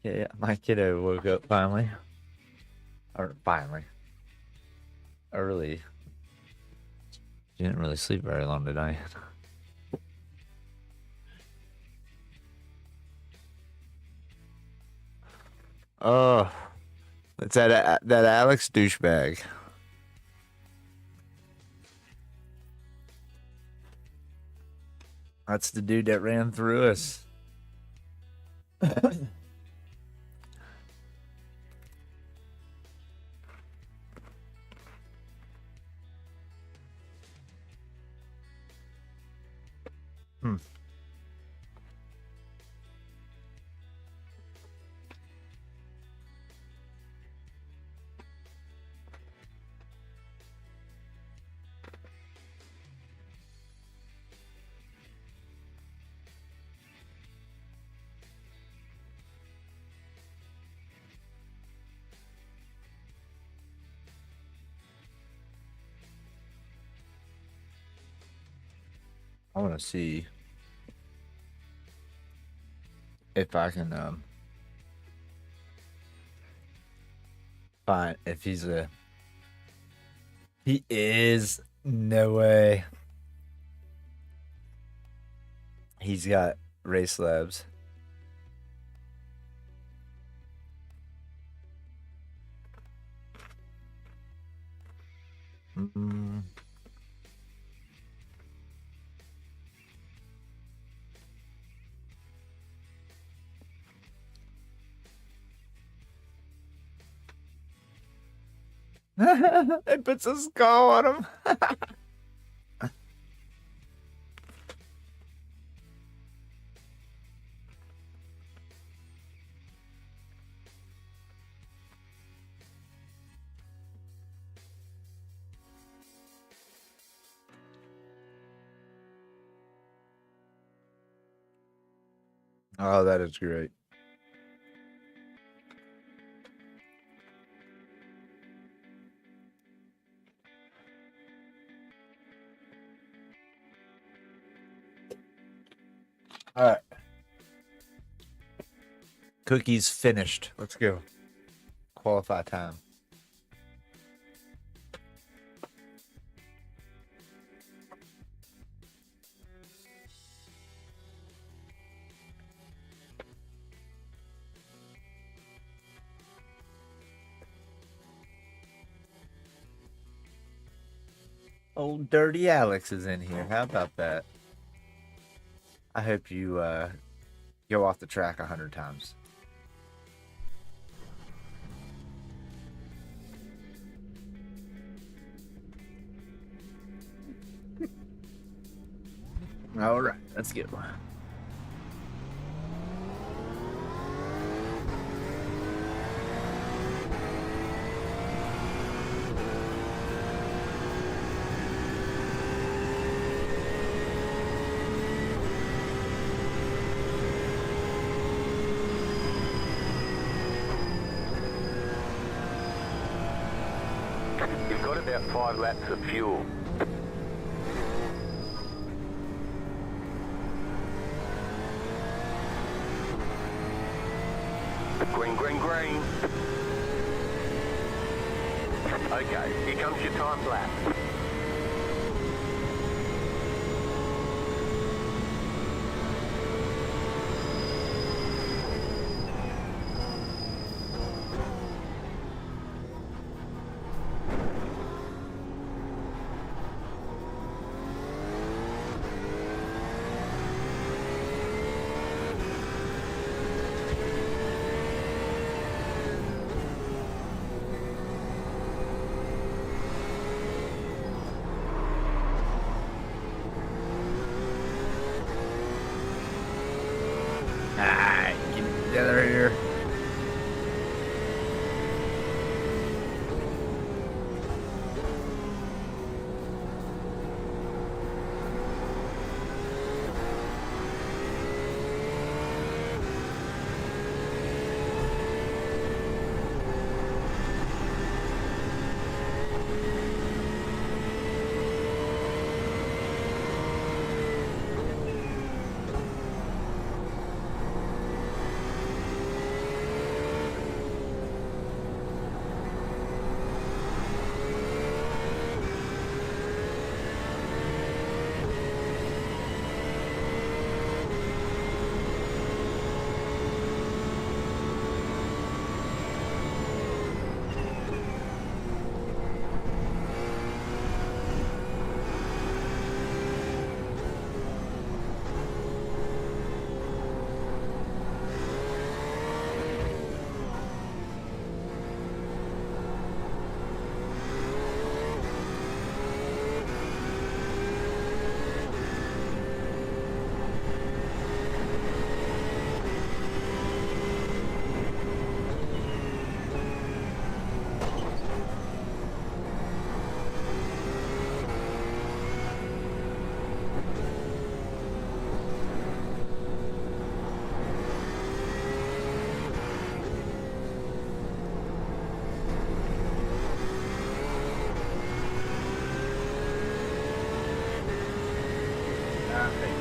Yeah, my kiddo woke up finally. Or finally. Early. She didn't really sleep very long today. Oh, it's that Alex douchebag. That's the dude that ran through us. I want to see if I can find if he is. No way. He's got race labs. It puts a skull on him. Oh, that is great. All right. Cookies finished. Let's go. Qualify time. Old Dirty Alex is in here. How about that? I hope you go off the track 100 times. All right, let's go. You've got about 5 laps of fuel. Green, green, green. Okay, here comes your time lap. Alright, get it together here.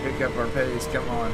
Pick up our pace, come on.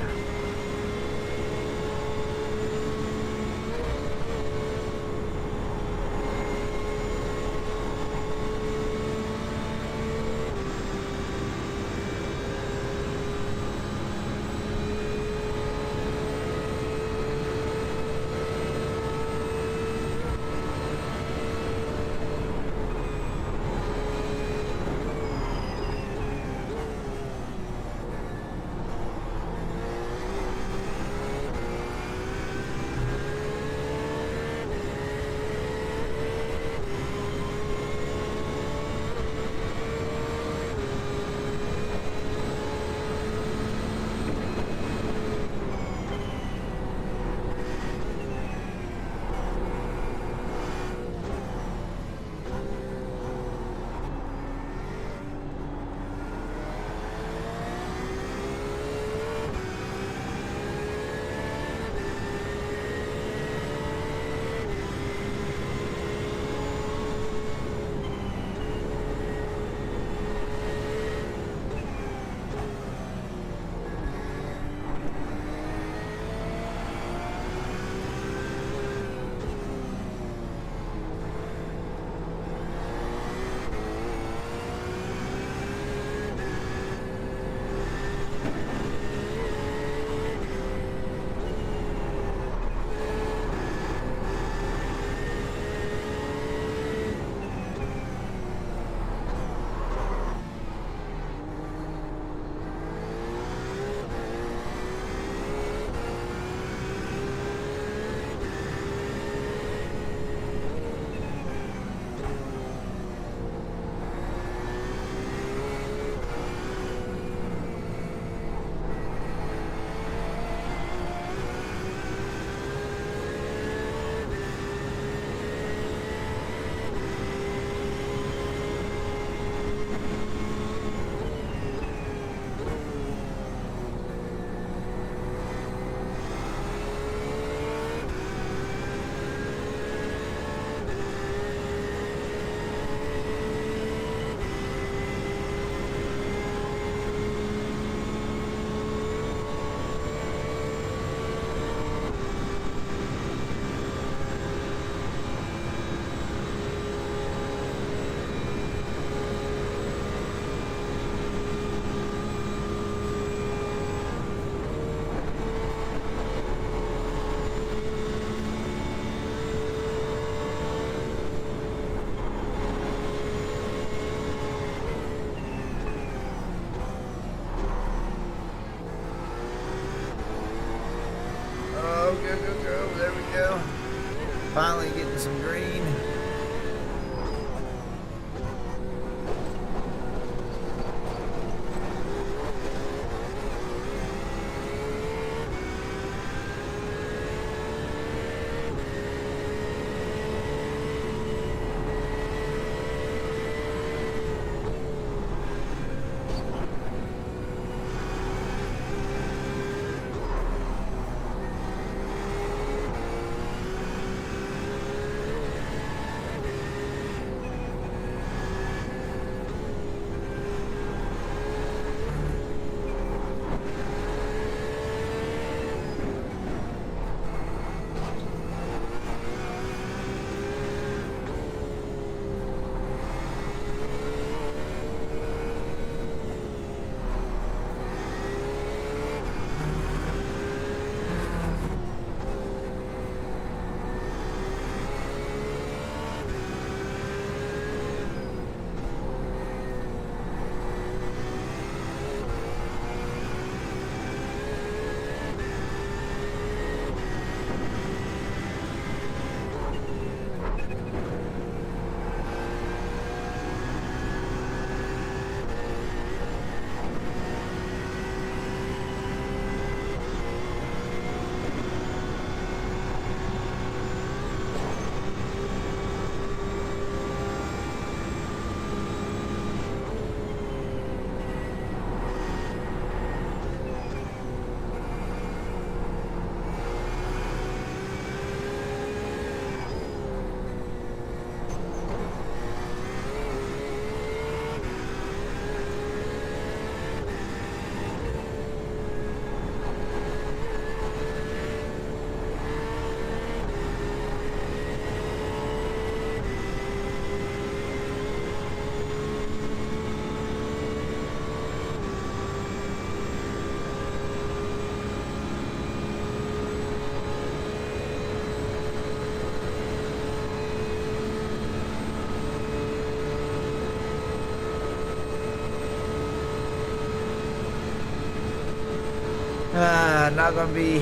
Not gonna be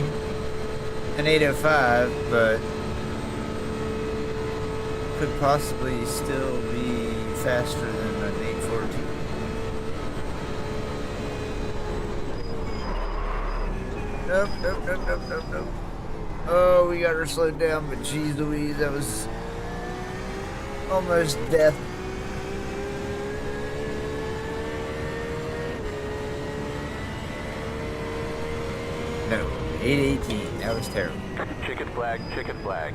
an 805, but could possibly still be faster than an 842. Nope. Oh, we got her slowed down, but geez Louise, that was almost death. No, 818. That was terrible. Chicken flag, chicken flag.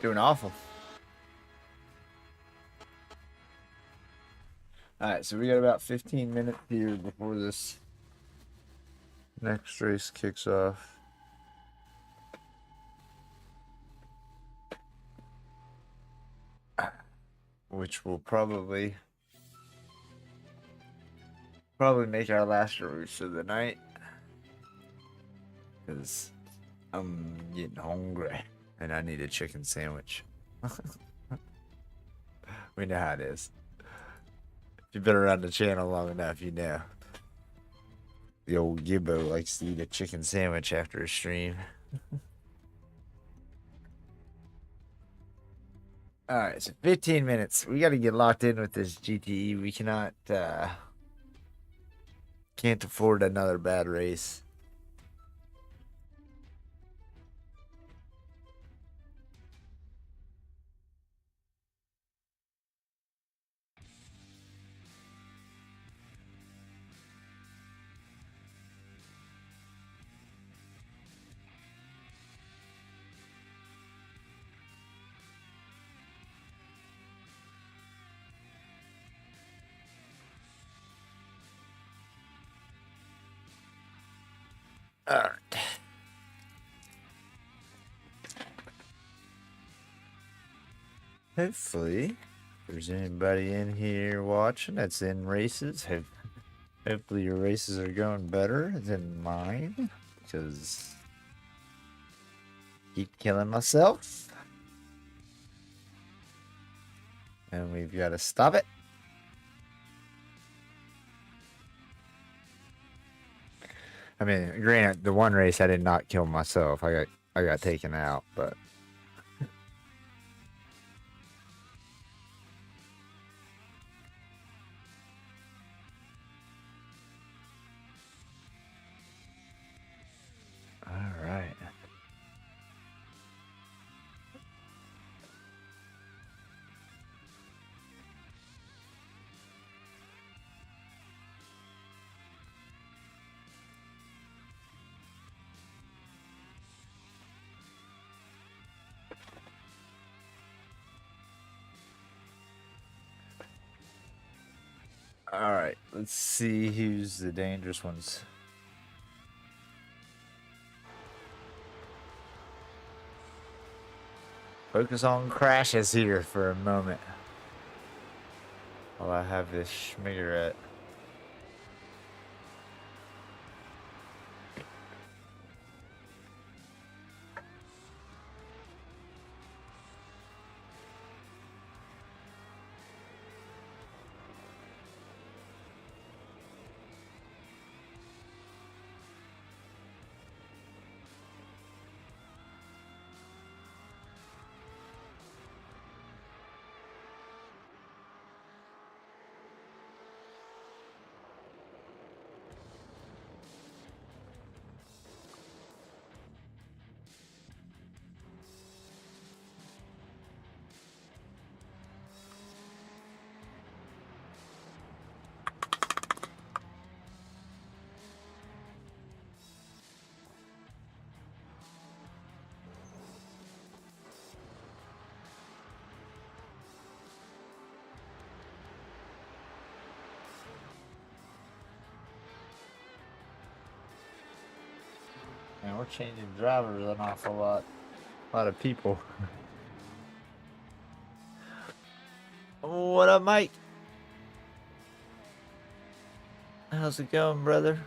Doing awful. Alright, so we got about 15 minutes here before this next race kicks off. Which will probably make our last race of the night. Because I'm getting hungry. And I need a chicken sandwich. We know how it is. If you've been around the channel long enough, you know. The old Gibbo likes to eat a chicken sandwich after a stream. Alright, so 15 minutes. We got to get locked in with this GTE. We cannot, can't afford another bad race. Alright. Hopefully, if there's anybody in here watching that's in races, hopefully your races are going better than mine, because I keep killing myself. And we've got to stop it. I mean, granted, the one race I did not kill myself. I got taken out, but all right. All right, let's see who's the dangerous ones. Focus on crashes here for a moment while I have this schmiggerette. Man, we're changing drivers an awful lot. A lot of people. What up, Mike? How's it going, brother?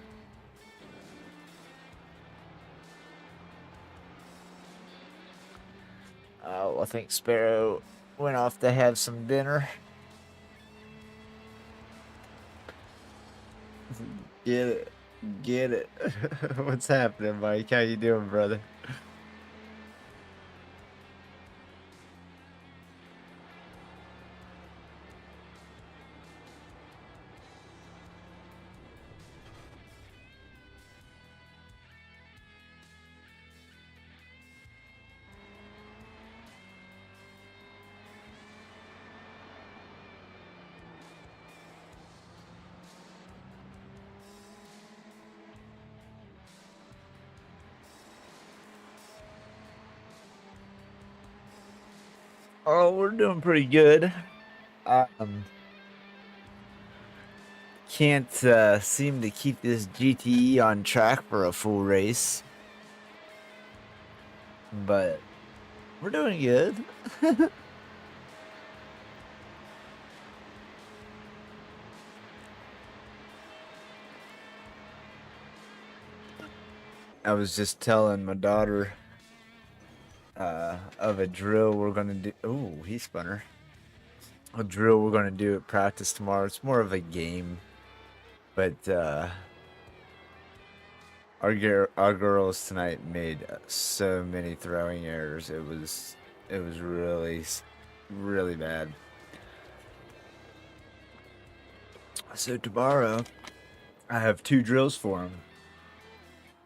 I think Sparrow went off to have some dinner. Get it. Get it. What's happening, Mike? How you doing, brother? Oh, we're doing pretty good. Can't seem to keep this GTE on track for a full race, but we're doing good. I was just telling my daughter of a drill we're gonna do. Oh, he spun her. A drill we're gonna do at practice tomorrow. It's more of a game, but our girls tonight made so many throwing errors. It was really bad. So tomorrow, I have 2 drills for them.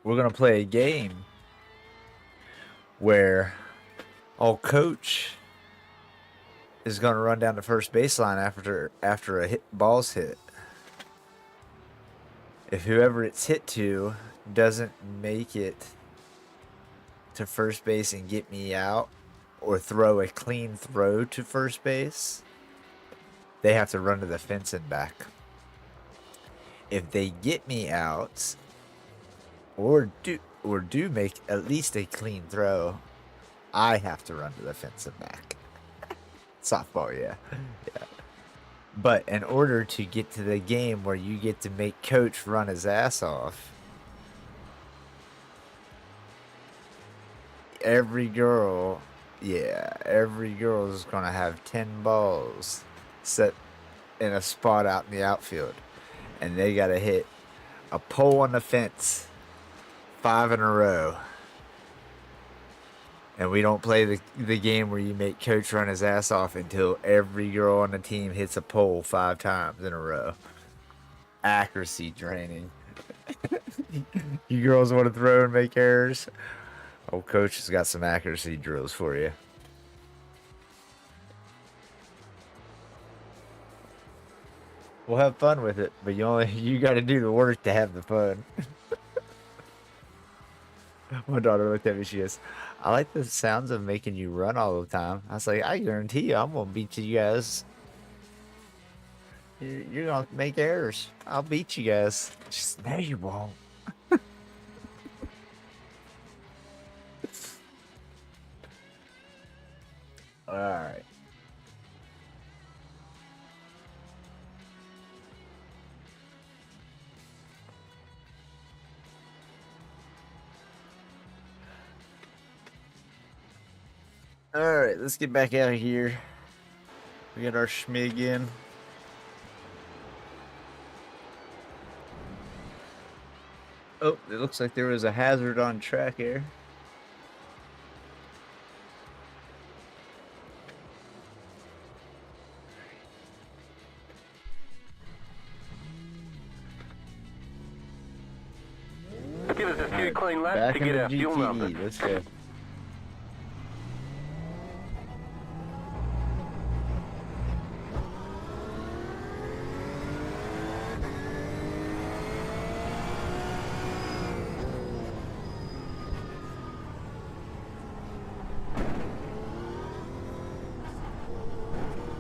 We're gonna play a game where our coach is gonna run down the first baseline after a ball's hit. If whoever it's hit to doesn't make it to first base and get me out, or throw a clean throw to first base, they have to run to the fence and back. If they get me out, or do make at least a clean throw, I have to run to the fence and back. Softball, yeah. But in order to get to the game where you get to make coach run his ass off, every girl is gonna have 10 balls set in a spot out in the outfield, and they gotta hit a pole on the fence 5 in a row. And we don't play the game where you make coach run his ass off until every girl on the team hits a pole 5 times in a row. Accuracy training. You girls want to throw and make errors? Old coach has got some accuracy drills for you. We'll have fun with it, but you got to do the work to have the fun. My daughter looked at me, she goes, I like the sounds of making you run all the time. I was like, I guarantee you I'm going to beat you guys. You're going to make errors. I'll beat you guys. Just, no, you won't. Alright. Alright, let's get back out of here. We got our schmig in. Oh, it looks like there was a hazard on track here. Give us a few clean laps Back to get in our the fuel GTE. numbers. Let's go.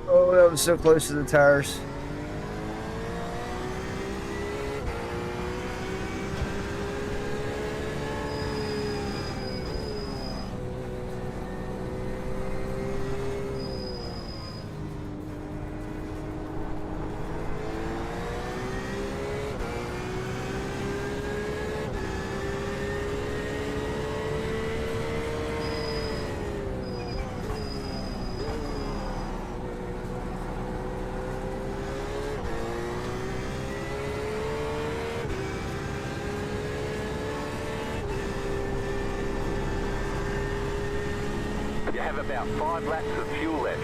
Oh, that was so close to the tires. have about 5 laps of fuel left.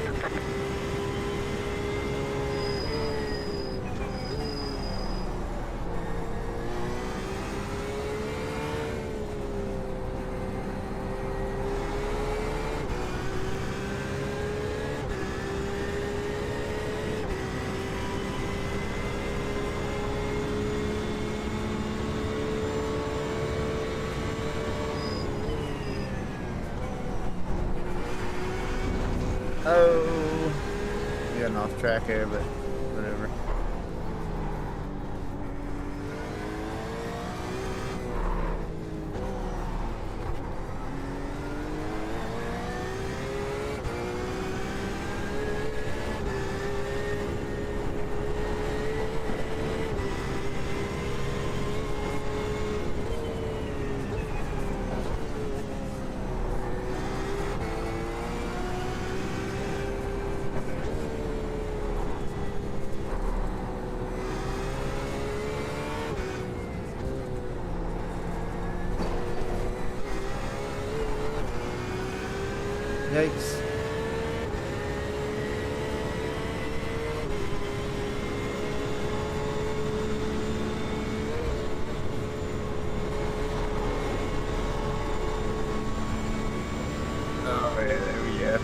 Oh, we got off track here, but whatever. Yikes. Oh, yeah, there we go.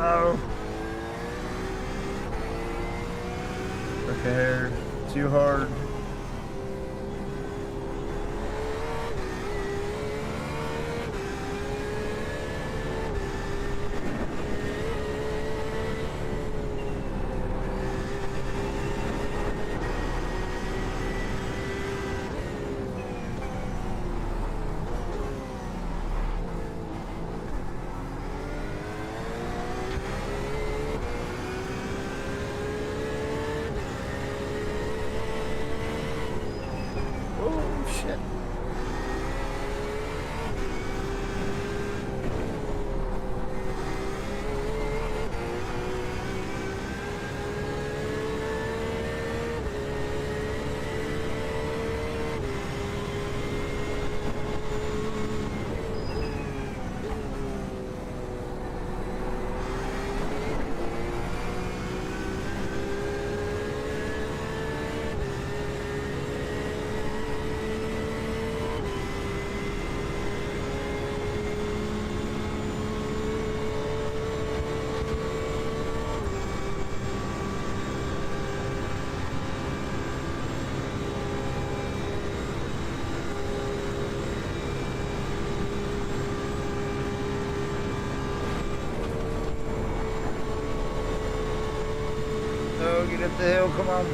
No. Okay, too hard. Oh, shit. Oh, get up the hill, come on.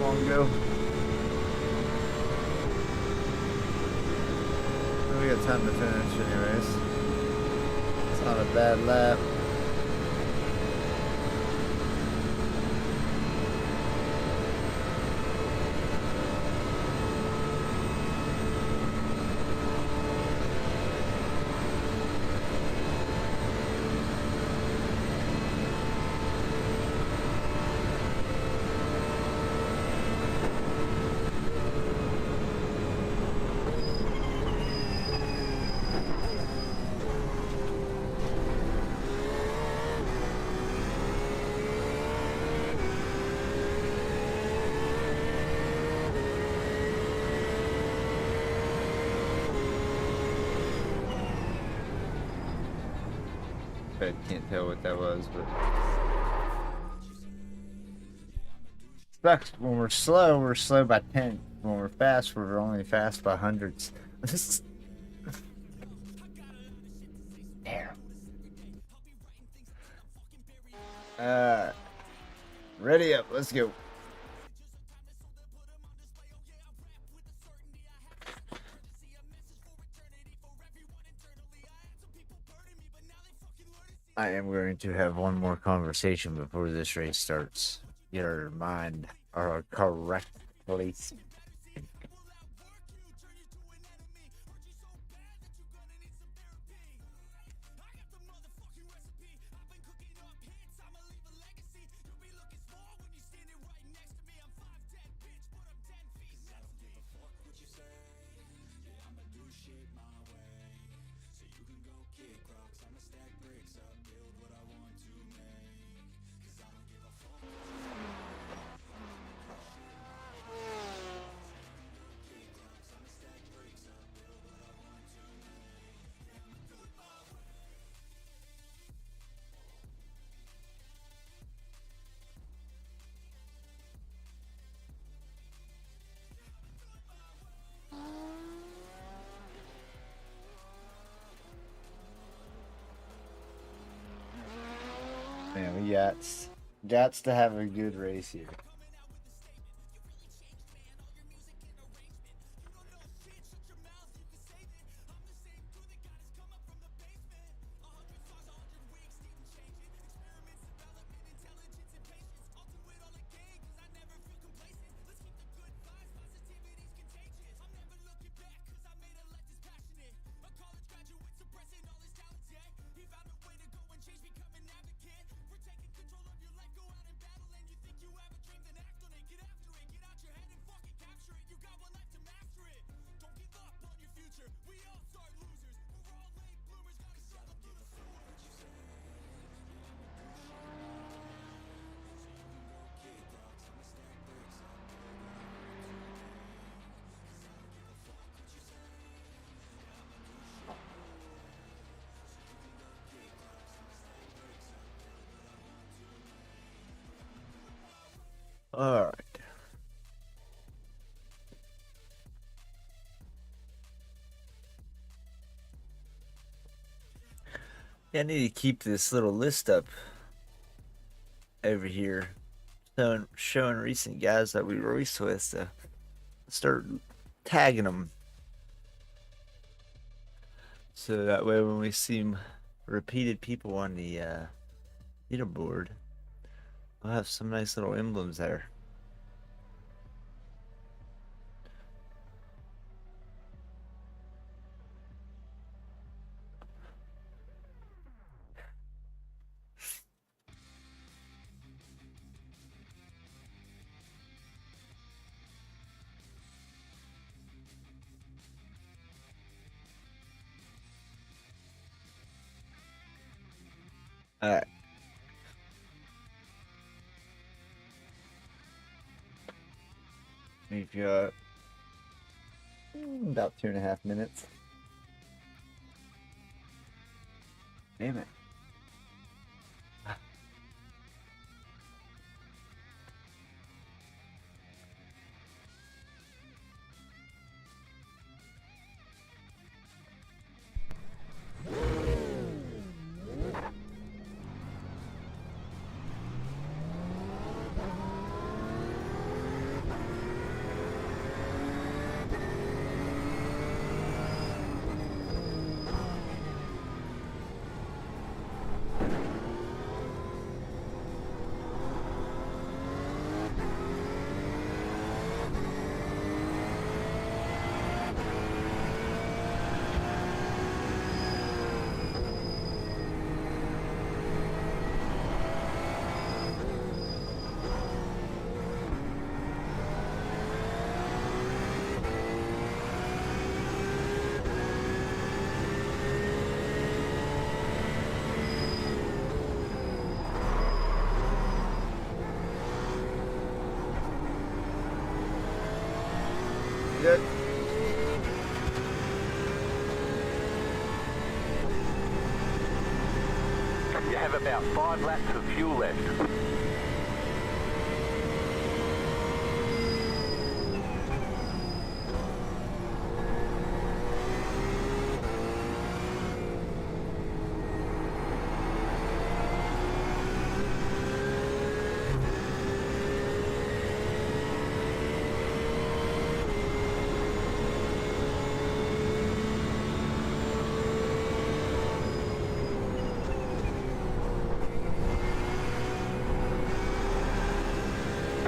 Wongo. We got time to finish anyways. It's not a bad lap. I can't tell what that was, but sucks. When we're slow by 10. When we're fast, we're only fast by hundreds. Damn. Ready up, let's go. I am going to have one more conversation before this race starts. Get our mind correct place. Man, we got to have a good race here. All right. Yeah, I need to keep this little list up over here, showing recent guys that we raced with to start tagging them, so that way when we see repeated people on the leaderboard, we'll have some nice little emblems there. All right. We've got about 2.5 minutes. Damn it. Good. You have about 5 laps of fuel left.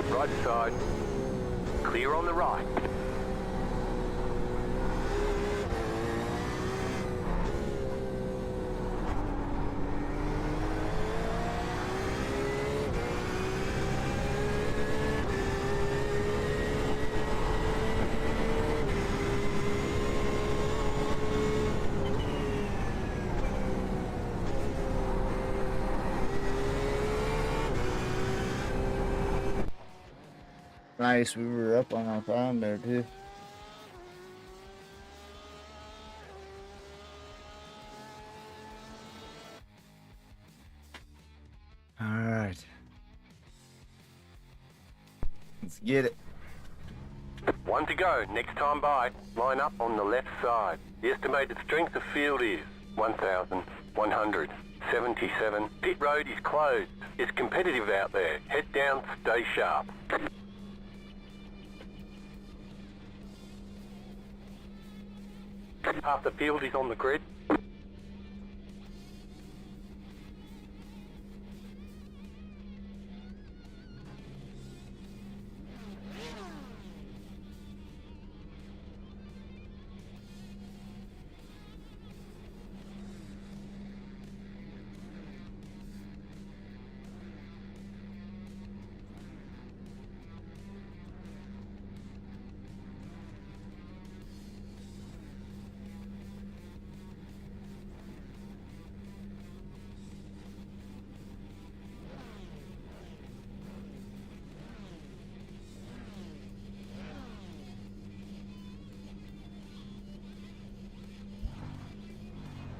Right side. Clear on the right. Nice, we were up on our time there too. All right. Let's get it. 1 to go. Next time by. Line up on the left side. The estimated strength of field is 1,177. Pit road is closed. It's competitive out there. Head down, stay sharp. Half the field is on the grid.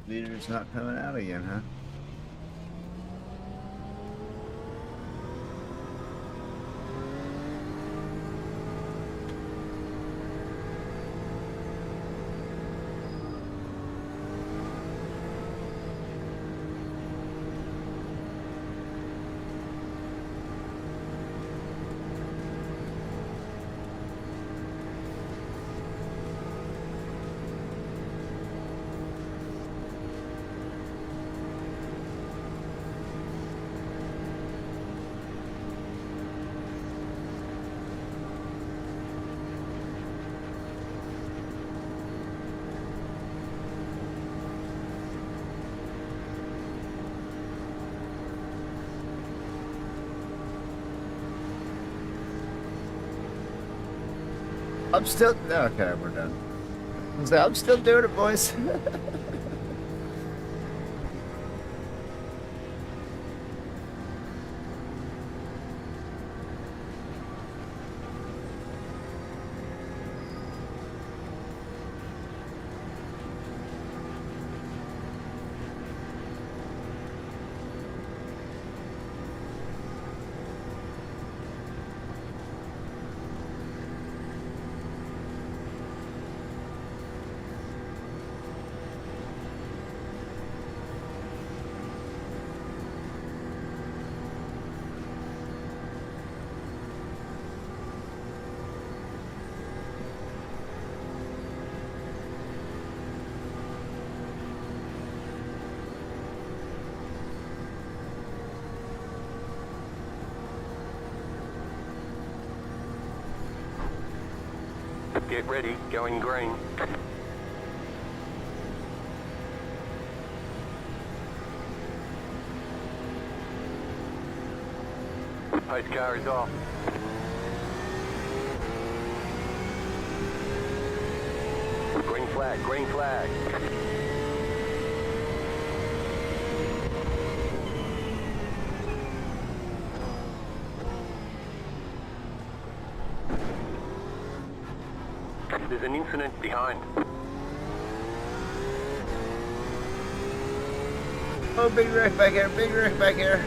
Leader's not coming out again, huh? I'm still okay. We're done. I'm still doing it, boys. Get ready, going green. Pace car is off. Green flag, green flag. There's an incident behind. Oh, big wreck back here, big wreck back here.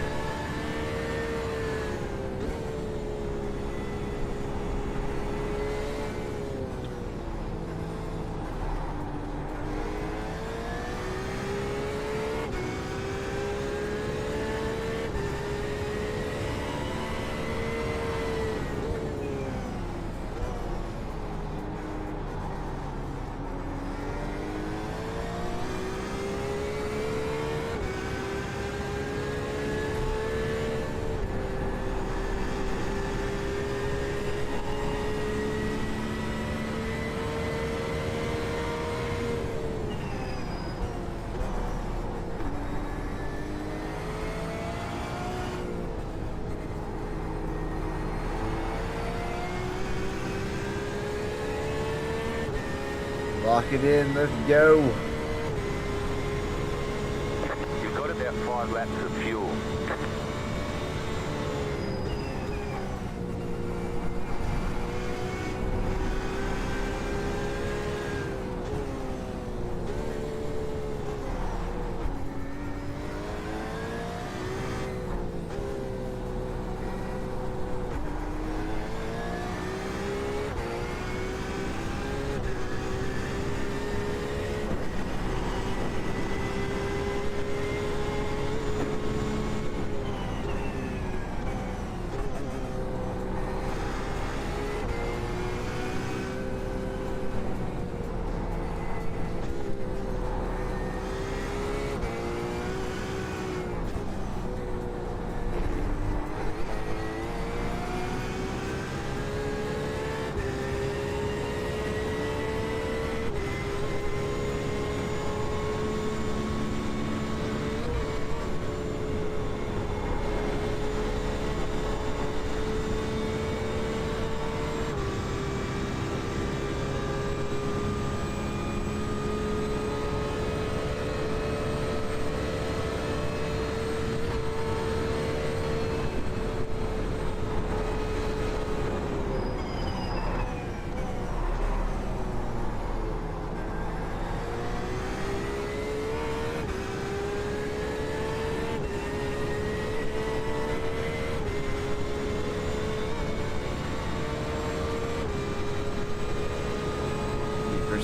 Lock it in, let's go. You've got about 5 laps of fuel.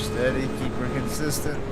Steady, keep her consistent.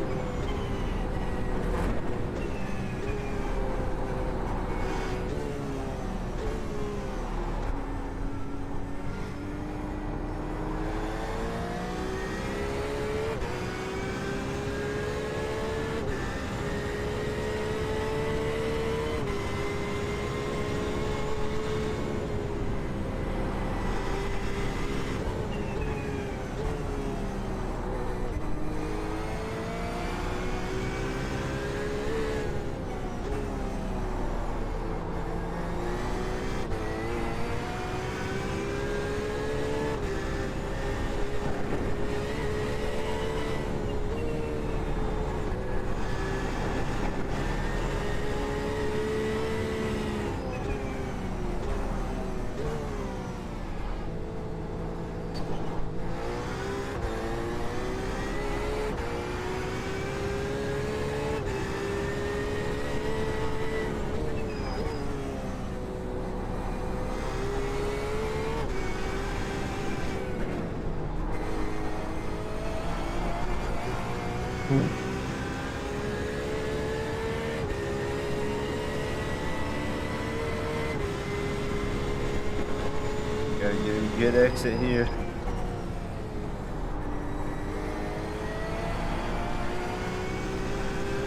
Gotta get a good exit here.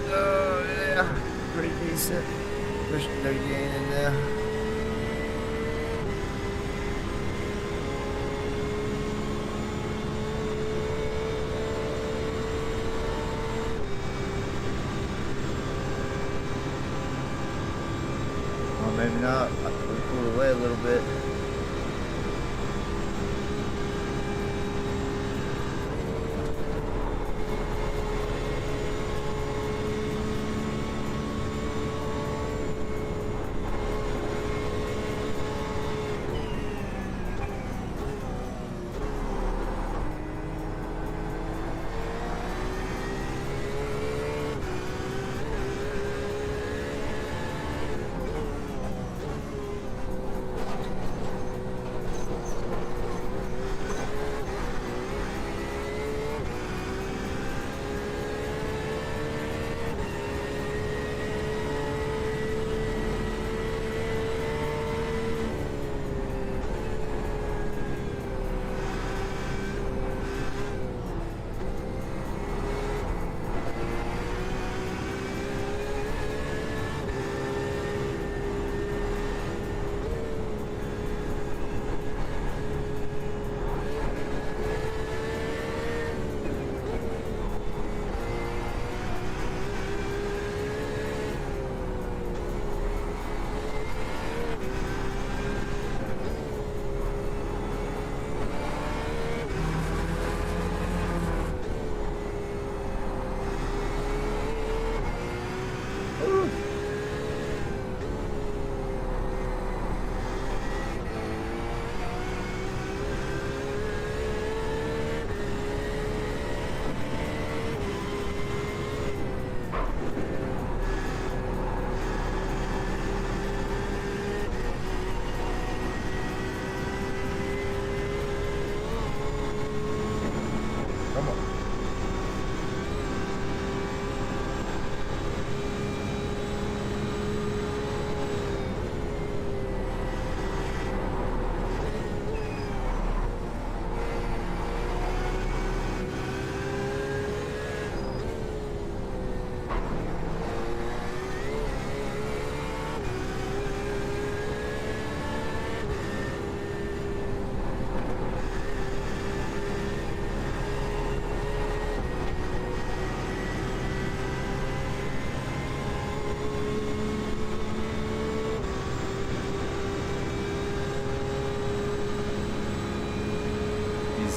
Oh yeah, pretty decent. Pushing no gain in there. Oh, maybe not. We pulled away a little bit.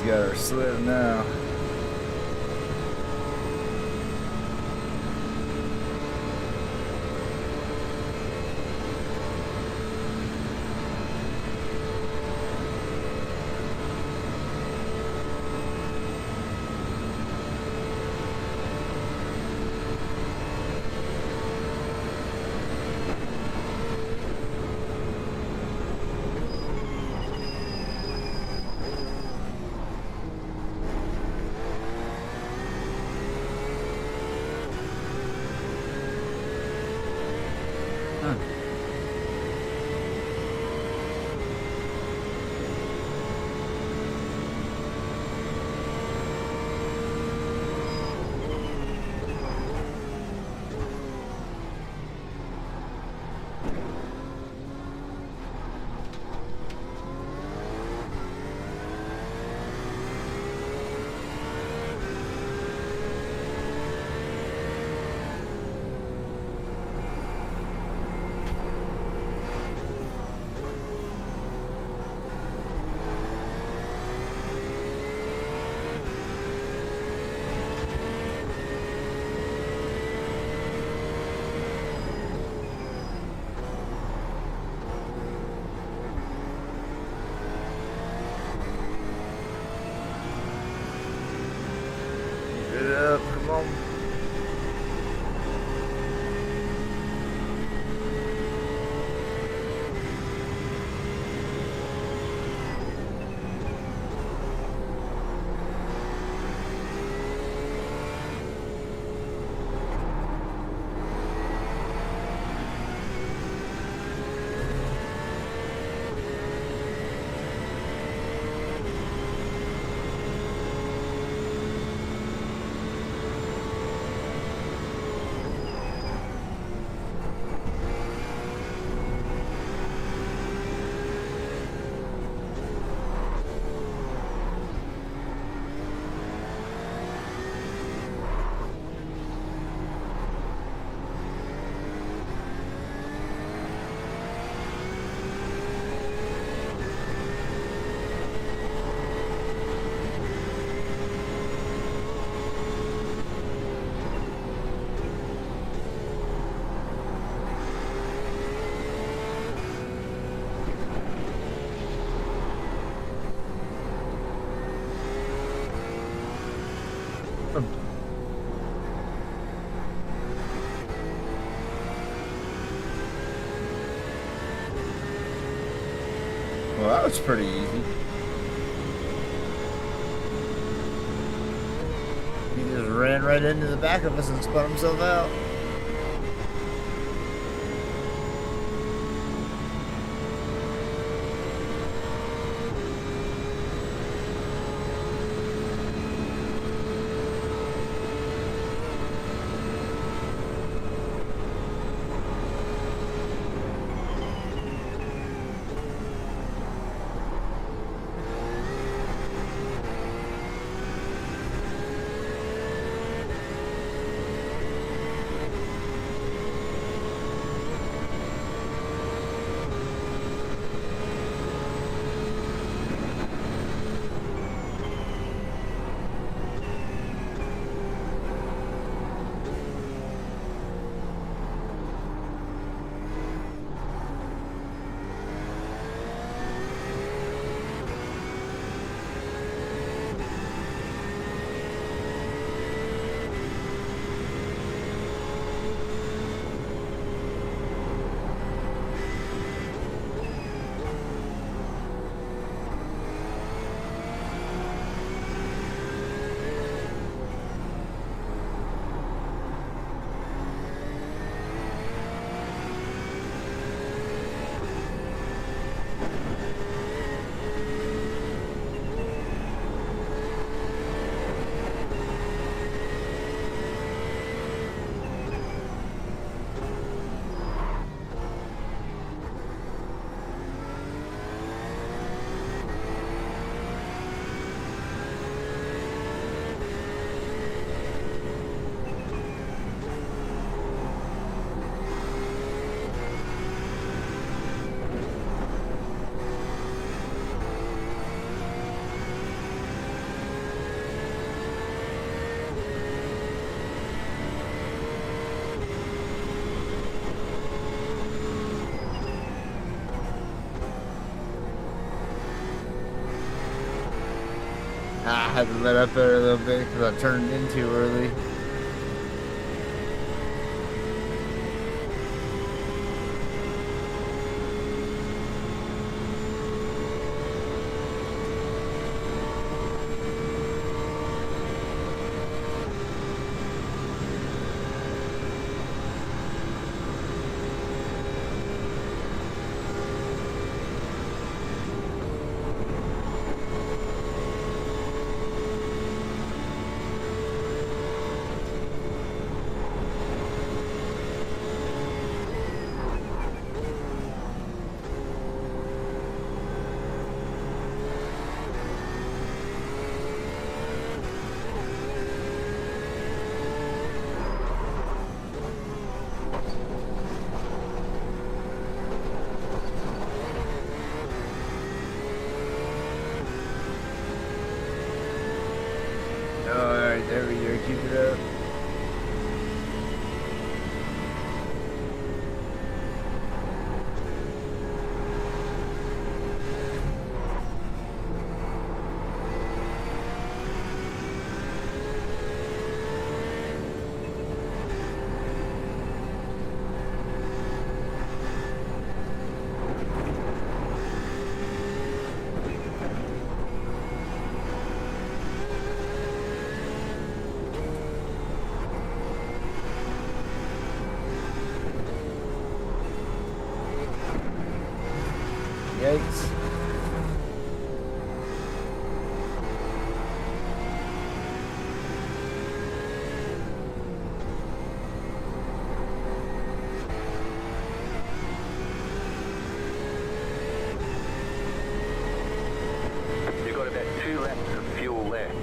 got her slim now. Come on. Well, that was pretty easy. He just ran right into the back of us and spun himself out. I had to let up there a little bit because I turned in too early. Alright, there we go. Keep it up. Yikes. You've got about 2 laps of fuel left.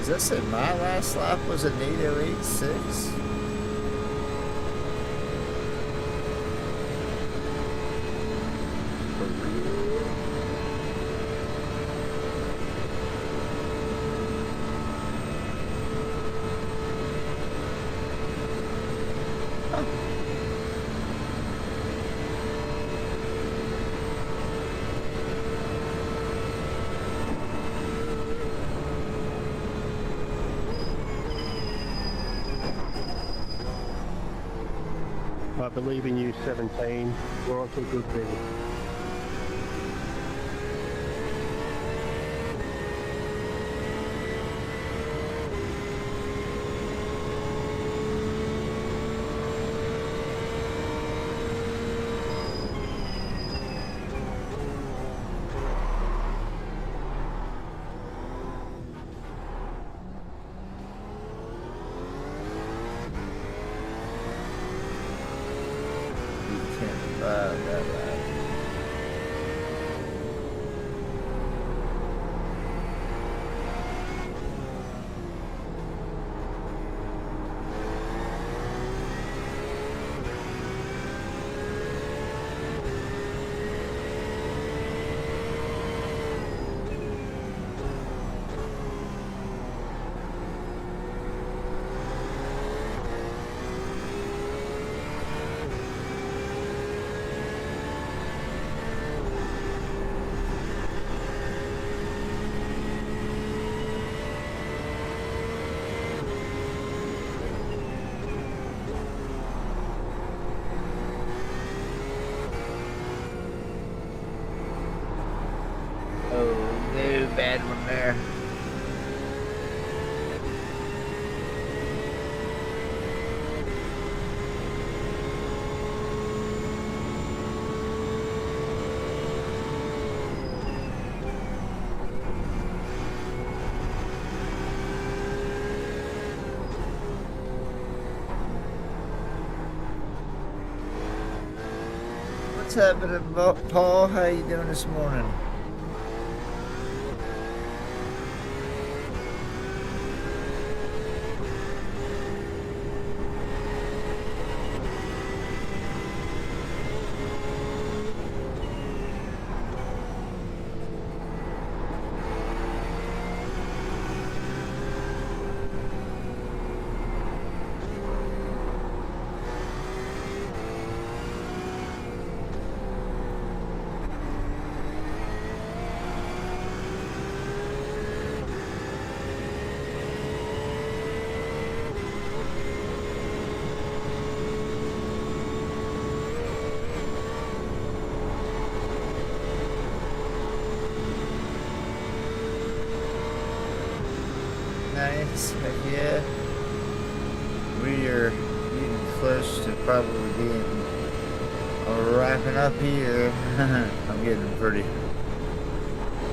Does that say my last lap was an 8:08.6? I believe in you, 17. We're on some good things. Bad one there. What's happening, Paul? How you doing this morning? Nice, heck yeah. We are getting close to probably being wrapping up here. I'm getting pretty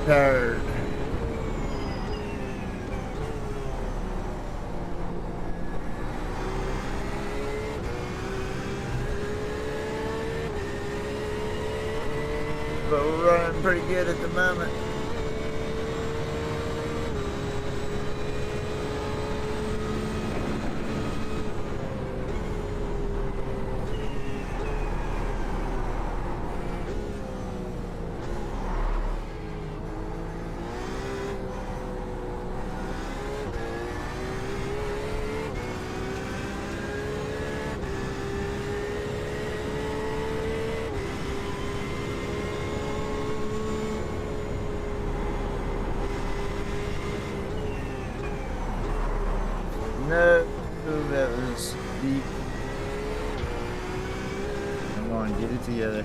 tired. But we're running pretty good at the moment. No, that was deep. Come on, get it together.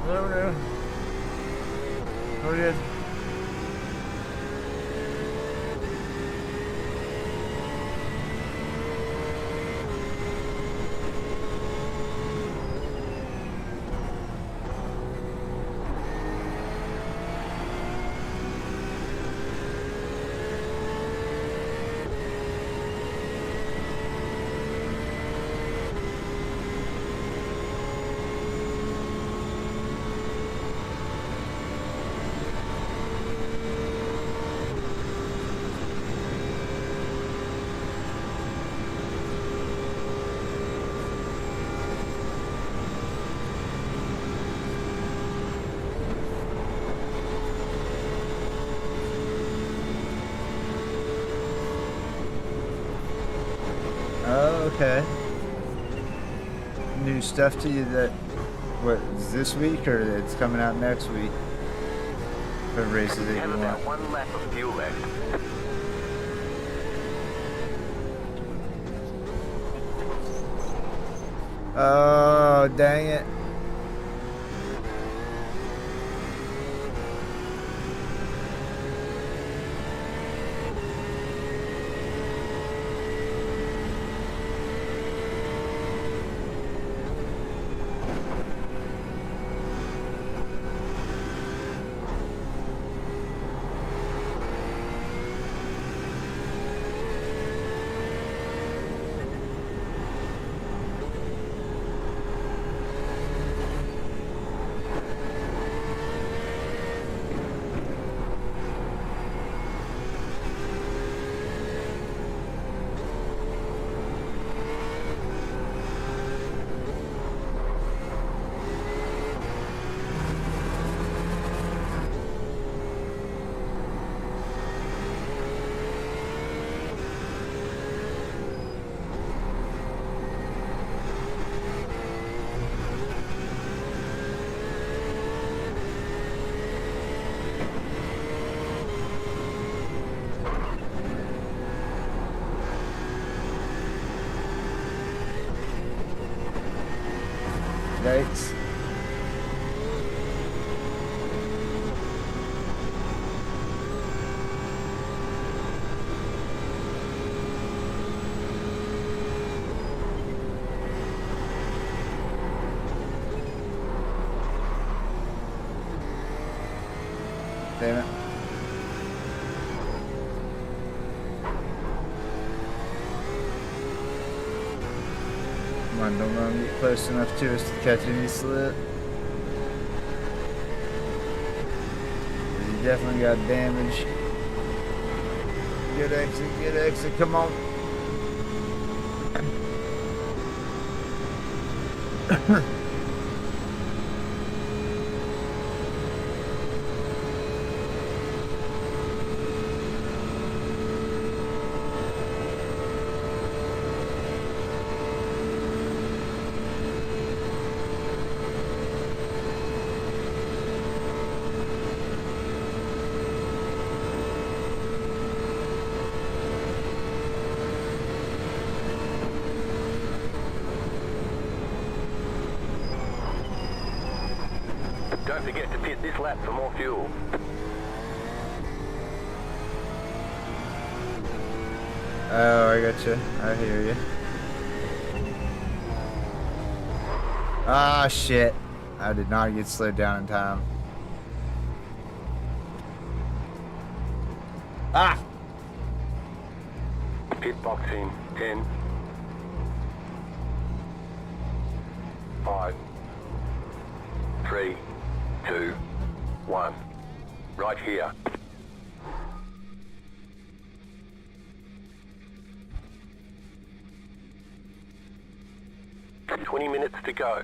No, no. Oh, yeah. Oh, okay. New stuff to you that, what, is this week or it's coming out next week? For races that you Have want. about 1 lap of fuel left. Oh, dang it. Yikes. Damn it. Come on, don't let me get close enough to us to catch any slip. You definitely got damage. Good exit, come on. Don't forget to pit this lap for more fuel. Oh, I gotcha. I hear you. Ah, shit. I did not get slowed down in time. Ah! Pit box in 10, 5, 3, 2, 1. Right here. Minutes to go.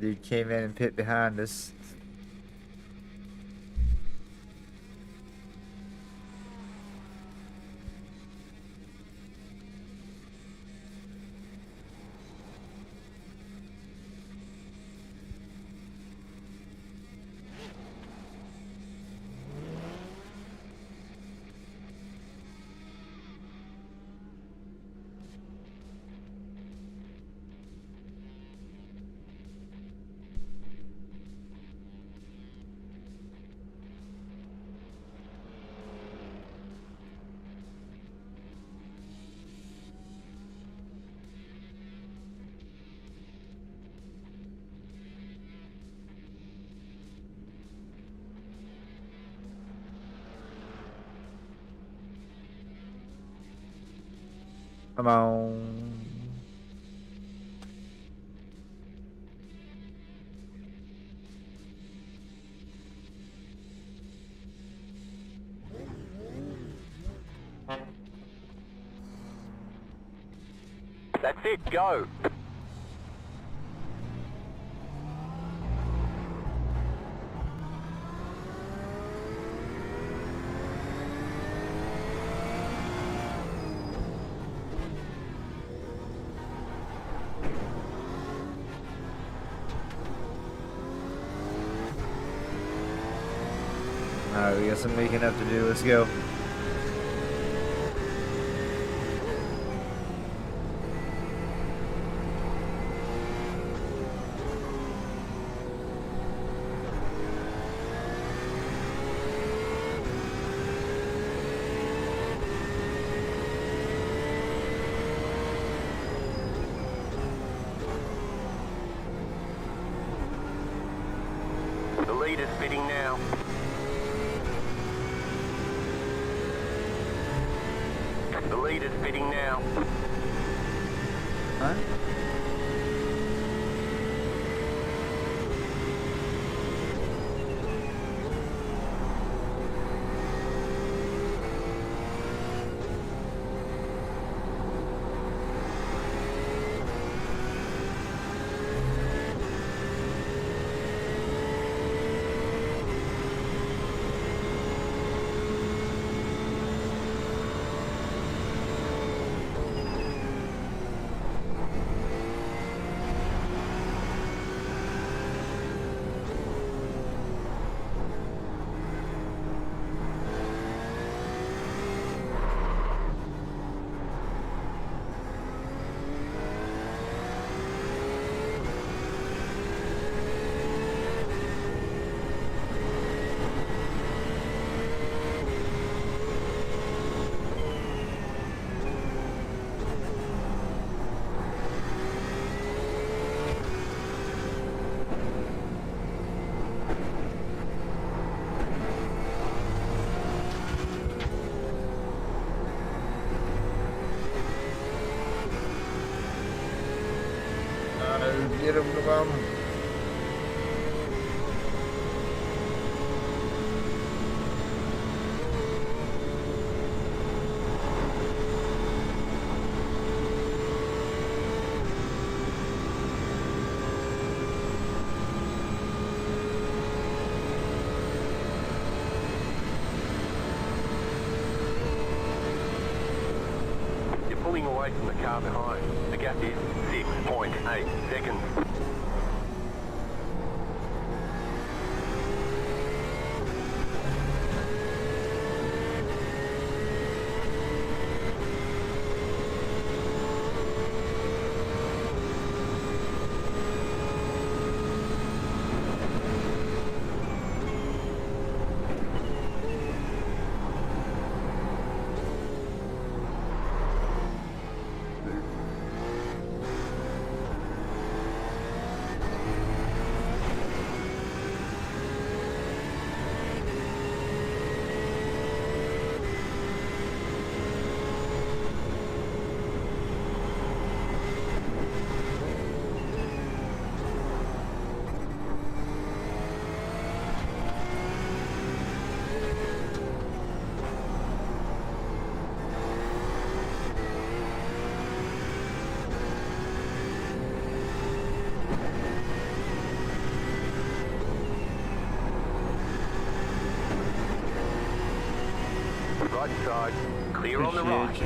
Dude came in and pit behind us. Come on. That's it, go. Alright, we got some making up to do. Let's go. The lead is pitting now. The lead is pitting now. Huh? Get him, come. You're pulling away from the car behind. The gap is 6.8 seconds. Right side, clear on the right.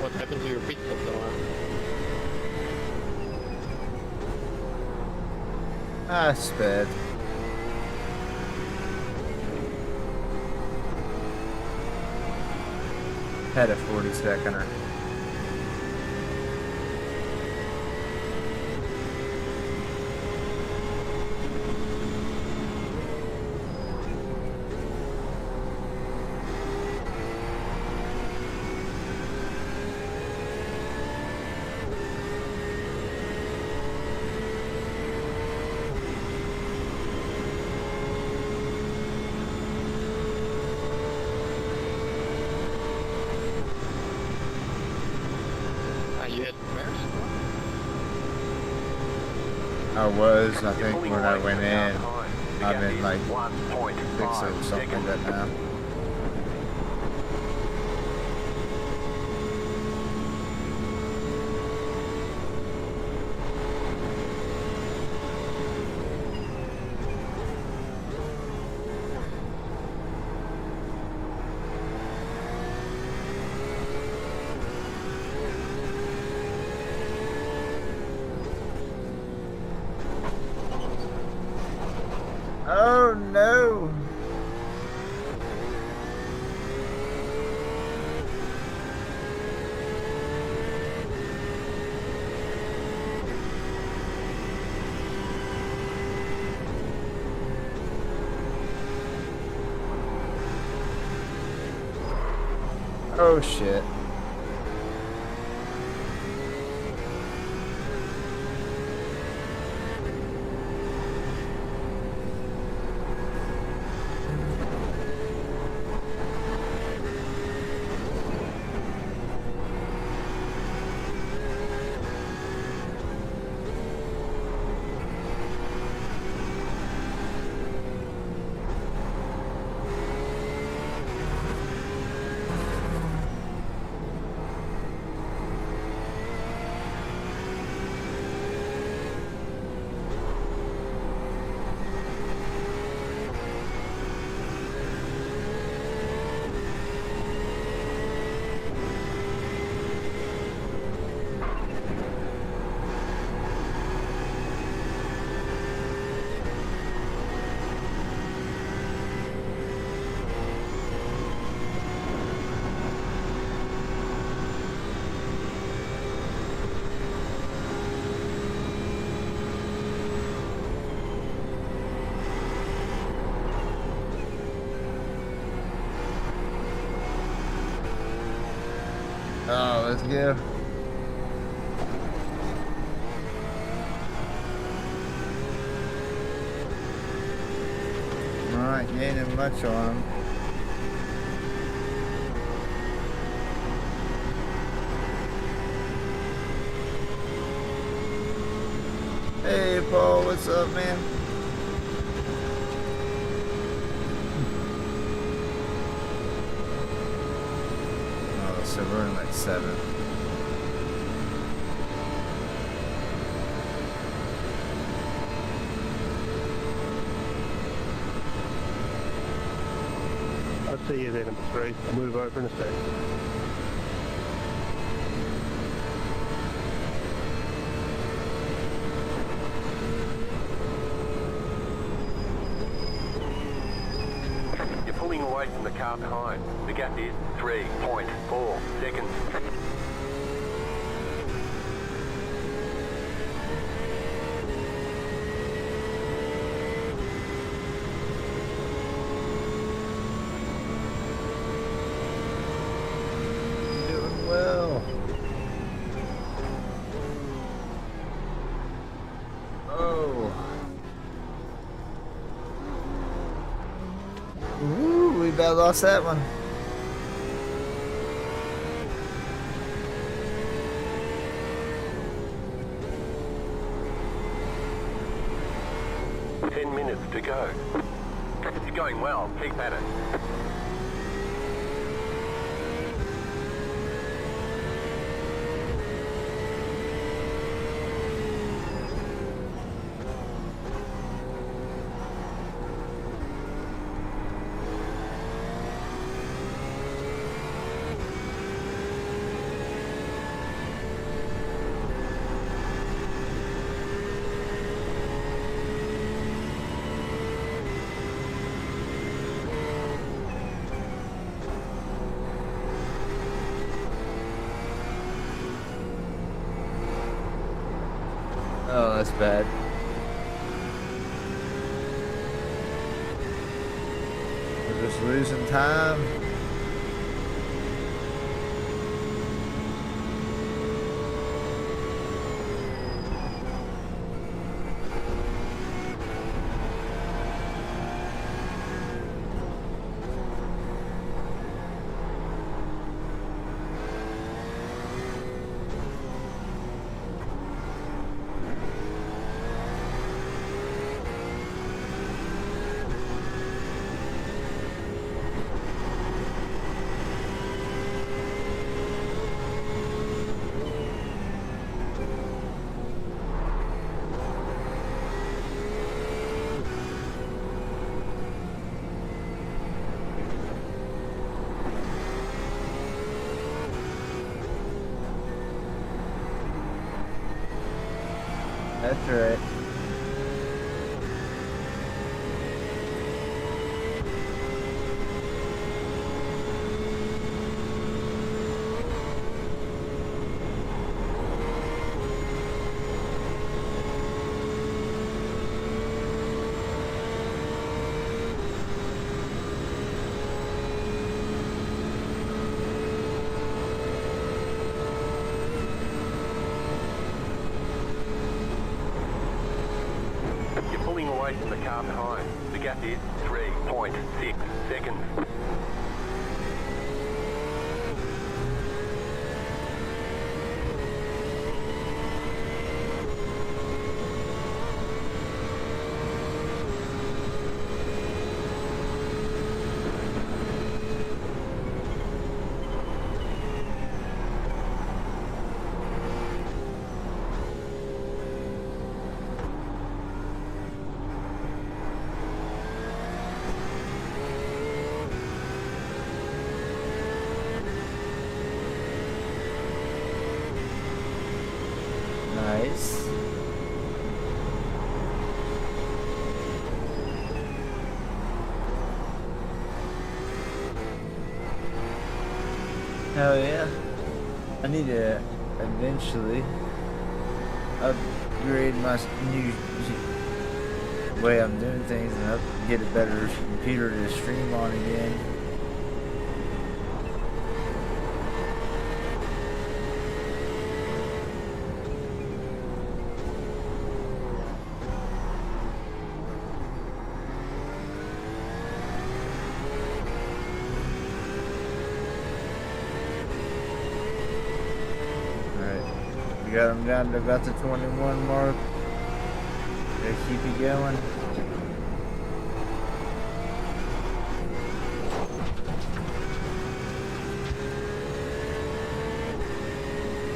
What happened to your pit stop though? Ah, sped. Had a 40-seconder. You hit Maris? I was, I think, when I went in. I'm in like 6 or something like that now. Oh no! Oh shit. Oh, let's go. Alright, gaining much on him. Hey, Paul, what's up, man? Oh, so we're in like 7. I'll see you then in 3. I'll move over in a sec. You're pulling away from the car behind. The gap is 3.4 seconds. Doing well. Oh. Ooh, we about lost that one. Ten minutes to go. It's going well. Keep at it. Oh, that's bad. We're just losing time. That's right. You're pulling away from the car behind. The gap is 3.6 seconds. Nice. Hell yeah. I need to eventually upgrade my new way I'm doing things and get a better computer to stream on again. Got him down to about the 21 mark. Gotta keep it going.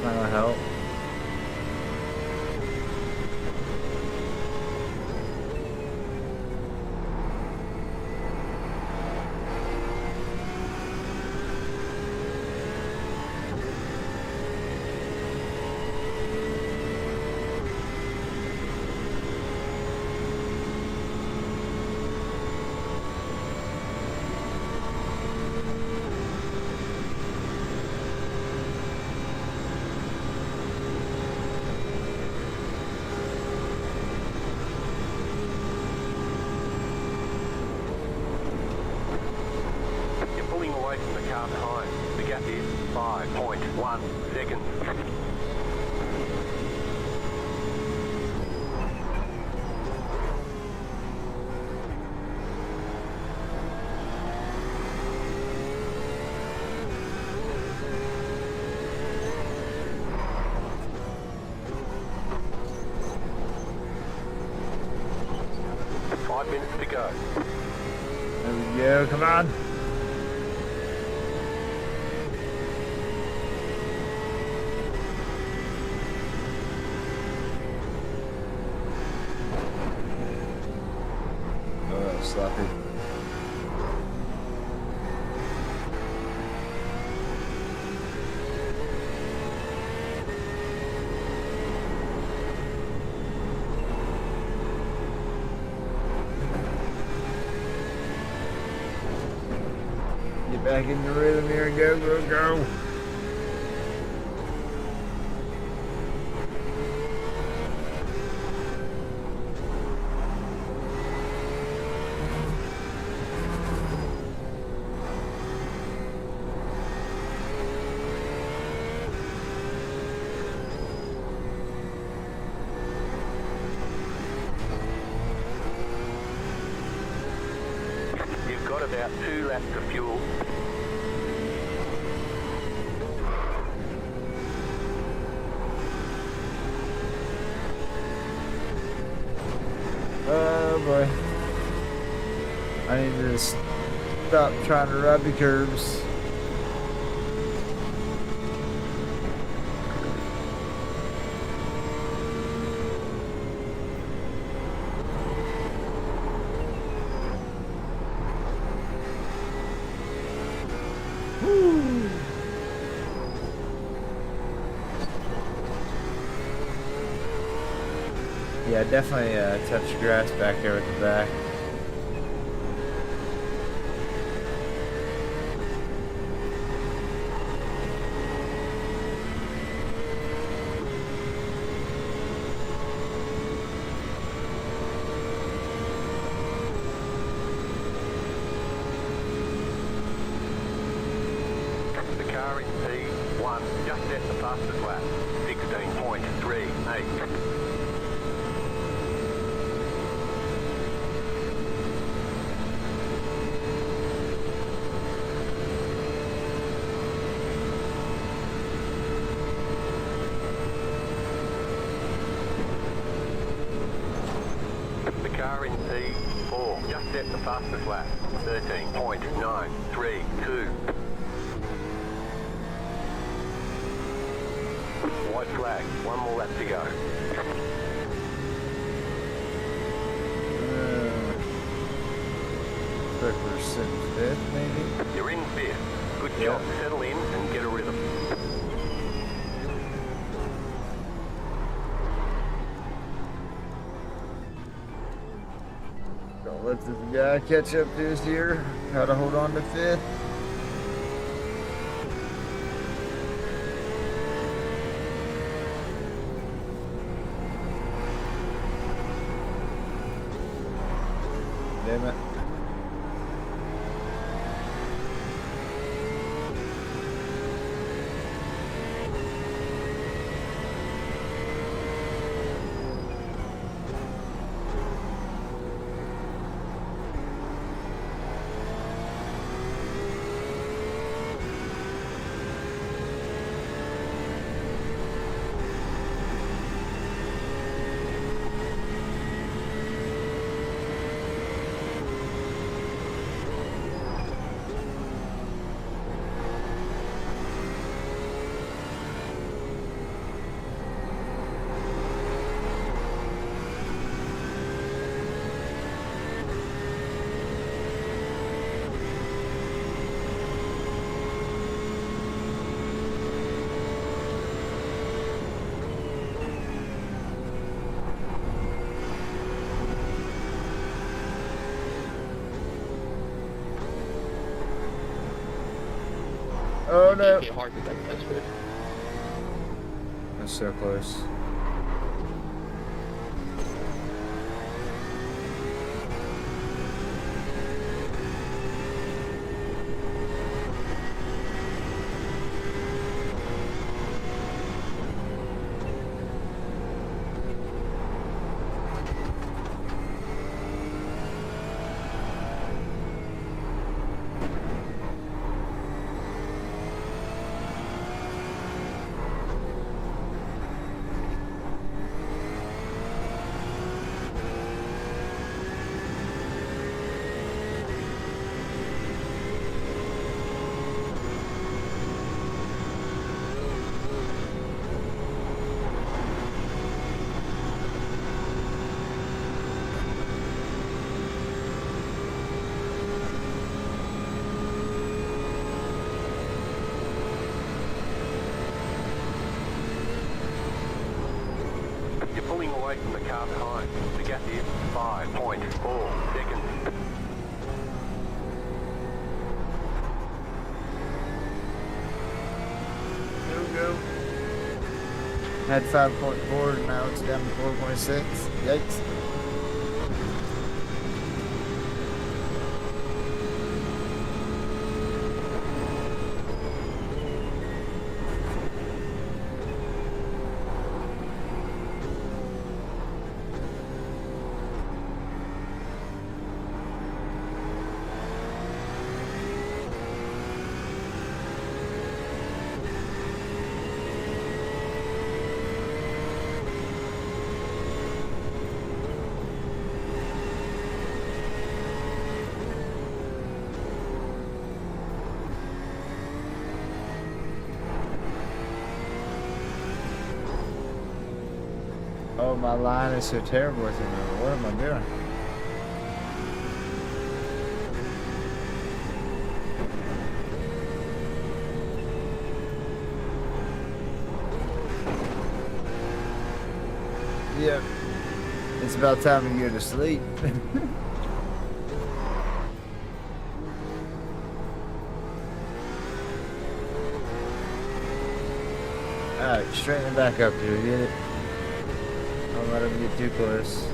That'll help. behind. The gap is 5.1 seconds. Minutes to go. There we go, come on. Oh, that was sloppy. Back in the rhythm here, go, go, go. You've got about 2 laps of fuel. Oh boy. I need to stop trying to rub the curves. Woo. Yeah, definitely touch grass back there at the back. The car in P1 just set the fastest lap, 16.38. The car in P4 just set the fastest lap, 13.932. White flag, 1 more lap to go. Looks like we're sitting fifth, maybe? You're in 5th. Good job. Settle in and get a rhythm. Don't let this guy catch up to us here. How to hold on to 5th. Damn it. Oh no. Heart attack, that's good. That's so close. You're pulling away from the car behind. The gap is 5.4 seconds. Go. Had 5.4, now it's down to 4.6. Yikes. Oh, my line is so terrible with him. What am I doing? Yep. It's about time to go to sleep. Alright, straighten it back up, dude. Get it? Don't let him get too close.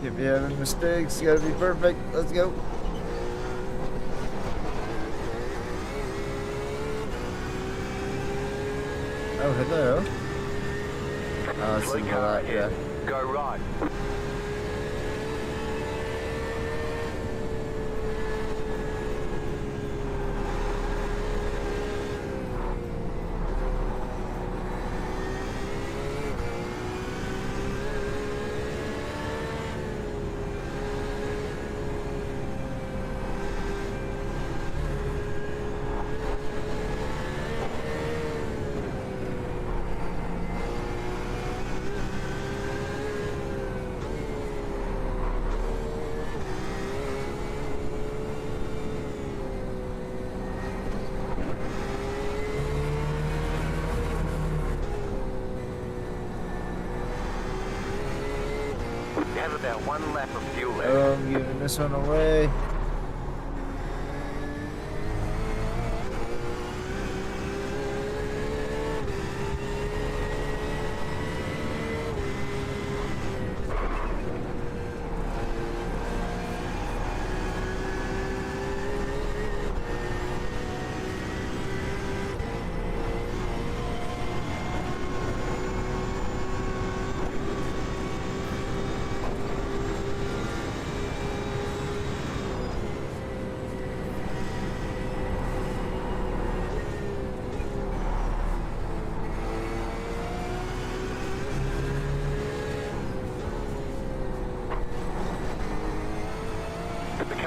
If you're having mistakes, you gotta be perfect. Let's go. Oh, hello. Oh, it's Slick a car lot, yeah. ahead. Go right. You have about 1 lap of fuel left. Oh, I'm giving this one away.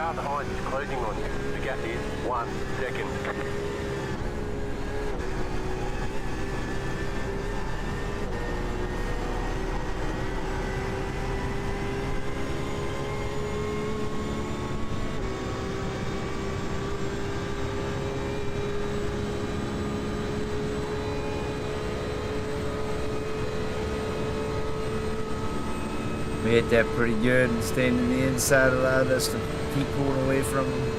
car behind is closing on you. The gap is 1 second. We hit that pretty good, and staying in the inside allowed us to keep pulling away from them.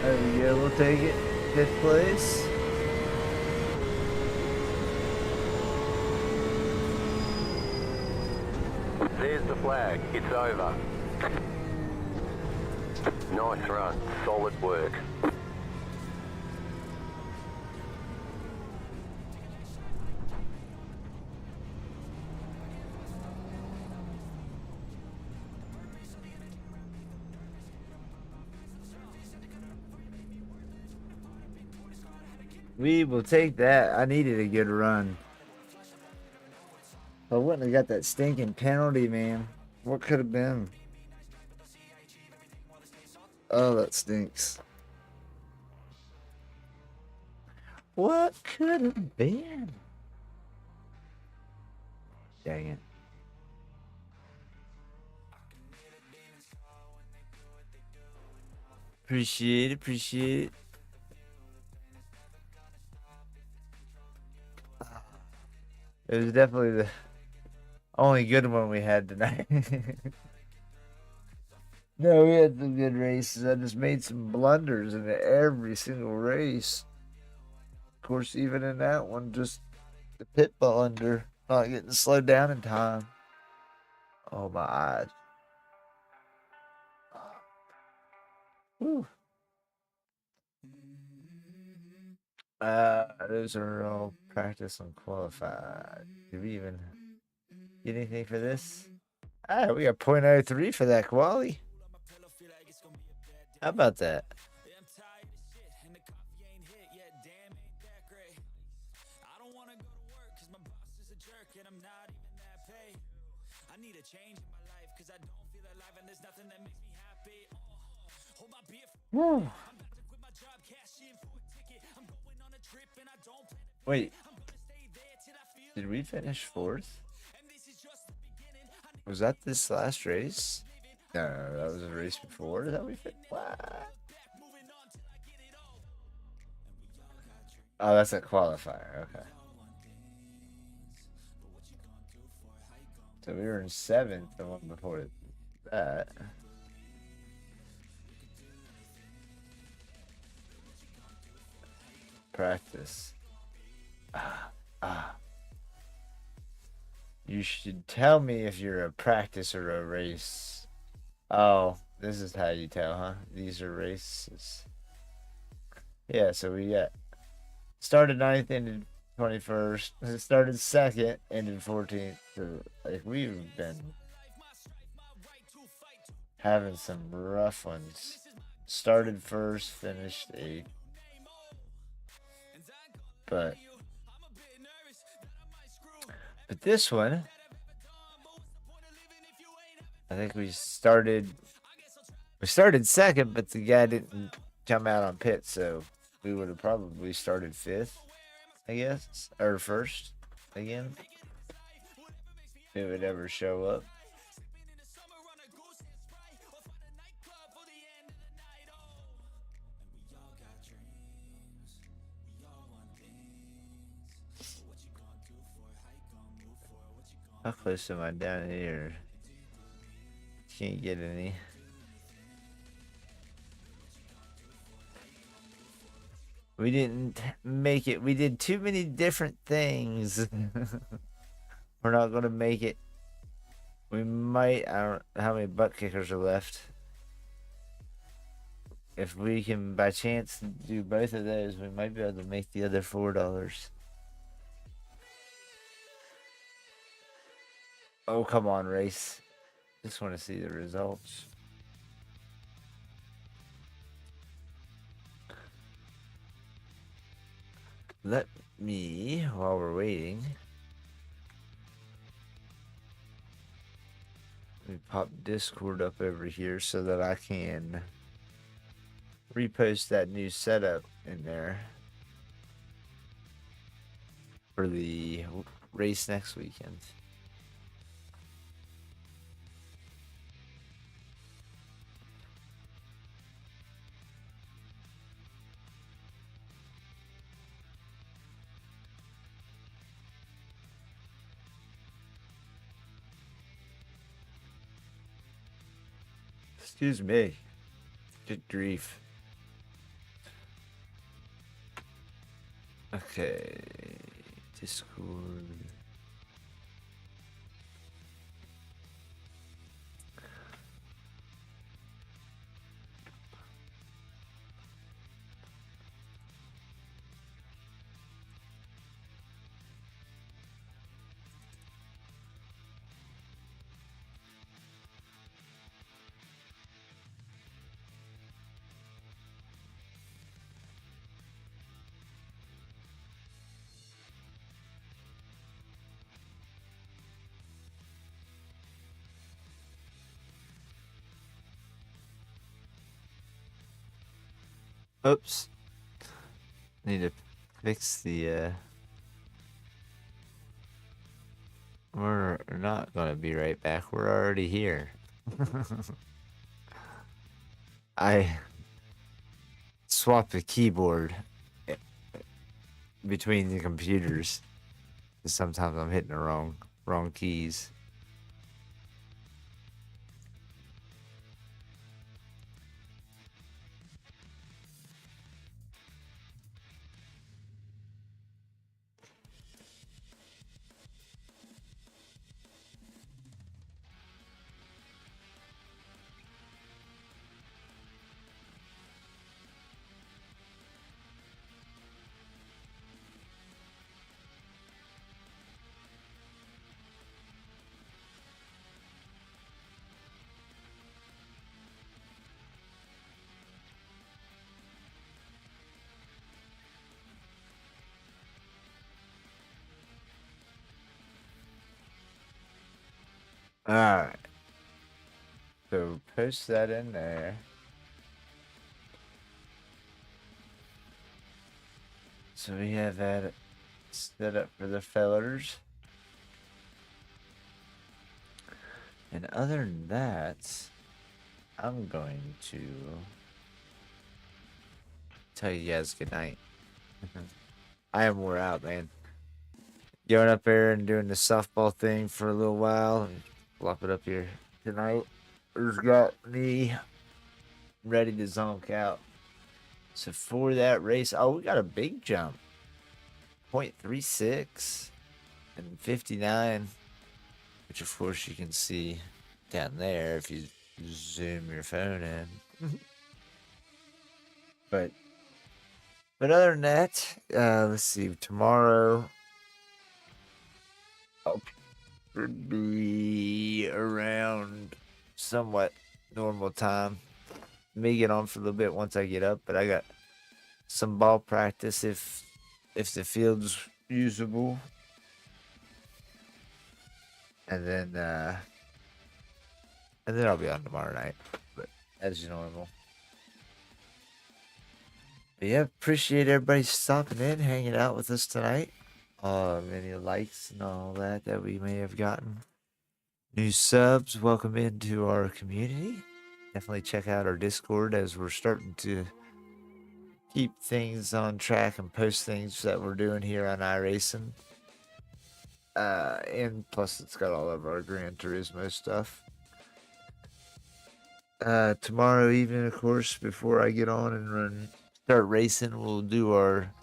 There we go, we'll take it. 5th place. There's the flag. It's over. Nice run. Solid work. We will take that. I needed a good run. I wouldn't have got that stinking penalty, man. What could have been? Oh, that stinks. What could have been? Dang it. Appreciate it, appreciate it. It was definitely the only good one we had tonight. No, we had some good races. I just made some blunders in every single race. Of course, even in that one, just the pit blunder, not getting slowed down in time. Oh my eyes. Whew. Those are all practice and qualified. Did we even get anything for this? Ah, we got 0.03 for that quali. How about that? Woo. Wait, did we finish 4th? Was that this last race? No, that was a race before that we finished. What? Oh, that's a qualifier. Okay. So we were in 7th, the one before that. Practice. You should tell me if you're a practice or a race. Oh, this is how you tell, huh? These are races. Yeah, so we got started 9th, ended 21st. Started 2nd, ended 14th. So, like, we've been having some rough ones. Started 1st, finished 8th. But this one, I think we started 2nd, but the guy didn't come out on pit, so we would have probably started 5th, I guess, or 1st again, if it would ever show up. How close am I down here? Can't get any. We didn't make it. We did too many different things. We're not going to make it. We might. I don't know how many butt kickers are left. if we can by chance do both of those, we might be able to make the other $4. Oh, come on, race. Just want to see the results. Let me, while we're waiting, let me pop Discord up over here so that I can repost that new setup in there for the race next weekend. Excuse me. Good grief. Okay. Discord. Oops. Need to fix the, We're not gonna be right back. We're already here. I swapped the keyboard between the computers. Sometimes I'm hitting the wrong keys. Alright. So post that in there. So we have that set up for the fellers. And other than that, I'm going to tell you guys good night. I am wore out, man. Going up there and doing the softball thing for a little while and flop it up here tonight has got me ready to zonk out. So for that race, oh, we got a big jump. 0.36 and 59, which of course you can see down there if you zoom your phone in. But other than that, let's see, tomorrow I'll be around somewhat normal time. May get on for a little bit once I get up, but I got some ball practice if the field's usable. And then I'll be on tomorrow night, but as normal. But yeah, appreciate everybody stopping in, hanging out with us tonight. Any likes and all that we may have gotten. New subs, welcome into our community. Definitely check out our Discord as we're starting to keep things on track and post things that we're doing here on Iracing. And plus it's got all of our Gran Turismo stuff. Tomorrow evening, of course, before I get on and start racing, we'll do our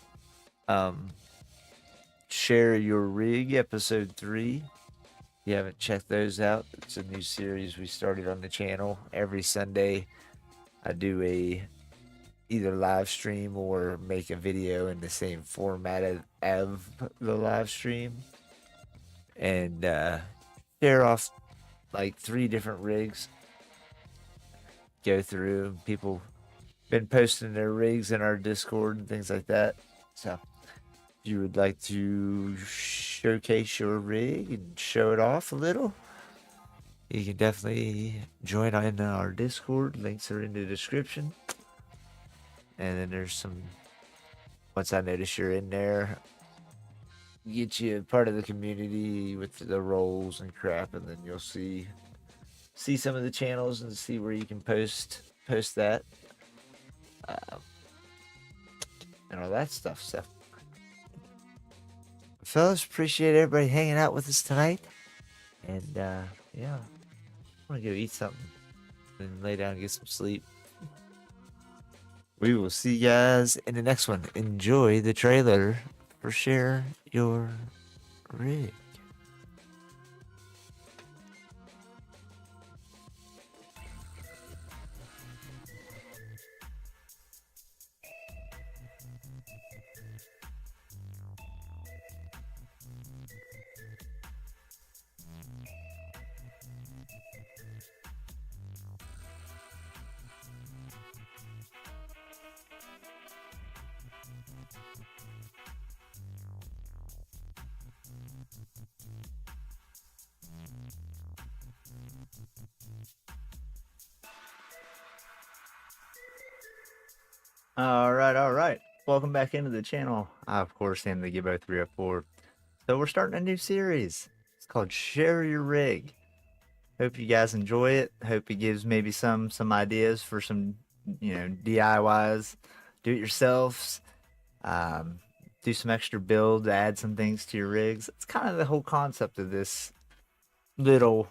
Share Your Rig episode 3. If you haven't checked those out, it's a new series we started on the channel. Every Sunday I do a either live stream or make a video in the same format of the live stream, and share off like 3 different rigs. Go through, people been posting their rigs in our Discord and things like that. So if you would like to showcase your rig and show it off a little, you can definitely join in our Discord. Links are in the description. And then there's some, once I notice you're in there, get you part of the community with the roles and crap, and then you'll see some of the channels and see where you can post that and all that stuff. So, fellas, appreciate everybody hanging out with us tonight. And yeah, I'm gonna go eat something and lay down and get some sleep. We will see you guys in the next one. Enjoy the trailer for Share Your Rig. All right. Welcome back into the channel. I, of course, am the GIBO304. So we're starting a new series. It's called Share Your Rig. Hope you guys enjoy it. Hope it gives maybe some ideas for some, DIYs, do-it-yourselves. Do some extra builds, add some things to your rigs. It's kind of the whole concept of this little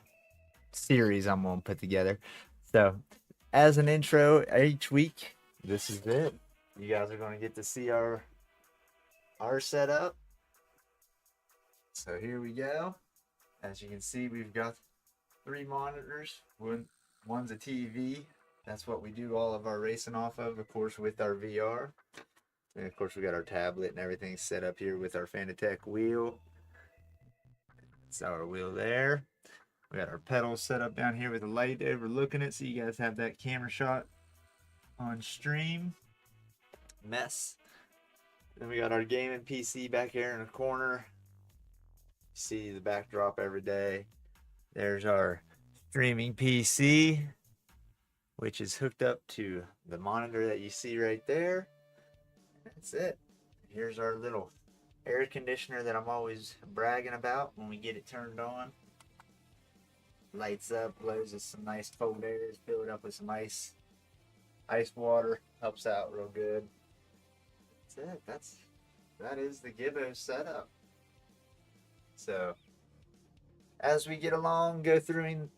series I'm going to put together. So, as an intro, each week, this is it. You guys are going to get to see our setup. So here we go. As you can see, we've got 3 monitors. One's a TV. That's what we do all of our racing off of course, with our VR. And of course, we got our tablet and everything set up here with our FANATEC wheel. That's our wheel there. We got our pedals set up down here with a light overlooking it, so you guys have that camera shot on stream. Mess. Then we got our gaming PC back here in the corner. See the backdrop every day. There's our streaming PC, which is hooked up to the monitor that you see right there. That's it. Here's our little air conditioner that I'm always bragging about when we get it turned on. Lights up, blows us some nice cold air, fill it up with some ice water, helps out real good. That's it. That is the Gibbo setup. So as we get along, go through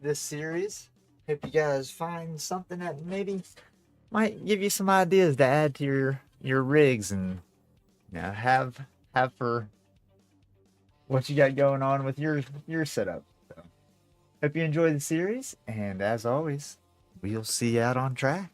this series, hope you guys find something that maybe might give you some ideas to add to your rigs and have for what you got going on with your setup. So hope you enjoy the series, and as always, we'll see you out on track.